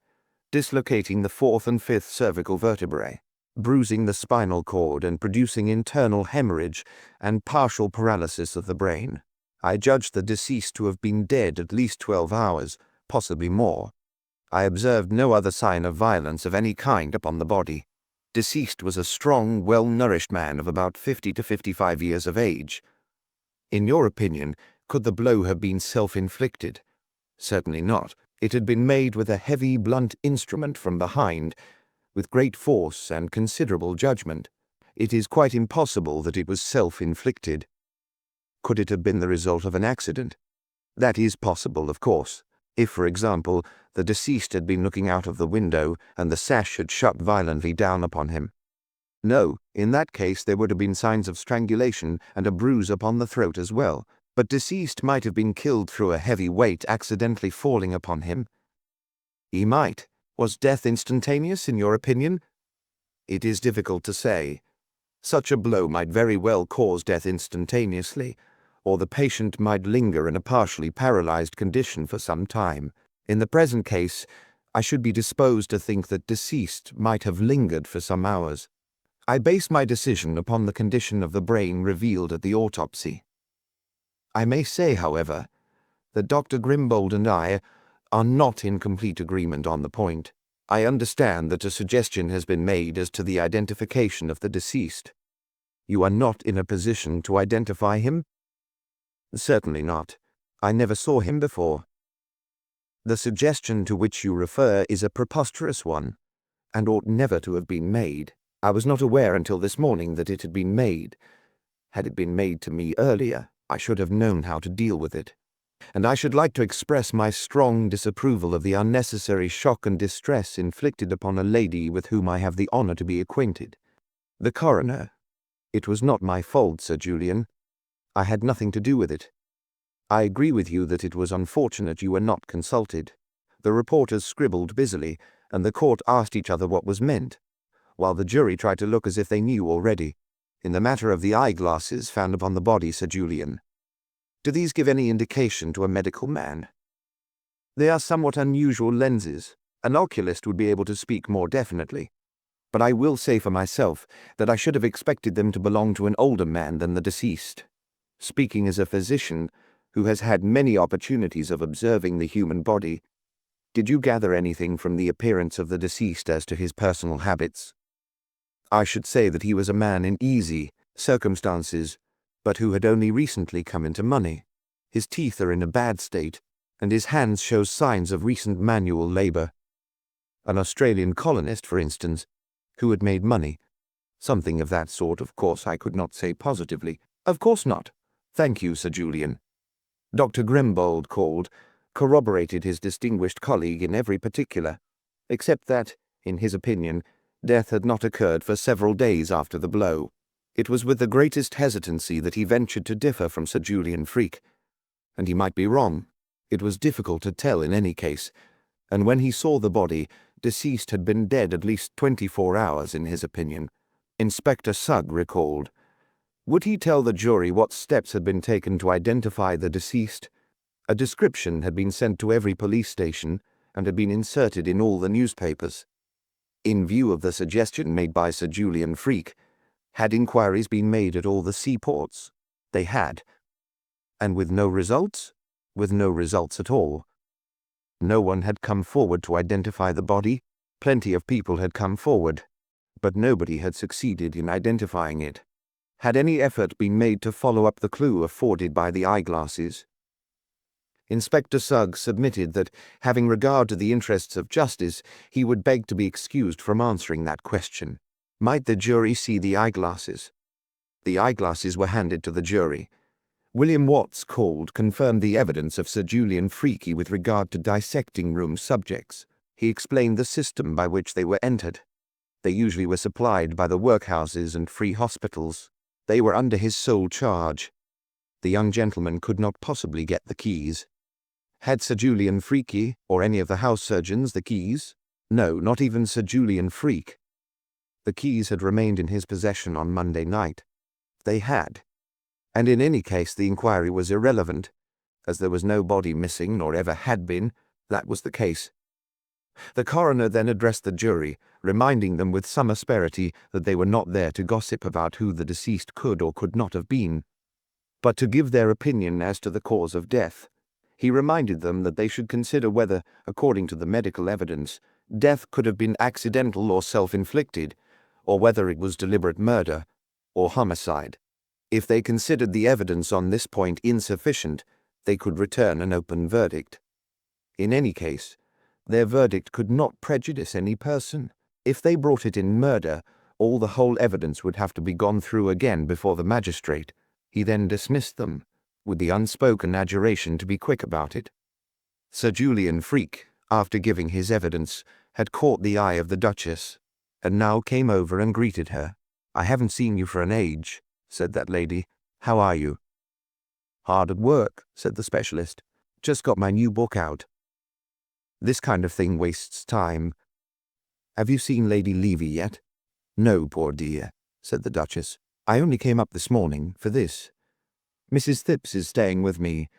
dislocating the 4th and 5th cervical vertebrae, bruising the spinal cord and producing internal hemorrhage and partial paralysis of the brain. I judged the deceased to have been dead at least 12 hours, possibly more. I observed no other sign of violence of any kind upon the body. Deceased was a strong, well-nourished man of about 50 to 55 years of age. In your opinion, could the blow have been self-inflicted? Certainly not. It had been made with a heavy, blunt instrument from behind, with great force and considerable judgment. It is quite impossible that it was self-inflicted. Could it have been the result of an accident? That is possible, of course. If, for example, the deceased had been looking out of the window and the sash had shut violently down upon him. No, in that case there would have been signs of strangulation and a bruise upon the throat as well, but deceased might have been killed through a heavy weight accidentally falling upon him. He might. Was death instantaneous, in your opinion? It is difficult to say. Such a blow might very well cause death instantaneously, or the patient might linger in a partially paralyzed condition for some time. In the present case, I should be disposed to think that deceased might have lingered for some hours. I base my decision upon the condition of the brain revealed at the autopsy. I may say, however, that Dr. Grimbold and I are not in complete agreement on the point. I understand that a suggestion has been made as to the identification of the deceased. You are not in a position to identify him? Certainly not. I never saw him before. The suggestion to which you refer is a preposterous one, and ought never to have been made. I was not aware until this morning that it had been made. Had it been made to me earlier, I should have known how to deal with it. And I should like to express my strong disapproval of the unnecessary shock and distress inflicted upon a lady with whom I have the honor to be acquainted. The coroner. It was not my fault, Sir Julian. I had nothing to do with it. I agree with you that it was unfortunate you were not consulted, The reporters scribbled busily, and the court asked each other what was meant, while the jury tried to look as if they knew already. In the matter of the eyeglasses found upon the body, Sir Julian, do these give any indication to a medical man? They are somewhat unusual lenses. An oculist would be able to speak more definitely. But I will say for myself that I should have expected them to belong to an older man than the deceased. Speaking as a physician who has had many opportunities of observing the human body, did you gather anything from the appearance of the deceased as to his personal habits? I should say that he was a man in easy circumstances, but who had only recently come into money. His teeth are in a bad state, and his hands show signs of recent manual labor. An Australian colonist, for instance, who had made money. Something of that sort, of course, I could not say positively. Of course not. Thank you, Sir Julian. Dr. Grimbold called, corroborated his distinguished colleague in every particular, except that, in his opinion, death had not occurred for several days after the blow. It was with the greatest hesitancy that he ventured to differ from Sir Julian Freak, and he might be wrong. It was difficult to tell in any case, and when he saw the body, deceased had been dead at least 24 hours in his opinion. Inspector Sugg recalled. Would he tell the jury what steps had been taken to identify the deceased? A description had been sent to every police station and had been inserted in all the newspapers. In view of the suggestion made by Sir Julian Freak, had inquiries been made at all the seaports? They had. And with no results? With no results at all. No one had come forward to identify the body. Plenty of people had come forward, but nobody had succeeded in identifying it. Had any effort been made to follow up the clue afforded by the eyeglasses? Inspector Sugg submitted that, having regard to the interests of justice, he would beg to be excused from answering that question. Might the jury see the eyeglasses? The eyeglasses were handed to the jury. William Watts called, confirmed the evidence of Sir Julian Freaky with regard to dissecting room subjects. He explained the system by which they were entered. They usually were supplied by the workhouses and free hospitals. They were under his sole charge. The young gentleman could not possibly get the keys. Had Sir Julian Freaky, or any of the house surgeons, the keys? No, not even Sir Julian Freak. The keys had remained in his possession on Monday night. They had. And in any case the inquiry was irrelevant, as there was no body missing, nor ever had been. That was the case. The coroner then addressed the jury, reminding them with some asperity that they were not there to gossip about who the deceased could or could not have been, but to give their opinion as to the cause of death. He reminded them that they should consider whether, according to the medical evidence, death could have been accidental or self-inflicted, or whether it was deliberate murder or homicide. If they considered the evidence on this point insufficient, they could return an open verdict. In any case, their verdict could not prejudice any person. If they brought it in murder, all the whole evidence would have to be gone through again before the magistrate. He then dismissed them, with the unspoken adjuration to be quick about it. Sir Julian Freak, after giving his evidence, had caught the eye of the Duchess, and now came over and greeted her. "I haven't seen you for an age," said that lady. "How are you?" "Hard at work," said the specialist. "Just got my new book out. This kind of thing wastes time. Have you seen Lady Levy yet?" "No, poor dear," said the Duchess. "I only came up this morning for this. Mrs. Thipps is staying with me.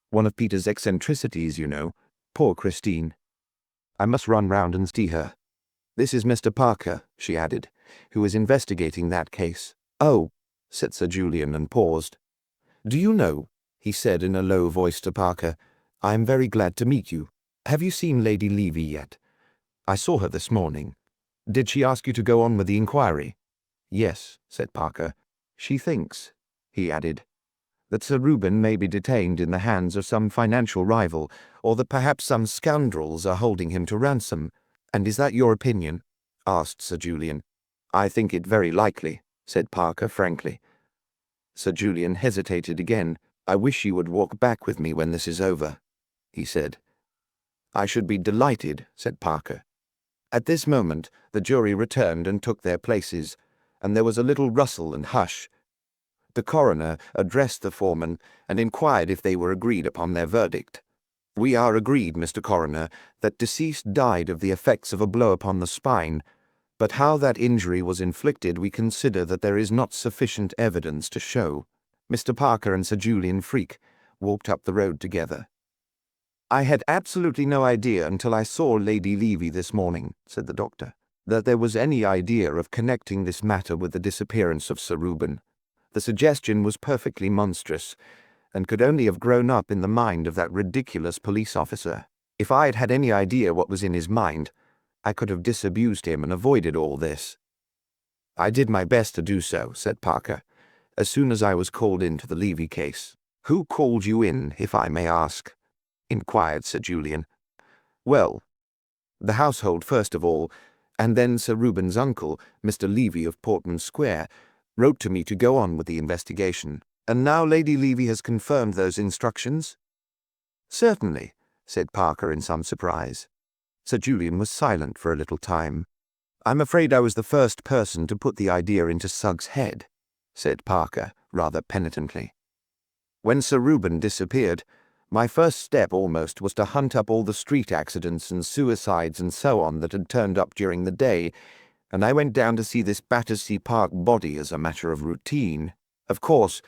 One of Peter's eccentricities, you know. Poor Christine. I must run round and see her. This is Mr. Parker," she added, "who is investigating that case." "Oh," said Sir Julian, and paused. "Do you know," he said in a low voice to Parker, "I am very glad to meet you. Have you seen Lady Levy yet? I saw her this morning. Did she ask you to go on with the inquiry?" "Yes," said Parker. "She thinks," he added, "that Sir Reuben may be detained in the hands of some financial rival, or that perhaps some scoundrels are holding him to ransom." "And is that your opinion?" asked Sir Julian. "I think it very likely," said Parker frankly. Sir Julian hesitated again. "I wish you would walk back with me when this is over," he said. "I should be delighted," said Parker. At this moment the jury returned and took their places, and there was a little rustle and hush. The coroner addressed the foreman and inquired if they were agreed upon their verdict. We are agreed, Mr. Coroner, that deceased died of the effects of a blow upon the spine, but how that injury was inflicted we consider that there is not sufficient evidence to show. Mr. Parker and Sir Julian Freke walked up the road together. I had absolutely no idea until I saw Lady Levy this morning, said the doctor, that there was any idea of connecting this matter with the disappearance of Sir Reuben. The suggestion was perfectly monstrous, and could only have grown up in the mind of that ridiculous police officer. If I had had any idea what was in his mind, I could have disabused him and avoided all this. I did my best to do so, said Parker, as soon as I was called into the Levy case. Who called you in, if I may ask? Inquired Sir Julian. Well, the household first of all, and then Sir Reuben's uncle, Mr. Levy of Portman Square, wrote to me to go on with the investigation. And now Lady Levy has confirmed those instructions? Certainly, said Parker in some surprise. Sir Julian was silent for a little time. I'm afraid I was the first person to put the idea into Suggs' head, said Parker, rather penitently. When Sir Reuben disappeared, my first step almost was to hunt up all the street accidents and suicides and so on that had turned up during the day, and I went down to see this Battersea Park body as a matter of routine. Of course,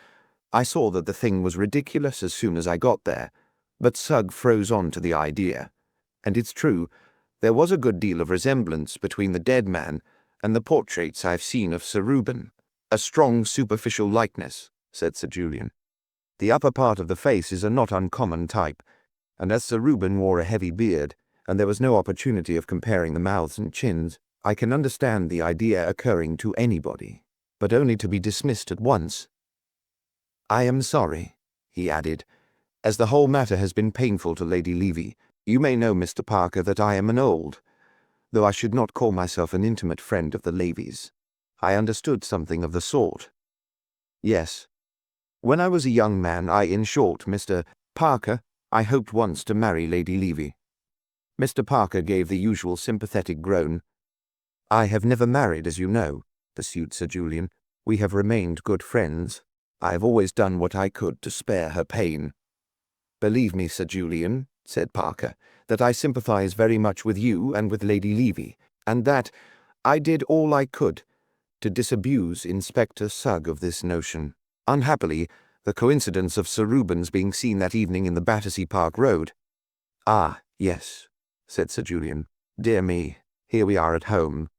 I saw that the thing was ridiculous as soon as I got there, but Sugg froze on to the idea, and it's true, there was a good deal of resemblance between the dead man and the portraits I've seen of Sir Reuben. A strong superficial likeness, said Sir Julian. The upper part of the face is a not uncommon type, and as Sir Reuben wore a heavy beard, and there was no opportunity of comparing the mouths and chins, I can understand the idea occurring to anybody, but only to be dismissed at once. I am sorry, he added, as the whole matter has been painful to Lady Levy. You may know, Mr. Parker, that I am an old, though I should not call myself an intimate friend of the Levys. I understood something of the sort. Yes. When I was a young man, in short, Mr. Parker, I hoped once to marry Lady Levy. Mr. Parker gave the usual sympathetic groan. I have never married, as you know, pursued Sir Julian. We have remained good friends. I have always done what I could to spare her pain. Believe me, Sir Julian, said Parker, that I sympathize very much with you and with Lady Levy, and that I did all I could to disabuse Inspector Sugg of this notion. Unhappily, the coincidence of Sir Reuben's being seen that evening in the Battersea Park Road. Ah, yes, said Sir Julian. Dear me, here we are at home.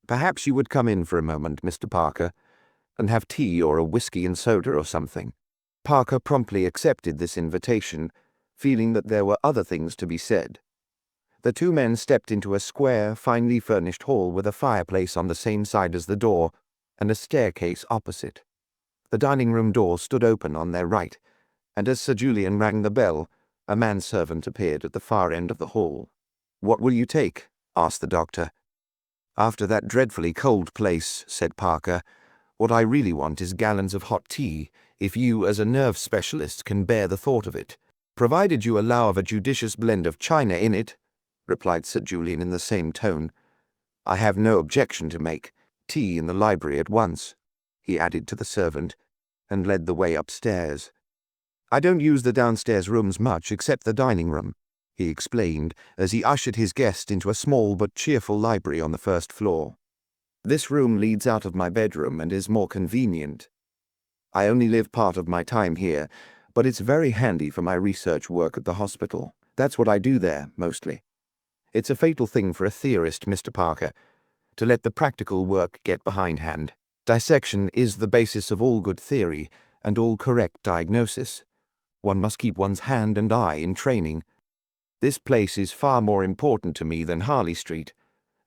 Perhaps you would come in for a moment, Mr. Parker, and have tea or a whisky and soda or something. Parker promptly accepted this invitation, feeling that there were other things to be said. The two men stepped into a square, finely furnished hall with a fireplace on the same side as the door, and a staircase opposite. The dining-room door stood open on their right, and as Sir Julian rang the bell, a manservant appeared at the far end of the hall. What will you take? Asked the doctor. After that dreadfully cold place, said Parker, what I really want is gallons of hot tea, if you, as a nerve specialist, can bear the thought of it. Provided you allow of a judicious blend of China in it, replied Sir Julian in the same tone. I have no objection to make. Tea in the library at once, he added to the servant, and led the way upstairs. I don't use the downstairs rooms much except the dining-room, he explained as he ushered his guest into a small but cheerful library on the first floor. This room leads out of my bedroom and is more convenient. I only live part of my time here, but it's very handy for my research work at the hospital. That's what I do there, mostly. It's a fatal thing for a theorist, Mr. Parker, to let the practical work get behindhand. Dissection is the basis of all good theory and all correct diagnosis. One must keep one's hand and eye in training. This place is far more important to me than Harley Street,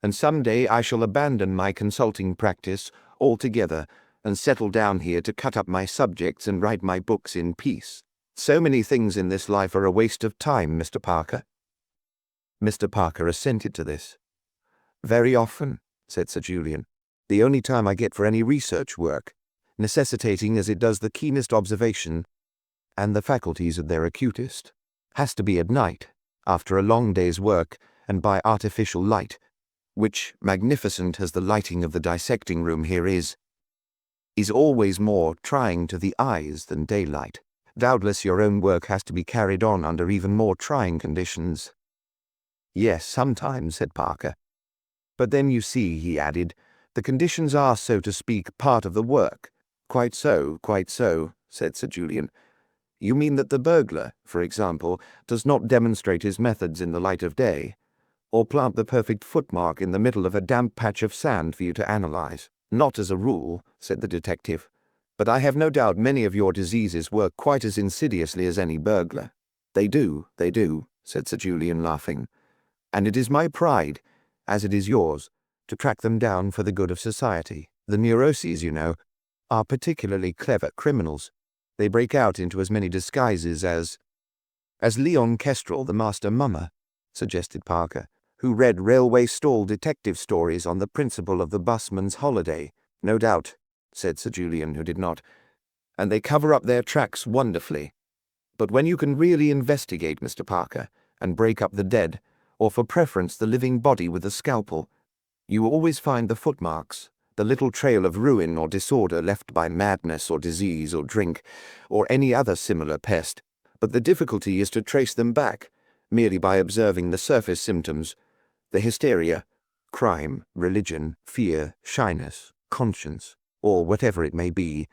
and some day I shall abandon my consulting practice altogether and settle down here to cut up my subjects and write my books in peace. So many things in this life are a waste of time, Mr. Parker. Mr. Parker assented to this. Very often, said Sir Julian. The only time I get for any research work, necessitating as it does the keenest observation and the faculties at their acutest, has to be at night, after a long day's work and by artificial light, which, magnificent as the lighting of the dissecting room here is always more trying to the eyes than daylight. Doubtless your own work has to be carried on under even more trying conditions." "Yes, sometimes," said Parker. "But then you see," he added, "the conditions are, so to speak, part of the work." Quite so," said Sir Julian. "You mean that the burglar, for example, does not demonstrate his methods in the light of day, or plant the perfect footmark in the middle of a damp patch of sand for you to analyze?" "Not as a rule," said the detective. "But I have no doubt many of your diseases work quite as insidiously as any burglar." They do," said Sir Julian, laughing. "And it is my pride, as it is yours, to track them down for the good of society. The neuroses, you know, are particularly clever criminals. They break out into as many disguises as—" "As Leon Kestrel, the master mummer," suggested Parker, "who read railway stall detective stories on the principle of the busman's holiday." "No doubt," said Sir Julian, who did not. "And they cover up their tracks wonderfully. But when you can really investigate, Mr. Parker, and break up the dead, or for preference the living body with a scalpel, you always find the footmarks, the little trail of ruin or disorder left by madness or disease or drink, or any other similar pest. But the difficulty is to trace them back, merely by observing the surface symptoms, the hysteria, crime, religion, fear, shyness, conscience, or whatever it may be,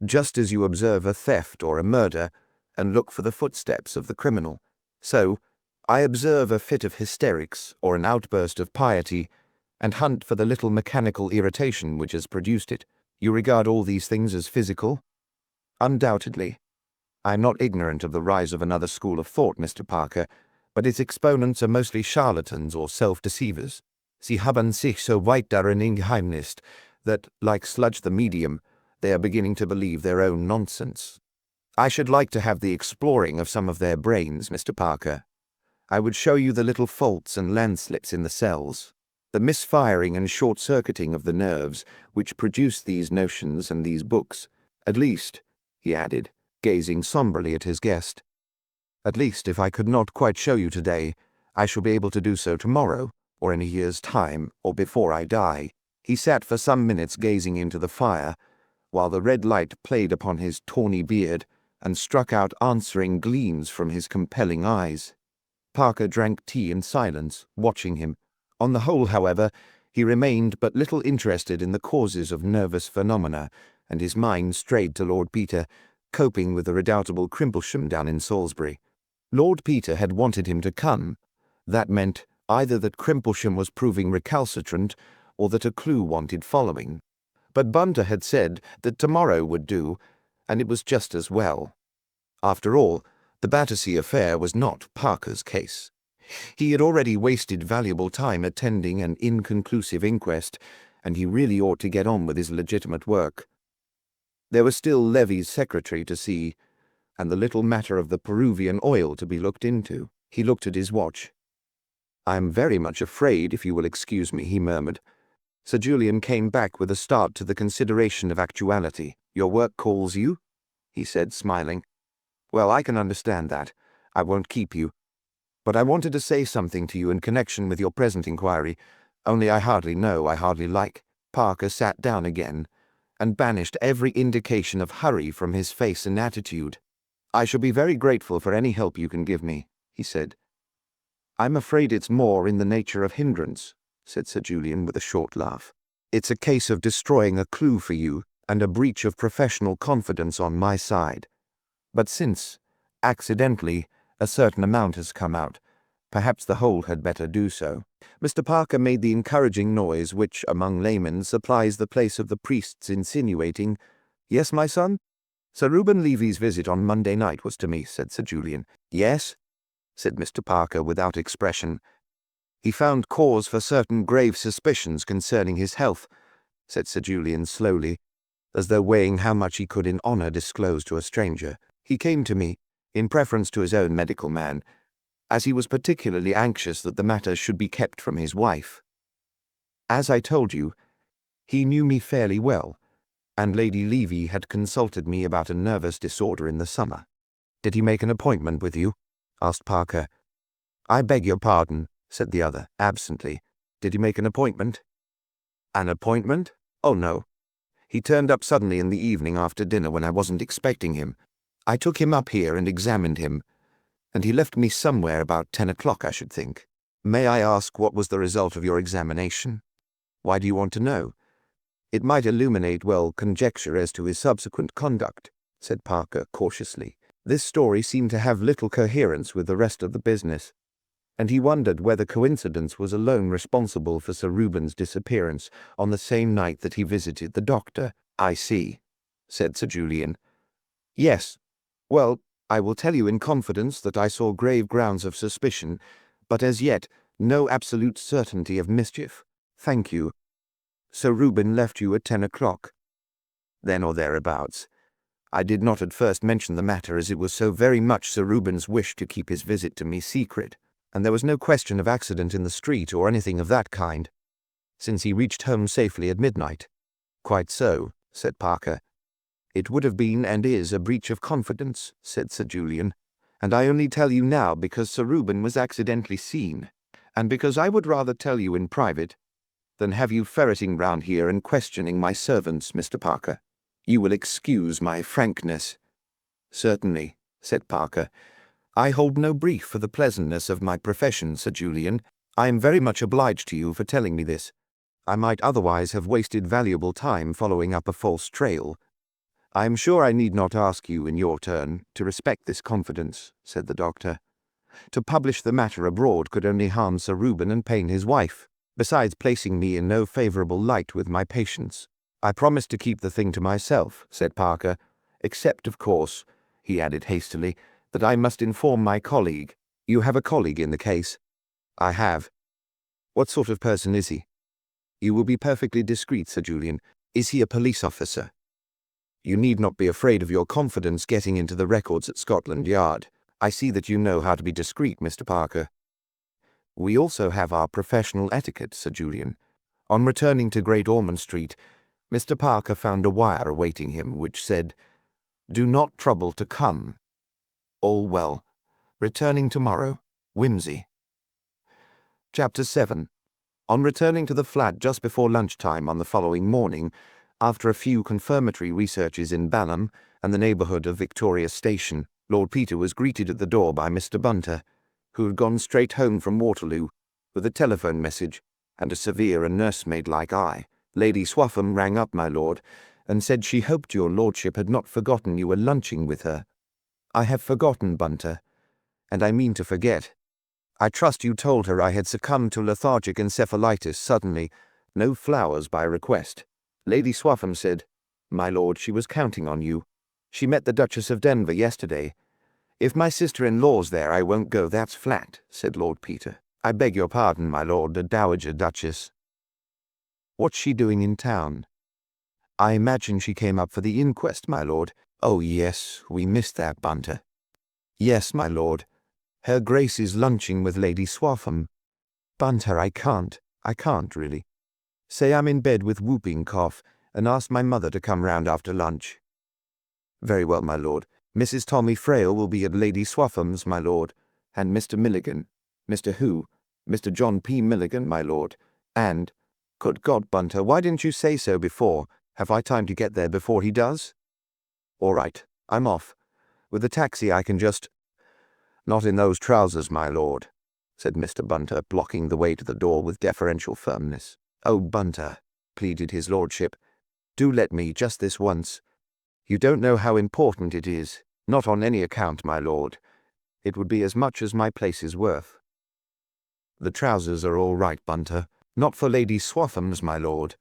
just as you observe a theft or a murder, and look for the footsteps of the criminal. So, I observe a fit of hysterics or an outburst of piety, and hunt for the little mechanical irritation which has produced it. You regard all these things as physical?" "Undoubtedly. I am not ignorant of the rise of another school of thought, Mr. Parker, but its exponents are mostly charlatans or self-deceivers. Sie haben sich so weit darin eingeheimnisst that, like Sludge the Medium, they are beginning to believe their own nonsense. I should like to have the exploring of some of their brains, Mr. Parker. I would show you the little faults and landslips in the cells, the misfiring and short-circuiting of the nerves which produce these notions and these books. At least," he added, gazing somberly at his guest, "at least, if I could not quite show you today, I shall be able to do so tomorrow, or in a year's time, or before I die." He sat for some minutes gazing into the fire, while the red light played upon his tawny beard and struck out answering gleams from his compelling eyes. Parker drank tea in silence, watching him. On the whole, however, he remained but little interested in the causes of nervous phenomena, and his mind strayed to Lord Peter, coping with the redoubtable Crimplesham down in Salisbury. Lord Peter had wanted him to come. That meant either that Crimplesham was proving recalcitrant, or that a clue wanted following. But Bunter had said that tomorrow would do, and it was just as well. After all, the Battersea affair was not Parker's case. He had already wasted valuable time attending an inconclusive inquest, and he really ought to get on with his legitimate work. There was still Levy's secretary to see, and the little matter of the Peruvian oil to be looked into. He looked at his watch. "I am very much afraid, if you will excuse me," he murmured. Sir Julian came back with a start to the consideration of actuality. "Your work calls you?" he said, smiling. "Well, I can understand that. I won't keep you. But I wanted to say something to you in connection with your present inquiry, only I hardly like." Parker sat down again, and banished every indication of hurry from his face and attitude. "I shall be very grateful for any help you can give me," he said. "I'm afraid it's more in the nature of hindrance," said Sir Julian with a short laugh. "It's a case of destroying a clue for you, and a breach of professional confidence on my side. But since, accidentally, a certain amount has come out, perhaps the whole had better do so." Mr. Parker made the encouraging noise which, among laymen, supplies the place of the priest's insinuating, "Yes, my son?" "Sir Reuben Levy's visit on Monday night was to me," said Sir Julian. "Yes?" said Mr. Parker without expression. "He found cause for certain grave suspicions concerning his health," said Sir Julian slowly, as though weighing how much he could in honour disclose to a stranger. "He came to me, in preference to his own medical man, as he was particularly anxious that the matter should be kept from his wife. As I told you, he knew me fairly well, and Lady Levy had consulted me about a nervous disorder in the summer." "Did he make an appointment with you?" asked Parker. "I beg your pardon," said the other, absently. "Did he make an appointment?" "An appointment? Oh, no. He turned up suddenly in the evening after dinner when I wasn't expecting him. I took him up here and examined him, and he left me somewhere about 10 o'clock, I should think. May I ask what was the result of your examination? Why do you want to know? It might illuminate, conjecture as to his subsequent conduct, said Parker cautiously. This story seemed to have little coherence with the rest of the business, and he wondered whether coincidence was alone responsible for Sir Reuben's disappearance on the same night that he visited the doctor. I see, said Sir Julian. Yes. Well, I will tell you in confidence that I saw grave grounds of suspicion, but as yet no absolute certainty of mischief. Thank you. Sir Reuben left you at 10 o'clock. Then or thereabouts. I did not at first mention the matter, as it was so very much Sir Reuben's wish to keep his visit to me secret, and there was no question of accident in the street or anything of that kind, since he reached home safely at midnight. Quite so, said Parker. It would have been and is a breach of confidence, said Sir Julian, and I only tell you now because Sir Reuben was accidentally seen, and because I would rather tell you in private than have you ferreting round here and questioning my servants, Mr. Parker. You will excuse my frankness. Certainly, said Parker. I hold no brief for the pleasantness of my profession, Sir Julian. I am very much obliged to you for telling me this. I might otherwise have wasted valuable time following up a false trail. I am sure I need not ask you in your turn to respect this confidence, said the doctor. To publish the matter abroad could only harm Sir Reuben and pain his wife, besides placing me in no favourable light with my patients. I promise to keep the thing to myself, said Parker, except, of course, he added hastily, that I must inform my colleague. You have a colleague in the case? I have. What sort of person is he? You will be perfectly discreet, Sir Julian. Is he a police officer? You need not be afraid of your confidence getting into the records at Scotland Yard. I see that you know how to be discreet, Mr. Parker. We also have our professional etiquette, Sir Julian. On returning to Great Ormond Street, Mr. Parker found a wire awaiting him which said, "Do not trouble to come. All well. Returning tomorrow. Wimsey." Chapter 7. On returning to the flat just before lunchtime on the following morning, after a few confirmatory researches in Balham and the neighbourhood of Victoria Station, Lord Peter was greeted at the door by Mr. Bunter, who had gone straight home from Waterloo, with a telephone message and a severe and nursemaid-like eye. Lady Swaffham rang up, my lord, and said she hoped your lordship had not forgotten you were lunching with her. I have forgotten, Bunter, and I mean to forget. I trust you told her I had succumbed to lethargic encephalitis suddenly. No flowers by request. Lady Swaffham said, my lord, she was counting on you. She met the Duchess of Denver yesterday. If my sister-in-law's there, I won't go, that's flat, said Lord Peter. I beg your pardon, my lord, the Dowager Duchess. What's she doing in town? I imagine she came up for the inquest, my lord. Oh, yes, we missed that, Bunter. Yes, my lord. Her Grace is lunching with Lady Swaffham. Bunter, I can't really. Say I'm in bed with whooping cough, and ask my mother to come round after lunch. Very well, my lord. Mrs. Tommy Frail will be at Lady Swaffham's, my lord, and Mr. Milligan. Mr. who? Mr. John P. Milligan, my lord, and... Good God, Bunter, why didn't you say so before? Have I time to get there before he does? All right, I'm off. With the taxi I can just... Not in those trousers, my lord, said Mr. Bunter, blocking the way to the door with deferential firmness. Oh, Bunter, pleaded his lordship, do let me just this once. You don't know how important it is. Not on any account, my lord. It would be as much as my place is worth. The trousers are all right, Bunter. Not for Lady Swaffham's, my lord.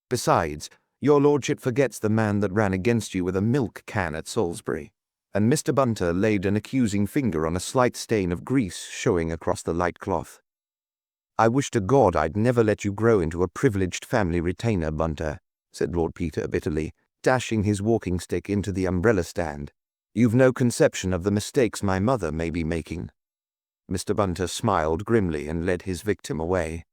Besides, your lordship forgets the man that ran against you with a milk can at Salisbury. And Mr. Bunter laid an accusing finger on a slight stain of grease showing across the light cloth. I wish to God I'd never let you grow into a privileged family retainer, Bunter, said Lord Peter bitterly, dashing his walking stick into the umbrella stand. You've no conception of the mistakes my mother may be making. Mr. Bunter smiled grimly and led his victim away.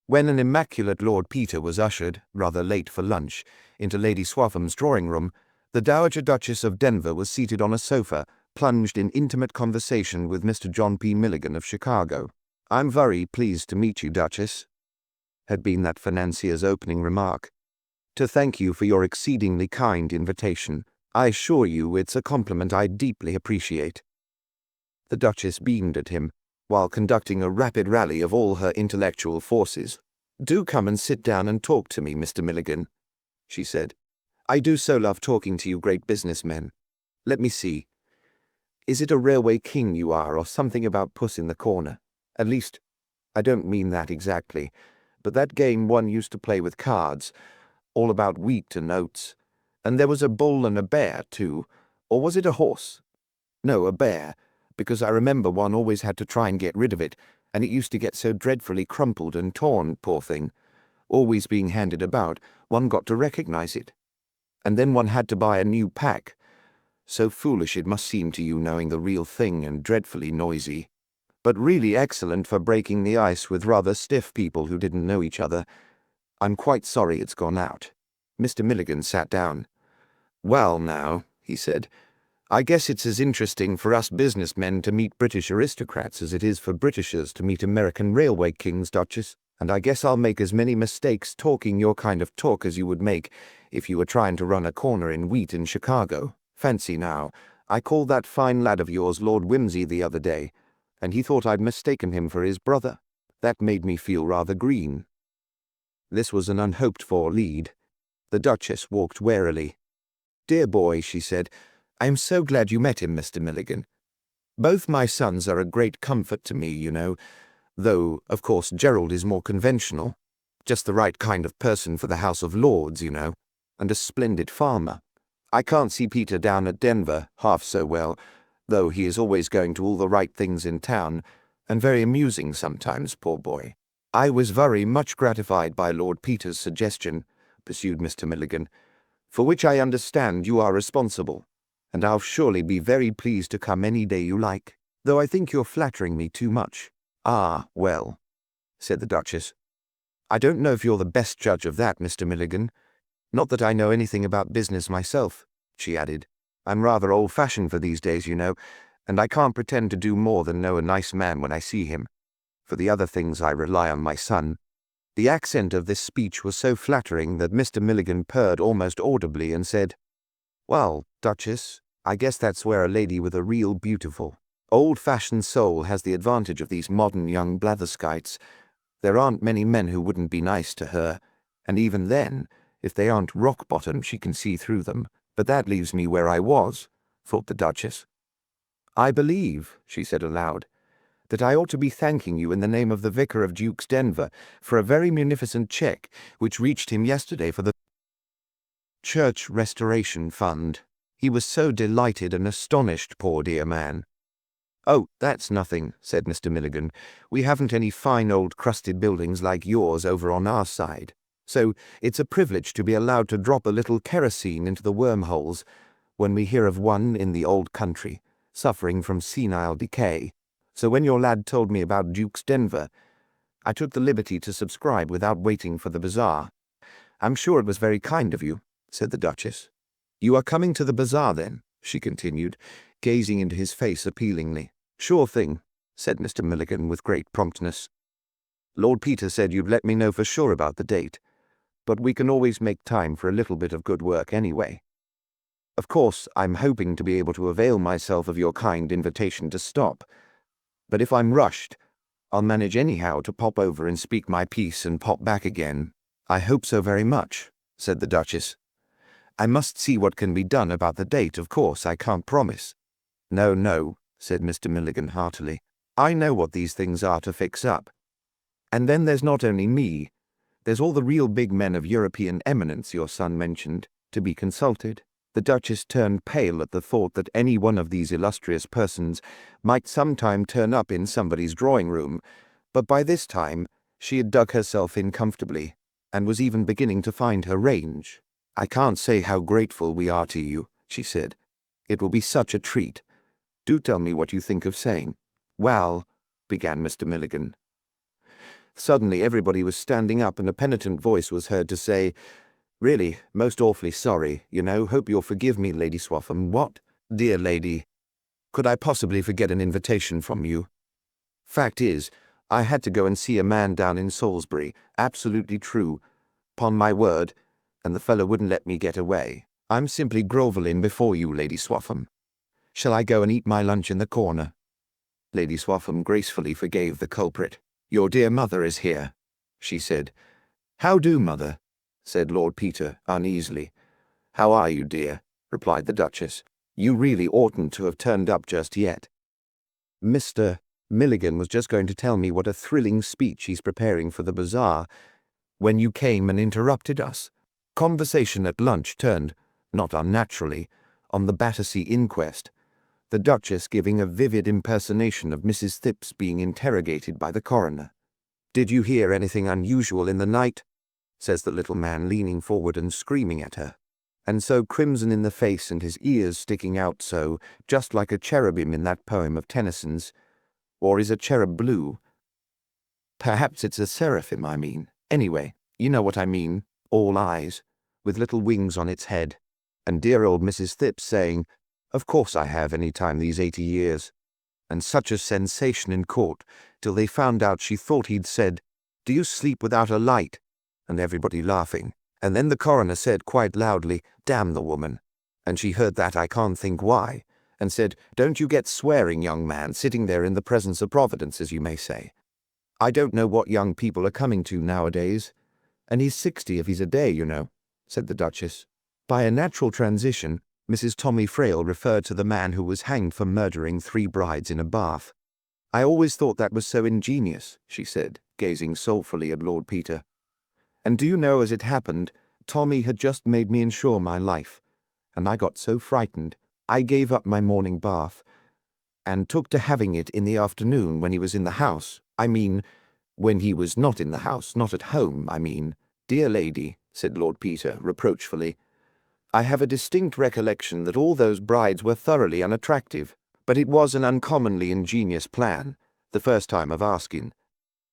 When an immaculate Lord Peter was ushered, rather late for lunch, into Lady Swaffham's drawing-room, the Dowager Duchess of Denver was seated on a sofa, plunged in intimate conversation with Mr. John P. Milligan of Chicago. I'm very pleased to meet you, Duchess, had been that financier's opening remark. To thank you for your exceedingly kind invitation. I assure you it's a compliment I deeply appreciate." The Duchess beamed at him, while conducting a rapid rally of all her intellectual forces. "Do come and sit down and talk to me, Mr. Milligan," she said. "I do so love talking to you great businessmen. Let me see. Is it a railway king you are, or something about Puss in the Corner? At least, I don't mean that exactly, but that game one used to play with cards, all about wheat and oats. And there was a bull and a bear, too. Or was it a horse? No, a bear, because I remember one always had to try and get rid of it, and it used to get so dreadfully crumpled and torn, poor thing. Always being handed about, one got to recognize it. And then one had to buy a new pack. So foolish it must seem to you knowing the real thing, and dreadfully noisy. But really excellent for breaking the ice with rather stiff people who didn't know each other. I'm quite sorry it's gone out." Mr. Milligan sat down. "Well now," he said, "I guess it's as interesting for us businessmen to meet British aristocrats as it is for Britishers to meet American railway kings, Duchess, and I guess I'll make as many mistakes talking your kind of talk as you would make if you were trying to run a corner in wheat in Chicago. Fancy now, I called that fine lad of yours Lord Wimsey the other day, and he thought I'd mistaken him for his brother. That made me feel rather green." This was an unhoped-for lead. The Duchess walked warily. "Dear boy," she said, "I'm so glad you met him, Mr. Milligan. Both my sons are a great comfort to me, you know, though, of course, Gerald is more conventional. Just the right kind of person for the House of Lords, you know, and a splendid farmer. I can't see Peter down at Denver half so well, though he is always going to all the right things in town, and very amusing sometimes, poor boy." "I was very much gratified by Lord Peter's suggestion," pursued Mr. Milligan, "for which I understand you are responsible, and I'll surely be very pleased to come any day you like, though I think you're flattering me too much." "Ah, well," said the Duchess, "I don't know if you're the best judge of that, Mr. Milligan. Not that I know anything about business myself," she added. "I'm rather old-fashioned for these days, you know, and I can't pretend to do more than know a nice man when I see him. For the other things I rely on my son." The accent of this speech was so flattering that Mr. Milligan purred almost audibly and said, "Well, Duchess, I guess that's where a lady with a real beautiful, old-fashioned soul has the advantage of these modern young blatherskites. There aren't many men who wouldn't be nice to her, and even then, if they aren't rock-bottom, she can see through them. But that leaves me where I was," thought the Duchess. "I believe," she said aloud, "that I ought to be thanking you in the name of the Vicar of Duke's Denver for a very munificent cheque which reached him yesterday for the Church Restoration Fund. He was so delighted and astonished, poor dear man." "Oh, that's nothing," said Mr. Milligan. "We haven't any fine old crusted buildings like yours over on our side, so it's a privilege to be allowed to drop a little kerosene into the wormholes when we hear of one in the old country suffering from senile decay. So when your lad told me about Duke's Denver, I took the liberty to subscribe without waiting for the bazaar." "I'm sure it was very kind of you," said the Duchess. "You are coming to the bazaar, then?" she continued, gazing into his face appealingly. "Sure thing," said Mr. Milligan with great promptness. "Lord Peter said you'd let me know for sure about the date, but we can always make time for a little bit of good work anyway. Of course, I'm hoping to be able to avail myself of your kind invitation to stop, but if I'm rushed, I'll manage anyhow to pop over and speak my piece and pop back again." "I hope so very much," said the Duchess. "I must see what can be done about the date, of course. I can't promise." No, said Mr. Milligan heartily. "I know what these things are to fix up. And then there's not only me, there's all the real big men of European eminence your son mentioned, to be consulted." The Duchess turned pale at the thought that any one of these illustrious persons might sometime turn up in somebody's drawing-room, but by this time she had dug herself in comfortably, and was even beginning to find her range. "I can't say how grateful we are to you," she said. "It will be such a treat. Do tell me what you think of saying." "Well," began Mr. Milligan. Suddenly everybody was standing up, and a penitent voice was heard to say, "Really, most awfully sorry, you know. Hope you'll forgive me, Lady Swaffham." "What? Dear lady, could I possibly forget an invitation from you? Fact is, I had to go and see a man down in Salisbury. Absolutely true. 'Pon my word, and the fellow wouldn't let me get away. I'm simply grovelling before you, Lady Swaffham. Shall I go and eat my lunch in the corner?" Lady Swaffham gracefully forgave the culprit. "Your dear mother is here," she said. "How do, mother?" said Lord Peter uneasily. "How are you, dear?" replied the Duchess. "You really oughtn't to have turned up just yet. Mr. Milligan was just going to tell me what a thrilling speech he's preparing for the bazaar when you came and interrupted us." Conversation at lunch turned, not unnaturally, on the Battersea inquest, the Duchess giving a vivid impersonation of Mrs. Thipps being interrogated by the coroner. "Did you hear anything unusual in the night?" says the little man, leaning forward and screaming at her, and so crimson in the face and his ears sticking out so, just like a cherubim in that poem of Tennyson's. Or is a cherub blue? Perhaps it's a seraphim, I mean. Anyway, you know what I mean. All eyes, with little wings on its head, and dear old Mrs. Thipps saying, "Of course I have, any time these 80 years. And such a sensation in court, till they found out she thought he'd said, 'Do you sleep without a light?' and everybody laughing. And then the coroner said quite loudly, 'Damn the woman.' And she heard that, I can't think why, and said, 'Don't you get swearing, young man, sitting there in the presence of Providence, as you may say.' I don't know what young people are coming to nowadays. And he's 60 if he's a day, you know," said the Duchess. By a natural transition, Mrs. Tommy Frail referred to the man who was hanged for murdering 3 brides in a bath. "I always thought that was so ingenious," she said, gazing soulfully at Lord Peter. "And do you know, as it happened, Tommy had just made me insure my life, and I got so frightened, I gave up my morning bath, and took to having it in the afternoon when he was in the house. I mean, when he was not in the house, not at home, I mean." "Dear lady," said Lord Peter reproachfully, "I have a distinct recollection that all those brides were thoroughly unattractive, but it was an uncommonly ingenious plan, the first time of asking.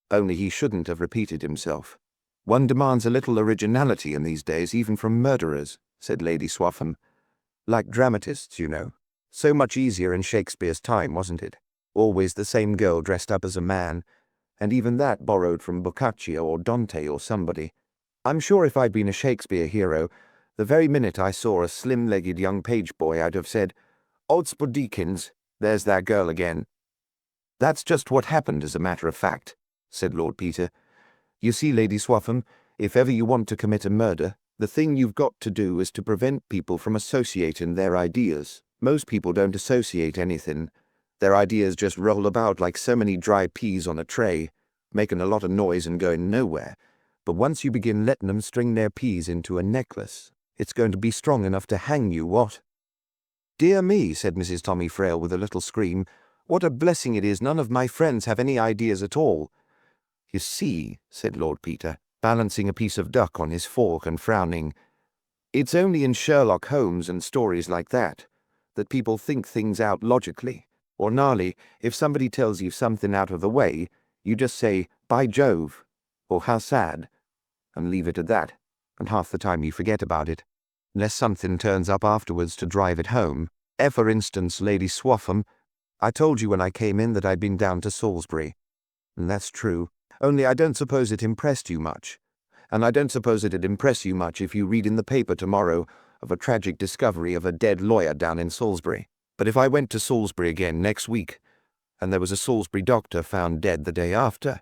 Only he shouldn't have repeated himself. One demands a little originality in these days, even from murderers," said Lady Swaffham. "Like dramatists, you know. So much easier in Shakespeare's time, wasn't it? Always the same girl dressed up as a man, and even that borrowed from Boccaccio or Dante or somebody. I'm sure if I'd been a Shakespeare hero, the very minute I saw a slim-legged young page boy, I'd have said, 'Oddsbodikins, there's that girl again.'" "That's just what happened, as a matter of fact," said Lord Peter. "You see, Lady Swaffham, if ever you want to commit a murder, the thing you've got to do is to prevent people from associating their ideas. Most people don't associate anything. Their ideas just roll about like so many dry peas on a tray, making a lot of noise and going nowhere. But once you begin letting them string their peas into a necklace, it's going to be strong enough to hang you, what?" "Dear me," said Mrs. Tommy Frail with a little scream, "what a blessing it is none of my friends have any ideas at all." "You see," said Lord Peter, balancing a piece of duck on his fork and frowning, "it's only in Sherlock Holmes and stories like that people think things out logically. Or gnarly, if somebody tells you something out of the way, you just say, 'By Jove,' or 'How sad,' and leave it at that, and half the time you forget about it, unless something turns up afterwards to drive it home. For instance, Lady Swaffham, I told you when I came in that I'd been down to Salisbury. And that's true, only I don't suppose it impressed you much. And I don't suppose it'd impress you much if you read in the paper tomorrow of a tragic discovery of a dead lawyer down in Salisbury. But if I went to Salisbury again next week, and there was a Salisbury doctor found dead the day after,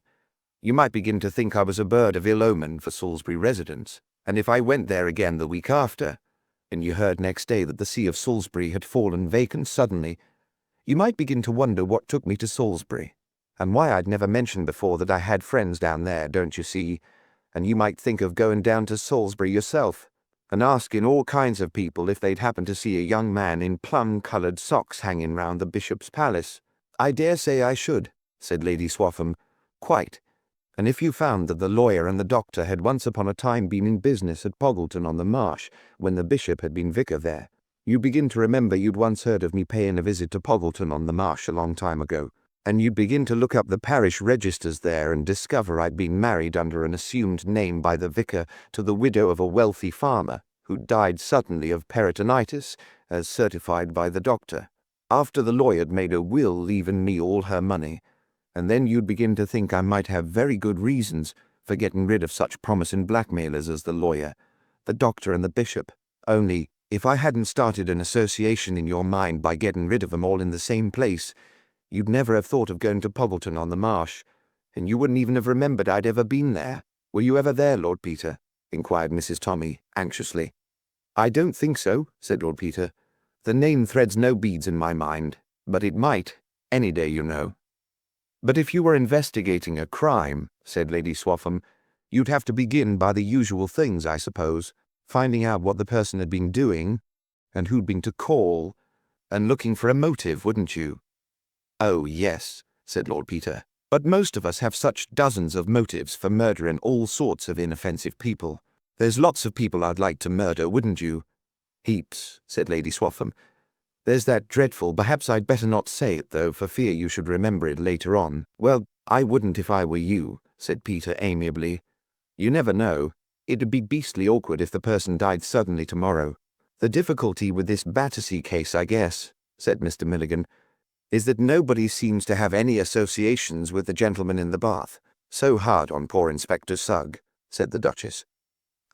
you might begin to think I was a bird of ill omen for Salisbury residents. And if I went there again the week after, and you heard next day that the See of Salisbury had fallen vacant suddenly, you might begin to wonder what took me to Salisbury, and why I'd never mentioned before that I had friends down there, don't you see? And you might think of going down to Salisbury yourself, and asking all kinds of people if they'd happen to see a young man in plum-coloured socks hanging round the Bishop's Palace." "I dare say I should," said Lady Swaffham. "Quite. And if you found that the lawyer and the doctor had once upon a time been in business at Poggleton on the Marsh, when the Bishop had been vicar there, you'd begin to remember you'd once heard of me paying a visit to Poggleton on the Marsh a long time ago, and you'd begin to look up the parish registers there and discover I'd been married under an assumed name by the vicar to the widow of a wealthy farmer who died suddenly of peritonitis, as certified by the doctor, after the lawyer'd made a will leaving me all her money. And then you'd begin to think I might have very good reasons for getting rid of such promising blackmailers as the lawyer, the doctor and the bishop. Only If I hadn't started an association in your mind by getting rid of them all in the same place, you'd never have thought of going to Poggleton on the Marsh, and you wouldn't even have remembered I'd ever been there. Were you ever there, Lord Peter? Inquired Mrs. Tommy, anxiously. I don't think so, said Lord Peter. The name threads no beads in my mind, but it might, any day, you know. But if you were investigating a crime, said Lady Swaffham, you'd have to begin by the usual things, I suppose, finding out what the person had been doing, and who'd been to call, and looking for a motive, wouldn't you? Oh, yes, said Lord Peter, but most of us have such dozens of motives for murdering all sorts of inoffensive people. There's lots of people I'd like to murder, wouldn't you? Heaps, said Lady Swaffham. There's that dreadful, perhaps I'd better not say it, though, for fear you should remember it later on. Well, I wouldn't if I were you, said Peter amiably. You never know. It'd be beastly awkward if the person died suddenly tomorrow. The difficulty with this Battersea case, I guess, said Mr. Milligan, is that nobody seems to have any associations with the gentleman in the bath. So hard on poor Inspector Sugg, said the Duchess.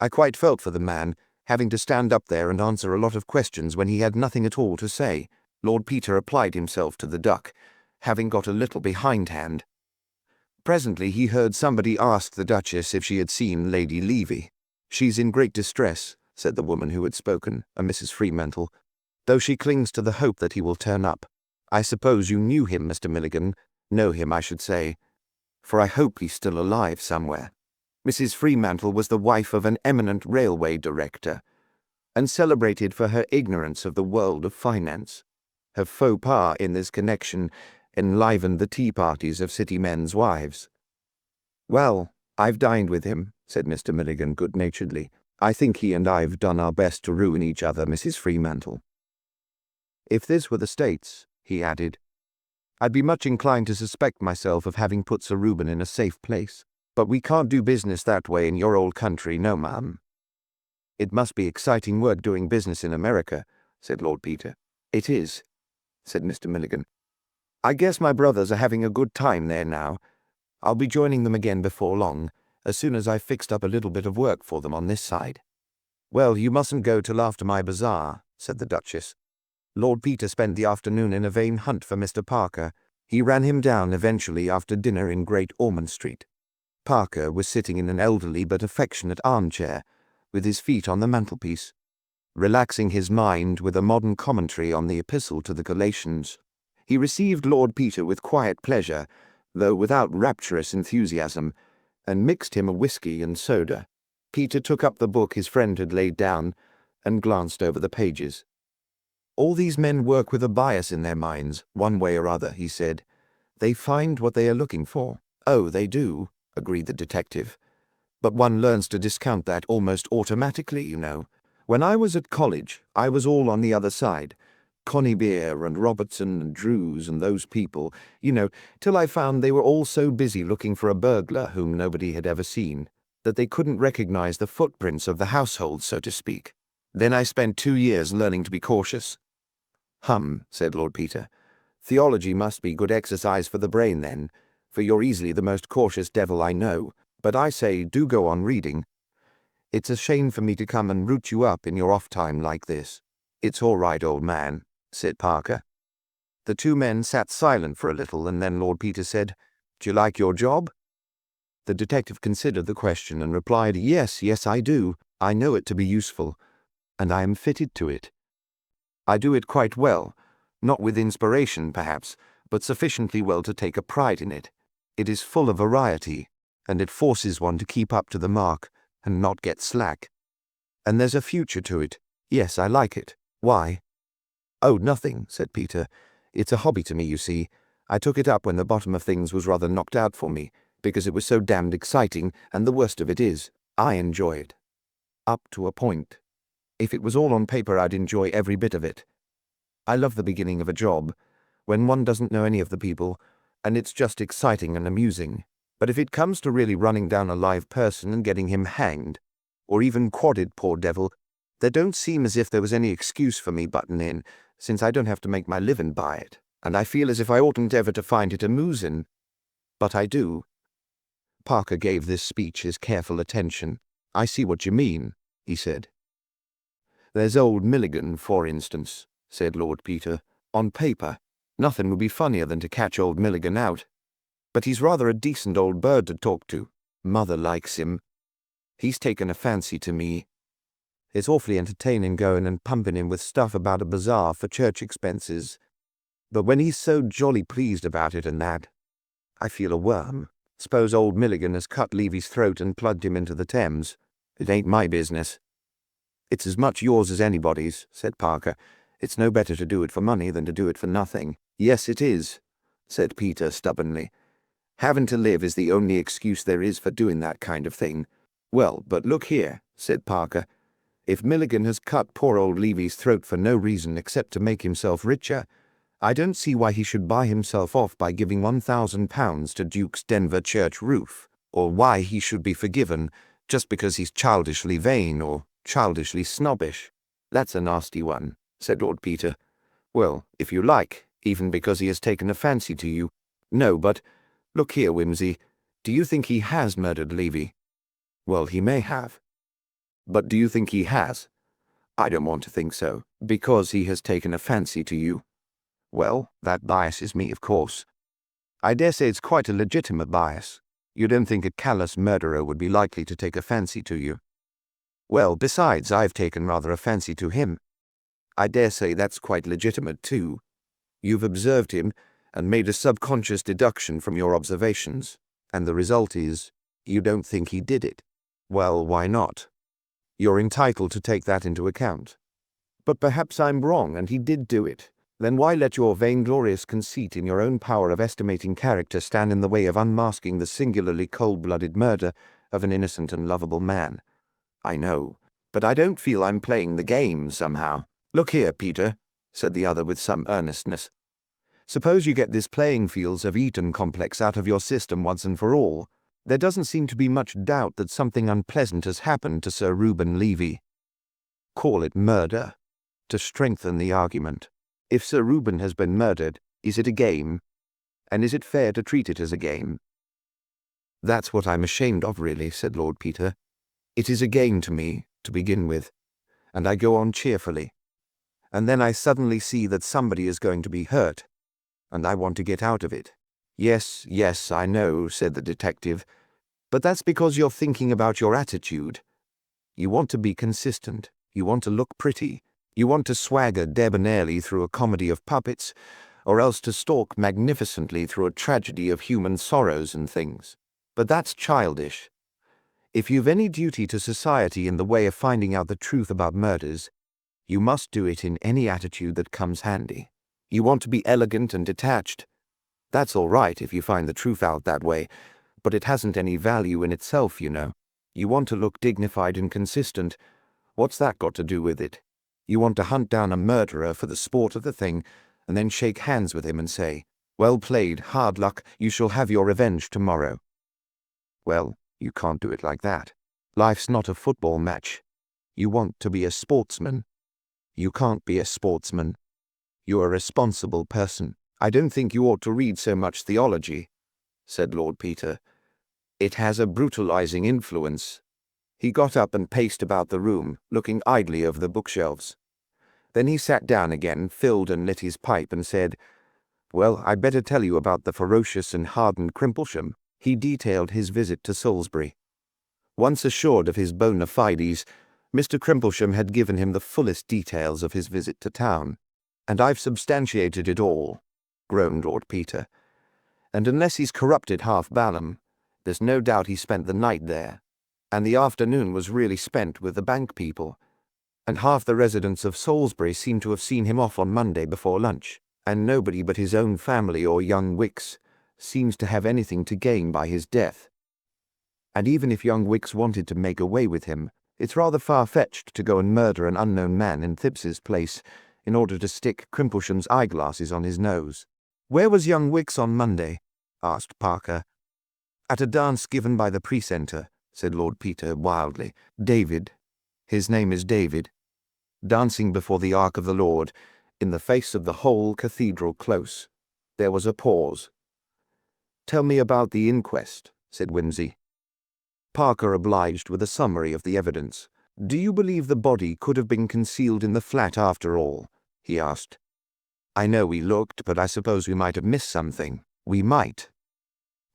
I quite felt for the man, having to stand up there and answer a lot of questions when he had nothing at all to say. Lord Peter applied himself to the duck, having got a little behindhand. Presently he heard somebody ask the Duchess if she had seen Lady Levy. She's in great distress, said the woman who had spoken, a Mrs. Fremantle, though she clings to the hope that he will turn up. I suppose you knew him, Mr. Milligan. Know him, I should say, for I hope he's still alive somewhere. Mrs. Fremantle was the wife of an eminent railway director, and celebrated for her ignorance of the world of finance. Her faux pas in this connection enlivened the tea parties of city men's wives. Well, I've dined with him, said Mr. Milligan good-naturedly. I think he and I've done our best to ruin each other, Mrs. Fremantle. If this were the States, he added, I'd be much inclined to suspect myself of having put Sir Reuben in a safe place. But we can't do business that way in your old country, no, ma'am. It must be exciting work doing business in America, said Lord Peter. It is, said Mr. Milligan. I guess my brothers are having a good time there now. I'll be joining them again before long, as soon as I've fixed up a little bit of work for them on this side. Well, you mustn't go till after my bazaar, said the Duchess. Lord Peter spent the afternoon in a vain hunt for Mr. Parker. He ran him down eventually after dinner in Great Ormond Street. Parker was sitting in an elderly but affectionate armchair, with his feet on the mantelpiece, relaxing his mind with a modern commentary on the Epistle to the Galatians. He received Lord Peter with quiet pleasure, though without rapturous enthusiasm, and mixed him a whisky and soda. Peter took up the book his friend had laid down, and glanced over the pages. All these men work with a bias in their minds, one way or other, he said. They find what they are looking for. Oh, they do, agreed the detective. But one learns to discount that almost automatically, you know. When I was at college, I was all on the other side. Connie Beer and Robertson and Drews and those people, you know, till I found they were all so busy looking for a burglar whom nobody had ever seen, that they couldn't recognize the footprints of the household, so to speak. Then I spent 2 years learning to be cautious. Said Lord Peter. Theology must be good exercise for the brain, then, for you're easily the most cautious devil I know. But I say, do go on reading. It's a shame for me to come and root you up in your off time like this. It's all right, old man, said Parker. The two men sat silent for a little, and then Lord Peter said, Do you like your job? The detective considered the question and replied, Yes, I do. I know it to be useful, and I am fitted to it. I do it quite well, not with inspiration, perhaps, but sufficiently well to take a pride in it. It is full of variety, and it forces one to keep up to the mark and not get slack. And there's a future to it. Yes, I like it. Why? Oh, nothing, said Peter. It's a hobby to me, you see. I took it up when the bottom of things was rather knocked out for me, because it was so damned exciting, and the worst of it is, I enjoy it. Up to a point. If it was all on paper, I'd enjoy every bit of it. I love the beginning of a job, when one doesn't know any of the people, and it's just exciting and amusing. But if it comes to really running down a live person and getting him hanged, or even quadded, poor devil, there don't seem as if there was any excuse for me butting in, since I don't have to make my living by it, and I feel as if I oughtn't ever to find it amusing. But I do. Parker gave this speech his careful attention. I see what you mean, he said. There's old Milligan, for instance, said Lord Peter. On paper, nothing would be funnier than to catch old Milligan out. But he's rather a decent old bird to talk to. Mother likes him. He's taken a fancy to me. It's awfully entertaining going and pumping him with stuff about a bazaar for church expenses. But when he's so jolly pleased about it and that, I feel a worm. Suppose old Milligan has cut Levy's throat and plugged him into the Thames. It ain't my business. It's as much yours as anybody's, said Parker. It's no better to do it for money than to do it for nothing. Yes, it is, said Peter stubbornly. Having to live is the only excuse there is for doing that kind of thing. Well, but look here, said Parker. If Milligan has cut poor old Levy's throat for no reason except to make himself richer, I don't see why he should buy himself off by giving £1,000 to Duke's Denver church roof, or why he should be forgiven just because he's childishly vain or childishly snobbish. That's a nasty one, said Lord Peter. Well, if you like, even because he has taken a fancy to you. No, but, look here, Wimsey, do you think he has murdered Levy? Well, he may have. But do you think he has? I don't want to think so, because he has taken a fancy to you. Well, that biases me, of course. I dare say it's quite a legitimate bias. You don't think a callous murderer would be likely to take a fancy to you? Well, besides, I've taken rather a fancy to him. I dare say that's quite legitimate, too. You've observed him and made a subconscious deduction from your observations, and the result is, you don't think he did it. Well, why not? You're entitled to take that into account. But perhaps I'm wrong and he did do it. Then why let your vainglorious conceit in your own power of estimating character stand in the way of unmasking the singularly cold-blooded murder of an innocent and lovable man? I know, but I don't feel I'm playing the game somehow. Look here, Peter, said the other with some earnestness. Suppose you get this playing fields of Eton complex out of your system once and for all. There doesn't seem to be much doubt that something unpleasant has happened to Sir Reuben Levy. Call it murder, to strengthen the argument. If Sir Reuben has been murdered, is it a game? And is it fair to treat it as a game? That's what I'm ashamed of, really, said Lord Peter. It is a game to me, to begin with, and I go on cheerfully. And then I suddenly see that somebody is going to be hurt, and I want to get out of it. Yes, yes, I know, said the detective, but that's because you're thinking about your attitude. You want to be consistent. You want to look pretty. You want to swagger debonairly through a comedy of puppets, or else to stalk magnificently through a tragedy of human sorrows and things. But that's childish. If you've any duty to society in the way of finding out the truth about murders, you must do it in any attitude that comes handy. You want to be elegant and detached. That's all right if you find the truth out that way, but it hasn't any value in itself, you know. You want to look dignified and consistent. What's that got to do with it? You want to hunt down a murderer for the sport of the thing, and then shake hands with him and say, "Well played, hard luck, you shall have your revenge tomorrow." Well, you can't do it like that. Life's not a football match. You want to be a sportsman. You can't be a sportsman. You're a responsible person. I don't think you ought to read so much theology, said Lord Peter. It has a brutalizing influence. He got up and paced about the room, looking idly over the bookshelves. Then he sat down again, filled and lit his pipe, and said, "Well, I'd better tell you about the ferocious and hardened Crimplesham." He detailed his visit to Salisbury. Once assured of his bona fides, Mr. Crimplesham had given him the fullest details of his visit to town. "And I've substantiated it all," groaned Lord Peter. "And unless he's corrupted half Balham, there's no doubt he spent the night there. And the afternoon was really spent with the bank people, and half the residents of Salisbury seem to have seen him off on Monday before lunch, and nobody but his own family or young Wicks seems to have anything to gain by his death. And even if young Wicks wanted to make away with him, it's rather far-fetched to go and murder an unknown man in Thipps's place in order to stick Crimplesham's eyeglasses on his nose." "Where was young Wicks on Monday?" asked Parker. "At a dance given by the precentor," said Lord Peter wildly. "David. His name is David. Dancing before the Ark of the Lord, in the face of the whole cathedral close." There was a pause. "Tell me about the inquest," said Wimsey. Parker obliged with a summary of the evidence. "Do you believe the body could have been concealed in the flat after all?" he asked. "I know we looked, but I suppose we might have missed something. We might.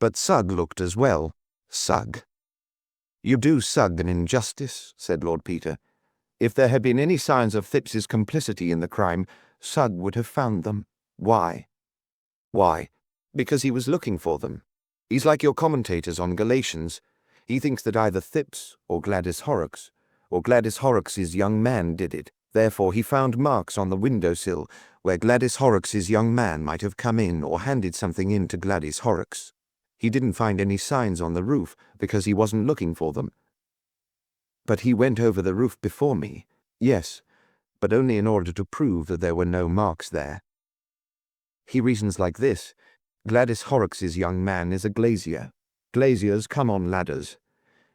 But Sugg looked as well. Sugg." "You do Sugg an injustice," said Lord Peter. "If there had been any signs of Phipps's complicity in the crime, Sugg would have found them. Why?" "Why? Because he was looking for them. He's like your commentators on Galatians. He thinks that either Phipps or Gladys Horrocks's young man did it. Therefore he found marks on the windowsill where Gladys Horrocks's young man might have come in or handed something in to Gladys Horrocks. He didn't find any signs on the roof because he wasn't looking for them." "But he went over the roof before me." "Yes, but only in order to prove that there were no marks there. He reasons like this. Gladys Horrocks's young man is a glazier. Glaziers come on ladders.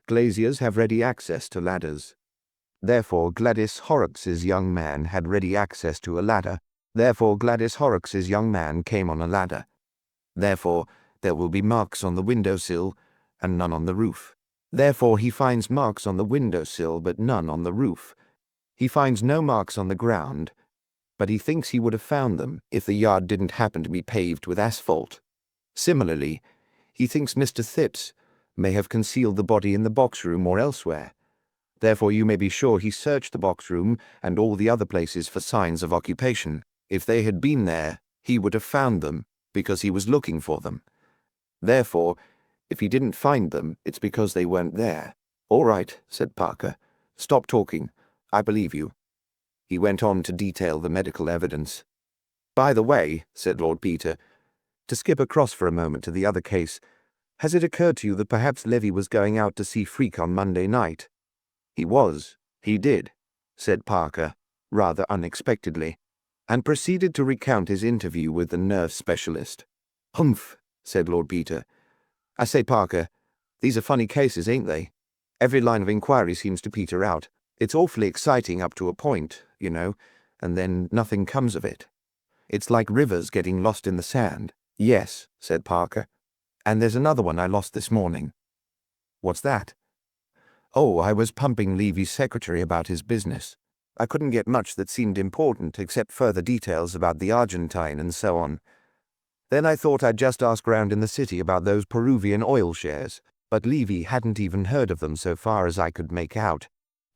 Glaziers have ready access to ladders. Therefore Gladys Horrocks's young man had ready access to a ladder. Therefore Gladys Horrocks's young man came on a ladder. Therefore there will be marks on the windowsill and none on the roof. Therefore he finds marks on the windowsill but none on the roof. He finds no marks on the ground, but he thinks he would have found them if the yard didn't happen to be paved with asphalt. Similarly, he thinks Mr. Phipps may have concealed the body in the box room or elsewhere. Therefore you may be sure he searched the box room and all the other places for signs of occupation. If they had been there, he would have found them because he was looking for them. Therefore, if he didn't find them, it's because they weren't there." "All right," said Parker. "Stop talking. I believe you." He went on to detail the medical evidence. "By the way," said Lord Peter, "to skip across for a moment to the other case, has it occurred to you that perhaps Levy was going out to see Freke on Monday night?" "He was. He did," said Parker, rather unexpectedly, and proceeded to recount his interview with the nerve specialist. "Humph," said Lord Peter. "I say, Parker, these are funny cases, ain't they? Every line of inquiry seems to peter out. It's awfully exciting up to a point, you know, and then nothing comes of it. It's like rivers getting lost in the sand." "Yes," said Parker. "And there's another one I lost this morning." "What's that?" "Oh, I was pumping Levy's secretary about his business. I couldn't get much that seemed important except further details about the Argentine and so on. Then I thought I'd just ask round in the city about those Peruvian oil shares, but Levy hadn't even heard of them so far as I could make out.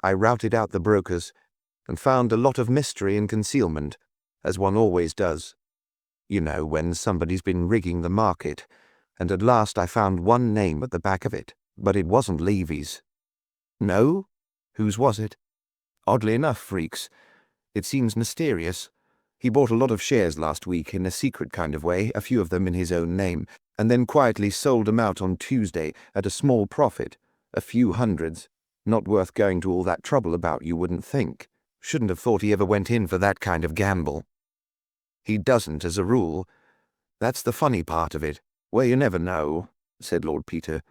I routed out the brokers and found a lot of mystery and concealment, as one always does. You know, when somebody's been rigging the market, and at last I found one name at the back of it, but it wasn't Levy's." "No? Whose was it?" "Oddly enough, Freke's. It seems mysterious. He bought a lot of shares last week in a secret kind of way, a few of them in his own name, and then quietly sold them out on Tuesday at a small profit, a few hundreds. Not worth going to all that trouble about, you wouldn't think. Shouldn't have thought he ever went in for that kind of gamble." "He doesn't, as a rule. That's the funny part of it. Well, you never know," said Lord Peter.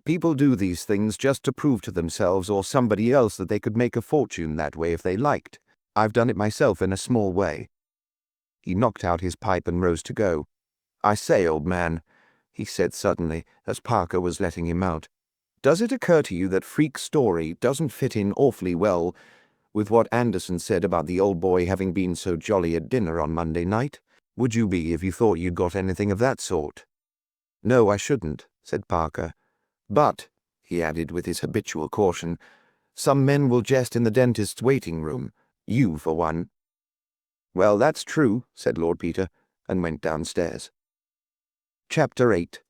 "People do these things just to prove to themselves or somebody else that they could make a fortune that way if they liked. I've done it myself in a small way." He knocked out his pipe and rose to go. "I say, old man," he said suddenly, as Parker was letting him out, "does it occur to you that Freke's story doesn't fit in awfully well with what Anderson said about the old boy having been so jolly at dinner on Monday night? Would you be if you thought you'd got anything of that sort?" "No, I shouldn't," said Parker. "But," he added with his habitual caution, "some men will jest in the dentist's waiting room. You, for one." "Well, that's true," said Lord Peter, and went downstairs. Chapter 8.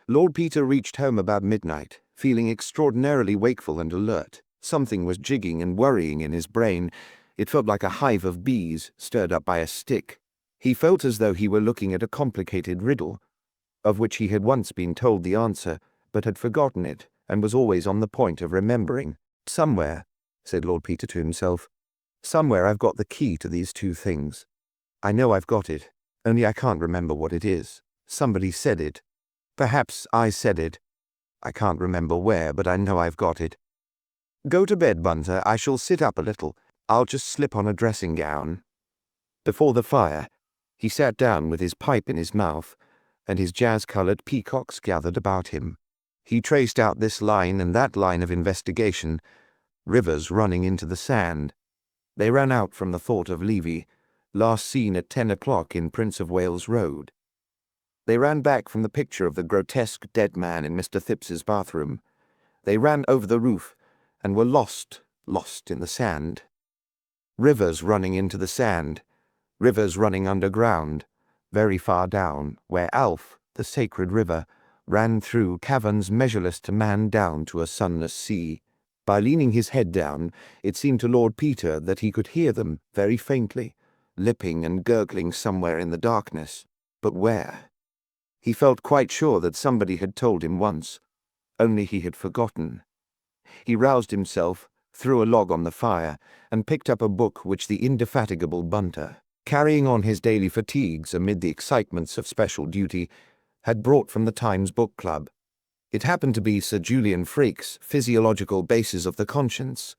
Lord Peter reached home about midnight, feeling extraordinarily wakeful and alert. Something was jigging and worrying in his brain. It felt like a hive of bees stirred up by a stick. He felt as though he were looking at a complicated riddle, of which he had once been told the answer, but had forgotten it, and was always on the point of remembering. "Somewhere," said Lord Peter to himself, "somewhere I've got the key to these two things. I know I've got it, only I can't remember what it is. Somebody said it. Perhaps I said it. I can't remember where, but I know I've got it. Go to bed, Bunter. I shall sit up a little. I'll just slip on a dressing gown." Before the fire, he sat down with his pipe in his mouth, and his jazz-coloured peacocks gathered about him. He traced out this line and that line of investigation, rivers running into the sand. They ran out from the thought of Levy, last seen at 10 o'clock in Prince of Wales Road. They ran back from the picture of the grotesque dead man in Mr. Thipps's bathroom. They ran over the roof and were lost in the sand. Rivers running into the sand, rivers running underground, very far down, where Alf, the sacred river, ran through caverns measureless to man down to a sunless sea. By leaning his head down, it seemed to Lord Peter that he could hear them very faintly, lipping and gurgling somewhere in the darkness. But where? He felt quite sure that somebody had told him once, only he had forgotten. He roused himself, threw a log on the fire, and picked up a book which the indefatigable Bunter, carrying on his daily fatigues amid the excitements of special duty, had brought from the Times Book Club. It happened to be Sir Julian Freke's Physiological Bases of the Conscience,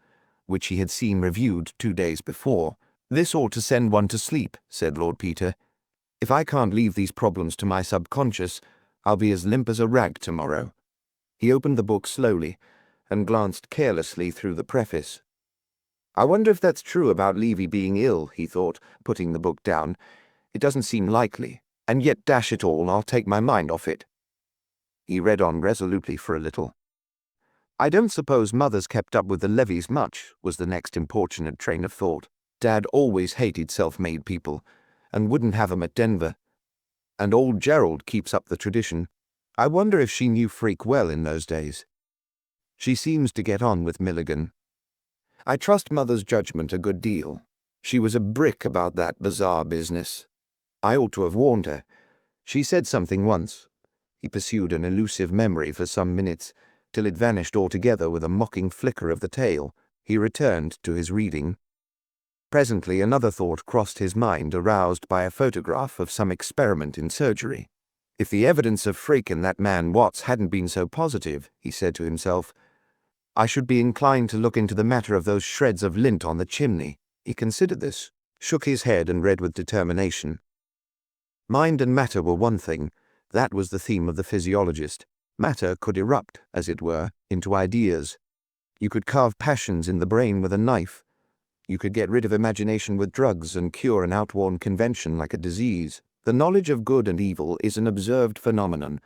which he had seen reviewed 2 days before. "This ought to send one to sleep," said Lord Peter. "If I can't leave these problems to my subconscious, I'll be as limp as a rag tomorrow." He opened the book slowly and glanced carelessly through the preface. "I wonder if that's true about Levy being ill," he thought, putting the book down. "It doesn't seem likely, and yet, dash it all, I'll take my mind off it." He read on resolutely for a little. "I don't suppose Mother's kept up with the levies much," was the next importunate train of thought. "Dad always hated self-made people, and wouldn't have 'em at Denver. And old Gerald keeps up the tradition. I wonder if she knew Freke well in those days. She seems to get on with Milligan. I trust Mother's judgment a good deal. She was a brick about that bizarre business. I ought to have warned her. She said something once." He pursued an elusive memory for some minutes, till it vanished altogether with a mocking flicker of the tail. He returned to his reading. Presently another thought crossed his mind, aroused by a photograph of some experiment in surgery. If the evidence of Freke and that man Watts hadn't been so positive, he said to himself, I should be inclined to look into the matter of those shreds of lint on the chimney. He considered this, shook his head, and read with determination. Mind and matter were one thing. That was the theme of the physiologist. Matter could erupt, as it were, into ideas. You could carve passions in the brain with a knife. You could get rid of imagination with drugs and cure an outworn convention like a disease. The knowledge of good and evil is an observed phenomenon,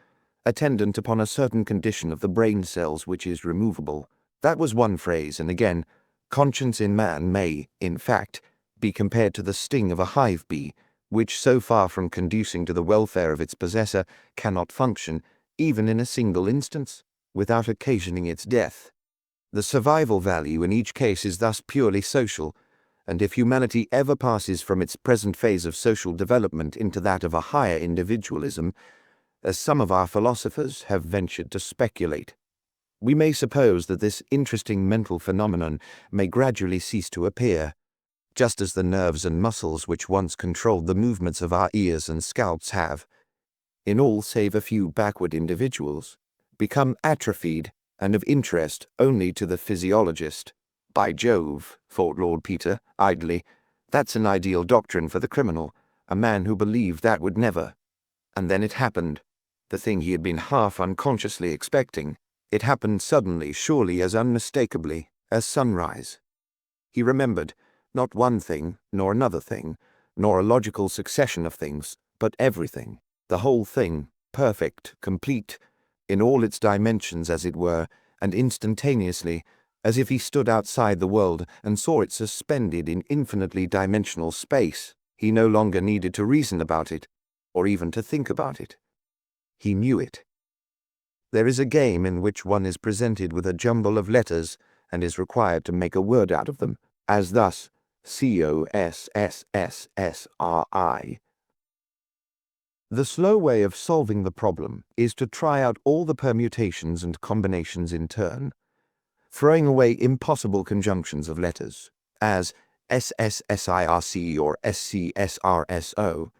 attendant upon a certain condition of the brain cells which is removable. That was one phrase, and again, conscience in man may, in fact, be compared to the sting of a hive bee, which, so far from conducing to the welfare of its possessor, cannot function, even in a single instance, without occasioning its death. The survival value in each case is thus purely social, and if humanity ever passes from its present phase of social development into that of a higher individualism, as some of our philosophers have ventured to speculate, we may suppose that this interesting mental phenomenon may gradually cease to appear, just as the nerves and muscles which once controlled the movements of our ears and scalps have, in all save a few backward individuals, become atrophied and of interest only to the physiologist. By Jove, thought Lord Peter, idly, that's an ideal doctrine for the criminal, a man who believed that would never. And then it happened, the thing he had been half unconsciously expecting. It happened suddenly, surely as unmistakably as sunrise. He remembered, not one thing, nor another thing, nor a logical succession of things, but everything, the whole thing, perfect, complete, in all its dimensions as it were, and instantaneously, as if he stood outside the world and saw it suspended in infinitely dimensional space. He no longer needed to reason about it, or even to think about it. He knew it. There is a game in which one is presented with a jumble of letters and is required to make a word out of them, as thus, COSSSSRI. The slow way of solving the problem is to try out all the permutations and combinations in turn, throwing away impossible conjunctions of letters, as SSSIRC or SCSRSO.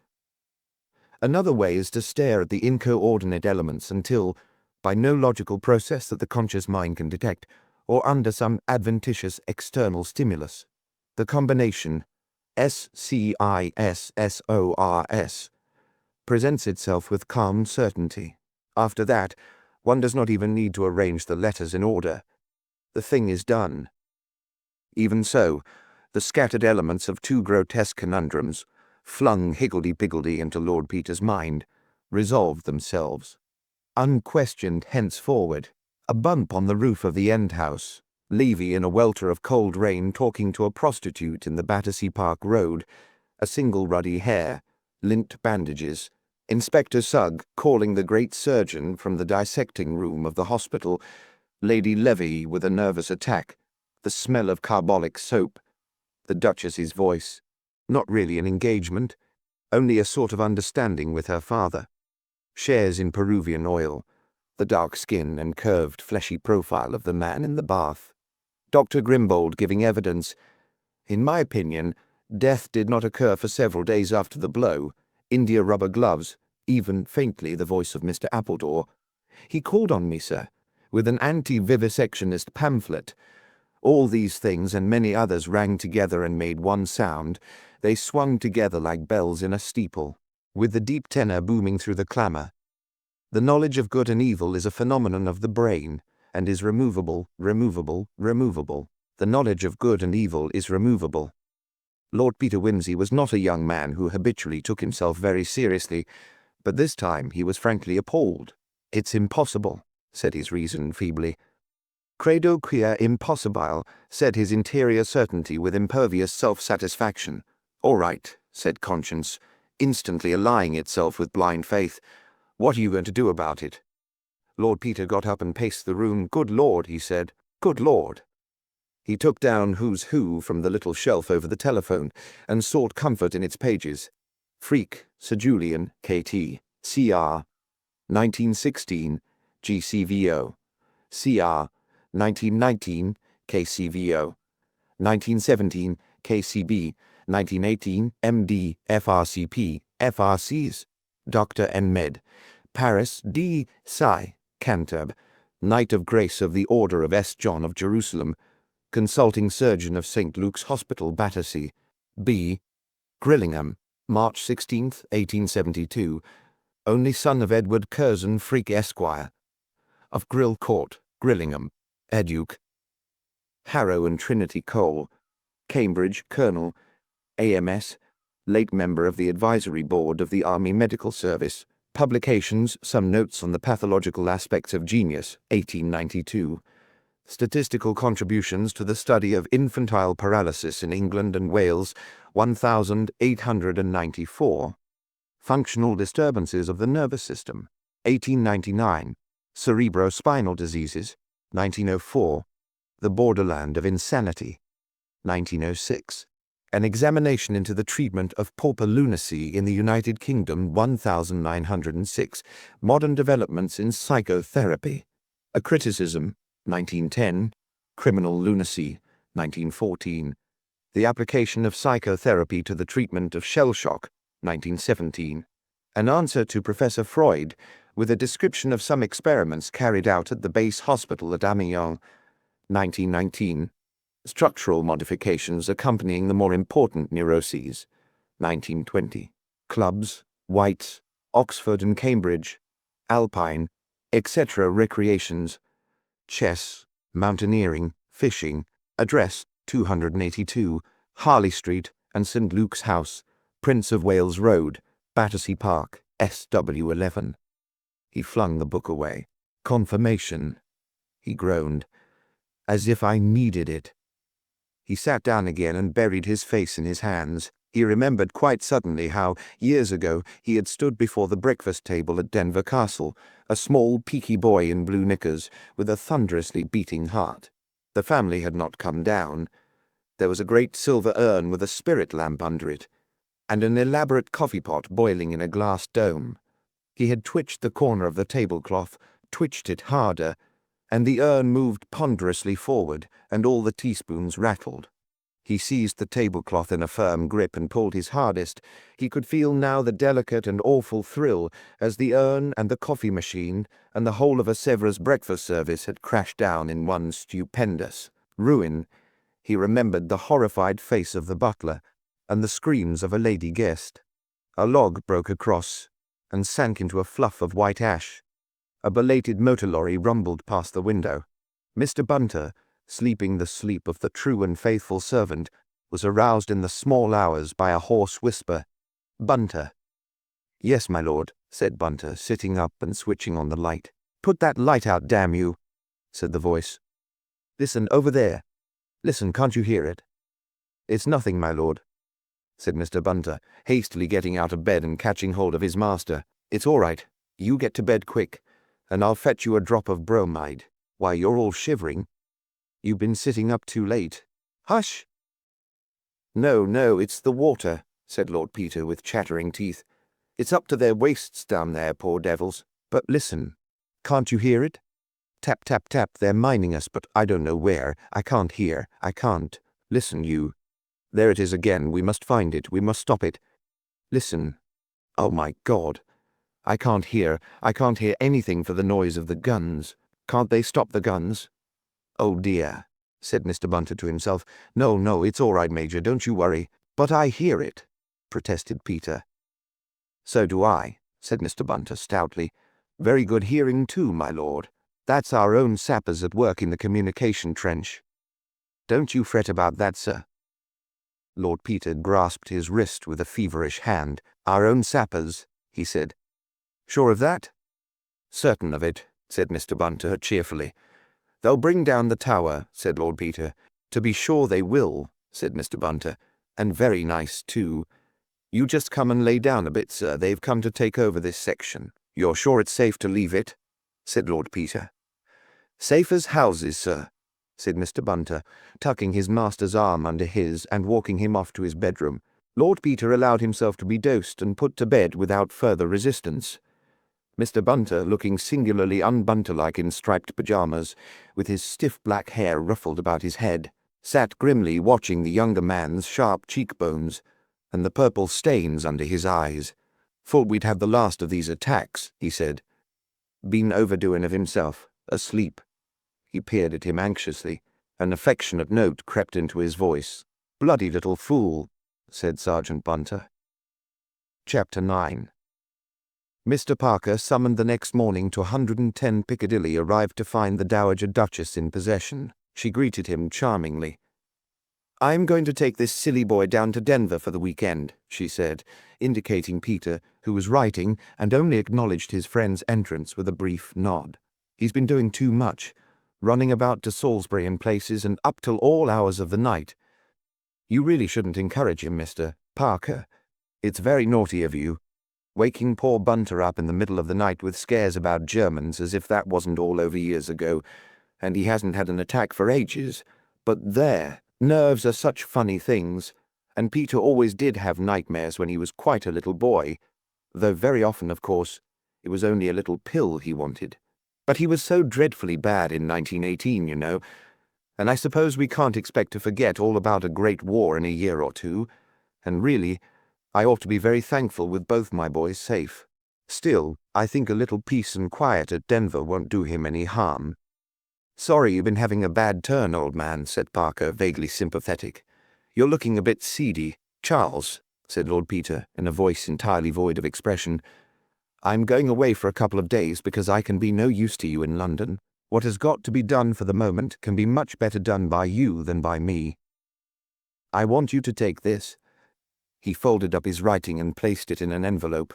Another way is to stare at the incoordinate elements until, by no logical process that the conscious mind can detect, or under some adventitious external stimulus, the combination SCISSORS presents itself with calm certainty. After that, one does not even need to arrange the letters in order. The thing is done. Even so, the scattered elements of two grotesque conundrums, flung higgledy-piggledy into Lord Peter's mind, resolved themselves. Unquestioned henceforward, a bump on the roof of the end house, Levy in a welter of cold rain talking to a prostitute in the Battersea Park Road, a single ruddy hair, lint bandages, Inspector Sugg calling the great surgeon from the dissecting room of the hospital, Lady Levy with a nervous attack, the smell of carbolic soap, the Duchess's voice, not really an engagement, only a sort of understanding with her father, shares in Peruvian oil, the dark skin and curved fleshy profile of the man in the bath, Dr. Grimbold giving evidence. In my opinion, death did not occur for several days after the blow, India rubber gloves, even faintly the voice of Mr. Appledore. He called on me, sir, with an anti-vivisectionist pamphlet. All these things and many others rang together and made one sound. They swung together like bells in a steeple, with the deep tenor booming through the clamour. The knowledge of good and evil is a phenomenon of the brain, and is removable, removable, removable. The knowledge of good and evil is removable. Lord Peter Wimsey was not a young man who habitually took himself very seriously, but this time he was frankly appalled. "It's impossible," said his reason feebly. "Credo quia impossibile," said his interior certainty with impervious self-satisfaction. "All right," said conscience, instantly allying itself with blind faith. "What are you going to do about it?" Lord Peter got up and paced the room. "Good Lord," he said. "Good Lord." He took down Who's Who from the little shelf over the telephone and sought comfort in its pages. Freak, Sir Julian, K.T., C.R., 1916, GCVO, C.R., 1919, KCVO, 1917, KCB, 1918, MD, FRCP, FRCs, Dr. N. Med, Paris, D. Sci, Cantab, Knight of Grace of the Order of S. John of Jerusalem, Consulting Surgeon of St. Luke's Hospital, Battersea, B. Grillingham, March 16, 1872, only son of Edward Curzon Freak Esquire, of Grill Court, Grillingham, Educ. Harrow and Trinity Cole, Cambridge, Colonel, AMS, late member of the Advisory Board of the Army Medical Service, Publications, Some Notes on the Pathological Aspects of Genius, 1892, Statistical Contributions to the Study of Infantile Paralysis in England and Wales, 1894, Functional Disturbances of the Nervous System, 1899, Cerebrospinal Diseases, 1904, The Borderland of Insanity, 1906, An Examination into the Treatment of Pauper Lunacy in the United Kingdom, 1906, Modern Developments in Psychotherapy, A Criticism, 1910, Criminal Lunacy, 1914, The Application of Psychotherapy to the Treatment of Shell Shock, 1917, An Answer to Professor Freud, with a description of some experiments carried out at the base hospital at Amiens, 1919, Structural Modifications Accompanying the More Important Neuroses, 1920, Clubs, Whites, Oxford and Cambridge, Alpine, etc. Recreations, Chess, Mountaineering, Fishing, Address 282, Harley Street and St. Luke's House, Prince of Wales Road, Battersea Park, SW11. He flung the book away. "Confirmation," he groaned, "as if I needed it." He sat down again and buried his face in his hands. He remembered quite suddenly how, years ago, he had stood before the breakfast table at Denver Castle, a small, peaky boy in blue knickers, with a thunderously beating heart. The family had not come down. There was a great silver urn with a spirit lamp under it, and an elaborate coffee pot boiling in a glass dome. He had twitched the corner of the tablecloth, twitched it harder, and the urn moved ponderously forward, and all the teaspoons rattled. He seized the tablecloth in a firm grip and pulled his hardest. He could feel now the delicate and awful thrill as the urn and the coffee machine and the whole of a Sevres breakfast service had crashed down in one stupendous ruin. He remembered the horrified face of the butler and the screams of a lady guest. A log broke across and sank into a fluff of white ash. A belated motor lorry rumbled past the window. Mr. Bunter, sleeping the sleep of the true and faithful servant, was aroused in the small hours by a hoarse whisper. "Bunter." "Yes, my lord," said Bunter, sitting up and switching on the light. "Put that light out, damn you," said the voice. "Listen, over there. Listen, can't you hear it?" "It's nothing, my lord," said Mr. Bunter, hastily getting out of bed and catching hold of his master. "It's all right. You get to bed quick, and I'll fetch you a drop of bromide. Why, you're all shivering. You've been sitting up too late. Hush!" No, it's the water," said Lord Peter with chattering teeth. "It's up to their waists down there, poor devils. But listen. Can't you hear it? Tap, tap, tap. They're mining us, but I don't know where. I can't hear. I can't. Listen, you. There it is again. We must find it. We must stop it. Listen. Oh, my God. I can't hear. I can't hear anything for the noise of the guns. Can't they stop the guns?" "Oh, dear," said Mr. Bunter to himself. No, it's all right, Major. Don't you worry." "But I hear it," protested Peter. "So do I," said Mr. Bunter stoutly. "Very good hearing too, my lord. That's our own sappers at work in the communication trench. Don't you fret about that, sir." Lord Peter grasped his wrist with a feverish hand. "Our own sappers," he said. "Sure of that?" "Certain of it," said Mr. Bunter cheerfully. "They'll bring down the tower," said Lord Peter. "To be sure they will," said Mr. Bunter. "And very nice, too. You just come and lay down a bit, sir. They've come to take over this section." "You're sure it's safe to leave it?" said Lord Peter. "Safe as houses, sir," said Mr. Bunter, tucking his master's arm under his and walking him off to his bedroom. Lord Peter allowed himself to be dosed and put to bed without further resistance. Mr. Bunter, looking singularly un-Bunter-like in striped pyjamas, with his stiff black hair ruffled about his head, sat grimly watching the younger man's sharp cheekbones and the purple stains under his eyes. "Thought we'd have the last of these attacks," he said. "Been overdoing of himself, asleep." He peered at him anxiously. An affectionate note crept into his voice. "Bloody little fool," said Sergeant Bunter. Chapter 9. Mr. Parker, summoned the next morning to 110 Piccadilly, arrived to find the Dowager Duchess in possession. She greeted him charmingly. "I'm going to take this silly boy down to Denver for the weekend," she said, indicating Peter, who was writing and only acknowledged his friend's entrance with a brief nod. "He's been doing too much, running about to Salisbury and places and up till all hours of the night. You really shouldn't encourage him, Mr. Parker. It's very naughty of you. Waking poor Bunter up in the middle of the night with scares about Germans, as if that wasn't all over years ago, and he hasn't had an attack for ages. But there, nerves are such funny things, and Peter always did have nightmares when he was quite a little boy, though very often, of course, it was only a little pill he wanted. But he was so dreadfully bad in 1918, you know, and I suppose we can't expect to forget all about a great war in a year or two, and really, I ought to be very thankful with both my boys safe. Still, I think a little peace and quiet at Denver won't do him any harm." "Sorry you've been having a bad turn, old man," said Parker, vaguely sympathetic. "You're looking a bit seedy." "Charles," said Lord Peter, in a voice entirely void of expression, "I'm going away for a couple of days because I can be no use to you in London. What has got to be done for the moment can be much better done by you than by me. I want you to take this." He folded up his writing and placed it in an envelope.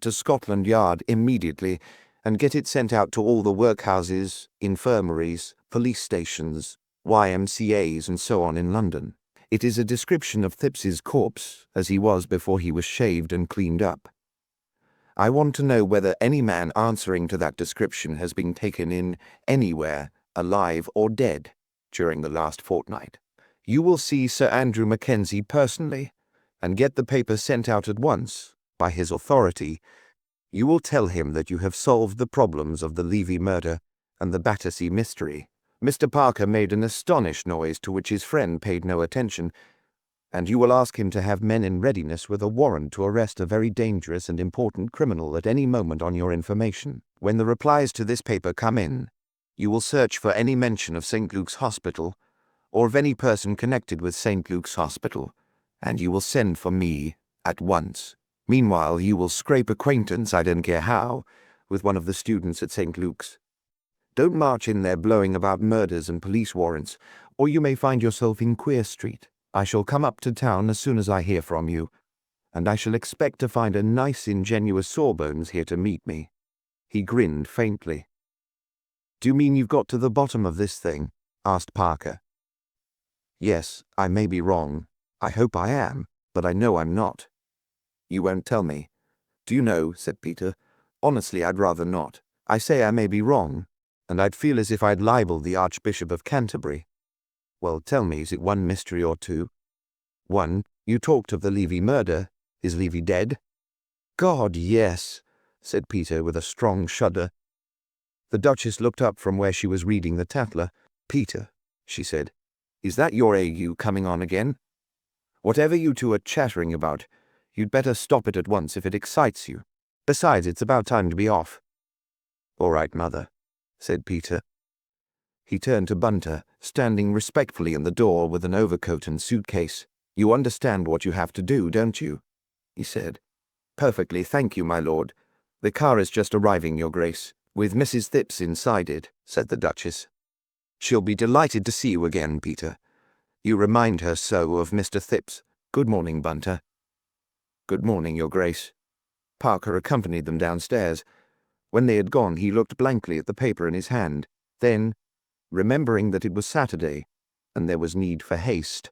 "To Scotland Yard immediately, and get it sent out to all the workhouses, infirmaries, police stations, YMCAs and so on in London. It is a description of Thipps's corpse, as he was before he was shaved and cleaned up. I want to know whether any man answering to that description has been taken in anywhere, alive or dead, during the last fortnight. You will see Sir Andrew Mackenzie personally, and get the paper sent out at once, by his authority. You will tell him that you have solved the problems of the Levy murder and the Battersea mystery." Mr. Parker made an astonished noise to which his friend paid no attention. "And you will ask him to have men in readiness with a warrant to arrest a very dangerous and important criminal at any moment on your information. When the replies to this paper come in, you will search for any mention of St. Luke's Hospital, or of any person connected with St. Luke's Hospital, and you will send for me at once. Meanwhile, you will scrape acquaintance, I don't care how, with one of the students at St. Luke's. Don't march in there blowing about murders and police warrants, or you may find yourself in Queer Street. I shall come up to town as soon as I hear from you, and I shall expect to find a nice ingenuous Sawbones here to meet me." He grinned faintly. "Do you mean you've got to the bottom of this thing?" asked Parker. "Yes, I may be wrong. I hope I am, but I know I'm not." "You won't tell me?" "Do you know," said Peter, "honestly, I'd rather not. I say I may be wrong, and I'd feel as if I'd libeled the Archbishop of Canterbury." "Well, tell me, is it one mystery or two?" "One, you talked of the Levy murder. Is Levy dead?" "God, yes," said Peter with a strong shudder. The Duchess looked up from where she was reading the Tatler. "Peter," she said, "is that your ague coming on again? Whatever you two are chattering about, you'd better stop it at once if it excites you. Besides, it's about time to be off." "All right, Mother," said Peter. He turned to Bunter, standing respectfully in the door with an overcoat and suitcase. "You understand what you have to do, don't you?" he said. "Perfectly, thank you, my lord. The car is just arriving, your grace, with Mrs. Thipps inside it," said the Duchess. "She'll be delighted to see you again, Peter. You remind her so of Mr. Thipps. Good morning, Bunter." "Good morning, your grace." Parker accompanied them downstairs. When they had gone, he looked blankly at the paper in his hand. Then, remembering that it was Saturday, and there was need for haste,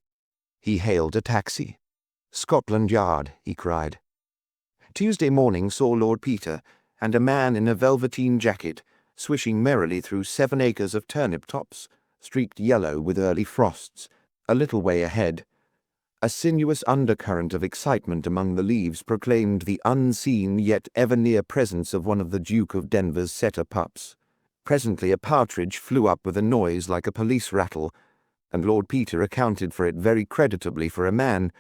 he hailed a taxi. "Scotland Yard," he cried. Tuesday morning saw Lord Peter and a man in a velveteen jacket swishing merrily through 7 acres of turnip tops, streaked yellow with early frosts, a little way ahead. A sinuous undercurrent of excitement among the leaves proclaimed the unseen yet ever-near presence of one of the Duke of Denver's setter pups. Presently a partridge flew up with a noise like a police rattle, and Lord Peter accounted for it very creditably for a man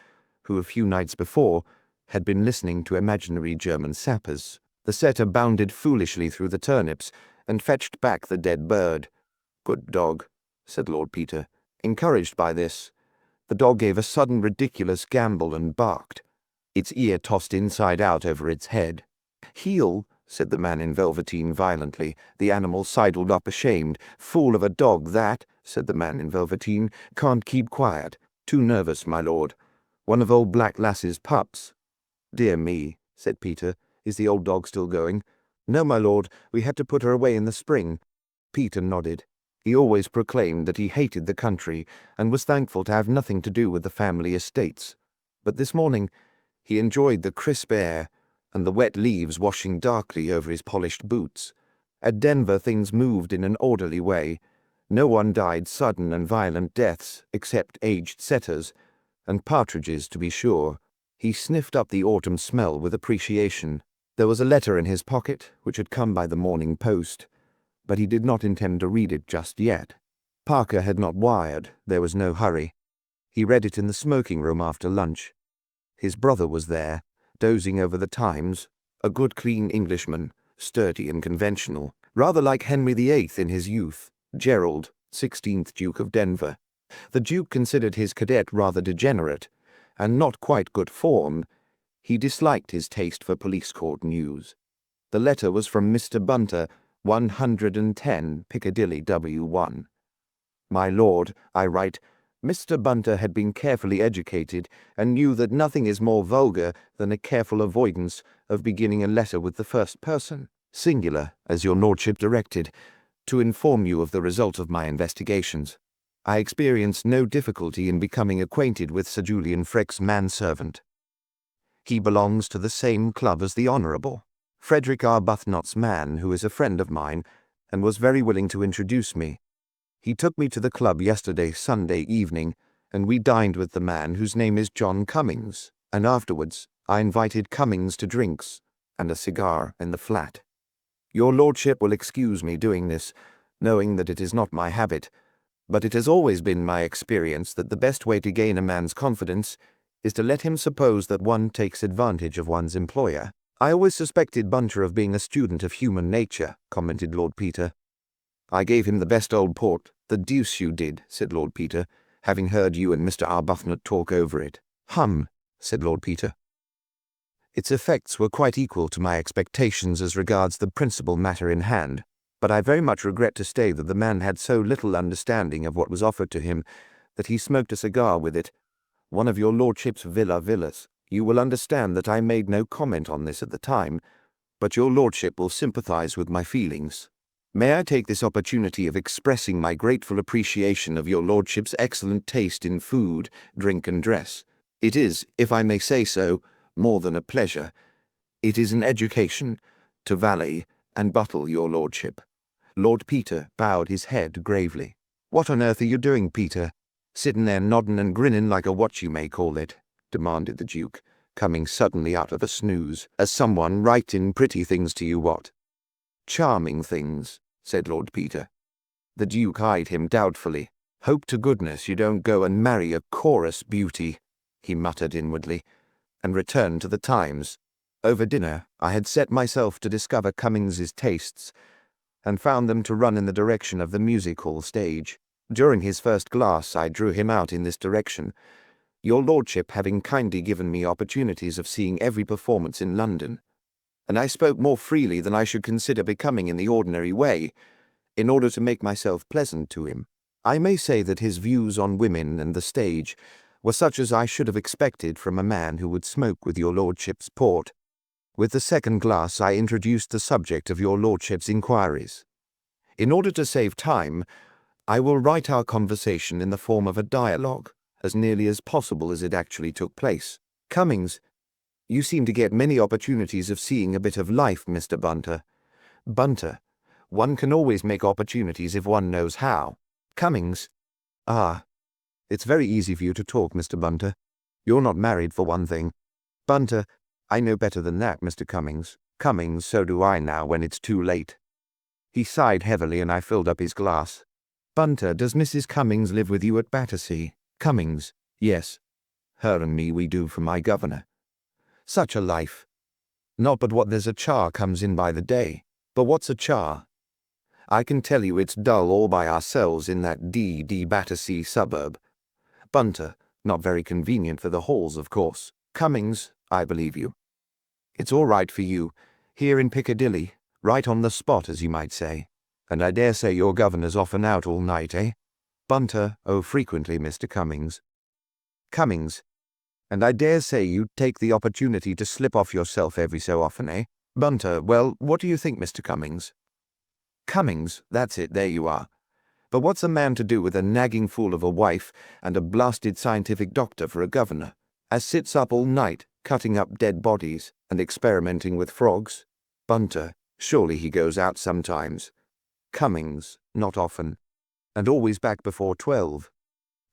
who, a few nights before, had been listening to imaginary German sappers. The setter bounded foolishly through the turnips and fetched back the dead bird. "Good dog," said Lord Peter. Encouraged by this, the dog gave a sudden ridiculous gambol and barked, its ear tossed inside out over its head. "Heel," said the man in velveteen violently. The animal sidled up ashamed. "Fool of a dog, that," said the man in velveteen. "Can't keep quiet. Too nervous, my lord. One of old Black Lass's pups." "Dear me," said Peter. "Is the old dog still going?" "No, my lord. We had to put her away in the spring." Peter nodded. He always proclaimed that he hated the country and was thankful to have nothing to do with the family estates. But this morning he enjoyed the crisp air and the wet leaves washing darkly over his polished boots. At Denver things moved in an orderly way. No one died sudden and violent deaths except aged setters, and partridges, to be sure. He sniffed up the autumn smell with appreciation. There was a letter in his pocket, which had come by the morning post, but he did not intend to read it just yet. Parker had not wired. There was no hurry. He read it in the smoking room after lunch. His brother was there, dozing over the Times, a good clean Englishman, sturdy and conventional, rather like Henry VIII in his youth, Gerald, 16th Duke of Denver. The Duke considered his cadet rather degenerate, and not quite good form. He disliked his taste for police court news. The letter was from Mr. Bunter, 110 Piccadilly W1. "My lord," I write, Mr. Bunter had been carefully educated and knew that nothing is more vulgar than a careful avoidance of beginning a letter with the first person, singular, as your lordship directed, to inform you of the result of my investigations. I experienced no difficulty in becoming acquainted with Sir Julian Freke's manservant. He belongs to the same club as the Honourable Frederick Arbuthnot's man, who is a friend of mine, and was very willing to introduce me. He took me to the club yesterday Sunday evening, and we dined with the man whose name is John Cummings, and afterwards I invited Cummings to drinks and a cigar in the flat. Your lordship will excuse me doing this, knowing that it is not my habit, but it has always been my experience that the best way to gain a man's confidence is to let him suppose that one takes advantage of one's employer. I always suspected Bunter of being a student of human nature," commented Lord Peter. "I gave him the best old port." "The deuce you did," said Lord Peter, "having heard you and Mr. Arbuthnot talk over it." "Hum," said Lord Peter. "Its effects were quite equal to my expectations as regards the principal matter in hand, but I very much regret to say that the man had so little understanding of what was offered to him that he smoked a cigar with it. One of your lordship's villas. You will understand that I made no comment on this at the time, but your lordship will sympathize with my feelings. May I take this opportunity of expressing my grateful appreciation of your lordship's excellent taste in food, drink and dress. It is, if I may say so, more than a pleasure. It is an education to valet and buttle your lordship. Lord Peter bowed his head gravely. What on earth are you doing, Peter? Sittin' there noddin' and grinnin' like a what you may call it, demanded the Duke, coming suddenly out of a snooze, as someone writin' pretty things to you what? Charming things, said Lord Peter. The Duke eyed him doubtfully. Hope to goodness you don't go and marry a chorus beauty, he muttered inwardly, and returned to the Times. Over dinner, I had set myself to discover Cummings's tastes, and found them to run in the direction of the music-hall stage. During his first glass, I drew him out in this direction, your lordship having kindly given me opportunities of seeing every performance in London, and I spoke more freely than I should consider becoming in the ordinary way, in order to make myself pleasant to him. I may say that his views on women and the stage were such as I should have expected from a man who would smoke with your lordship's port. With the second glass I introduced the subject of your lordship's inquiries. In order to save time, I will write our conversation in the form of a dialogue, as nearly as possible as it actually took place. Cummings, you seem to get many opportunities of seeing a bit of life, Mr. Bunter. Bunter, one can always make opportunities if one knows how. Cummings, it's very easy for you to talk, Mr. Bunter. You're not married, for one thing. Bunter, I know better than that, Mr. Cummings. Cummings, so do I now when it's too late. He sighed heavily and I filled up his glass. Bunter, does Mrs. Cummings live with you at Battersea? Cummings, yes. Her and me we do for my governor. Such a life. Not but what there's a char comes in by the day. But what's a char? I can tell you it's dull all by ourselves in that D. Battersea suburb. Bunter, not very convenient for the halls, of course. Cummings, I believe you. It's all right for you, here in Piccadilly, right on the spot, as you might say. And I dare say your governor's often out all night, eh? Bunter, oh, frequently, Mr. Cummings. Cummings, and I dare say you'd take the opportunity to slip off yourself every so often, eh? Bunter, well, what do you think, Mr. Cummings? Cummings, that's it, there you are. But what's a man to do with a nagging fool of a wife and a blasted scientific doctor for a governor, as sits up all night, cutting up dead bodies and experimenting with frogs? Bunter, surely he goes out sometimes. Cummings, not often, and always back before 12.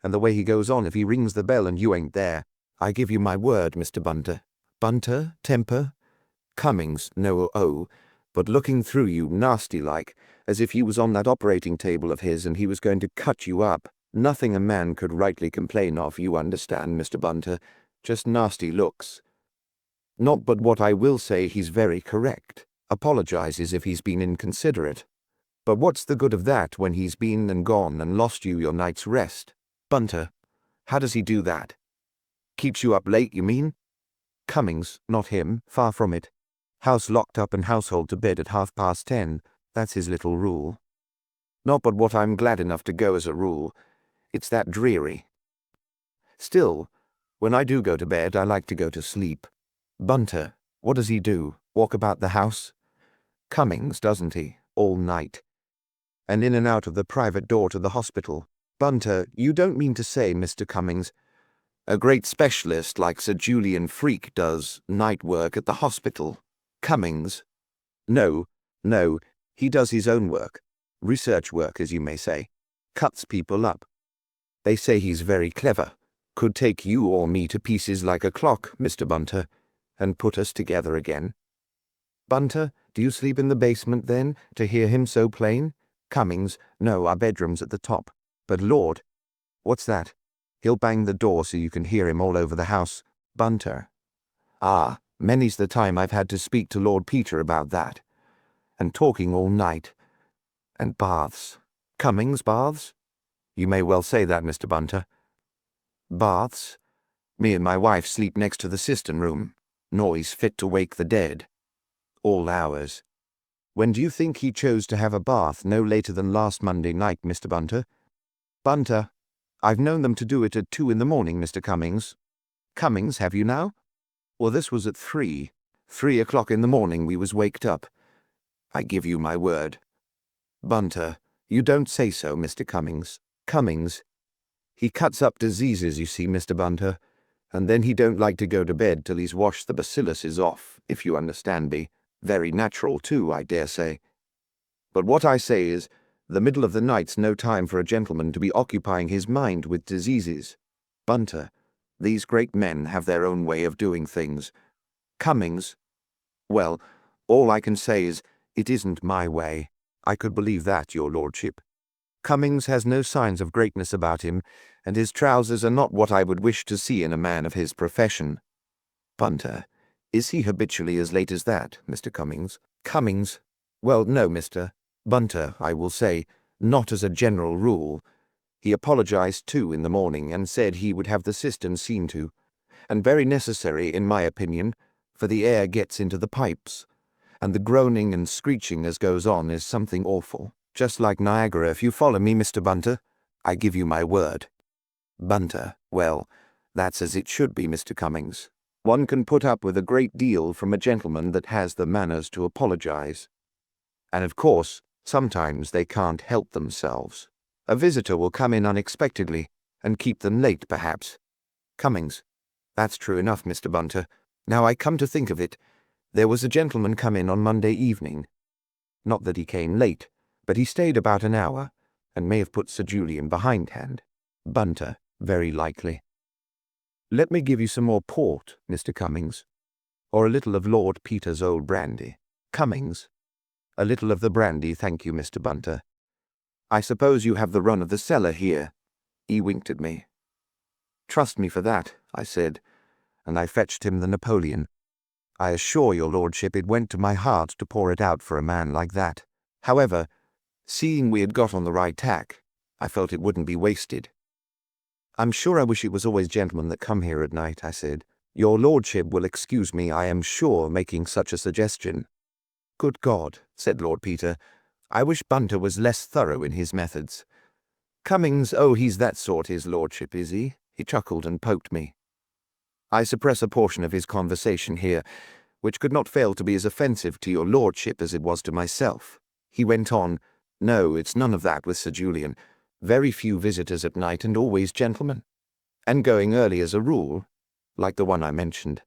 And the way he goes on if he rings the bell and you ain't there. I give you my word, Mr. Bunter. Bunter, temper? Cummings, no, but looking through you nasty-like, as if you was on that operating table of his and he was going to cut you up. Nothing a man could rightly complain of, you understand, Mr. Bunter. Just nasty looks. Not but what I will say he's very correct. Apologizes if he's been inconsiderate. But what's the good of that when he's been and gone and lost you your night's rest? Bunter, how does he do that? Keeps you up late, you mean? Cummings, not him, far from it. House locked up and household to bed at 10:30. That's his little rule. Not but what I'm glad enough to go as a rule. It's that dreary. Still, when I do go to bed, I like to go to sleep. Bunter, what does he do? Walk about the house? Cummings, doesn't he? All night. And in and out of the private door to the hospital. Bunter, you don't mean to say, Mr. Cummings, a great specialist like Sir Julian Freak does night work at the hospital? Cummings, no, he does his own work. Research work, as you may say. Cuts people up. They say he's very clever. Could take you or me to pieces like a clock, Mr. Bunter, and put us together again. Bunter, do you sleep in the basement, then, to hear him so plain? Cummings, no, our bedroom's at the top. But Lord, what's that? He'll bang the door so you can hear him all over the house. Bunter. Many's the time I've had to speak to Lord Peter about that. And talking all night. And baths. Cummings, baths? You may well say that, Mr. Bunter. Baths? Me and my wife sleep next to the cistern room. Noise fit to wake the dead. All hours. When do you think he chose to have a bath? No later than last Monday night, Mr. Bunter. Bunter, I've known them to do it at 2 in the morning, Mr. Cummings. Cummings, have you now? Well, this was at 3. 3 o'clock in the morning we was waked up. I give you my word. Bunter, you don't say so, Mr. Cummings. Cummings, he cuts up diseases, you see, Mr. Bunter, and then he don't like to go to bed till he's washed the bacilluses off, if you understand me. Very natural, too, I dare say. But what I say is, the middle of the night's no time for a gentleman to be occupying his mind with diseases. Bunter, these great men have their own way of doing things. Cummings, well, all I can say is, it isn't my way. I could believe that, your lordship. Cummings has no signs of greatness about him, and his trousers are not what I would wish to see in a man of his profession. Bunter, is he habitually as late as that, Mr. Cummings? Cummings, well, no, Mr. Bunter, I will say, not as a general rule. He apologized too in the morning and said he would have the cistern seen to, and very necessary, in my opinion, for the air gets into the pipes, and the groaning and screeching as goes on is something awful. Just like Niagara, if you follow me, Mr. Bunter. I give you my word. Bunter, well, that's as it should be, Mr. Cummings. One can put up with a great deal from a gentleman that has the manners to apologize. And of course, sometimes they can't help themselves. A visitor will come in unexpectedly, and keep them late, perhaps. Cummings, that's true enough, Mr. Bunter. Now I come to think of it, there was a gentleman come in on Monday evening. Not that he came late, but he stayed about an hour, and may have put Sir Julian behindhand. Bunter, very likely. Let me give you some more port, Mr. Cummings, or a little of Lord Peter's old brandy. Cummings, a little of the brandy, thank you, Mr. Bunter. I suppose you have the run of the cellar here. He winked at me. Trust me for that, I said, and I fetched him the Napoleon. I assure your lordship it went to my heart to pour it out for a man like that. However, seeing we had got on the right tack, I felt it wouldn't be wasted. I'm sure I wish it was always gentlemen that come here at night, I said. Your lordship will excuse me, I am sure, making such a suggestion. Good God, said Lord Peter, I wish Bunter was less thorough in his methods. Cummings, oh, he's that sort, his lordship, is he? He chuckled and poked me. I suppress a portion of his conversation here, which could not fail to be as offensive to your lordship as it was to myself. He went on, no, it's none of that with Sir Julian. Very few visitors at night and always gentlemen. And going early as a rule, like the one I mentioned.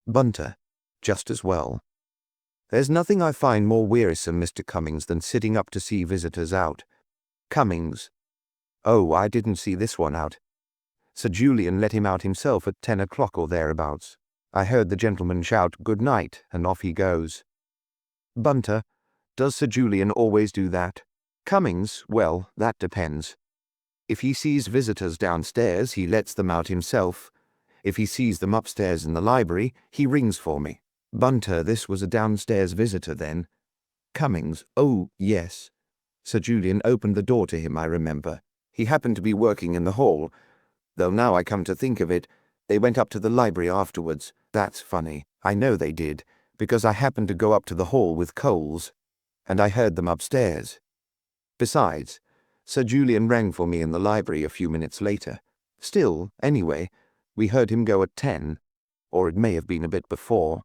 Bunter, just as well. There's nothing I find more wearisome, Mr. Cummings, than sitting up to see visitors out. Cummings. Oh, I didn't see this one out. Sir Julian let him out himself at 10 o'clock or thereabouts. I heard the gentleman shout, good night, and off he goes. Bunter, does Sir Julian always do that? Cummings, well, that depends. If he sees visitors downstairs, he lets them out himself. If he sees them upstairs in the library, he rings for me. Bunter, this was a downstairs visitor then. Cummings, oh, yes. Sir Julian opened the door to him, I remember. He happened to be working in the hall, though now I come to think of it, they went up to the library afterwards. That's funny. I know they did, because I happened to go up to the hall with Coles, and I heard them upstairs. Besides, Sir Julian rang for me in the library a few minutes later. Still, anyway, we heard him go at 10, or it may have been a bit before.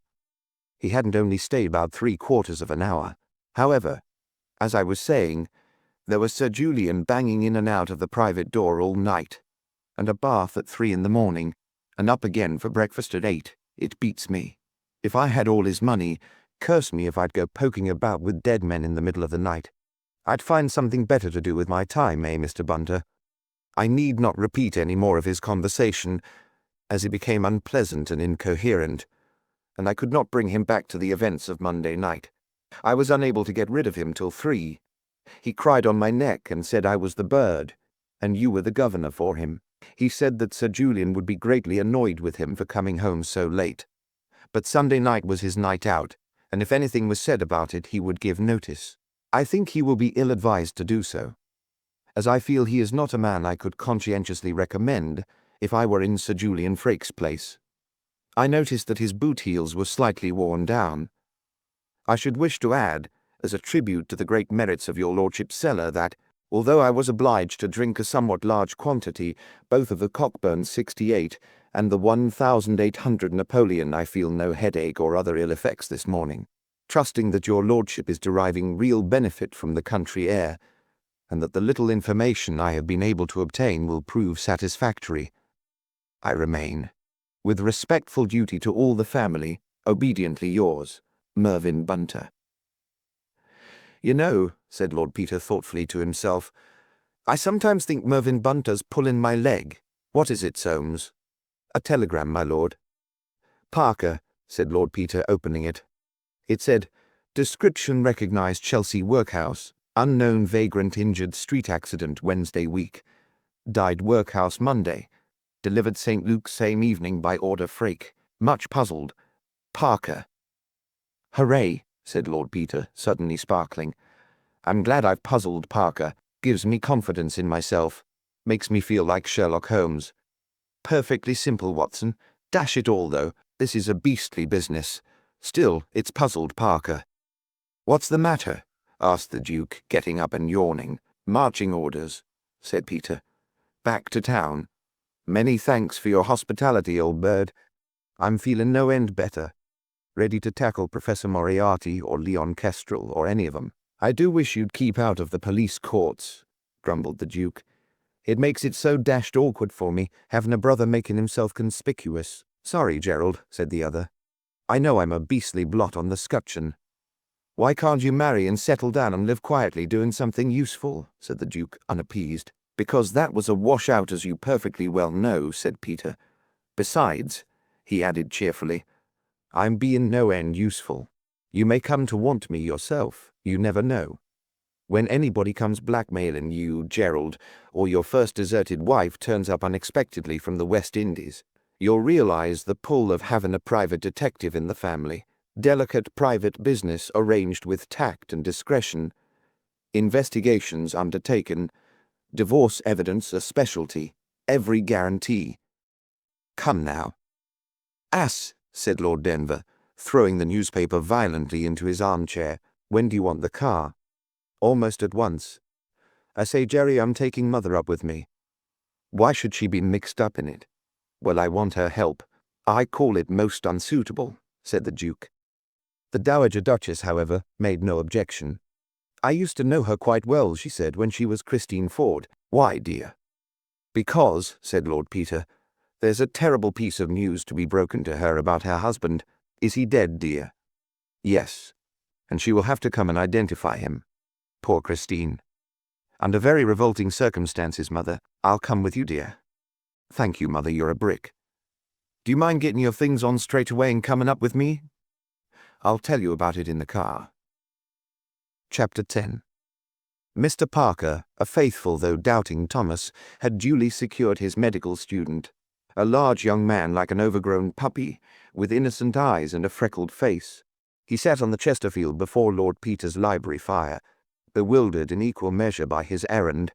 He hadn't only stayed about 3/4 of an hour. However, as I was saying, there was Sir Julian banging in and out of the private door all night, and a bath at 3 in the morning, and up again for breakfast at 8. It beats me. If I had all his money, curse me if I'd go poking about with dead men in the middle of the night. I'd find something better to do with my time, Mr. Bunter? I need not repeat any more of his conversation, as it became unpleasant and incoherent, and I could not bring him back to the events of Monday night. I was unable to get rid of him till 3. He cried on my neck and said I was the bird, and you were the governor for him. He said that Sir Julian would be greatly annoyed with him for coming home so late. But Sunday night was his night out, and if anything was said about it, he would give notice. I think he will be ill-advised to do so, as I feel he is not a man I could conscientiously recommend if I were in Sir Julian Frake's place. I noticed that his boot heels were slightly worn down. I should wish to add, as a tribute to the great merits of your lordship's cellar, that, although I was obliged to drink a somewhat large quantity, both of the Cockburn 68 and the 1800 Napoleon, I feel no headache or other ill effects this morning, trusting that your lordship is deriving real benefit from the country air, and that the little information I have been able to obtain will prove satisfactory. I remain, with respectful duty to all the family, obediently yours, Mervyn Bunter. You know, said Lord Peter thoughtfully to himself, I sometimes think Mervyn Bunter's pulling my leg. What is it, Soames? A telegram, my lord. Parker, said Lord Peter, opening it. It said, description recognized Chelsea workhouse, unknown vagrant injured street accident Wednesday week. Died workhouse Monday. Delivered St. Luke's same evening by order Frake. Much puzzled. Parker. Hooray, said Lord Peter, suddenly sparkling. I'm glad I've puzzled Parker. Gives me confidence in myself. Makes me feel like Sherlock Holmes. Perfectly simple, Watson. Dash it all, though, this is a beastly business. Still, it's puzzled Parker. What's the matter? Asked the Duke, getting up and yawning. Marching orders, said Peter. Back to town. Many thanks for your hospitality, old bird. I'm feeling no end better. Ready to tackle Professor Moriarty or Leon Kestrel or any of 'em. I do wish you'd keep out of the police courts, grumbled the Duke. It makes it so dashed awkward for me, having a brother making himself conspicuous. Sorry, Gerald, said the other. I know I'm a beastly blot on the scutcheon. Why can't you marry and settle down and live quietly doing something useful, said the Duke, unappeased. Because that was a washout, as you perfectly well know, said Peter. Besides, he added cheerfully, I'm being no end useful. You may come to want me yourself, you never know. When anybody comes blackmailing you, Gerald, or your first deserted wife turns up unexpectedly from the West Indies, you'll realize the pull of having a private detective in the family. Delicate private business arranged with tact and discretion. Investigations undertaken. Divorce evidence a specialty. Every guarantee. Come now. Ass, said Lord Denver, throwing the newspaper violently into his armchair. When do you want the car? Almost at once. I say, Jerry, I'm taking Mother up with me. Why should she be mixed up in it? Well, I want her help. I call it most unsuitable, said the Duke. The Dowager Duchess, however, made no objection. I used to know her quite well, she said, when she was Christine Ford. Why, dear? Because, said Lord Peter, there's a terrible piece of news to be broken to her about her husband. Is he dead, dear? Yes, and she will have to come and identify him. Poor Christine. Under very revolting circumstances, Mother. I'll come with you, dear. Thank you, Mother, you're a brick. Do you mind getting your things on straight away and coming up with me? I'll tell you about it in the car. Chapter 10. Mr. Parker, a faithful though doubting Thomas, had duly secured his medical student, a large young man like an overgrown puppy, with innocent eyes and a freckled face. He sat on the Chesterfield before Lord Peter's library fire, bewildered in equal measure by his errand,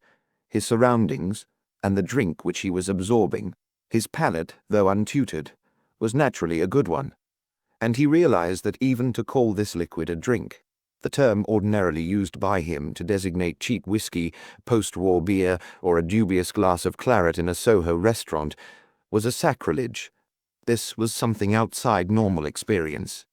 his surroundings, and the drink which he was absorbing. His palate, though untutored, was naturally a good one, and he realized that even to call this liquid a drink, the term ordinarily used by him to designate cheap whiskey, post-war beer, or a dubious glass of claret in a Soho restaurant, was a sacrilege. This was something outside normal experience.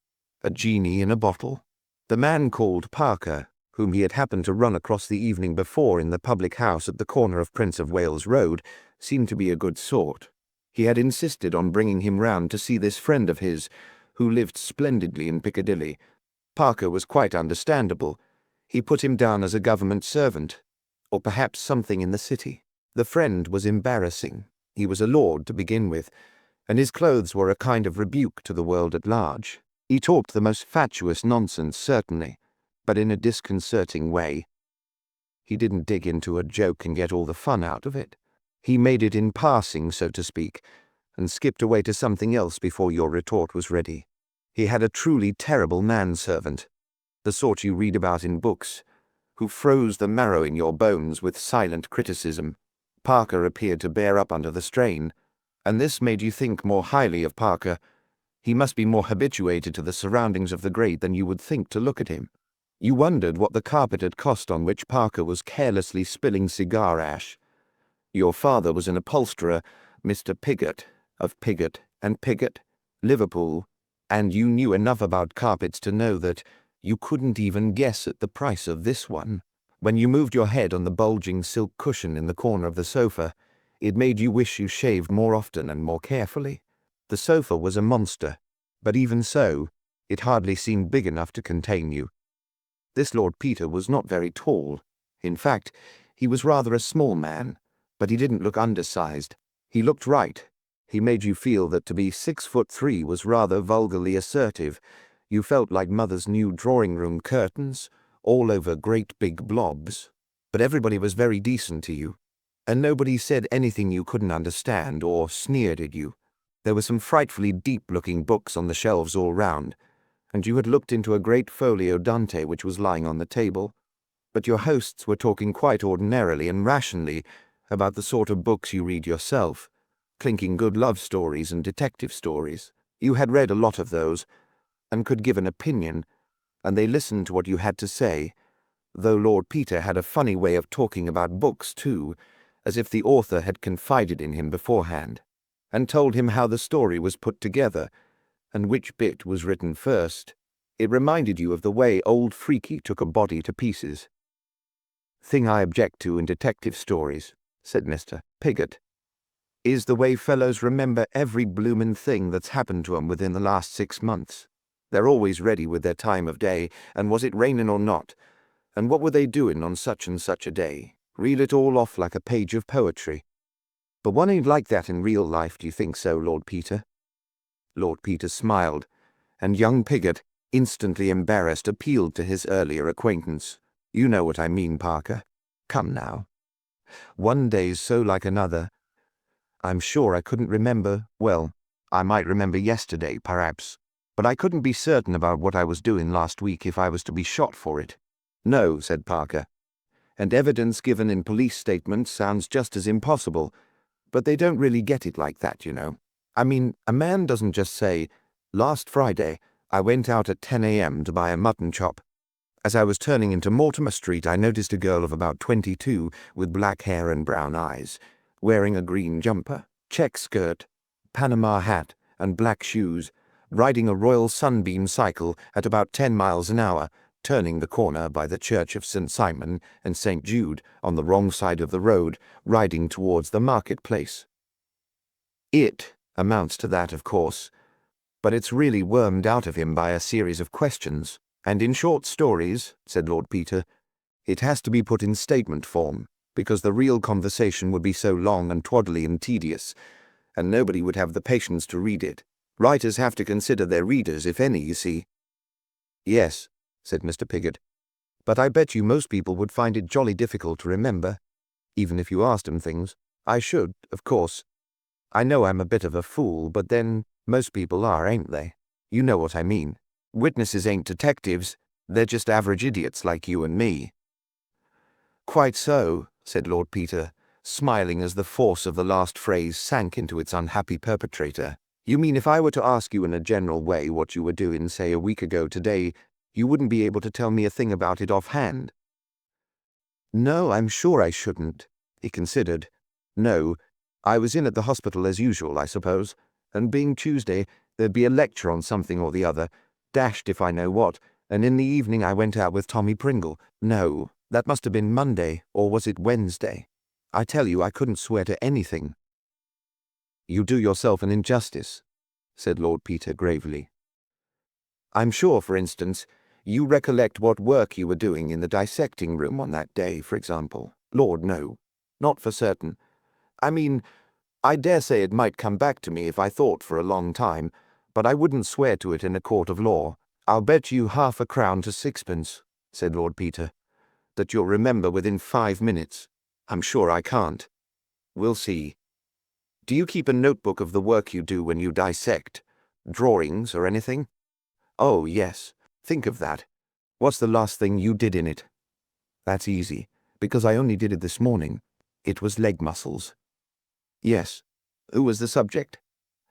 A genie in a bottle. The man called Parker, whom he had happened to run across the evening before in the public house at the corner of Prince of Wales Road, seemed to be a good sort. He had insisted on bringing him round to see this friend of his, who lived splendidly in Piccadilly. Parker was quite understandable. He put him down as a government servant, or perhaps something in the city. The friend was embarrassing. He was a lord to begin with, and his clothes were a kind of rebuke to the world at large. He talked the most fatuous nonsense, certainly, but in a disconcerting way. He didn't dig into a joke and get all the fun out of it. He made it in passing, so to speak, and skipped away to something else before your retort was ready. He had a truly terrible manservant, the sort you read about in books, who froze the marrow in your bones with silent criticism. Parker appeared to bear up under the strain, and this made you think more highly of Parker. He must be more habituated to the surroundings of the great than you would think to look at him. You wondered what the carpet had cost on which Parker was carelessly spilling cigar ash. Your father was an upholsterer, Mr. Pigott, of Pigott and Pigott, Liverpool, and you knew enough about carpets to know that you couldn't even guess at the price of this one. When you moved your head on the bulging silk cushion in the corner of the sofa, it made you wish you shaved more often and more carefully. The sofa was a monster, but even so, it hardly seemed big enough to contain you. This Lord Peter was not very tall. In fact, he was rather a small man, but he didn't look undersized. He looked right. He made you feel that to be 6'3" was rather vulgarly assertive. You felt like Mother's new drawing-room curtains, all over great big blobs. But everybody was very decent to you, and nobody said anything you couldn't understand or sneered at you. There were some frightfully deep-looking books on the shelves all round, and you had looked into a great folio Dante which was lying on the table, but your hosts were talking quite ordinarily and rationally about the sort of books you read yourself, clinking good love stories and detective stories. You had read a lot of those, and could give an opinion, and they listened to what you had to say, though Lord Peter had a funny way of talking about books too, as if the author had confided in him beforehand, and told him how the story was put together, and which bit was written first. It reminded you of the way old Freaky took a body to pieces. "Thing I object to in detective stories," said Mr. Pigott, "is the way fellows remember every bloomin' thing that's happened to 'em within the last 6 months. They're always ready with their time of day, and was it rainin' or not, and what were they doin' on such and such a day. Reel it all off like a page of poetry. But one ain't like that in real life, do you think so, Lord Peter?" Lord Peter smiled, and young Pigott, instantly embarrassed, appealed to his earlier acquaintance. "You know what I mean, Parker. Come now. One day's so like another. I'm sure I couldn't remember, well, I might remember yesterday, perhaps, but I couldn't be certain about what I was doing last week if I was to be shot for it." "No," said Parker, "and evidence given in police statements sounds just as impossible, but they don't really get it like that, you know. I mean, a man doesn't just say, 'Last Friday, I went out at 10 a.m. to buy a mutton chop. As I was turning into Mortimer Street, I noticed a girl of about 22 with black hair and brown eyes, wearing a green jumper, check skirt, Panama hat, and black shoes, riding a Royal Sunbeam cycle at about 10 miles an hour, turning the corner by the Church of St. Simon and St. Jude on the wrong side of the road, riding towards the marketplace.' It amounts to that, of course, but it's really wormed out of him by a series of questions. And in short stories," said Lord Peter, "it has to be put in statement form, because the real conversation would be so long and twaddly and tedious, and nobody would have the patience to read it. Writers have to consider their readers, if any, you see." "Yes," said Mr. Pigott, "but I bet you most people would find it jolly difficult to remember, even if you asked 'em things. I should, of course. I know I'm a bit of a fool, but then most people are, ain't they? You know what I mean. Witnesses ain't detectives, they're just average idiots like you and me." "Quite so," said Lord Peter, smiling as the force of the last phrase sank into its unhappy perpetrator. "You mean if I were to ask you in a general way what you were doing, say, a week ago today, you wouldn't be able to tell me a thing about it offhand?" "No, I'm sure I shouldn't." He considered. "No, I was in at the hospital as usual, I suppose, and being Tuesday, there'd be a lecture on something or the other, dashed if I know what, and in the evening I went out with Tommy Pringle. No, that must have been Monday, or was it Wednesday? I tell you, I couldn't swear to anything." "You do yourself an injustice," said Lord Peter gravely. "I'm sure, for instance, you recollect what work you were doing in the dissecting room on that day, for example." "Lord, no. Not for certain. I mean, I dare say it might come back to me if I thought for a long time, but I wouldn't swear to it in a court of law." "I'll bet you 1/2 a crown to 6pence," said Lord Peter, "that you'll remember within 5 minutes. I'm sure I can't. We'll see. Do you keep a notebook of the work you do when you dissect? Drawings or anything?" "Oh, yes. Think of that. What's the last thing you did in it?" "That's easy, because I only did it this morning. It was leg muscles." "Yes. Who was the subject?"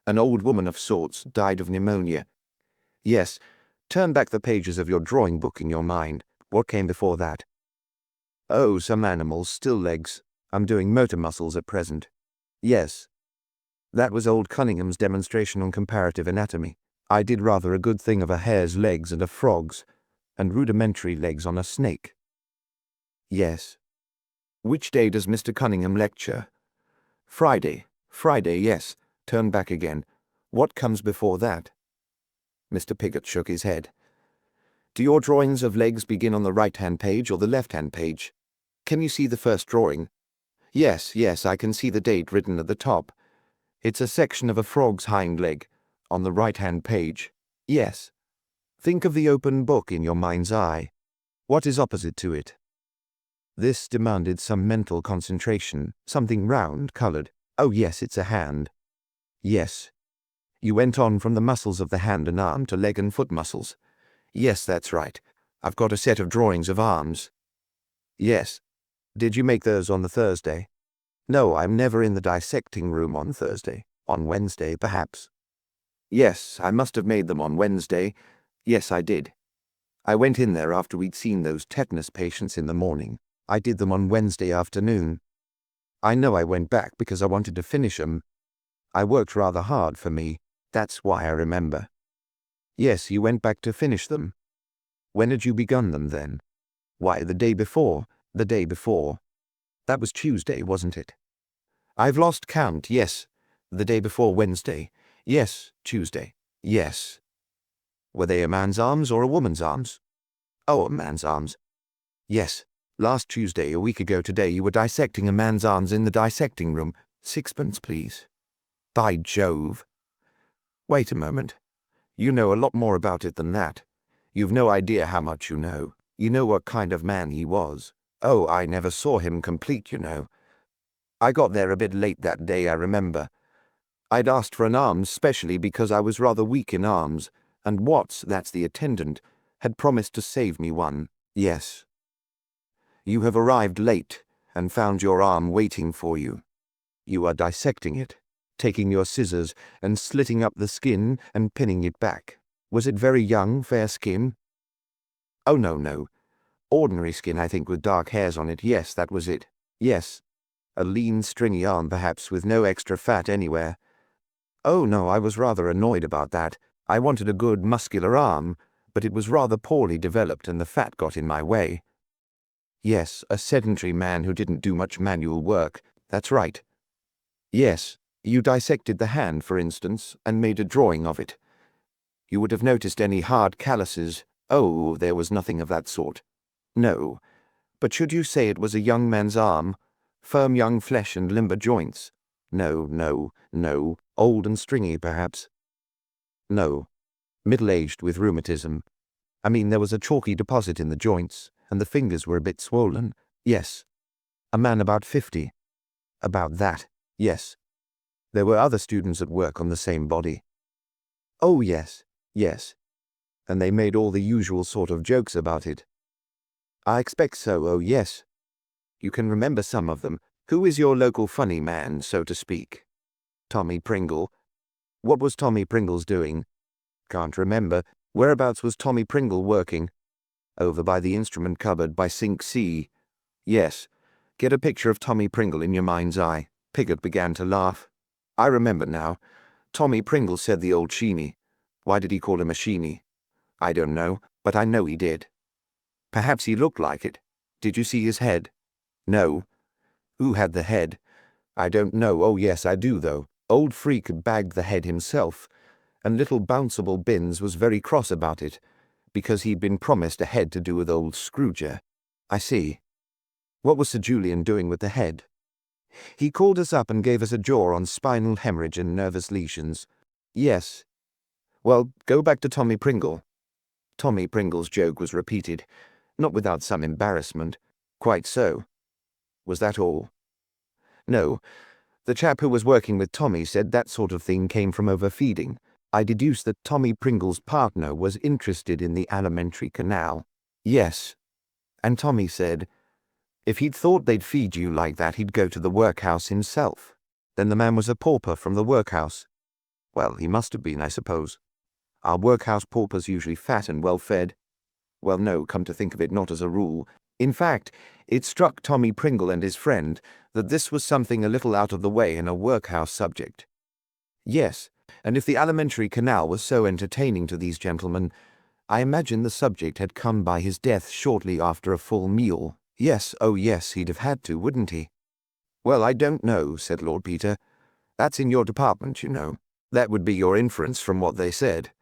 "An old woman of sorts, died of pneumonia." "Yes. Turn back the pages of your drawing book in your mind. What came before that? Oh, some animals, still legs. I'm doing motor muscles at present. Yes. That was old Cunningham's demonstration on comparative anatomy. I did rather a good thing of a hare's legs and a frog's, and rudimentary legs on a snake. Yes. Which day does Mr. Cunningham lecture? Friday. Friday, yes. Turn back again. What comes before that? Mr. Piggott shook his head. Do your drawings of legs begin on the right-hand page or the left-hand page? Can you see the first drawing? Yes, I can see the date written at the top. It's a section of a frog's hind leg, on the right-hand page. Yes. Think of the open book in your mind's eye. What is opposite to it? This demanded some mental concentration, something round, coloured. Oh yes, it's a hand. Yes. You went on from the muscles of the hand and arm to leg and foot muscles. Yes, that's right. I've got a set of drawings of arms. Yes. Did you make those on the Thursday? No, I'm never in the dissecting room on Thursday. On Wednesday, perhaps. Yes, I must have made them on Wednesday. Yes, I did. I went in there after we'd seen those tetanus patients in the morning. I did them on Wednesday afternoon. I know I went back because I wanted to finish 'em. I worked rather hard for me. That's why I remember. Yes, you went back to finish them. When had you begun them then? Why, the day before. The day before. That was Tuesday, wasn't it? I've lost count, yes. The day before Wednesday. Yes, Tuesday. Yes. Were they a man's arms or a woman's arms? Oh, a man's arms. Yes. Last Tuesday, a week ago today, you were dissecting a man's arms in the dissecting room. 6pence, please. By Jove. Wait a moment. You know a lot more about it than that. You've no idea how much you know. You know what kind of man he was. Oh, I never saw him complete, you know. I got there a bit late that day, I remember. I'd asked for an arm specially because I was rather weak in arms, and Watts, that's the attendant, had promised to save me one. Yes. You have arrived late and found your arm waiting for you. You are dissecting it, taking your scissors and slitting up the skin and pinning it back. Was it very young, fair skin? Oh, no. Ordinary skin, I think, with dark hairs on it. Yes, that was it. Yes. A lean, stringy arm, perhaps, with no extra fat anywhere. Oh, no, I was rather annoyed about that. I wanted a good, muscular arm, but it was rather poorly developed and the fat got in my way. Yes, a sedentary man who didn't do much manual work. That's right. Yes, you dissected the hand, for instance, and made a drawing of it. You would have noticed any hard calluses. Oh, there was nothing of that sort. No. But should you say it was a young man's arm? Firm young flesh and limber joints? No. Old and stringy, perhaps? No. Middle-aged with rheumatism. I mean, there was a chalky deposit in the joints, and the fingers were a bit swollen. Yes. A man about 50. About that. Yes. There were other students at work on the same body. Oh, yes. And they made all the usual sort of jokes about it. I expect so, oh yes. You can remember some of them. Who is your local funny man, so to speak? Tommy Pringle. What was Tommy Pringle's doing? Can't remember. Whereabouts was Tommy Pringle working? Over by the instrument cupboard by Sink C. Yes. Get a picture of Tommy Pringle in your mind's eye. Piggott began to laugh. I remember now. Tommy Pringle said the old sheeny. Why did he call him a sheeny? I don't know, but I know he did. Perhaps he looked like it. Did you see his head? No. Who had the head? I don't know. Oh yes, I do though. Old Freak bagged the head himself, and little Bounceable Binns was very cross about it, because he'd been promised a head to do with old Scrooger. I see. What was Sir Julian doing with the head? He called us up and gave us a jaw on spinal hemorrhage and nervous lesions. Yes. Well, go back to Tommy Pringle. Tommy Pringle's joke was repeated, not without some embarrassment. Quite so. Was that all? No. The chap who was working with Tommy said that sort of thing came from overfeeding. I deduced that Tommy Pringle's partner was interested in the alimentary canal. Yes. And Tommy said, if he'd thought they'd feed you like that, he'd go to the workhouse himself. Then the man was a pauper from the workhouse. Well, he must have been, I suppose. Are workhouse paupers usually fat and well-fed? Well, no, come to think of it, not as a rule. In fact, it struck Tommy Pringle and his friend that this was something a little out of the way in a workhouse subject. Yes, and if the alimentary canal was so entertaining to these gentlemen, I imagine the subject had come by his death shortly after a full meal. Yes, oh yes, he'd have had to, wouldn't he? Well, I don't know, said Lord Peter. That's in your department, you know. That would be your inference from what they said.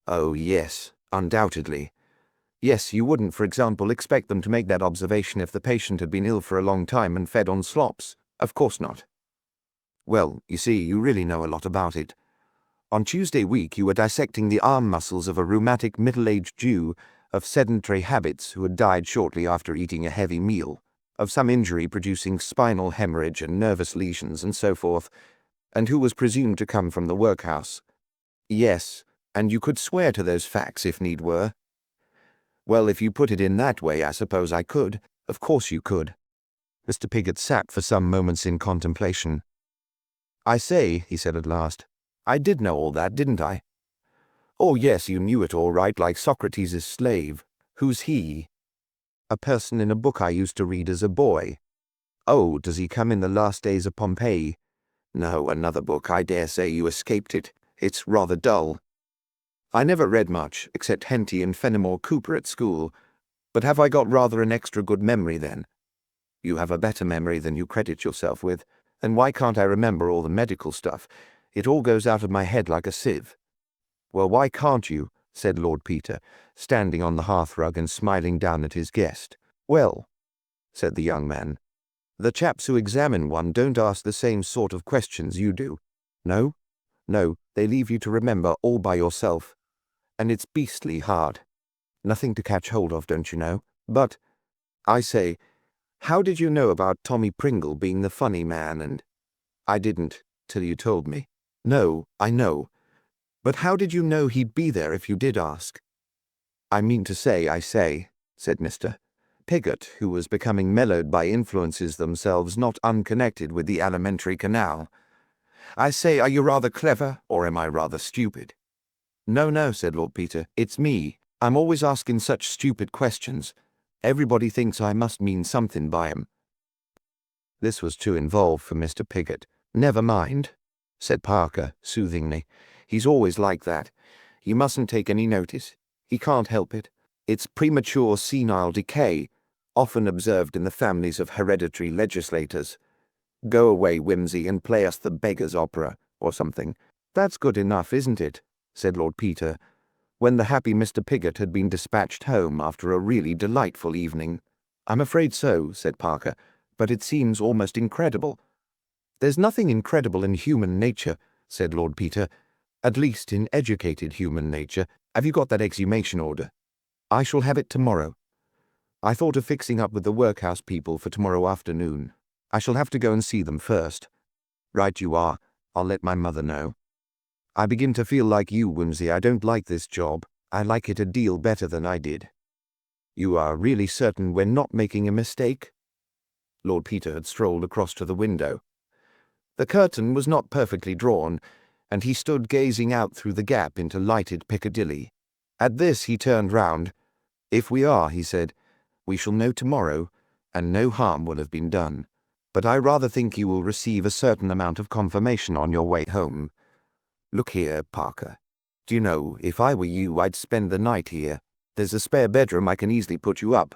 Oh, yes, undoubtedly. Yes, you wouldn't, for example, expect them to make that observation if the patient had been ill for a long time and fed on slops. Of course not. Well, you see, you really know a lot about it. On Tuesday week you were dissecting the arm muscles of a rheumatic middle-aged Jew of sedentary habits who had died shortly after eating a heavy meal, of some injury producing spinal hemorrhage and nervous lesions and so forth, and who was presumed to come from the workhouse. Yes, and you could swear to those facts if need were. Well, if you put it in that way, I suppose I could. Of course you could. Mr. Piggott sat for some moments in contemplation. I say, he said at last, I did know all that, didn't I? Oh, yes, you knew it all right, like Socrates' slave. Who's he? A person in a book I used to read as a boy. Oh, does he come in the last days of Pompeii? No, another book. I dare say you escaped it. It's rather dull. I never read much, except Henty and Fenimore Cooper at school. But have I got rather an extra good memory then? You have a better memory than you credit yourself with. And why can't I remember all the medical stuff? It all goes out of my head like a sieve. Well, why can't you? Said Lord Peter, standing on the hearthrug and smiling down at his guest. Well, said the young man, the chaps who examine one don't ask the same sort of questions you do. No? No, they leave you to remember all by yourself. And it's beastly hard. Nothing to catch hold of, don't you know? But, I say, how did you know about Tommy Pringle being the funny man and— I didn't, till you told me. No, I know. But how did you know he'd be there if you did ask? I mean to say, said Mr. Piggott, who was becoming mellowed by influences themselves not unconnected with the alimentary canal. I say, are you rather clever, or am I rather stupid? No, no, said Lord Peter, it's me. I'm always asking such stupid questions. Everybody thinks I must mean something by 'em. This was too involved for Mr. Piggott. Never mind, said Parker soothingly. He's always like that. You mustn't take any notice. He can't help it. It's premature senile decay, often observed in the families of hereditary legislators. Go away, Wimsey, and play us the Beggar's Opera, or something. That's good enough, isn't it? Said Lord Peter, when the happy Mr. Piggott had been dispatched home after a really delightful evening. I'm afraid so, said Parker, but it seems almost incredible. There's nothing incredible in human nature, said Lord Peter, at least in educated human nature. Have you got that exhumation order? I shall have it tomorrow. I thought of fixing up with the workhouse people for tomorrow afternoon. I shall have to go and see them first. Right you are. I'll let my mother know. I begin to feel like you, Wimsey. I don't like this job. I like it a deal better than I did. You are really certain we're not making a mistake? Lord Peter had strolled across to the window. The curtain was not perfectly drawn, and he stood gazing out through the gap into lighted Piccadilly. At this he turned round. If we are, he said, we shall know tomorrow, and no harm will have been done. But I rather think you will receive a certain amount of confirmation on your way home. Look here, Parker. Do you know, if I were you, I'd spend the night here. There's a spare bedroom I can easily put you up.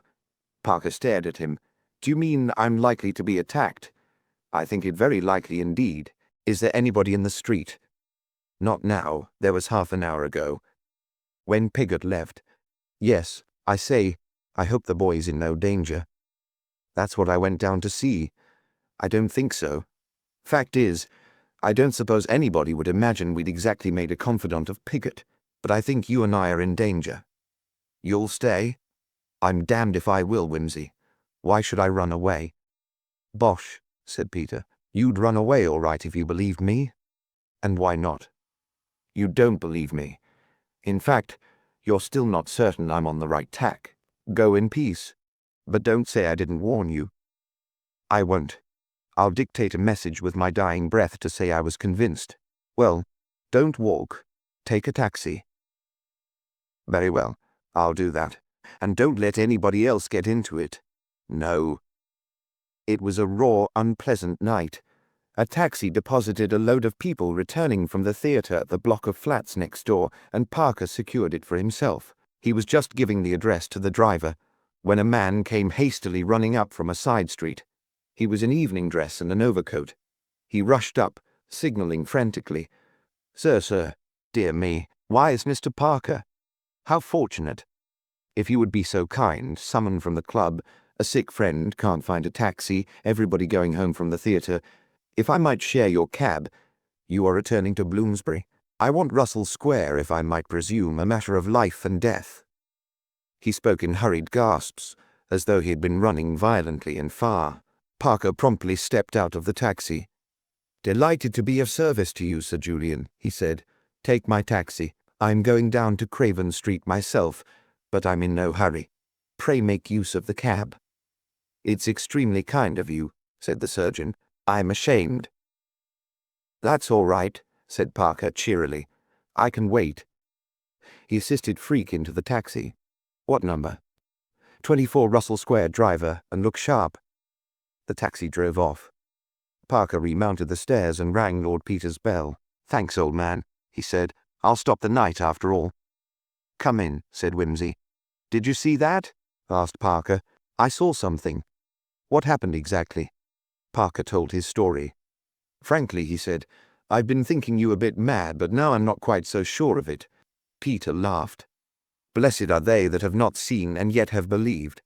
Parker stared at him. Do you mean I'm likely to be attacked? I think it very likely indeed. Is there anybody in the street? Not now. There was half an hour ago. When Piggott left. Yes, I say, I hope the boy's in no danger. That's what I went down to see. I don't think so. Fact is, I don't suppose anybody would imagine we'd exactly made a confidant of Piggott, but I think you and I are in danger. You'll stay? I'm damned if I will, Wimsey. Why should I run away? Bosh, said Peter. You'd run away all right if you believed me. And why not? You don't believe me. In fact, you're still not certain I'm on the right tack. Go in peace. But don't say I didn't warn you. I won't. I'll dictate a message with my dying breath to say I was convinced. Well, don't walk. Take a taxi. Very well, I'll do that. And don't let anybody else get into it. No. It was a raw, unpleasant night. A taxi deposited a load of people returning from the theatre at the block of flats next door, and Parker secured it for himself. He was just giving the address to the driver when a man came hastily running up from a side street. He was in evening dress and an overcoat. He rushed up, signaling frantically. Sir, dear me, why is Mr. Parker? How fortunate. If you would be so kind, someone from the club, a sick friend, can't find a taxi, everybody going home from the theatre. If I might share your cab. You are returning to Bloomsbury. I want Russell Square, if I might presume, a matter of life and death. He spoke in hurried gasps, as though he had been running violently and far. Parker promptly stepped out of the taxi. Delighted to be of service to you, Sir Julian, he said. Take my taxi. I'm going down to Craven Street myself, but I'm in no hurry. Pray make use of the cab. It's extremely kind of you, said the surgeon. I'm ashamed. That's all right, said Parker cheerily. I can wait. He assisted Freak into the taxi. What number? 24 Russell Square, driver, and look sharp. The taxi drove off. Parker remounted the stairs and rang Lord Peter's bell. Thanks, old man, he said. I'll stop the night after all. Come in, said Wimsey. Did you see that? Asked Parker. I saw something. What happened exactly? Parker told his story. Frankly, he said, I've been thinking you a bit mad, but now I'm not quite so sure of it. Peter laughed. Blessed are they that have not seen and yet have believed.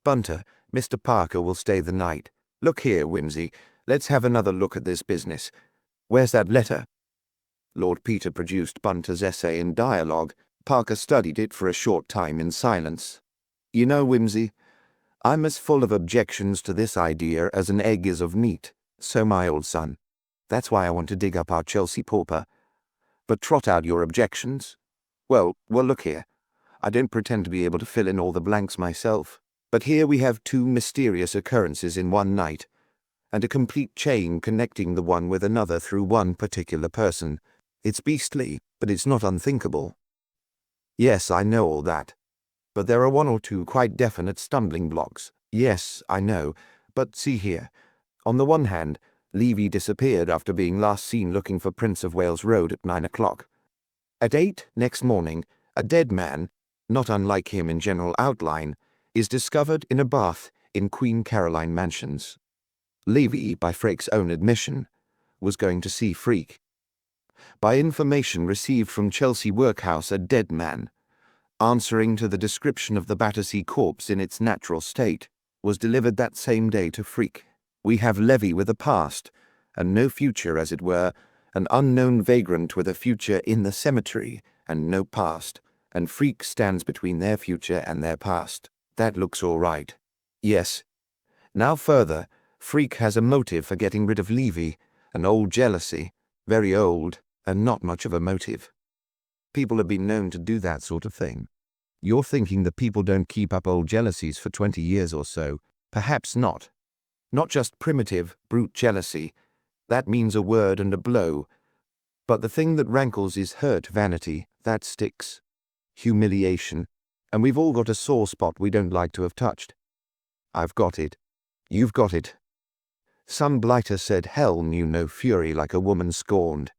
Bunter, Mr. Parker will stay the night. Look here, Wimsey, let's have another look at this business. Where's that letter? Lord Peter produced Bunter's essay in dialogue. Parker studied it for a short time in silence. You know, Wimsey, I'm as full of objections to this idea as an egg is of meat. So, my old son. That's why I want to dig up our Chelsea pauper. But trot out your objections. Well, look here. I don't pretend to be able to fill in all the blanks myself. But here we have two mysterious occurrences in one night, and a complete chain connecting the one with another through one particular person. It's beastly, but it's not unthinkable. Yes, I know all that. But there are one or two quite definite stumbling blocks. Yes, I know. But see here. On the one hand, Levy disappeared after being last seen looking for Prince of Wales Road at 9 o'clock. At 8 next morning, a dead man, not unlike him in general outline, is discovered in a bath in Queen Caroline Mansions. Levy, by Freke's own admission, was going to see Freak. By information received from Chelsea Workhouse, a dead man, answering to the description of the Battersea corpse in its natural state, was delivered that same day to Freak. We have Levy with a past, and no future, as it were, an unknown vagrant with a future in the cemetery, and no past, and Freak stands between their future and their past. That looks all right. Yes. Now further, Freak has a motive for getting rid of Levy, an old jealousy, very old, and not much of a motive. People have been known to do that sort of thing. You're thinking that people don't keep up old jealousies for 20 years or so. Perhaps not. Not just primitive, brute jealousy. That means a word and a blow. But the thing that rankles is hurt vanity. That sticks. Humiliation. And we've all got a sore spot we don't like to have touched. I've got it. You've got it. Some blighter said hell knew no fury like a woman scorned.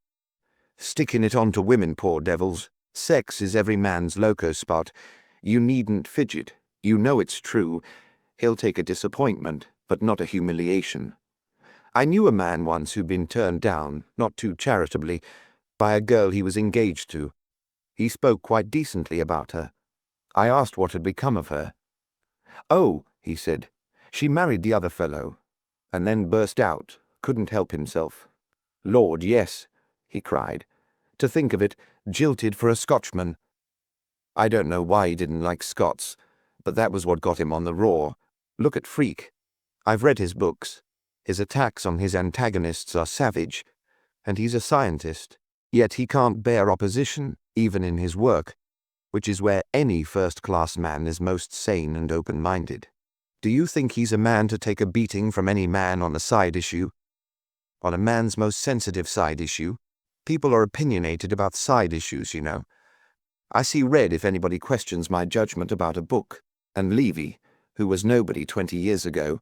Sticking it on to women, poor devils. Sex is every man's loco spot. You needn't fidget. You know it's true. He'll take a disappointment, but not a humiliation. I knew a man once who'd been turned down, not too charitably, by a girl he was engaged to. He spoke quite decently about her. I asked what had become of her. Oh, he said, she married the other fellow, and then burst out, couldn't help himself. Lord, yes, he cried. To think of it, jilted for a Scotchman. I don't know why he didn't like Scots, but that was what got him on the raw. Look at Freak. I've read his books. His attacks on his antagonists are savage, and he's a scientist. Yet he can't bear opposition, even in his work, which is where any first-class man is most sane and open-minded. Do you think he's a man to take a beating from any man on a side issue? On a man's most sensitive side issue? People are opinionated about side issues, you know. I see red if anybody questions my judgment about a book, and Levy, who was nobody 20 years ago,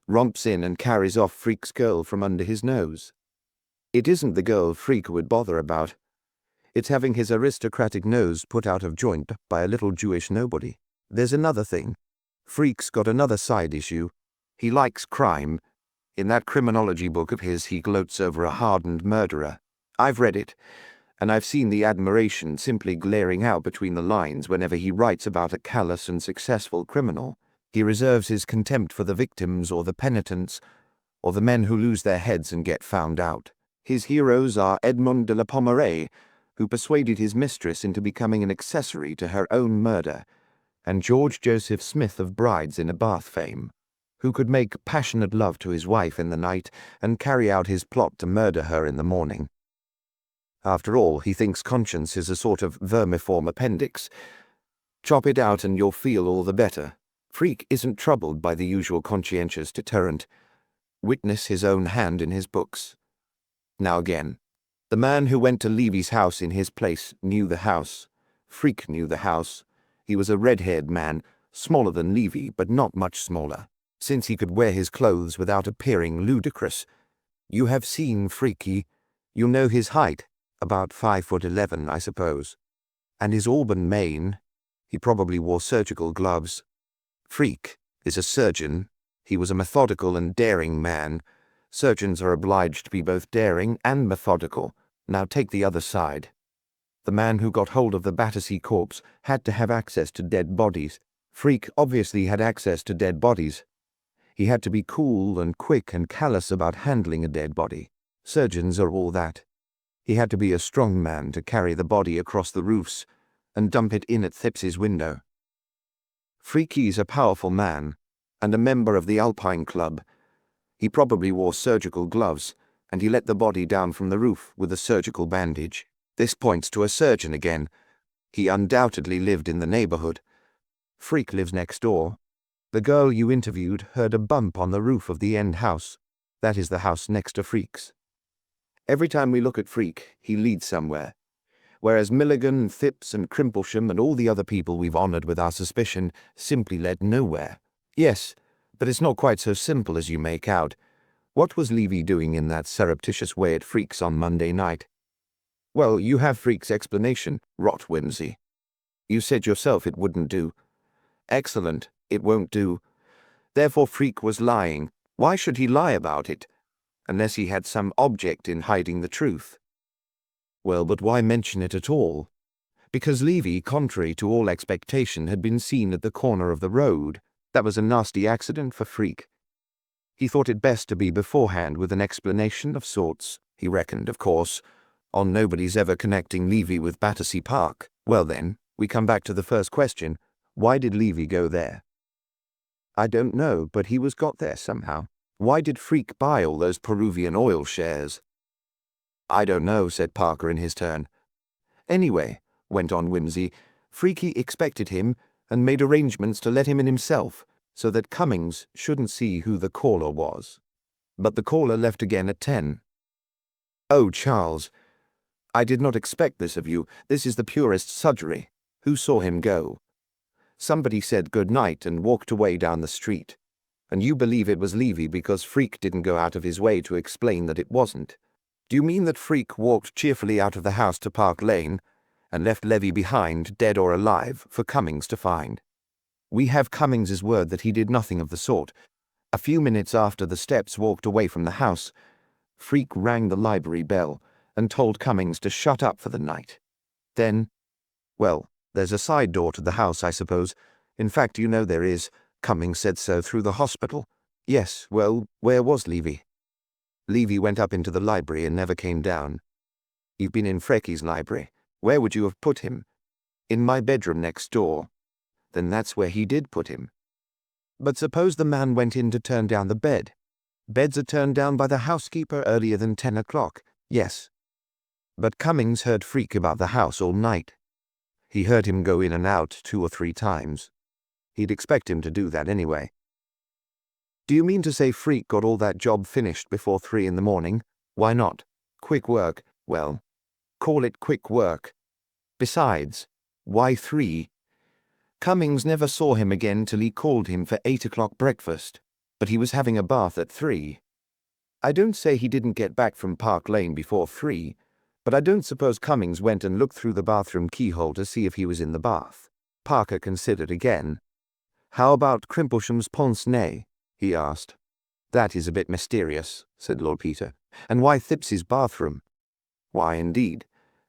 romps in and carries off Freak's girl from under his nose. It isn't the girl Freak would bother about. It's having his aristocratic nose put out of joint by a little Jewish nobody. There's another thing. Freak's got another side issue. He likes crime. In that criminology book of his, he gloats over a hardened murderer. I've read it, and I've seen the admiration simply glaring out between the lines whenever he writes about a callous and successful criminal. He reserves his contempt for the victims or the penitents, or the men who lose their heads and get found out. His heroes are Edmond de la Pommeraye, who persuaded his mistress into becoming an accessory to her own murder, and George Joseph Smith of Brides in a Bath fame, who could make passionate love to his wife in the night and carry out his plot to murder her in the morning. After all, he thinks conscience is a sort of vermiform appendix. Chop it out and you'll feel all the better. Freak isn't troubled by the usual conscientious deterrent. Witness his own hand in his books. Now again, the man who went to Levy's house in his place knew the house. Freak knew the house. He was a red-haired man, smaller than Levy, but not much smaller, since he could wear his clothes without appearing ludicrous. You have seen Freaky. You know his height, about 5'11", I suppose. And his auburn mane. He probably wore surgical gloves. Freak is a surgeon. He was a methodical and daring man. Surgeons are obliged to be both daring and methodical. Now take the other side. The man who got hold of the Battersea corpse had to have access to dead bodies. Freak obviously had access to dead bodies. He had to be cool and quick and callous about handling a dead body. Surgeons are all that. He had to be a strong man to carry the body across the roofs and dump it in at Thips's window. Freaky's a powerful man, and a member of the Alpine Club. He probably wore surgical gloves, and he let the body down from the roof with a surgical bandage. This points to a surgeon again. He undoubtedly lived in the neighborhood. Freak lives next door. The girl you interviewed heard a bump on the roof of the end house. That is the house next to Freak's. Every time we look at Freak, he leads somewhere, whereas Milligan, Thipps, and Crimplesham and all the other people we've honored with our suspicion simply led nowhere. Yes, but it's not quite so simple as you make out. What was Levy doing in that surreptitious way at Freak's on Monday night? Well, you have Freak's explanation, Rot Wimsey. You said yourself it wouldn't do. Excellent, it won't do. Therefore Freak was lying. Why should he lie about it? Unless he had some object in hiding the truth. Well, but why mention it at all? Because Levy, contrary to all expectation, had been seen at the corner of the road. That was a nasty accident for Freak. He thought it best to be beforehand with an explanation of sorts. He reckoned, of course, on nobody's ever connecting Levy with Battersea Park. Well then, we come back to the first question. Why did Levy go there? I don't know, but he was got there somehow. Why did Freak buy all those Peruvian oil shares? I don't know, said Parker in his turn. Anyway, went on Wimsey, Freaky expected him and made arrangements to let him in himself, so that Cummings shouldn't see who the caller was. But the caller left again at 10. Oh, Charles, I did not expect this of you. This is the purest sudgery. Who saw him go? Somebody said good night and walked away down the street. And you believe it was Levy because Freak didn't go out of his way to explain that it wasn't. Do you mean that Freak walked cheerfully out of the house to Park Lane and left Levy behind, dead or alive, for Cummings to find? We have Cummings's word that he did nothing of the sort. A few minutes after the steps walked away from the house, Freak rang the library bell and told Cummings to shut up for the night. Then, well, there's a side door to the house, I suppose. In fact, you know there is. Cummings said so through the hospital. Yes, well, where was Levy? Levy went up into the library and never came down. You've been in Frecky's library. Where would you have put him? In my bedroom next door. Then that's where he did put him. But suppose the man went in to turn down the bed. Beds are turned down by the housekeeper earlier than 10 o'clock. Yes. But Cummings heard Freak about the house all night. He heard him go in and out 2 or 3 times. He'd expect him to do that anyway. Do you mean to say Freak got all that job finished before 3 in the morning? Why not? Quick work. Well, call it quick work. Besides, Why 3? Cummings never saw him again till he called him for 8 o'clock breakfast, but he was having a bath at 3. I don't say he didn't get back from Park Lane before 3, but I don't suppose Cummings went and looked through the bathroom keyhole to see if he was in the bath. Parker considered again. How about Crimplesham's pince-nez? He asked. That is a bit mysterious, said Lord Peter. And why Thipps's bathroom? Why, indeed.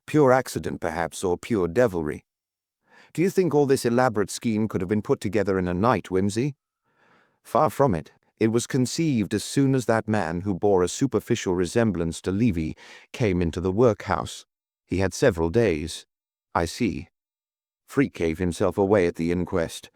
Pure accident, perhaps, or pure devilry. Do you think all this elaborate scheme could have been put together in a night, Wimsey? Far from it. It was conceived as soon as that man who bore a superficial resemblance to Levy came into the workhouse. He had several days. I see. Freak gave himself away at the inquest.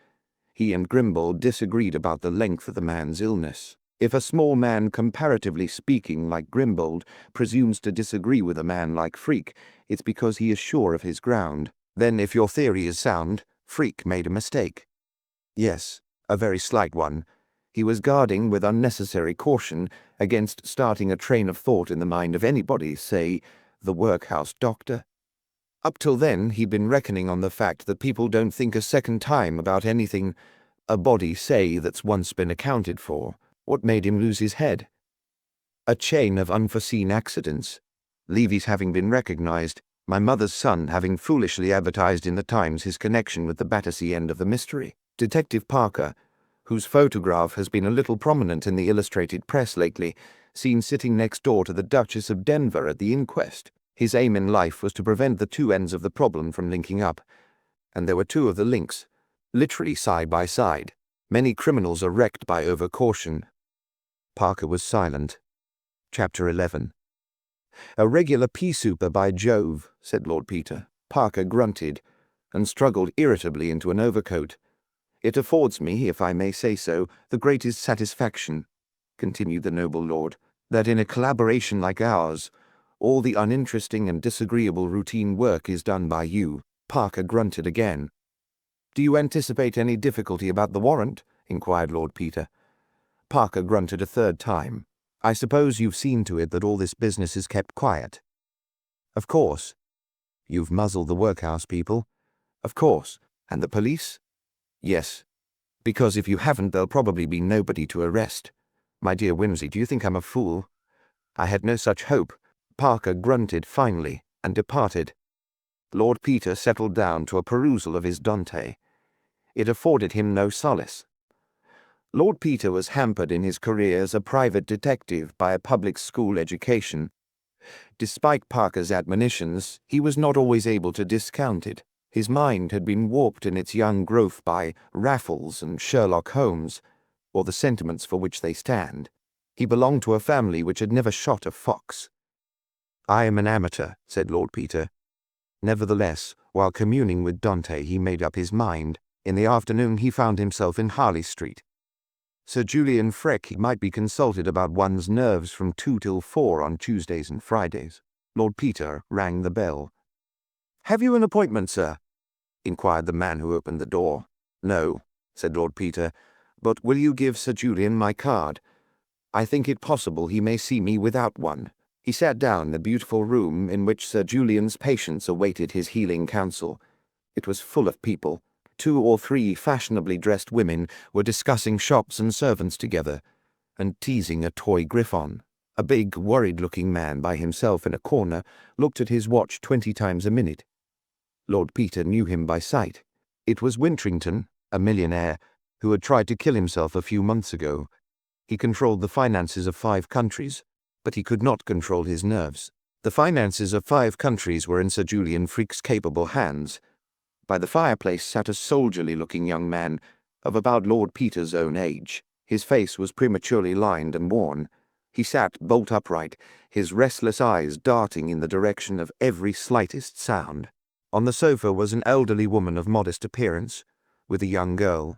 He and Grimble disagreed about the length of the man's illness. If a small man, comparatively speaking, like Grimbold, presumes to disagree with a man like Freak, it's because he is sure of his ground. Then, if your theory is sound, Freak made a mistake. Yes, a very slight one. He was guarding with unnecessary caution against starting a train of thought in the mind of anybody, say, the workhouse doctor. Up till then, he'd been reckoning on the fact that people don't think a second time about anything a body, say, that's once been accounted for. What made him lose his head? A chain of unforeseen accidents. Levy's having been recognized, my mother's son having foolishly advertised in the Times his connection with the Battersea end of the mystery. Detective Parker, whose photograph has been a little prominent in the illustrated press lately, seen sitting next door to the Duchess of Denver at the inquest. His aim in life was to prevent the two ends of the problem from linking up. And there were two of the links, literally side by side. Many criminals are wrecked by overcaution. Parker was silent. Chapter 11. A regular pea-souper, by Jove, said Lord Peter. Parker grunted, and struggled irritably into an overcoat. It affords me, if I may say so, the greatest satisfaction, continued the noble lord, that in a collaboration like ours, all the uninteresting and disagreeable routine work is done by you. Parker grunted again. Do you anticipate any difficulty about the warrant? Inquired Lord Peter. Parker grunted a third time. I suppose you've seen to it that all this business is kept quiet. Of course. You've muzzled the workhouse people. Of course. And the police? Yes. Because if you haven't, there'll probably be nobody to arrest. My dear Wimsey, do you think I'm a fool? I had no such hope. Parker grunted finally and departed. Lord Peter settled down to a perusal of his Dante. It afforded him no solace. Lord Peter was hampered in his career as a private detective by a public school education. Despite Parker's admonitions, he was not always able to discount it. His mind had been warped in its young growth by Raffles and Sherlock Holmes, or the sentiments for which they stand. He belonged to a family which had never shot a fox. I am an amateur, said Lord Peter. Nevertheless, while communing with Dante, he made up his mind. In the afternoon he found himself in Harley Street. Sir Julian Freck might be consulted about one's nerves from 2 till 4 on Tuesdays and Fridays. Lord Peter rang the bell. Have you an appointment, sir? Inquired the man who opened the door. No, said Lord Peter, but will you give Sir Julian my card? I think it possible he may see me without one. He sat down in the beautiful room in which Sir Julian's patients awaited his healing counsel. It was full of people. 2 or 3 fashionably dressed women were discussing shops and servants together, and teasing a toy griffon. A big, worried-looking man by himself in a corner looked at his watch 20 times a minute. Lord Peter knew him by sight. It was Wintrington, a millionaire, who had tried to kill himself a few months ago. He controlled the finances of 5 countries, but he could not control his nerves. The finances of 5 countries were in Sir Julian Freke's capable hands. By the fireplace sat a soldierly-looking young man of about Lord Peter's own age. His face was prematurely lined and worn. He sat bolt upright, his restless eyes darting in the direction of every slightest sound. On the sofa was an elderly woman of modest appearance, with a young girl.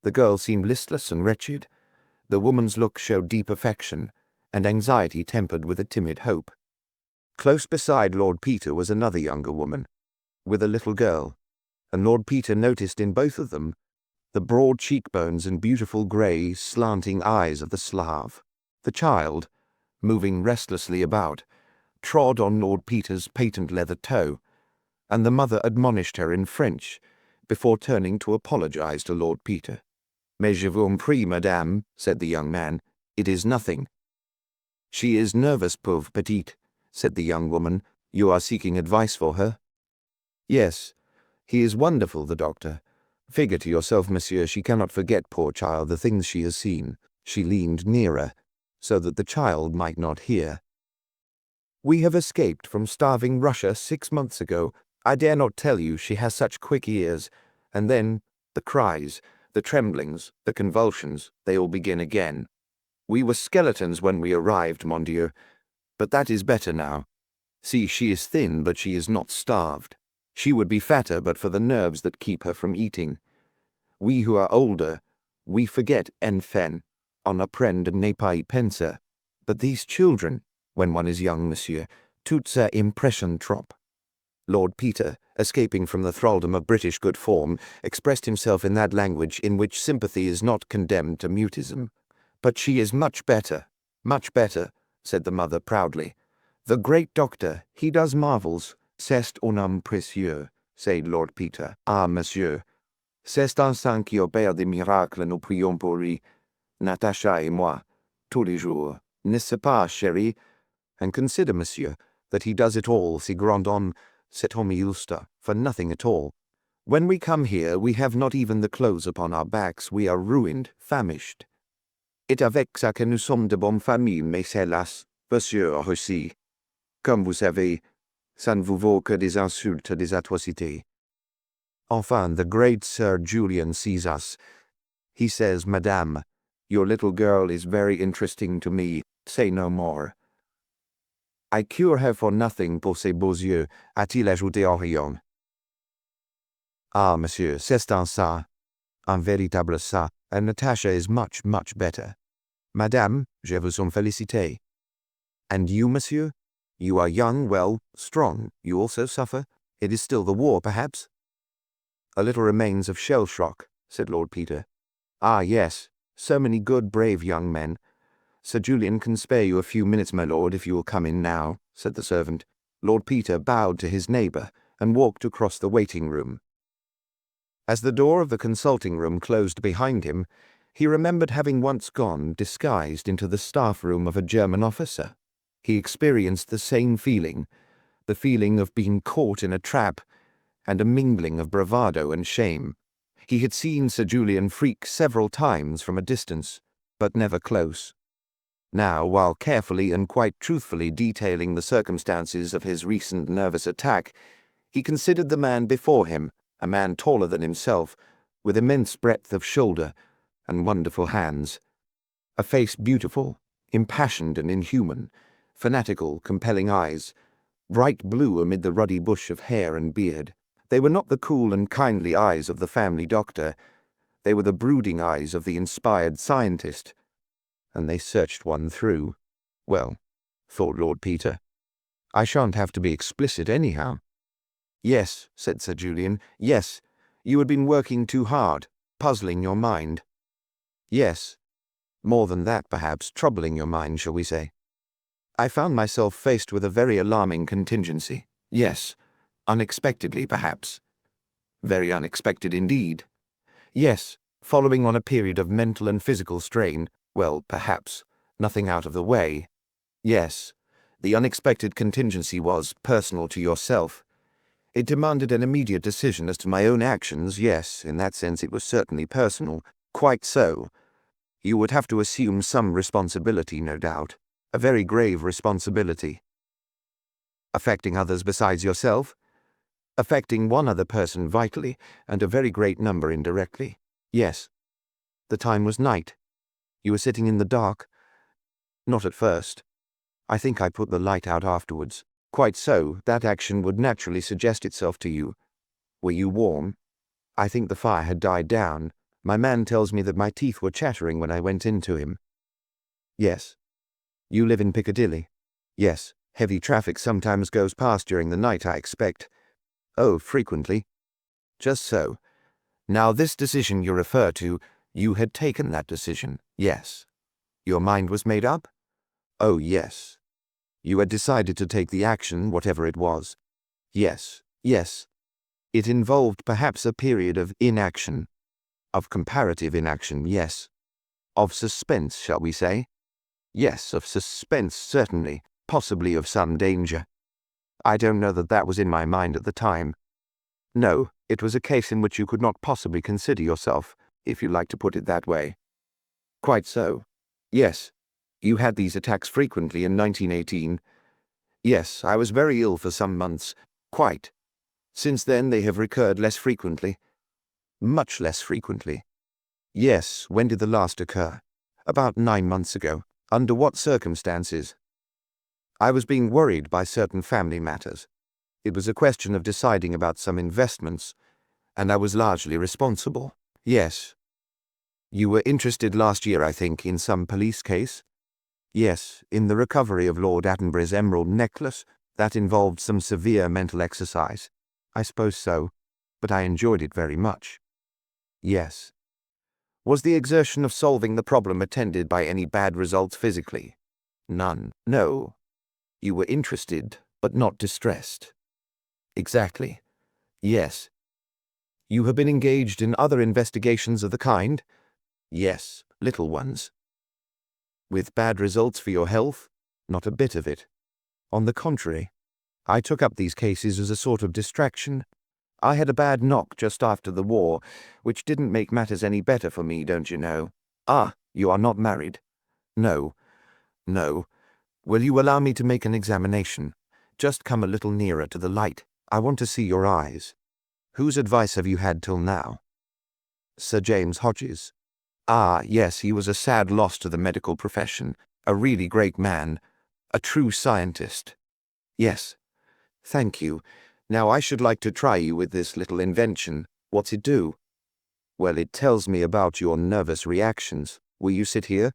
The girl seemed listless and wretched. The woman's look showed deep affection, and anxiety tempered with a timid hope. Close beside Lord Peter was another younger woman, with a little girl, and Lord Peter noticed in both of them the broad cheekbones and beautiful grey, slanting eyes of the Slav. The child, moving restlessly about, trod on Lord Peter's patent leather toe, and the mother admonished her in French, before turning to apologize to Lord Peter. "Mais je vous en prie, madame," said the young man. "It is nothing." "She is nervous, pauvre petite," said the young woman. "You are seeking advice for her?" "Yes. He is wonderful, the doctor. Figure to yourself, monsieur, she cannot forget, poor child, the things she has seen." She leaned nearer, so that the child might not hear. "We have escaped from starving Russia 6 months ago. I dare not tell you, she has such quick ears. And then, the cries, the tremblings, the convulsions, they all begin again. We were skeletons when we arrived, mon Dieu, but that is better now. See, she is thin, but she is not starved. She would be fatter but for the nerves that keep her from eating. We who are older, we forget enfin, on apprendre n'est pas y penser. But these children, when one is young, monsieur, toute sa impression trop." Lord Peter, escaping from the thraldom of British good form, expressed himself in that language in which sympathy is not condemned to mutism. "But she is much better, said the mother proudly. "The great doctor, he does marvels. C'est un homme précieux," said Lord Peter. "Ah, monsieur, c'est un saint qui opère des miracles, nous prions pour lui, Natasha et moi, tous les jours. N'est-ce pas, chérie? And consider, monsieur, that he does it all, si grand homme, cet homme illustre, for nothing at all. When we come here, we have not even the clothes upon our backs. We are ruined, famished. Et avec ça que nous sommes de bonne famille, mais hélas, monsieur aussi. Comme vous savez, ça ne vous vaut que des insultes, des atrocités. Enfin, the great Sir Julian sees us. He says, 'Madame, your little girl is very interesting to me. Say no more.' I cure her for nothing pour ses beaux yeux," a-t-il ajouté en riant. "Ah, monsieur, c'est un ça, un véritable ça, and Natasha is much, much better. Madame, je vous en félicite. And you, monsieur? You are young, well, strong. You also suffer? It is still the war, perhaps?" "A little remains of shell shock," said Lord Peter. "Ah, yes, so many good, brave young men. Sir Julian can spare you a few minutes, my lord, if you will come in now," said the servant. Lord Peter bowed to his neighbour and walked across the waiting room. As the door of the consulting room closed behind him, he remembered having once gone disguised into the staff room of a German officer. He experienced the same feeling, the feeling of being caught in a trap, and a mingling of bravado and shame. He had seen Sir Julian freak several times from a distance, but never close. Now, while carefully and quite truthfully detailing the circumstances of his recent nervous attack, he considered the man before him, a man taller than himself, with immense breadth of shoulder and wonderful hands. A face beautiful, impassioned and inhuman, fanatical, compelling eyes, bright blue amid the ruddy bush of hair and beard. They were not the cool and kindly eyes of the family doctor. They were the brooding eyes of the inspired scientist, and they searched one through. Well, thought Lord Peter, I shan't have to be explicit anyhow. "Yes," said Sir Julian, "yes, you had been working too hard, puzzling your mind. Yes, more than that perhaps, troubling your mind, shall we say. I found myself faced with a very alarming contingency. Yes, unexpectedly perhaps. Very unexpected indeed. Yes, following on a period of mental and physical strain. Well, perhaps, nothing out of the way. Yes, the unexpected contingency was personal to yourself. It demanded an immediate decision as to my own actions. Yes, in that sense it was certainly personal. Quite so. You would have to assume some responsibility, no doubt. A very grave responsibility. Affecting others besides yourself? Affecting one other person vitally, and a very great number indirectly. Yes. The time was night. You were sitting in the dark? Not at first. I think I put the light out afterwards. Quite so, that action would naturally suggest itself to you. Were you warm? I think the fire had died down. My man tells me that my teeth were chattering when I went in to him. Yes. You live in Piccadilly? Yes. Heavy traffic sometimes goes past during the night, I expect. Oh, frequently. Just so. Now this decision you refer to, you had taken that decision. Yes. Your mind was made up? Oh, yes. You had decided to take the action, whatever it was. Yes. Yes. It involved perhaps a period of inaction. Of comparative inaction, yes. Of suspense, shall we say? Yes, of suspense, certainly. Possibly of some danger. I don't know that that was in my mind at the time. No, it was a case in which you could not possibly consider yourself, if you like to put it that way. Quite so. Yes. You had these attacks frequently in 1918. Yes, I was very ill for some months. Quite. Since then they have recurred less frequently. Much less frequently. Yes, when did the last occur? About 9 months ago. Under what circumstances? I was being worried by certain family matters. It was a question of deciding about some investments, and I was largely responsible. Yes. You were interested last year, I think, in some police case? Yes, in the recovery of Lord Attenborough's emerald necklace. That involved some severe mental exercise. I suppose so, but I enjoyed it very much. Yes. Was the exertion of solving the problem attended by any bad results physically? None. No. You were interested, but not distressed. Exactly. Yes. You have been engaged in other investigations of the kind? Yes, little ones. With bad results for your health? Not a bit of it. On the contrary, I took up these cases as a sort of distraction. I had a bad knock just after the war, which didn't make matters any better for me, don't you know? Ah, you are not married? No. No. Will you allow me to make an examination? Just come a little nearer to the light. I want to see your eyes. Whose advice have you had till now? Sir James Hodges. Ah, yes, he was a sad loss to the medical profession. A really great man. A true scientist. Yes. Thank you. Now I should like to try you with this little invention. What's it do? Well, it tells me about your nervous reactions. Will you sit here?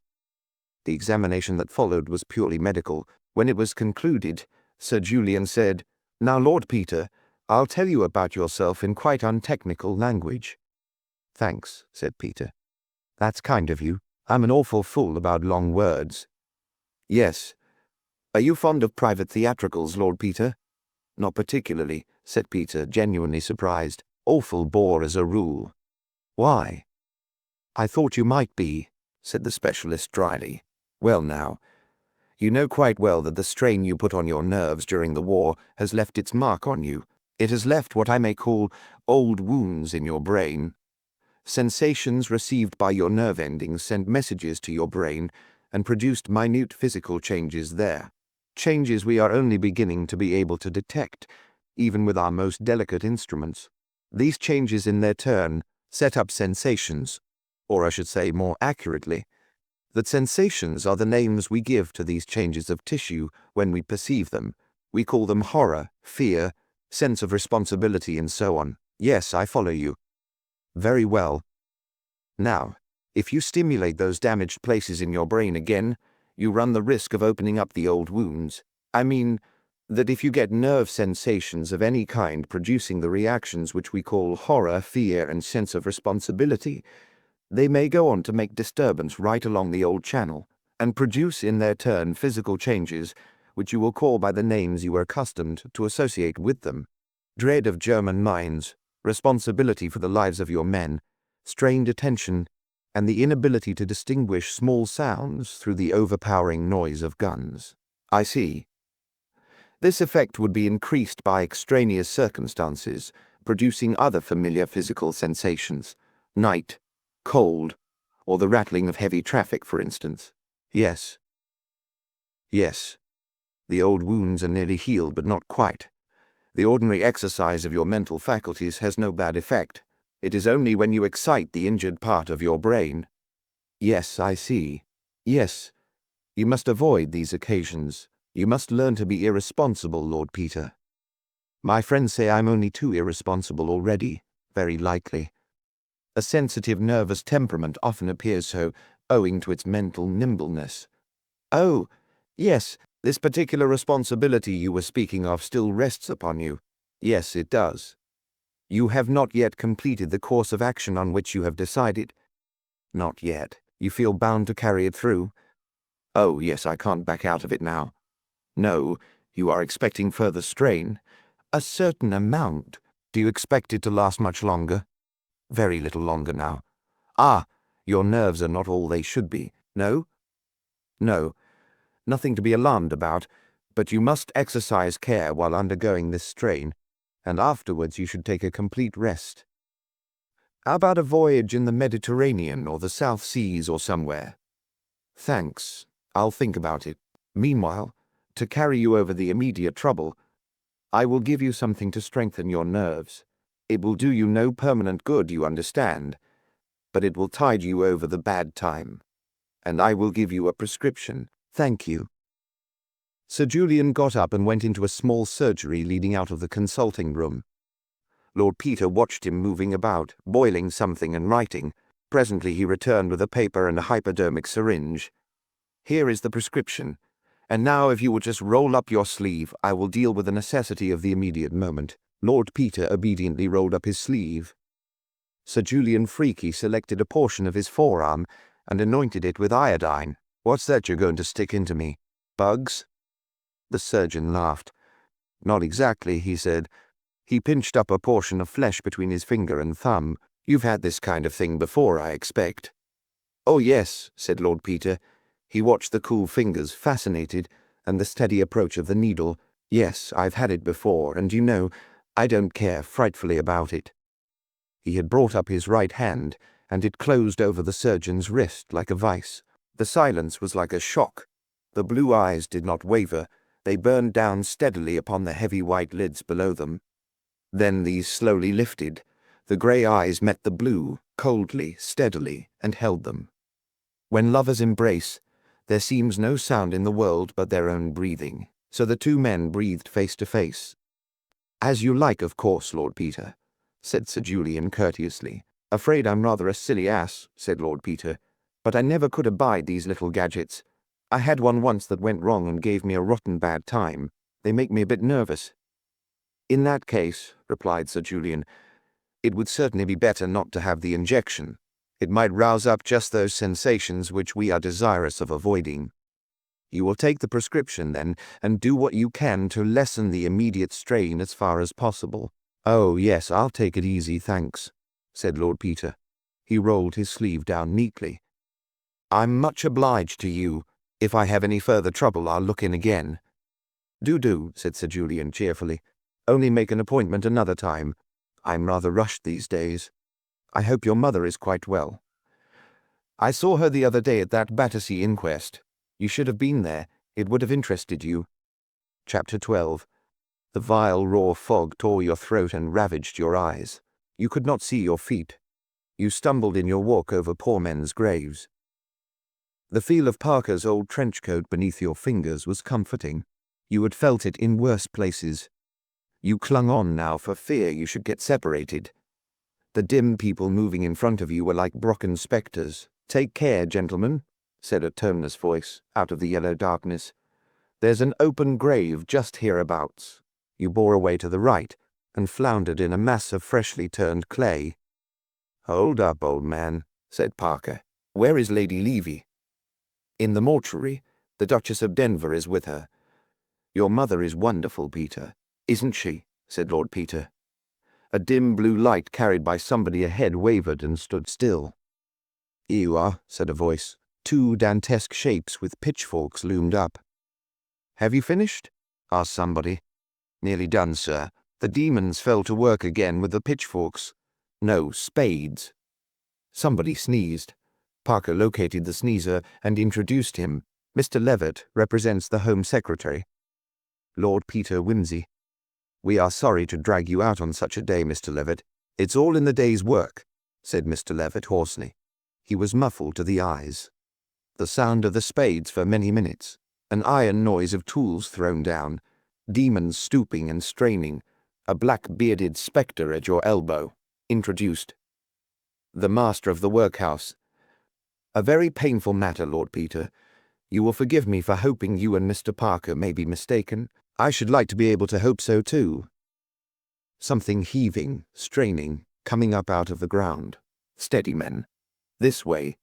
The examination that followed was purely medical. When it was concluded, Sir Julian said, "Now, Lord Peter, I'll tell you about yourself in quite untechnical language." Thanks, said Peter. That's kind of you. I'm an awful fool about long words. Yes. Are you fond of private theatricals, Lord Peter? Not particularly, said Peter, genuinely surprised. Awful bore as a rule. Why? I thought you might be, said the specialist dryly. Well now, you know quite well that the strain you put on your nerves during the war has left its mark on you. It has left what I may call old wounds in your brain. Sensations received by your nerve endings send messages to your brain and produced minute physical changes there. Changes we are only beginning to be able to detect, even with our most delicate instruments. These changes in their turn set up sensations, or I should say more accurately, that sensations are the names we give to these changes of tissue when we perceive them. We call them horror, fear, sense of responsibility, and so on. Yes, I follow you. Very well. Now, if you stimulate those damaged places in your brain again, you run the risk of opening up the old wounds. I mean, that if you get nerve sensations of any kind producing the reactions which we call horror, fear, and sense of responsibility, they may go on to make disturbance right along the old channel, and produce in their turn physical changes which you will call by the names you are accustomed to associate with them. Dread of German mines, responsibility for the lives of your men, strained attention, and the inability to distinguish small sounds through the overpowering noise of guns. I see. This effect would be increased by extraneous circumstances, producing other familiar physical sensations. Night, cold, or the rattling of heavy traffic, for instance. Yes. Yes. The old wounds are nearly healed, but not quite. The ordinary exercise of your mental faculties has no bad effect. It is only when you excite the injured part of your brain. Yes, I see. Yes. You must avoid these occasions. You must learn to be irresponsible, Lord Peter. My friends say I'm only too irresponsible already, very likely. A sensitive, nervous temperament often appears so, owing to its mental nimbleness. Oh, yes, this particular responsibility you were speaking of still rests upon you. Yes, it does. You have not yet completed the course of action on which you have decided. Not yet. You feel bound to carry it through? Oh, yes, I can't back out of it now. No, you are expecting further strain. A certain amount. Do you expect it to last much longer? Very little longer now. Ah, your nerves are not all they should be. No? No. Nothing to be alarmed about, but you must exercise care while undergoing this strain, and afterwards you should take a complete rest. How about a voyage in the Mediterranean or the South Seas or somewhere? Thanks. I'll think about it. Meanwhile, to carry you over the immediate trouble, I will give you something to strengthen your nerves. It will do you no permanent good, you understand, but it will tide you over the bad time. And I will give you a prescription. Thank you. Sir Julian got up and went into a small surgery leading out of the consulting room. Lord Peter watched him moving about, boiling something and writing. Presently he returned with a paper and a hypodermic syringe. Here is the prescription. And now if you will just roll up your sleeve, I will deal with the necessity of the immediate moment. Lord Peter obediently rolled up his sleeve. Sir Julian Freaky selected a portion of his forearm and anointed it with iodine. What's that you're going to stick into me? Bugs? The surgeon laughed. Not exactly, he said. He pinched up a portion of flesh between his finger and thumb. You've had this kind of thing before, I expect. Oh, yes, said Lord Peter. He watched the cool fingers, fascinated, and the steady approach of the needle. Yes, I've had it before, and you know, I don't care frightfully about it. He had brought up his right hand, and it closed over the surgeon's wrist like a vice. The silence was like a shock. The blue eyes did not waver. They burned down steadily upon the heavy white lids below them. Then these slowly lifted. The grey eyes met the blue, coldly, steadily, and held them. When lovers embrace, there seems no sound in the world but their own breathing. So the two men breathed face to face. As you like, of course, Lord Peter, said Sir Julian courteously. Afraid I'm rather a silly ass, said Lord Peter, but I never could abide these little gadgets. I had one once that went wrong and gave me a rotten bad time. They make me a bit nervous. In that case, replied Sir Julian, it would certainly be better not to have the injection. It might rouse up just those sensations which we are desirous of avoiding. You will take the prescription, then, and do what you can to lessen the immediate strain as far as possible. Oh, yes, I'll take it easy, thanks, said Lord Peter. He rolled his sleeve down neatly. I'm much obliged to you. If I have any further trouble, I'll look in again. Do, said Sir Julian cheerfully. Only make an appointment another time. I'm rather rushed these days. I hope your mother is quite well. I saw her the other day at that Battersea inquest. You should have been there. It would have interested you. Chapter 12. The vile raw fog tore your throat and ravaged your eyes. You could not see your feet. You stumbled in your walk over poor men's graves. The feel of Parker's old trench coat beneath your fingers was comforting. You had felt it in worse places. You clung on now for fear you should get separated. The dim people moving in front of you were like Brocken spectres. Take care, gentlemen, said a toneless voice out of the yellow darkness. There's an open grave just hereabouts. You bore away to the right and floundered in a mass of freshly turned clay. Hold up, old man, said Parker. Where is Lady Levy? In the mortuary. The Duchess of Denver is with her. Your mother is wonderful, Peter, isn't she? Said Lord Peter. A dim blue light carried by somebody ahead wavered and stood still. Here you are, said a voice. Two dantesque shapes with pitchforks loomed up. Have you finished? Asked somebody. Nearly done, sir. The demons fell to work again with the pitchforks. No, spades. Somebody sneezed. Parker located the sneezer and introduced him. Mr. Levitt represents the Home Secretary. Lord Peter Wimsey. We are sorry to drag you out on such a day, Mr. Levitt. It's all in the day's work, said Mr. Levitt hoarsely. He was muffled to the eyes. The sound of the spades for many minutes, an iron noise of tools thrown down, demons stooping and straining, a black-bearded spectre at your elbow, introduced. The master of the workhouse. A very painful matter, Lord Peter. You will forgive me for hoping you and Mr. Parker may be mistaken. I should like to be able to hope so too. Something heaving, straining, coming up out of the ground. Steady, men. This way.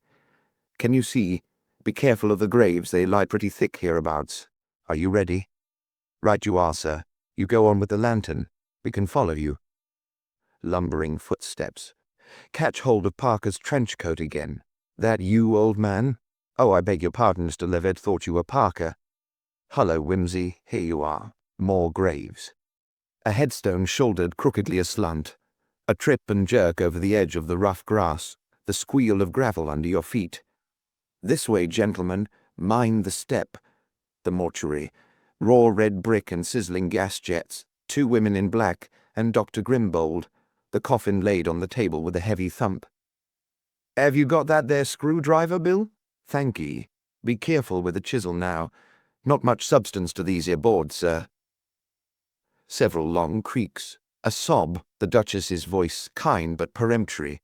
Can you see? Be careful of the graves, they lie pretty thick hereabouts. Are you ready? Right you are, sir. You go on with the lantern. We can follow you. Lumbering footsteps. Catch hold of Parker's trench coat again. That you, old man? Oh, I beg your pardon, Mr. Levitt, thought you were Parker. Hullo, Wimsey, here you are. More graves. A headstone shouldered crookedly aslant. A trip and jerk over the edge of the rough grass. The squeal of gravel under your feet. This way, gentlemen. Mind the step. The mortuary. Raw red brick and sizzling gas jets. 2 women in black, and Dr. Grimbold. The coffin laid on the table with a heavy thump. Have you got that there screwdriver, Bill? Thank ye. Be careful with the chisel now. Not much substance to these here boards, sir. Several long creaks. A sob, the Duchess's voice kind but peremptory.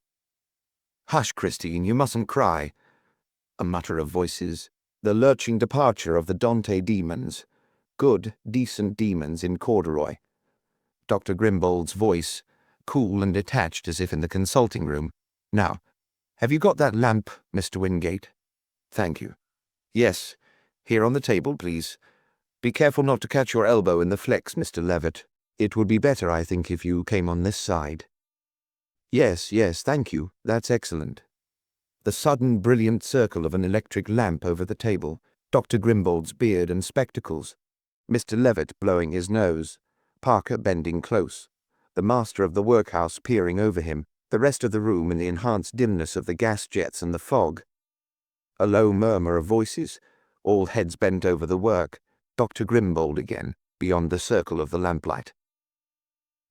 Hush, Christine, you mustn't cry. A mutter of voices. The lurching departure of the Dante demons. Good, decent demons in corduroy. Dr. Grimbold's voice, cool and detached as if in the consulting room. Now, have you got that lamp, Mr. Wingate? Thank you. Yes, here on the table, please. Be careful not to catch your elbow in the flex, Mr. Levitt. It would be better, I think, if you came on this side. Yes, thank you. That's excellent. The sudden brilliant circle of an electric lamp over the table, Dr. Grimbold's beard and spectacles, Mr. Levitt blowing his nose, Parker bending close, the master of the workhouse peering over him, the rest of the room in the enhanced dimness of the gas jets and the fog. A low murmur of voices, all heads bent over the work, Dr. Grimbold again, beyond the circle of the lamplight.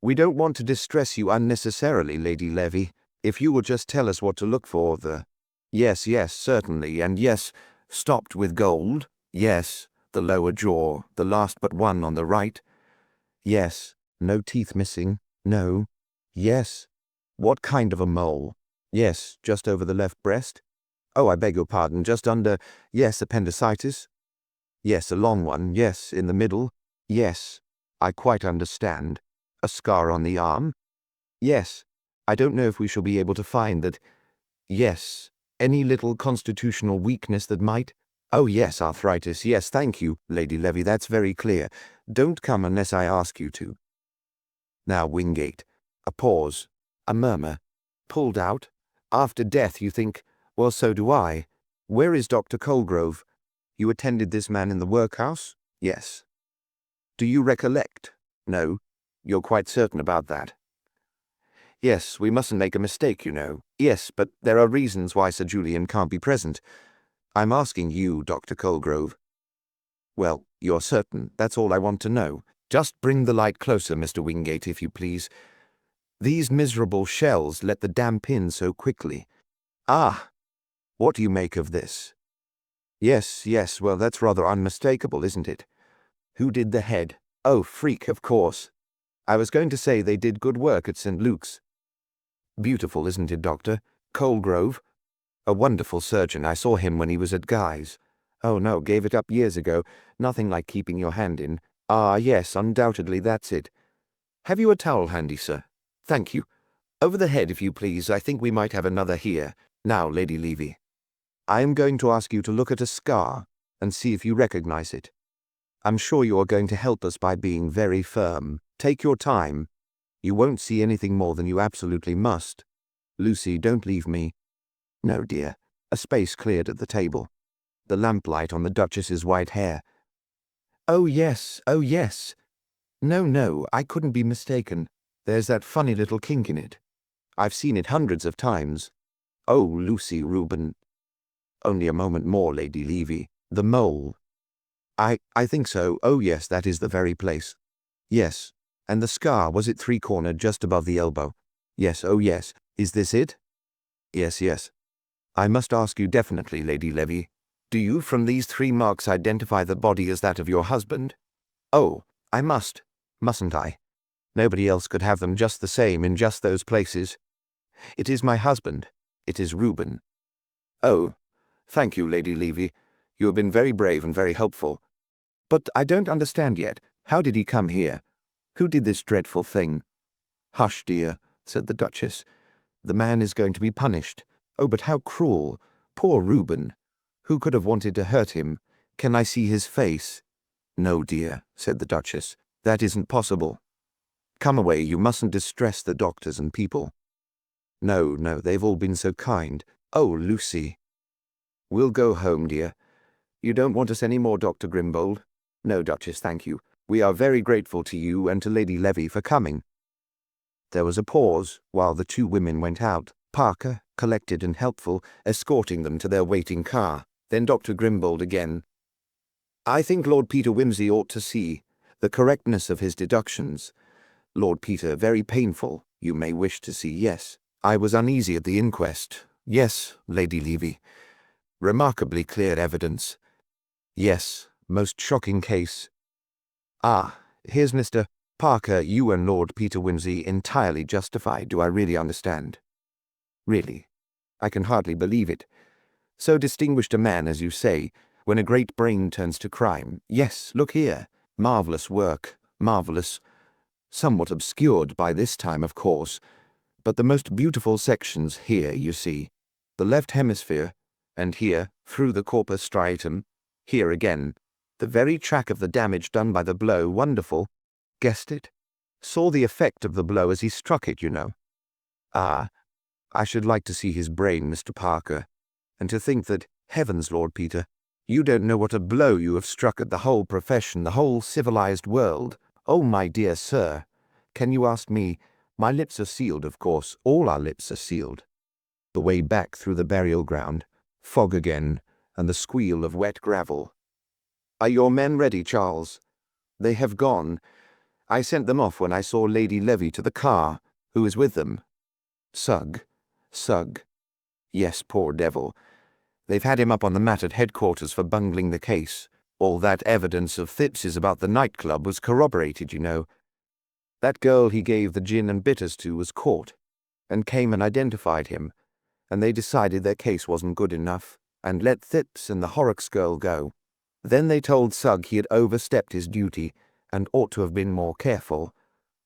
We don't want to distress you unnecessarily, Lady Levy. If you will just tell us what to look for, the... Yes, certainly, and yes, stopped with gold. Yes, the lower jaw, the last but one on the right. Yes, no teeth missing. No. Yes. What kind of a mole? Yes, just over the left breast. Oh, I beg your pardon, just under... Yes, appendicitis. Yes, a long one. Yes, in the middle. Yes, I quite understand. A scar on the arm? Yes. I don't know if we shall be able to find that. Yes. Any little constitutional weakness that might? Oh, yes, arthritis. Yes, thank you, Lady Levy, that's very clear. Don't come unless I ask you to. Now, Wingate. A pause. A murmur. Pulled out. After death, you think, well, so do I. Where is Dr. Colgrove? You attended this man in the workhouse? Yes. Do you recollect? No. You're quite certain about that? Yes, we mustn't make a mistake, you know. Yes, but there are reasons why Sir Julian can't be present. I'm asking you, Dr. Colgrove. Well, you're certain. That's all I want to know. Just bring the light closer, Mr. Wingate, if you please. These miserable shells let the damp in so quickly. Ah! What do you make of this? Yes, well, that's rather unmistakable, isn't it? Who did the head? Oh, Freak, of course. I was going to say they did good work at St. Luke's. Beautiful, isn't it, Doctor? Colgrove? A wonderful surgeon. I saw him when he was at Guy's. Oh, no, gave it up years ago. Nothing like keeping your hand in. Ah, yes, undoubtedly, that's it. Have you a towel handy, sir? Thank you. Over the head, if you please. I think we might have another here. Now, Lady Levy. I am going to ask you to look at a scar and see if you recognize it. I'm sure you are going to help us by being very firm. Take your time. You won't see anything more than you absolutely must. Lucy, don't leave me. No, dear. A space cleared at the table. The lamplight on the Duchess's white hair. Oh, yes. No, I couldn't be mistaken. There's that funny little kink in it. I've seen it hundreds of times. Oh, Lucy, Reuben. Only a moment more, Lady Levy. The mole. I think so. Oh, yes, that is the very place. Yes. And the scar, was it 3-cornered just above the elbow? Yes, oh yes. Is this it? Yes. I must ask you definitely, Lady Levy. Do you, from these 3 marks, identify the body as that of your husband? Oh, I must. Mustn't I? Nobody else could have them just the same in just those places. It is my husband. It is Reuben. Oh, thank you, Lady Levy. You have been very brave and very helpful. But I don't understand yet. How did he come here? Who did this dreadful thing? Hush, dear, said the Duchess. The man is going to be punished. Oh, but how cruel. Poor Reuben. Who could have wanted to hurt him? Can I see his face? No, dear, said the Duchess. That isn't possible. Come away, you mustn't distress the doctors and people. No, they've all been so kind. Oh, Lucy. We'll go home, dear. You don't want us any more, Dr. Grimbold? No, Duchess, thank you. We are very grateful to you and to Lady Levy for coming. There was a pause while the two women went out, Parker, collected and helpful, escorting them to their waiting car. Then Dr. Grimbold again. I think Lord Peter Wimsey ought to see the correctness of his deductions. Lord Peter, very painful, you may wish to see, yes. I was uneasy at the inquest. Yes, Lady Levy. Remarkably clear evidence. Yes, most shocking case. Ah, here's Mr. Parker, you and Lord Peter Wimsey entirely justified, do I really understand? Really, I can hardly believe it. So distinguished a man, as you say, when a great brain turns to crime. Yes, look here. Marvellous work, marvellous. Somewhat obscured by this time, of course, but the most beautiful sections here, you see. The left hemisphere, and here, through the corpus striatum, here again. The very track of the damage done by the blow, wonderful. Guessed it? Saw the effect of the blow as he struck it, you know. Ah, I should like to see his brain, Mr. Parker. And to think that, heavens, Lord Peter, you don't know what a blow you have struck at the whole profession, the whole civilized world. Oh, my dear sir, can you ask me? My lips are sealed, of course. All our lips are sealed. The way back through the burial ground, fog again, and the squeal of wet gravel. Are your men ready, Charles? They have gone. I sent them off when I saw Lady Levy to the car. Who is with them? Sugg. Yes, poor devil. They've had him up on the mat at headquarters for bungling the case. All that evidence of Thipps's about the nightclub was corroborated, you know. That girl he gave the gin and bitters to was caught, and came and identified him, and they decided their case wasn't good enough, and let Thipps and the Horrocks girl go. Then they told Sugg he had overstepped his duty, and ought to have been more careful.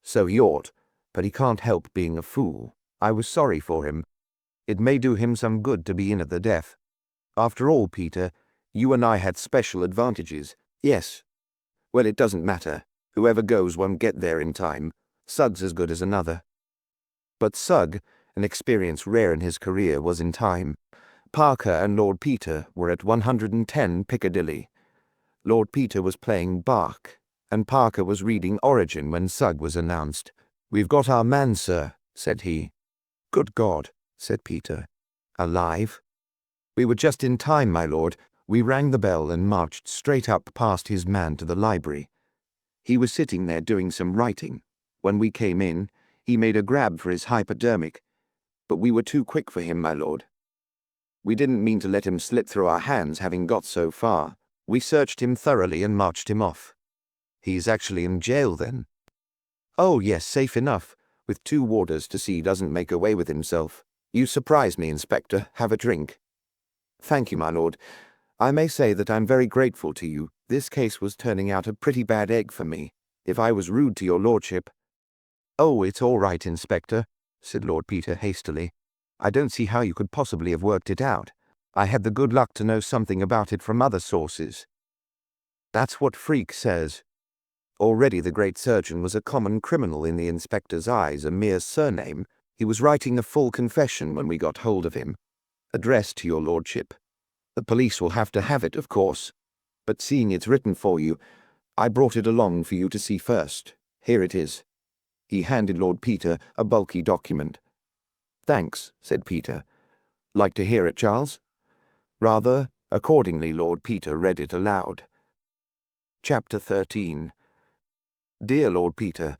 So he ought, but he can't help being a fool. I was sorry for him. It may do him some good to be in at the death. After all, Peter, you and I had special advantages. Yes. Well, it doesn't matter. Whoever goes won't get there in time. Sugg's as good as another. But Sugg, an experience rare in his career, was in time. Parker and Lord Peter were at 110 Piccadilly. Lord Peter was playing Bach, and Parker was reading Origin when Sugg was announced. "We've got our man, sir," said he. "Good God," said Peter. "Alive?" "We were just in time, my lord. We rang the bell and marched straight up past his man to the library. He was sitting there doing some writing. When we came in, he made a grab for his hypodermic, but we were too quick for him, my lord. We didn't mean to let him slip through our hands, having got so far. We searched him thoroughly and marched him off." "He's actually in jail, then?" "Oh, yes, safe enough, with 2 warders to see he doesn't make away with himself. You surprise me, Inspector. Have a drink." "Thank you, my lord. I may say that I'm very grateful to you. This case was turning out a pretty bad egg for me. If I was rude to your lordship—" "Oh, it's all right, Inspector," said Lord Peter hastily. "I don't see how you could possibly have worked it out. I had the good luck to know something about it from other sources." "That's what Freak says." Already the great surgeon was a common criminal in the inspector's eyes, a mere surname. He was writing a full confession when we got hold of him. "Addressed to your lordship. The police will have to have it, of course. But seeing it's written for you, I brought it along for you to see first. Here it is." He handed Lord Peter a bulky document. "Thanks," said Peter. "Like to hear it, Charles?" "Rather." Accordingly, Lord Peter read it aloud. Chapter 13. Dear Lord Peter,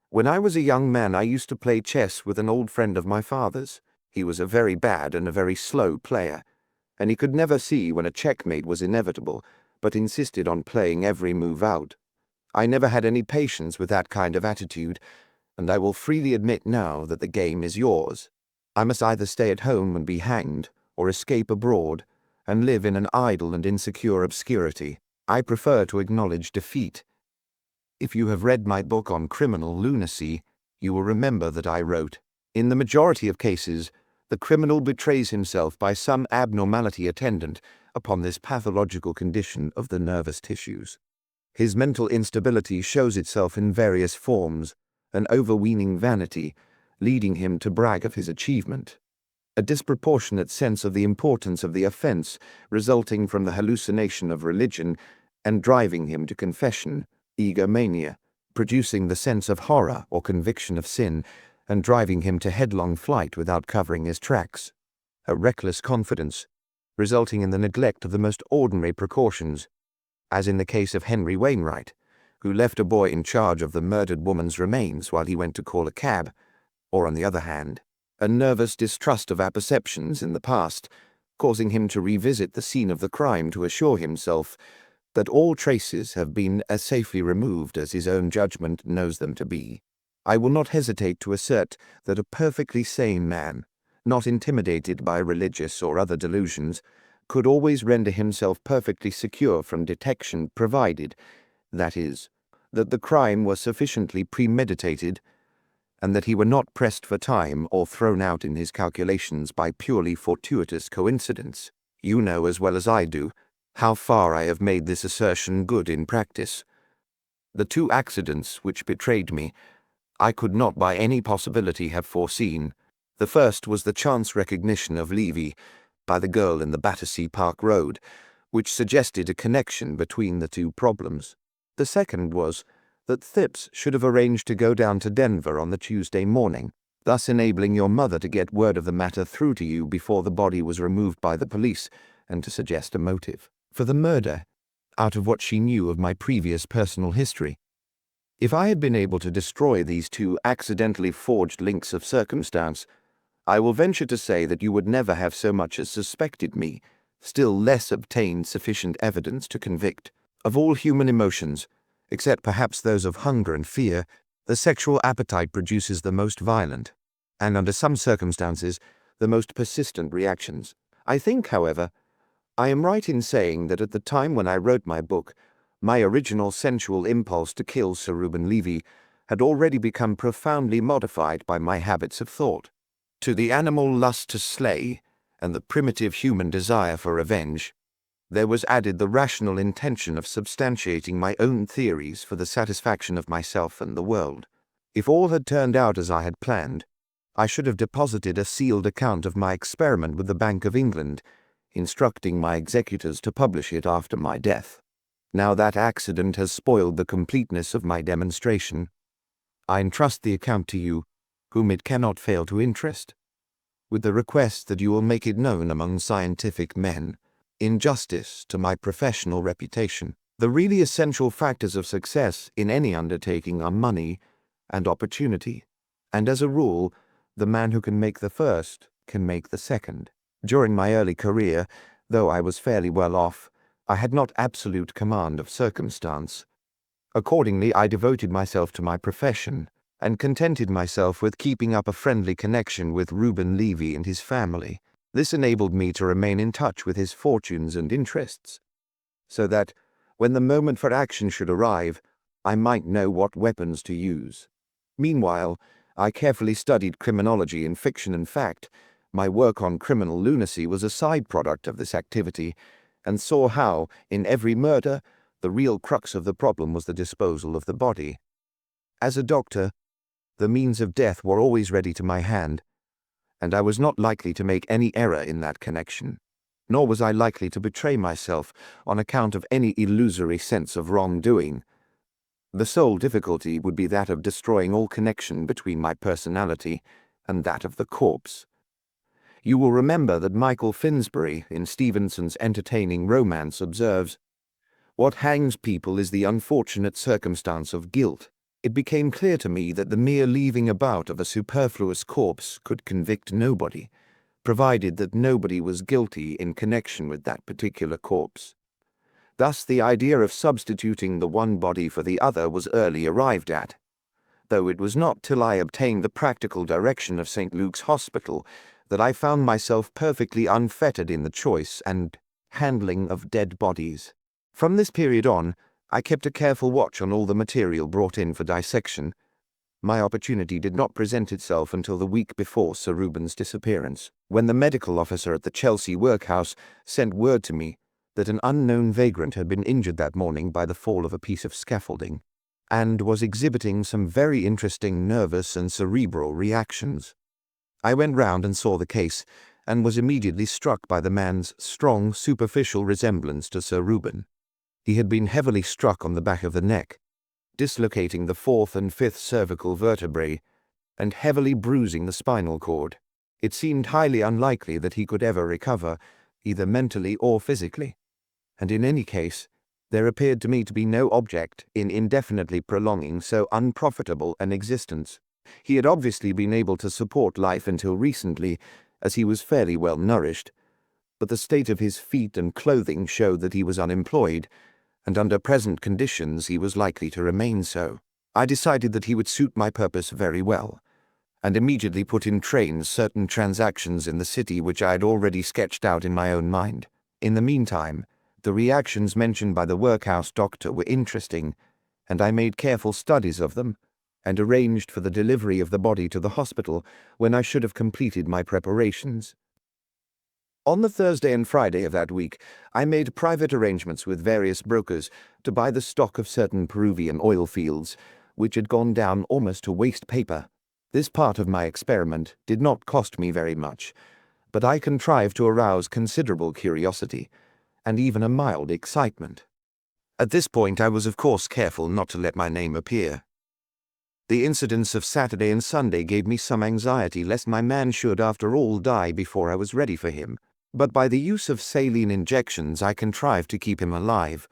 when I was a young man I used to play chess with an old friend of my father's. He was a very bad and a very slow player, and he could never see when a checkmate was inevitable, but insisted on playing every move out. I never had any patience with that kind of attitude, and I will freely admit now that the game is yours. I must either stay at home and be hanged, or escape abroad, and live in an idle and insecure obscurity. I prefer to acknowledge defeat. If you have read my book on criminal lunacy, you will remember that I wrote, "In the majority of cases, the criminal betrays himself by some abnormality attendant upon this pathological condition of the nervous tissues. His mental instability shows itself in various forms, an overweening vanity, leading him to brag of his achievement, a disproportionate sense of the importance of the offense resulting from the hallucination of religion and driving him to confession, egomania, producing the sense of horror or conviction of sin and driving him to headlong flight without covering his tracks, a reckless confidence, resulting in the neglect of the most ordinary precautions, as in the case of Henry Wainwright, who left a boy in charge of the murdered woman's remains while he went to call a cab, or on the other hand, a nervous distrust of apperceptions in the past, causing him to revisit the scene of the crime to assure himself that all traces have been as safely removed as his own judgment knows them to be. I will not hesitate to assert that a perfectly sane man, not intimidated by religious or other delusions, could always render himself perfectly secure from detection provided, that is, that the crime was sufficiently premeditated and that he were not pressed for time or thrown out in his calculations by purely fortuitous coincidence. You know as well as I do how far I have made this assertion good in practice. The two accidents which betrayed me I could not by any possibility have foreseen. The first was the chance recognition of Levy by the girl in the Battersea Park Road, which suggested a connection between the two problems. The second was that Phipps should have arranged to go down to Denver on the Tuesday morning, thus enabling your mother to get word of the matter through to you before the body was removed by the police, and to suggest a motive for the murder, out of what she knew of my previous personal history. If I had been able to destroy these two accidentally forged links of circumstance, I will venture to say that you would never have so much as suspected me, still less obtained sufficient evidence to convict. Of all human emotions, except perhaps those of hunger and fear, the sexual appetite produces the most violent, and under some circumstances, the most persistent reactions. I think, however, I am right in saying that at the time when I wrote my book, my original sensual impulse to kill Sir Reuben Levy had already become profoundly modified by my habits of thought. To the animal lust to slay, and the primitive human desire for revenge, there was added the rational intention of substantiating my own theories for the satisfaction of myself and the world. If all had turned out as I had planned, I should have deposited a sealed account of my experiment with the Bank of England, instructing my executors to publish it after my death. Now that accident has spoiled the completeness of my demonstration. I entrust the account to you, whom it cannot fail to interest, with the request that you will make it known among scientific men, in justice to my professional reputation. The really essential factors of success in any undertaking are money and opportunity, and as a rule, the man who can make the first can make the second. During my early career, though I was fairly well off, I had not absolute command of circumstance. Accordingly, I devoted myself to my profession, and contented myself with keeping up a friendly connection with Reuben Levy and his family. This enabled me to remain in touch with his fortunes and interests, so that, when the moment for action should arrive, I might know what weapons to use. Meanwhile, I carefully studied criminology in fiction and fact. My work on criminal lunacy was a side product of this activity, and saw how, in every murder, the real crux of the problem was the disposal of the body. As a doctor, the means of death were always ready to my hand, and I was not likely to make any error in that connection, nor was I likely to betray myself on account of any illusory sense of wrongdoing. The sole difficulty would be that of destroying all connection between my personality and that of the corpse. You will remember that Michael Finsbury, in Stevenson's entertaining romance, observes, "What hangs people is the unfortunate circumstance of guilt." It became clear to me that the mere leaving about of a superfluous corpse could convict nobody, provided that nobody was guilty in connection with that particular corpse. Thus the idea of substituting the one body for the other was early arrived at, though it was not till I obtained the practical direction of St. Luke's Hospital that I found myself perfectly unfettered in the choice and handling of dead bodies. From this period on, I kept a careful watch on all the material brought in for dissection. My opportunity did not present itself until the week before Sir Reuben's disappearance, when the medical officer at the Chelsea workhouse sent word to me that an unknown vagrant had been injured that morning by the fall of a piece of scaffolding. and was exhibiting some very interesting nervous and cerebral reactions. I went round and saw the case, and was immediately struck by the man's strong, superficial resemblance to Sir Reuben. He had been heavily struck on the back of the neck, dislocating the 4th and 5th cervical vertebrae, and heavily bruising the spinal cord. It seemed highly unlikely that he could ever recover, either mentally or physically, and in any case, there appeared to me to be no object in indefinitely prolonging so unprofitable an existence. He had obviously been able to support life until recently, as he was fairly well nourished, but the state of his feet and clothing showed that he was unemployed, and under present conditions he was likely to remain so. I decided that he would suit my purpose very well, and immediately put in train certain transactions in the city which I had already sketched out in my own mind. In the meantime, the reactions mentioned by the workhouse doctor were interesting, and I made careful studies of them, and arranged for the delivery of the body to the hospital when I should have completed my preparations. On the Thursday and Friday of that week, I made private arrangements with various brokers to buy the stock of certain Peruvian oil fields, which had gone down almost to waste paper. This part of my experiment did not cost me very much, but I contrived to arouse considerable curiosity, and even a mild excitement. At this point I was of course careful not to let my name appear. The incidents of Saturday and Sunday gave me some anxiety lest my man should after all die before I was ready for him, but by the use of saline injections I contrived to keep him alive,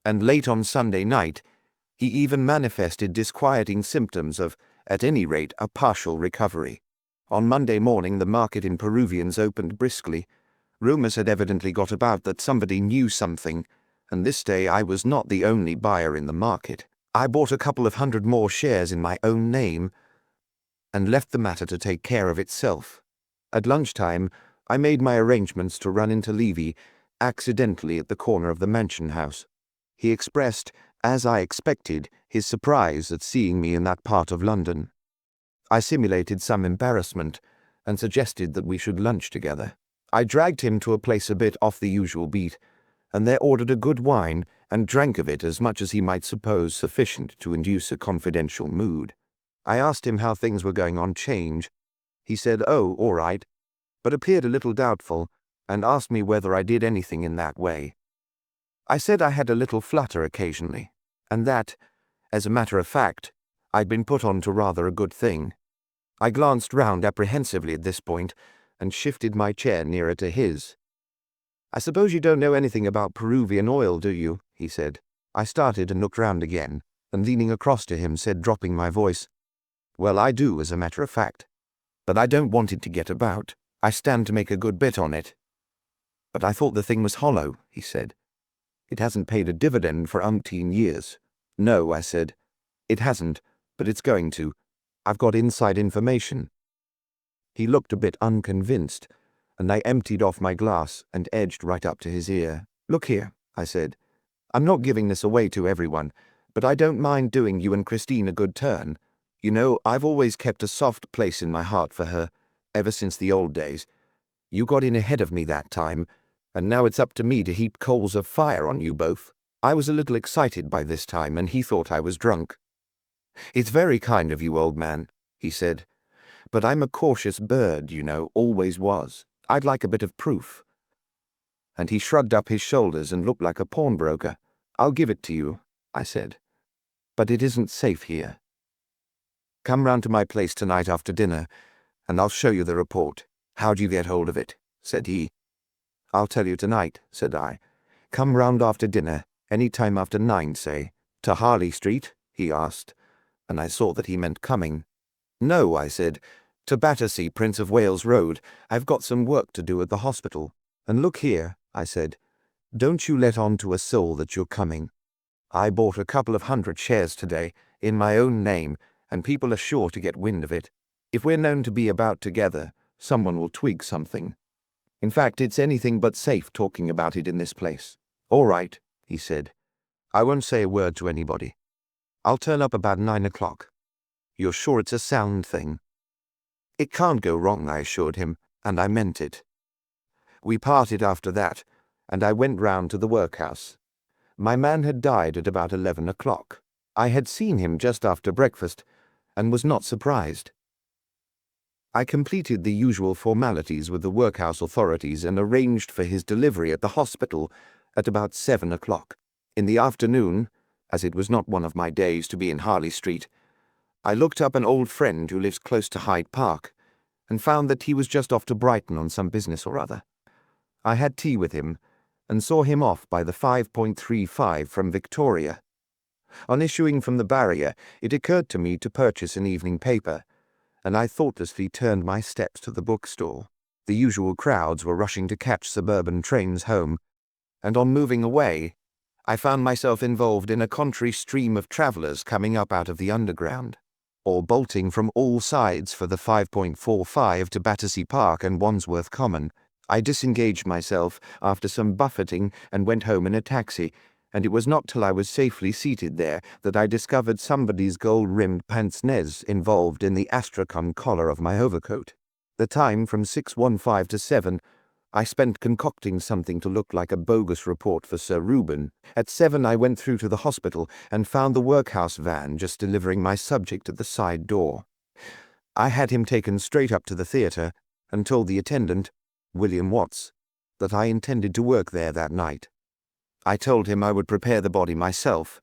and late on Sunday night he even manifested disquieting symptoms of, at any rate, a partial recovery. On Monday morning the market in Peruvians opened briskly. Rumours had evidently got about that somebody knew something, and this day I was not the only buyer in the market. I bought a couple of hundred more shares in my own name, and left the matter to take care of itself. At lunchtime I made my arrangements to run into Levy, accidentally at the corner of the mansion house. He expressed, as I expected, his surprise at seeing me in that part of London. I simulated some embarrassment, and suggested that we should lunch together. I dragged him to a place a bit off the usual beat, and there ordered a good wine, and drank of it as much as he might suppose sufficient to induce a confidential mood. I asked him how things were going on 'Change. He said, "Oh, all right," but appeared a little doubtful, and asked me whether I did anything in that way. I said I had a little flutter occasionally, and that, as a matter of fact, I'd been put on to rather a good thing. I glanced round apprehensively at this point, and shifted my chair nearer to his. "I suppose you don't know anything about Peruvian oil, do you?" he said. I started and looked round again, and leaning across to him said, dropping my voice, "Well, I do, as a matter of fact. But I don't want it to get about. I stand to make a good bit on it." "But I thought the thing was hollow," he said. "It hasn't paid a dividend for umpteen years." "No," I said. "It hasn't, but it's going to. I've got inside information." He looked a bit unconvinced, and I emptied off my glass and edged right up to his ear. "Look here," I said. "I'm not giving this away to everyone, but I don't mind doing you and Christine a good turn. You know, I've always kept a soft place in my heart for her, ever since the old days. You got in ahead of me that time, and now it's up to me to heap coals of fire on you both." I was a little excited by this time, and he thought I was drunk. "It's very kind of you, old man," he said, "but I'm a cautious bird, you know, always was. I'd like a bit of proof." And he shrugged up his shoulders and looked like a pawnbroker. "I'll give it to you," I said, "but it isn't safe here. Come round to my place tonight after dinner, and I'll show you the report." "How do you get hold of it?" said he. "I'll tell you tonight," said I. "Come round after dinner, any time after 9, say." "To Harley Street?" he asked, and I saw that he meant coming. "No," I said, "to Battersea, Prince of Wales Road. I've got some work to do at the hospital. And look here," I said, "don't you let on to a soul that you're coming. I bought a couple of hundred shares today, in my own name, and people are sure to get wind of it. If we're known to be about together, someone will twig something. In fact, it's anything but safe talking about it in this place." "All right," he said. "I won't say a word to anybody. I'll turn up about 9 o'clock. You're sure it's a sound thing?" "It can't go wrong," I assured him, and I meant it. We parted after that, and I went round to the workhouse. My man had died at about 11 o'clock. I had seen him just after breakfast and was not surprised. I completed the usual formalities with the workhouse authorities and arranged for his delivery at the hospital at about 7 o'clock. In the afternoon, as it was not one of my days to be in Harley Street, I looked up an old friend who lives close to Hyde Park and found that he was just off to Brighton on some business or other. I had tea with him and saw him off by the 5.35 from Victoria. On issuing from the barrier, it occurred to me to purchase an evening paper, and I thoughtlessly turned my steps to the bookstall. The usual crowds were rushing to catch suburban trains home, and on moving away, I found myself involved in a contrary stream of travellers coming up out of the underground, or bolting from all sides for the 5.45 to Battersea Park and Wandsworth Common. I disengaged myself after some buffeting and went home in a taxi, and it was not till I was safely seated there that I discovered somebody's gold-rimmed pince-nez involved in the astrakhan collar of my overcoat. The time from 6:15 to 7, I spent concocting something to look like a bogus report for Sir Reuben. At 7 I went through to the hospital and found the workhouse van just delivering my subject at the side door. I had him taken straight up to the theatre and told the attendant, William Watts, that I intended to work there that night. I told him I would prepare the body myself.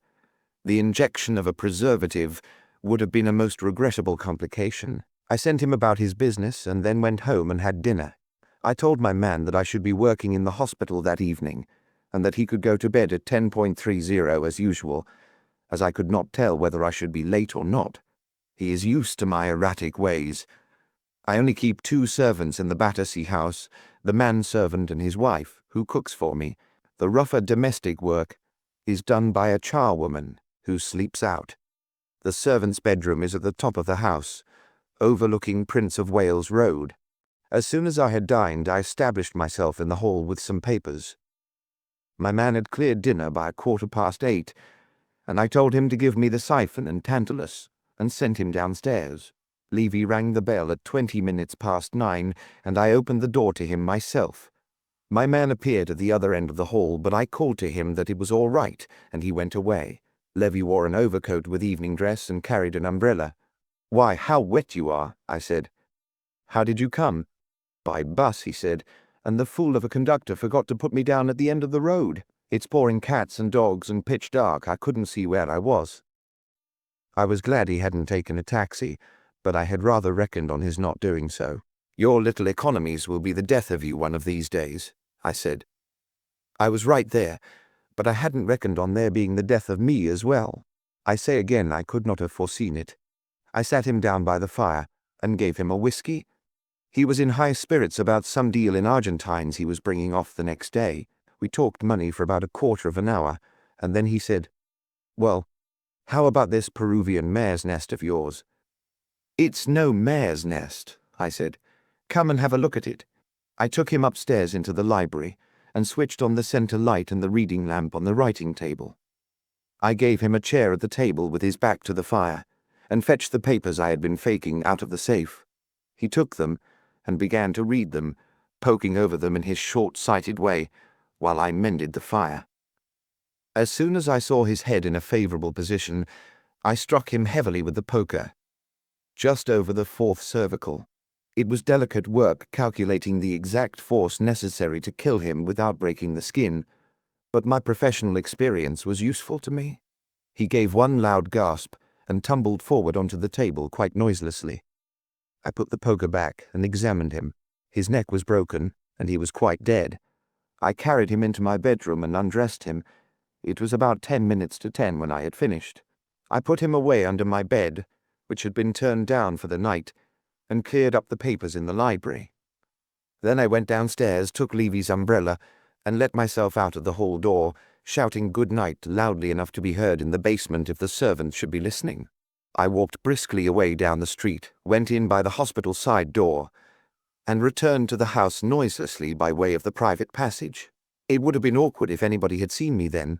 The injection of a preservative would have been a most regrettable complication. I sent him about his business and then went home and had dinner. I told my man that I should be working in the hospital that evening, and that he could go to bed at 10.30 as usual, as I could not tell whether I should be late or not. He is used to my erratic ways. I only keep 2 servants in the Battersea house, the manservant and his wife, who cooks for me. The rougher domestic work is done by a charwoman who sleeps out. The servant's bedroom is at the top of the house, overlooking Prince of Wales Road. As soon as I had dined, I established myself in the hall with some papers. My man had cleared dinner by 8:15, and I told him to give me the siphon and tantalus, and sent him downstairs. Levy rang the bell at 9:20, and I opened the door to him myself. My man appeared at the other end of the hall, but I called to him that it was all right, and he went away. Levy wore an overcoat with evening dress and carried an umbrella. "Why, how wet you are," I said. "How did you come?" "By bus," he said, "and the fool of a conductor forgot to put me down at the end of the road. It's pouring cats and dogs and pitch dark. I couldn't see where I was." I was glad he hadn't taken a taxi, but I had rather reckoned on his not doing so. "Your little economies will be the death of you one of these days," I said. I was right there, but I hadn't reckoned on their being the death of me as well. I say again, I could not have foreseen it. I sat him down by the fire and gave him a whiskey. He was in high spirits about some deal in Argentines he was bringing off the next day. We talked money for about a quarter of an hour, and then he said, "Well, how about this Peruvian mare's nest of yours?" "It's no mare's nest," I said. "Come and have a look at it." I took him upstairs into the library and switched on the centre light and the reading lamp on the writing table. I gave him a chair at the table with his back to the fire and fetched the papers I had been faking out of the safe. He took them and began to read them, poking over them in his short-sighted way while I mended the fire. As soon as I saw his head in a favourable position, I struck him heavily with the poker, just over the 4th cervical. It was delicate work calculating the exact force necessary to kill him without breaking the skin, but my professional experience was useful to me. He gave one loud gasp and tumbled forward onto the table quite noiselessly. I put the poker back and examined him. His neck was broken, and he was quite dead. I carried him into my bedroom and undressed him. It was about 10 minutes to 10 when I had finished. I put him away under my bed, which had been turned down for the night, and cleared up the papers in the library. Then I went downstairs, took Levy's umbrella, and let myself out of the hall door, shouting good night loudly enough to be heard in the basement if the servants should be listening. I walked briskly away down the street, went in by the hospital side door, and returned to the house noiselessly by way of the private passage. It would have been awkward if anybody had seen me then,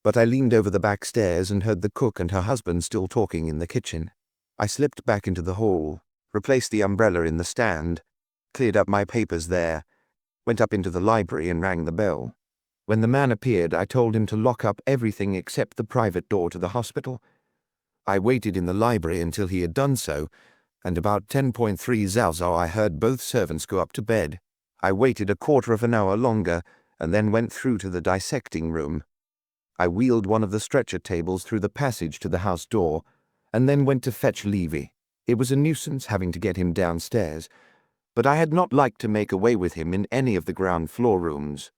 but I leaned over the back stairs and heard the cook and her husband still talking in the kitchen. I slipped back into the hall, replaced the umbrella in the stand, cleared up my papers there, went up into the library and rang the bell. When the man appeared, I told him to lock up everything except the private door to the hospital, I waited in the library until he had done so, and about 10:3 Zalzo I heard both servants go up to bed. I waited a quarter of an hour longer, and then went through to the dissecting room. I wheeled one of the stretcher tables through the passage to the house door, and then went to fetch Levy. It was a nuisance having to get him downstairs, but I had not liked to make away with him in any of the ground floor rooms,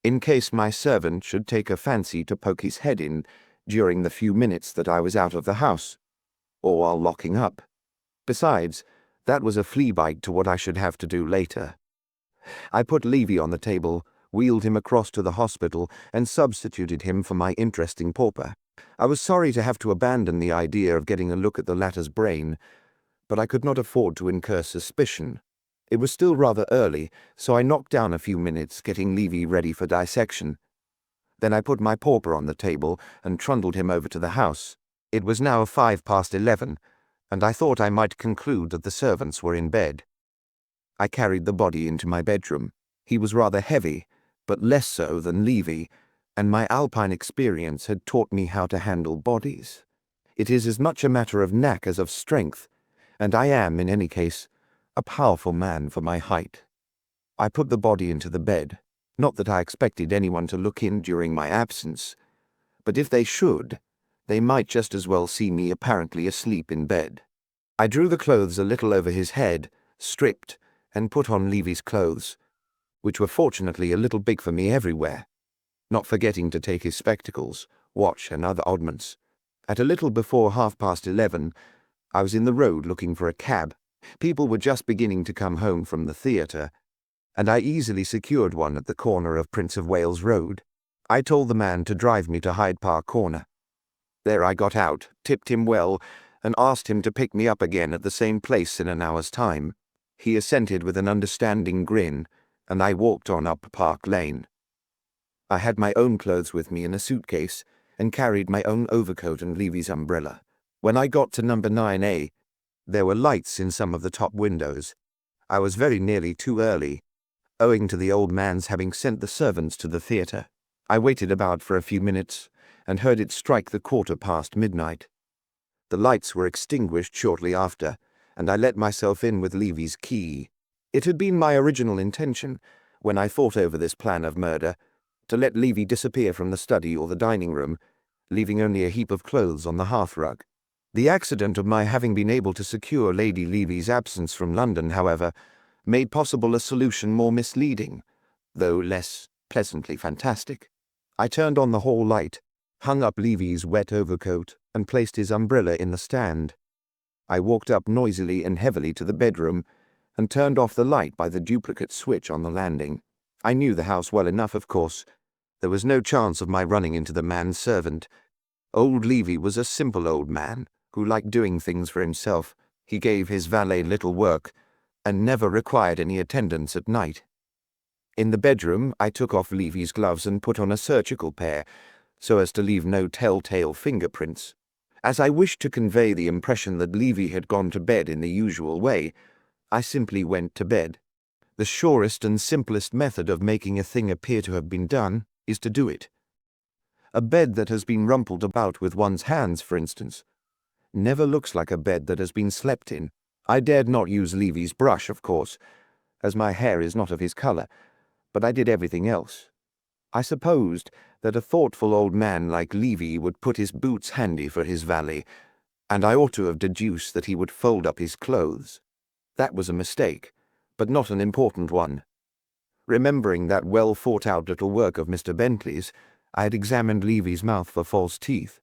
in case my servant should take a fancy to poke his head in during the few minutes that I was out of the house, or while locking up. Besides, that was a flea bite to what I should have to do later. I put Levy on the table, wheeled him across to the hospital, and substituted him for my interesting pauper. I was sorry to have to abandon the idea of getting a look at the latter's brain, but I could not afford to incur suspicion. It was still rather early, so I knocked down a few minutes getting Levy ready for dissection. Then I put my pauper on the table and trundled him over to the house. It was now 11:05, and I thought I might conclude that the servants were in bed. I carried the body into my bedroom. He was rather heavy, but less so than Levy, and my Alpine experience had taught me how to handle bodies. It is as much a matter of knack as of strength, and I am, in any case, a powerful man for my height. I put the body into the bed, not that I expected anyone to look in during my absence, but if they should, they might just as well see me apparently asleep in bed. I drew the clothes a little over his head, stripped, and put on Levy's clothes, which were fortunately a little big for me everywhere, not forgetting to take his spectacles, watch, and other oddments. At a little before 11:30, I was in the road looking for a cab. People were just beginning to come home from the theatre, and I easily secured one at the corner of Prince of Wales Road. I told the man to drive me to Hyde Park Corner. There I got out, tipped him well, and asked him to pick me up again at the same place in an hour's time. He assented with an understanding grin, and I walked on up Park Lane. I had my own clothes with me in a suitcase, and carried my own overcoat and Levy's umbrella. When I got to number 9A, there were lights in some of the top windows. I was very nearly too early, owing to the old man's having sent the servants to the theatre. I waited about for a few minutes, and heard it strike the midnight. The lights were extinguished shortly after, and I let myself in with Levy's key. It had been my original intention, when I thought over this plan of murder, to let Levy disappear from the study or the dining room, leaving only a heap of clothes on the hearthrug. The accident of my having been able to secure Lady Levy's absence from London, however, made possible a solution more misleading, though less pleasantly fantastic. I turned on the hall light, hung up Levy's wet overcoat, and placed his umbrella in the stand. I walked up noisily and heavily to the bedroom, and turned off the light by the duplicate switch on the landing. I knew the house well enough, of course. There was no chance of my running into the manservant. Old Levy was a simple old man, who liked doing things for himself. He gave his valet little work, and never required any attendance at night. In the bedroom, I took off Levy's gloves and put on a surgical pair, so as to leave no telltale fingerprints. As I wished to convey the impression that Levy had gone to bed in the usual way, I simply went to bed. The surest and simplest method of making a thing appear to have been done is to do it. A bed that has been rumpled about with one's hands, for instance, never looks like a bed that has been slept in. I dared not use Levy's brush, of course, as my hair is not of his colour, but I did everything else. I supposed that a thoughtful old man like Levy would put his boots handy for his valet, and I ought to have deduced that he would fold up his clothes. That was a mistake, but not an important one. Remembering that well-thought-out little work of Mr. Bentley's, I had examined Levy's mouth for false teeth,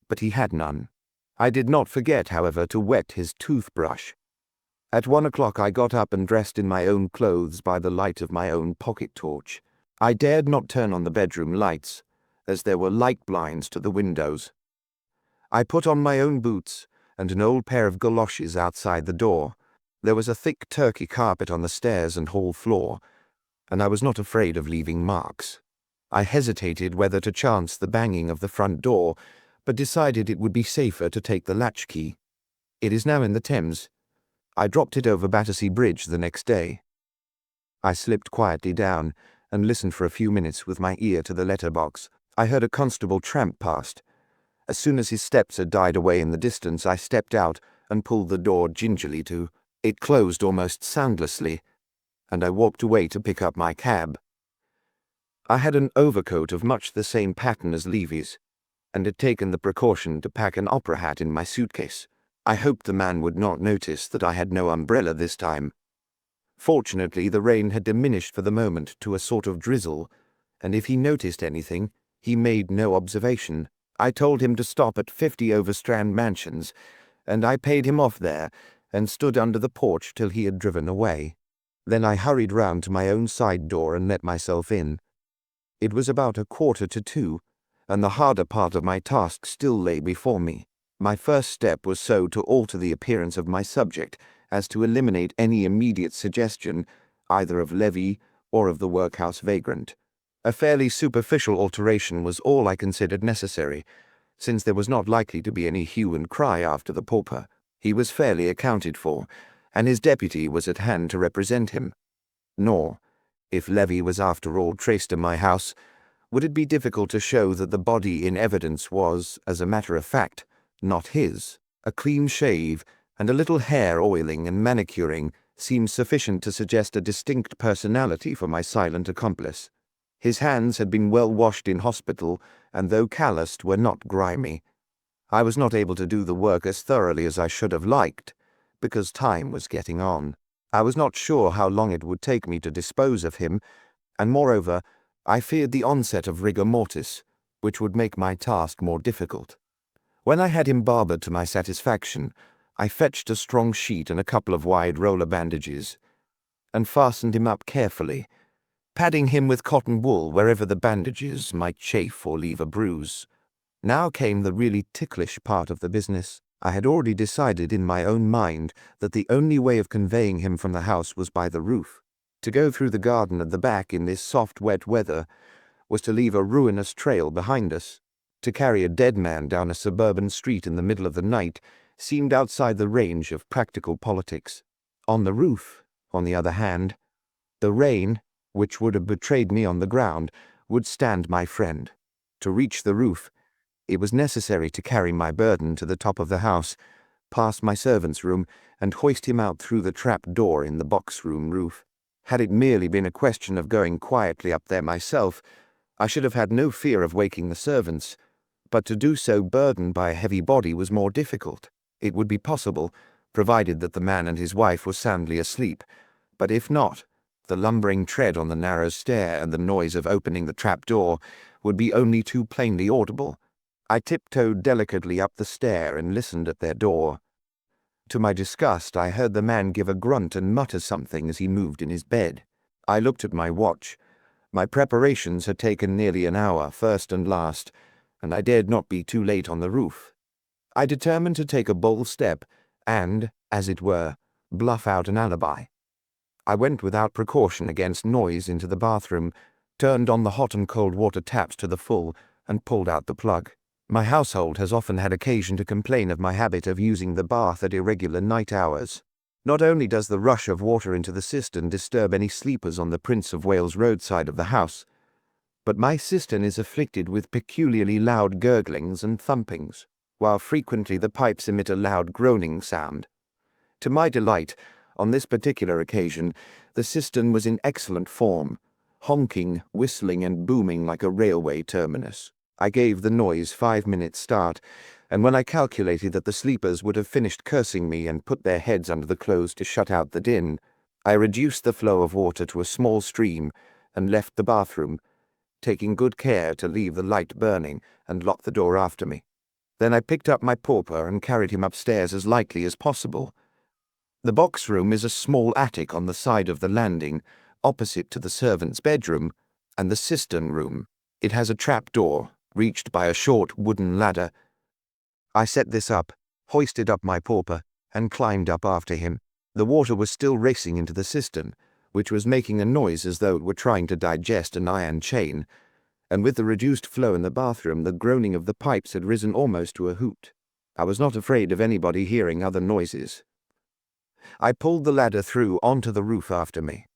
but he had none. I did not forget, however, to wet his toothbrush. At 1 o'clock I got up and dressed in my own clothes by the light of my own pocket torch. I dared not turn on the bedroom lights, as there were light blinds to the windows. I put on my own boots and an old pair of goloshes outside the door. There was a thick Turkey carpet on the stairs and hall floor, and I was not afraid of leaving marks. I hesitated whether to chance the banging of the front door, but decided it would be safer to take the latchkey. It is now in the Thames. I dropped it over Battersea Bridge the next day. I slipped quietly down and listened for a few minutes with my ear to the letterbox. I heard a constable tramp past, As soon as his steps had died away in the distance, I stepped out and pulled the door gingerly to. It closed almost soundlessly, and I walked away to pick up my cab. I had an overcoat of much the same pattern as Levy's, and had taken the precaution to pack an opera hat in my suitcase. I hoped the man would not notice that I had no umbrella this time. Fortunately, the rain had diminished for the moment to a sort of drizzle, and if he noticed anything, he made no observation. I told him to stop at 50 Overstrand Mansions, and I paid him off there and stood under the porch till he had driven away. Then I hurried round to my own side door and let myself in. It was about 1:45, and the harder part of my task still lay before me. My first step was so to alter the appearance of my subject as to eliminate any immediate suggestion either of Levy or of the workhouse vagrant. A fairly superficial alteration was all I considered necessary, since there was not likely to be any hue and cry after the pauper. He was fairly accounted for, and his deputy was at hand to represent him. Nor, if Levy was after all traced to my house, would it be difficult to show that the body in evidence was, as a matter of fact, not his. A clean shave and a little hair oiling and manicuring seemed sufficient to suggest a distinct personality for my silent accomplice. His hands had been well washed in hospital, and though calloused, were not grimy. I was not able to do the work as thoroughly as I should have liked, because time was getting on. I was not sure how long it would take me to dispose of him, and moreover, I feared the onset of rigor mortis, which would make my task more difficult. When I had him barbered to my satisfaction, I fetched a strong sheet and a couple of wide roller bandages, and fastened him up carefully, padding him with cotton wool wherever the bandages might chafe or leave a bruise. Now came the really ticklish part of the business. I had already decided in my own mind that the only way of conveying him from the house was by the roof. To go through the garden at the back in this soft, wet weather was to leave a ruinous trail behind us. To carry a dead man down a suburban street in the middle of the night seemed outside the range of practical politics. On the roof, on the other hand, the rain, which would have betrayed me on the ground, would stand my friend. To reach the roof, it was necessary to carry my burden to the top of the house, past my servant's room, and hoist him out through the trap door in the box-room roof. Had it merely been a question of going quietly up there myself, I should have had no fear of waking the servants, but to do so burdened by a heavy body was more difficult. It would be possible, provided that the man and his wife were soundly asleep, but if not, the lumbering tread on the narrow stair and the noise of opening the trap door would be only too plainly audible. I tiptoed delicately up the stair and listened at their door. To my disgust, I heard the man give a grunt and mutter something as he moved in his bed. I looked at my watch. My preparations had taken nearly an hour, first and last, and I dared not be too late on the roof. I determined to take a bold step and, as it were, bluff out an alibi. I went without precaution against noise into the bathroom, turned on the hot and cold water taps to the full, and pulled out the plug. My household has often had occasion to complain of my habit of using the bath at irregular night hours. Not only does the rush of water into the cistern disturb any sleepers on the Prince of Wales Road side of the house, but my cistern is afflicted with peculiarly loud gurglings and thumpings, while frequently the pipes emit a loud groaning sound. To my delight, on this particular occasion, the cistern was in excellent form, honking, whistling, and booming like a railway terminus. I gave the noise 5 minutes' start, and when I calculated that the sleepers would have finished cursing me and put their heads under the clothes to shut out the din, I reduced the flow of water to a small stream and left the bathroom, taking good care to leave the light burning and lock the door after me. Then I picked up my pauper and carried him upstairs as lightly as possible. The box room is a small attic on the side of the landing, opposite to the servant's bedroom and the cistern room. It has a trap door, reached by a short wooden ladder. I set this up, hoisted up my pauper, and climbed up after him. The water was still racing into the cistern, which was making a noise as though it were trying to digest an iron chain, and with the reduced flow in the bathroom, the groaning of the pipes had risen almost to a hoot. I was not afraid of anybody hearing other noises. I pulled the ladder through onto the roof after me.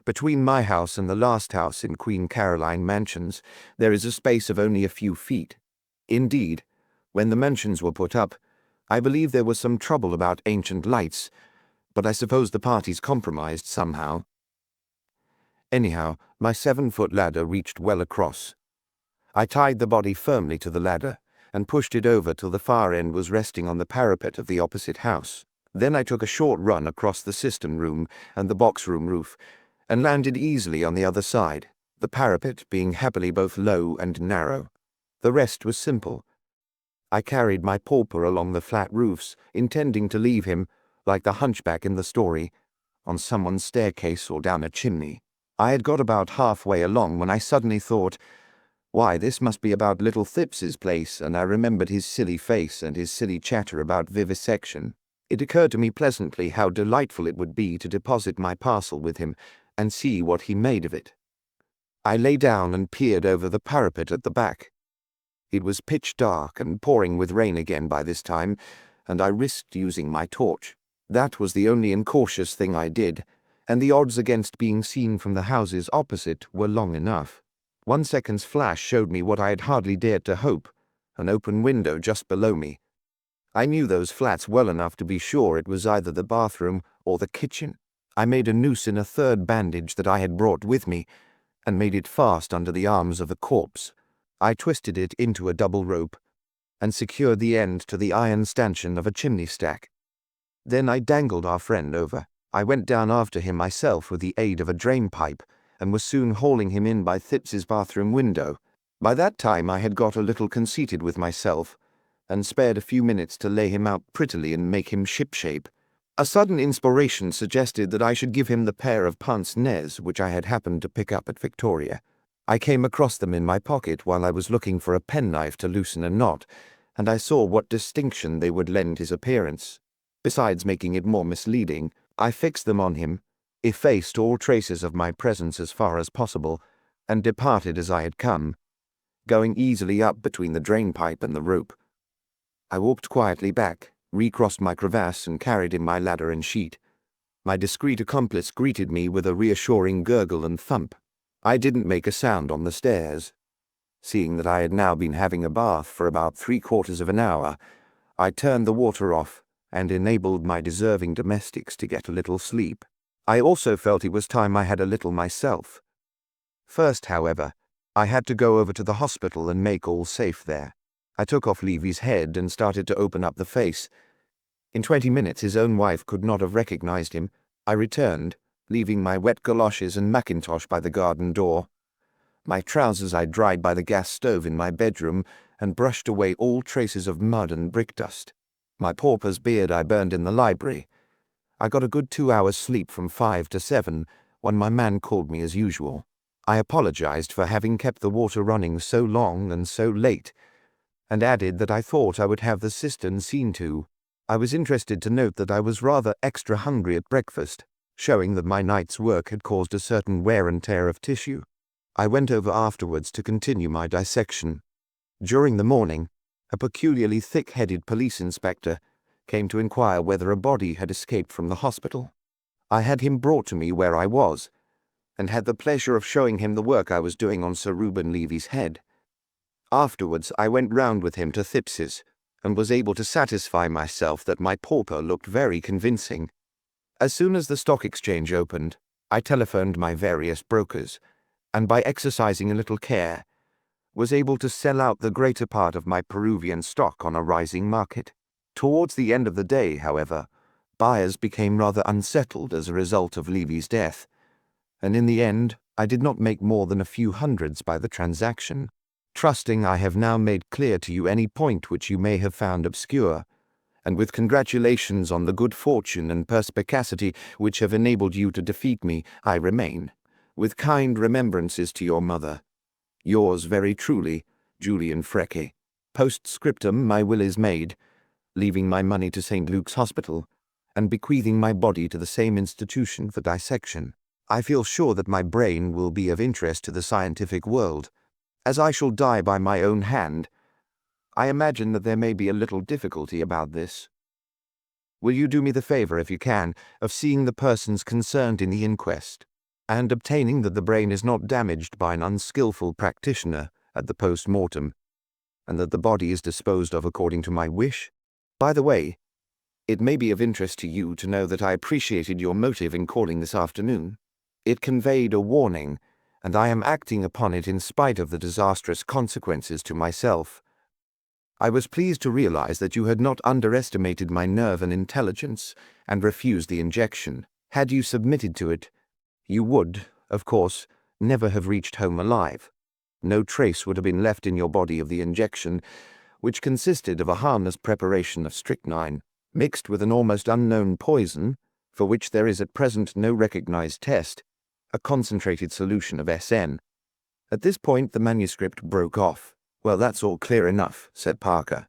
Between my house and the last house in Queen Caroline Mansions, there is a space of only a few feet. Indeed, When the mansions were put up, I believe there was some trouble about ancient lights, but I suppose the parties compromised somehow. Anyhow, my 7-foot ladder reached well across. I tied the body firmly to the ladder and pushed it over till the far end was resting on the parapet of the opposite house. Then I took a short run across the cistern room and the box room roof and landed easily on the other side, the parapet being happily both low and narrow. The rest was simple. I carried my pauper along the flat roofs, intending to leave him, like the hunchback in the story, on someone's staircase or down a chimney. I had got about halfway along when I suddenly thought, why, this must be about little Thipps's place, and I remembered his silly face and his silly chatter about vivisection. It occurred to me pleasantly how delightful it would be to deposit my parcel with him and see what he made of it. I lay down and peered over the parapet at the back. It was pitch dark and pouring with rain again by this time, and I risked using my torch. That was the only incautious thing I did, and the odds against being seen from the houses opposite were long enough. 1 second's flash showed me what I had hardly dared to hope, an open window just below me. I knew those flats well enough to be sure it was either the bathroom or the kitchen. I made a noose in a third bandage that I had brought with me, and made it fast under the arms of a corpse. I twisted it into a double rope, and secured the end to the iron stanchion of a chimney stack. Then I dangled our friend over. I went down after him myself with the aid of a drain pipe, and was soon hauling him in by Thipps's bathroom window. By that time I had got a little conceited with myself, and spared a few minutes to lay him out prettily and make him shipshape. A sudden inspiration suggested that I should give him the pair of pince-nez which I had happened to pick up at Victoria. I came across them in my pocket while I was looking for a penknife to loosen a knot, and I saw what distinction they would lend his appearance. Besides making it more misleading, I fixed them on him, effaced all traces of my presence as far as possible, and departed as I had come, going easily up between the drain pipe and the rope. I walked quietly back, recrossed my crevasse, and carried in my ladder and sheet. My discreet accomplice greeted me with a reassuring gurgle and thump. I didn't make a sound on the stairs. Seeing that I had now been having a bath for about 3/4 of an hour, I turned the water off and enabled my deserving domestics to get a little sleep. I also felt it was time I had a little myself. First, however, I had to go over to the hospital and make all safe there. I took off Levy's head and started to open up the face. In 20 minutes his own wife could not have recognized him. I returned, leaving my wet galoshes and mackintosh by the garden door. My trousers I dried by the gas stove in my bedroom and brushed away all traces of mud and brick dust. My pauper's beard I burned in the library. I got a good 2 hours' sleep from 5 to 7 when my man called me as usual. I apologized for having kept the water running so long and so late, and added that I thought I would have the cistern seen to. I was interested to note that I was rather extra hungry at breakfast, showing that my night's work had caused a certain wear and tear of tissue. I went over afterwards to continue my dissection. During the morning, a peculiarly thick-headed police inspector came to inquire whether a body had escaped from the hospital. I had him brought to me where I was, and had the pleasure of showing him the work I was doing on Sir Reuben Levy's head. Afterwards I went round with him to Thipps's, and was able to satisfy myself that my pauper looked very convincing. As soon as the stock exchange opened, I telephoned my various brokers, and by exercising a little care, was able to sell out the greater part of my Peruvian stock on a rising market. Towards the end of the day, however, buyers became rather unsettled as a result of Levy's death, and in the end I did not make more than a few hundreds by the transaction. Trusting I have now made clear to you any point which you may have found obscure, and with congratulations on the good fortune and perspicacity which have enabled you to defeat me, I remain, with kind remembrances to your mother, yours very truly, Julian Frecke. Postscriptum, my will is made, leaving my money to St. Luke's Hospital, and bequeathing my body to the same institution for dissection. I feel sure that my brain will be of interest to the scientific world. As I shall die by my own hand, I imagine that there may be a little difficulty about this. Will you do me the favor, if you can, of seeing the persons concerned in the inquest, and obtaining that the brain is not damaged by an unskilful practitioner at the post-mortem? and that the body is disposed of according to my wish. By the way, it may be of interest to you to know that I appreciated your motive in calling this afternoon. It conveyed a warning, and I am acting upon it in spite of the disastrous consequences to myself. I was pleased to realize that you had not underestimated my nerve and intelligence and refused the injection. Had you submitted to it, you would, of course, never have reached home alive. No trace would have been left in your body of the injection, which consisted of a harmless preparation of strychnine, mixed with an almost unknown poison, for which there is at present no recognized test, a concentrated solution of SN. At this point the manuscript broke off. "Well, that's all clear enough," said Parker.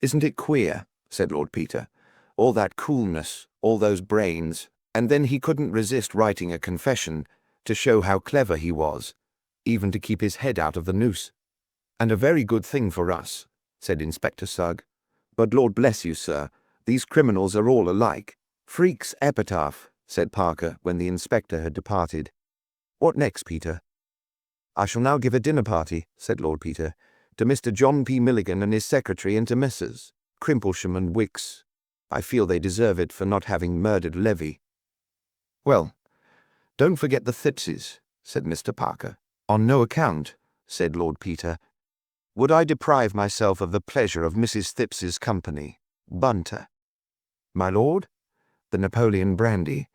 "Isn't it queer?" said Lord Peter. "All that coolness, all those brains, and then he couldn't resist writing a confession to show how clever he was, even to keep his head out of the noose." "And a very good thing for us," said Inspector Sugg. "But Lord bless you, sir, these criminals are all alike." "Freak's epitaph," said Parker when the inspector had departed. "What next, Peter?" "I shall now give a dinner party," said Lord Peter, "to Mr. John P. Milligan and his secretary, and to Messrs. Crimplesham and Wicks. I feel they deserve it for not having murdered Levy." "Well, don't forget the Thippses," said Mr. Parker. "On no account," said Lord Peter, "would I deprive myself of the pleasure of Mrs. Thipps's company. Bunter." "My lord?" "The Napoleon brandy."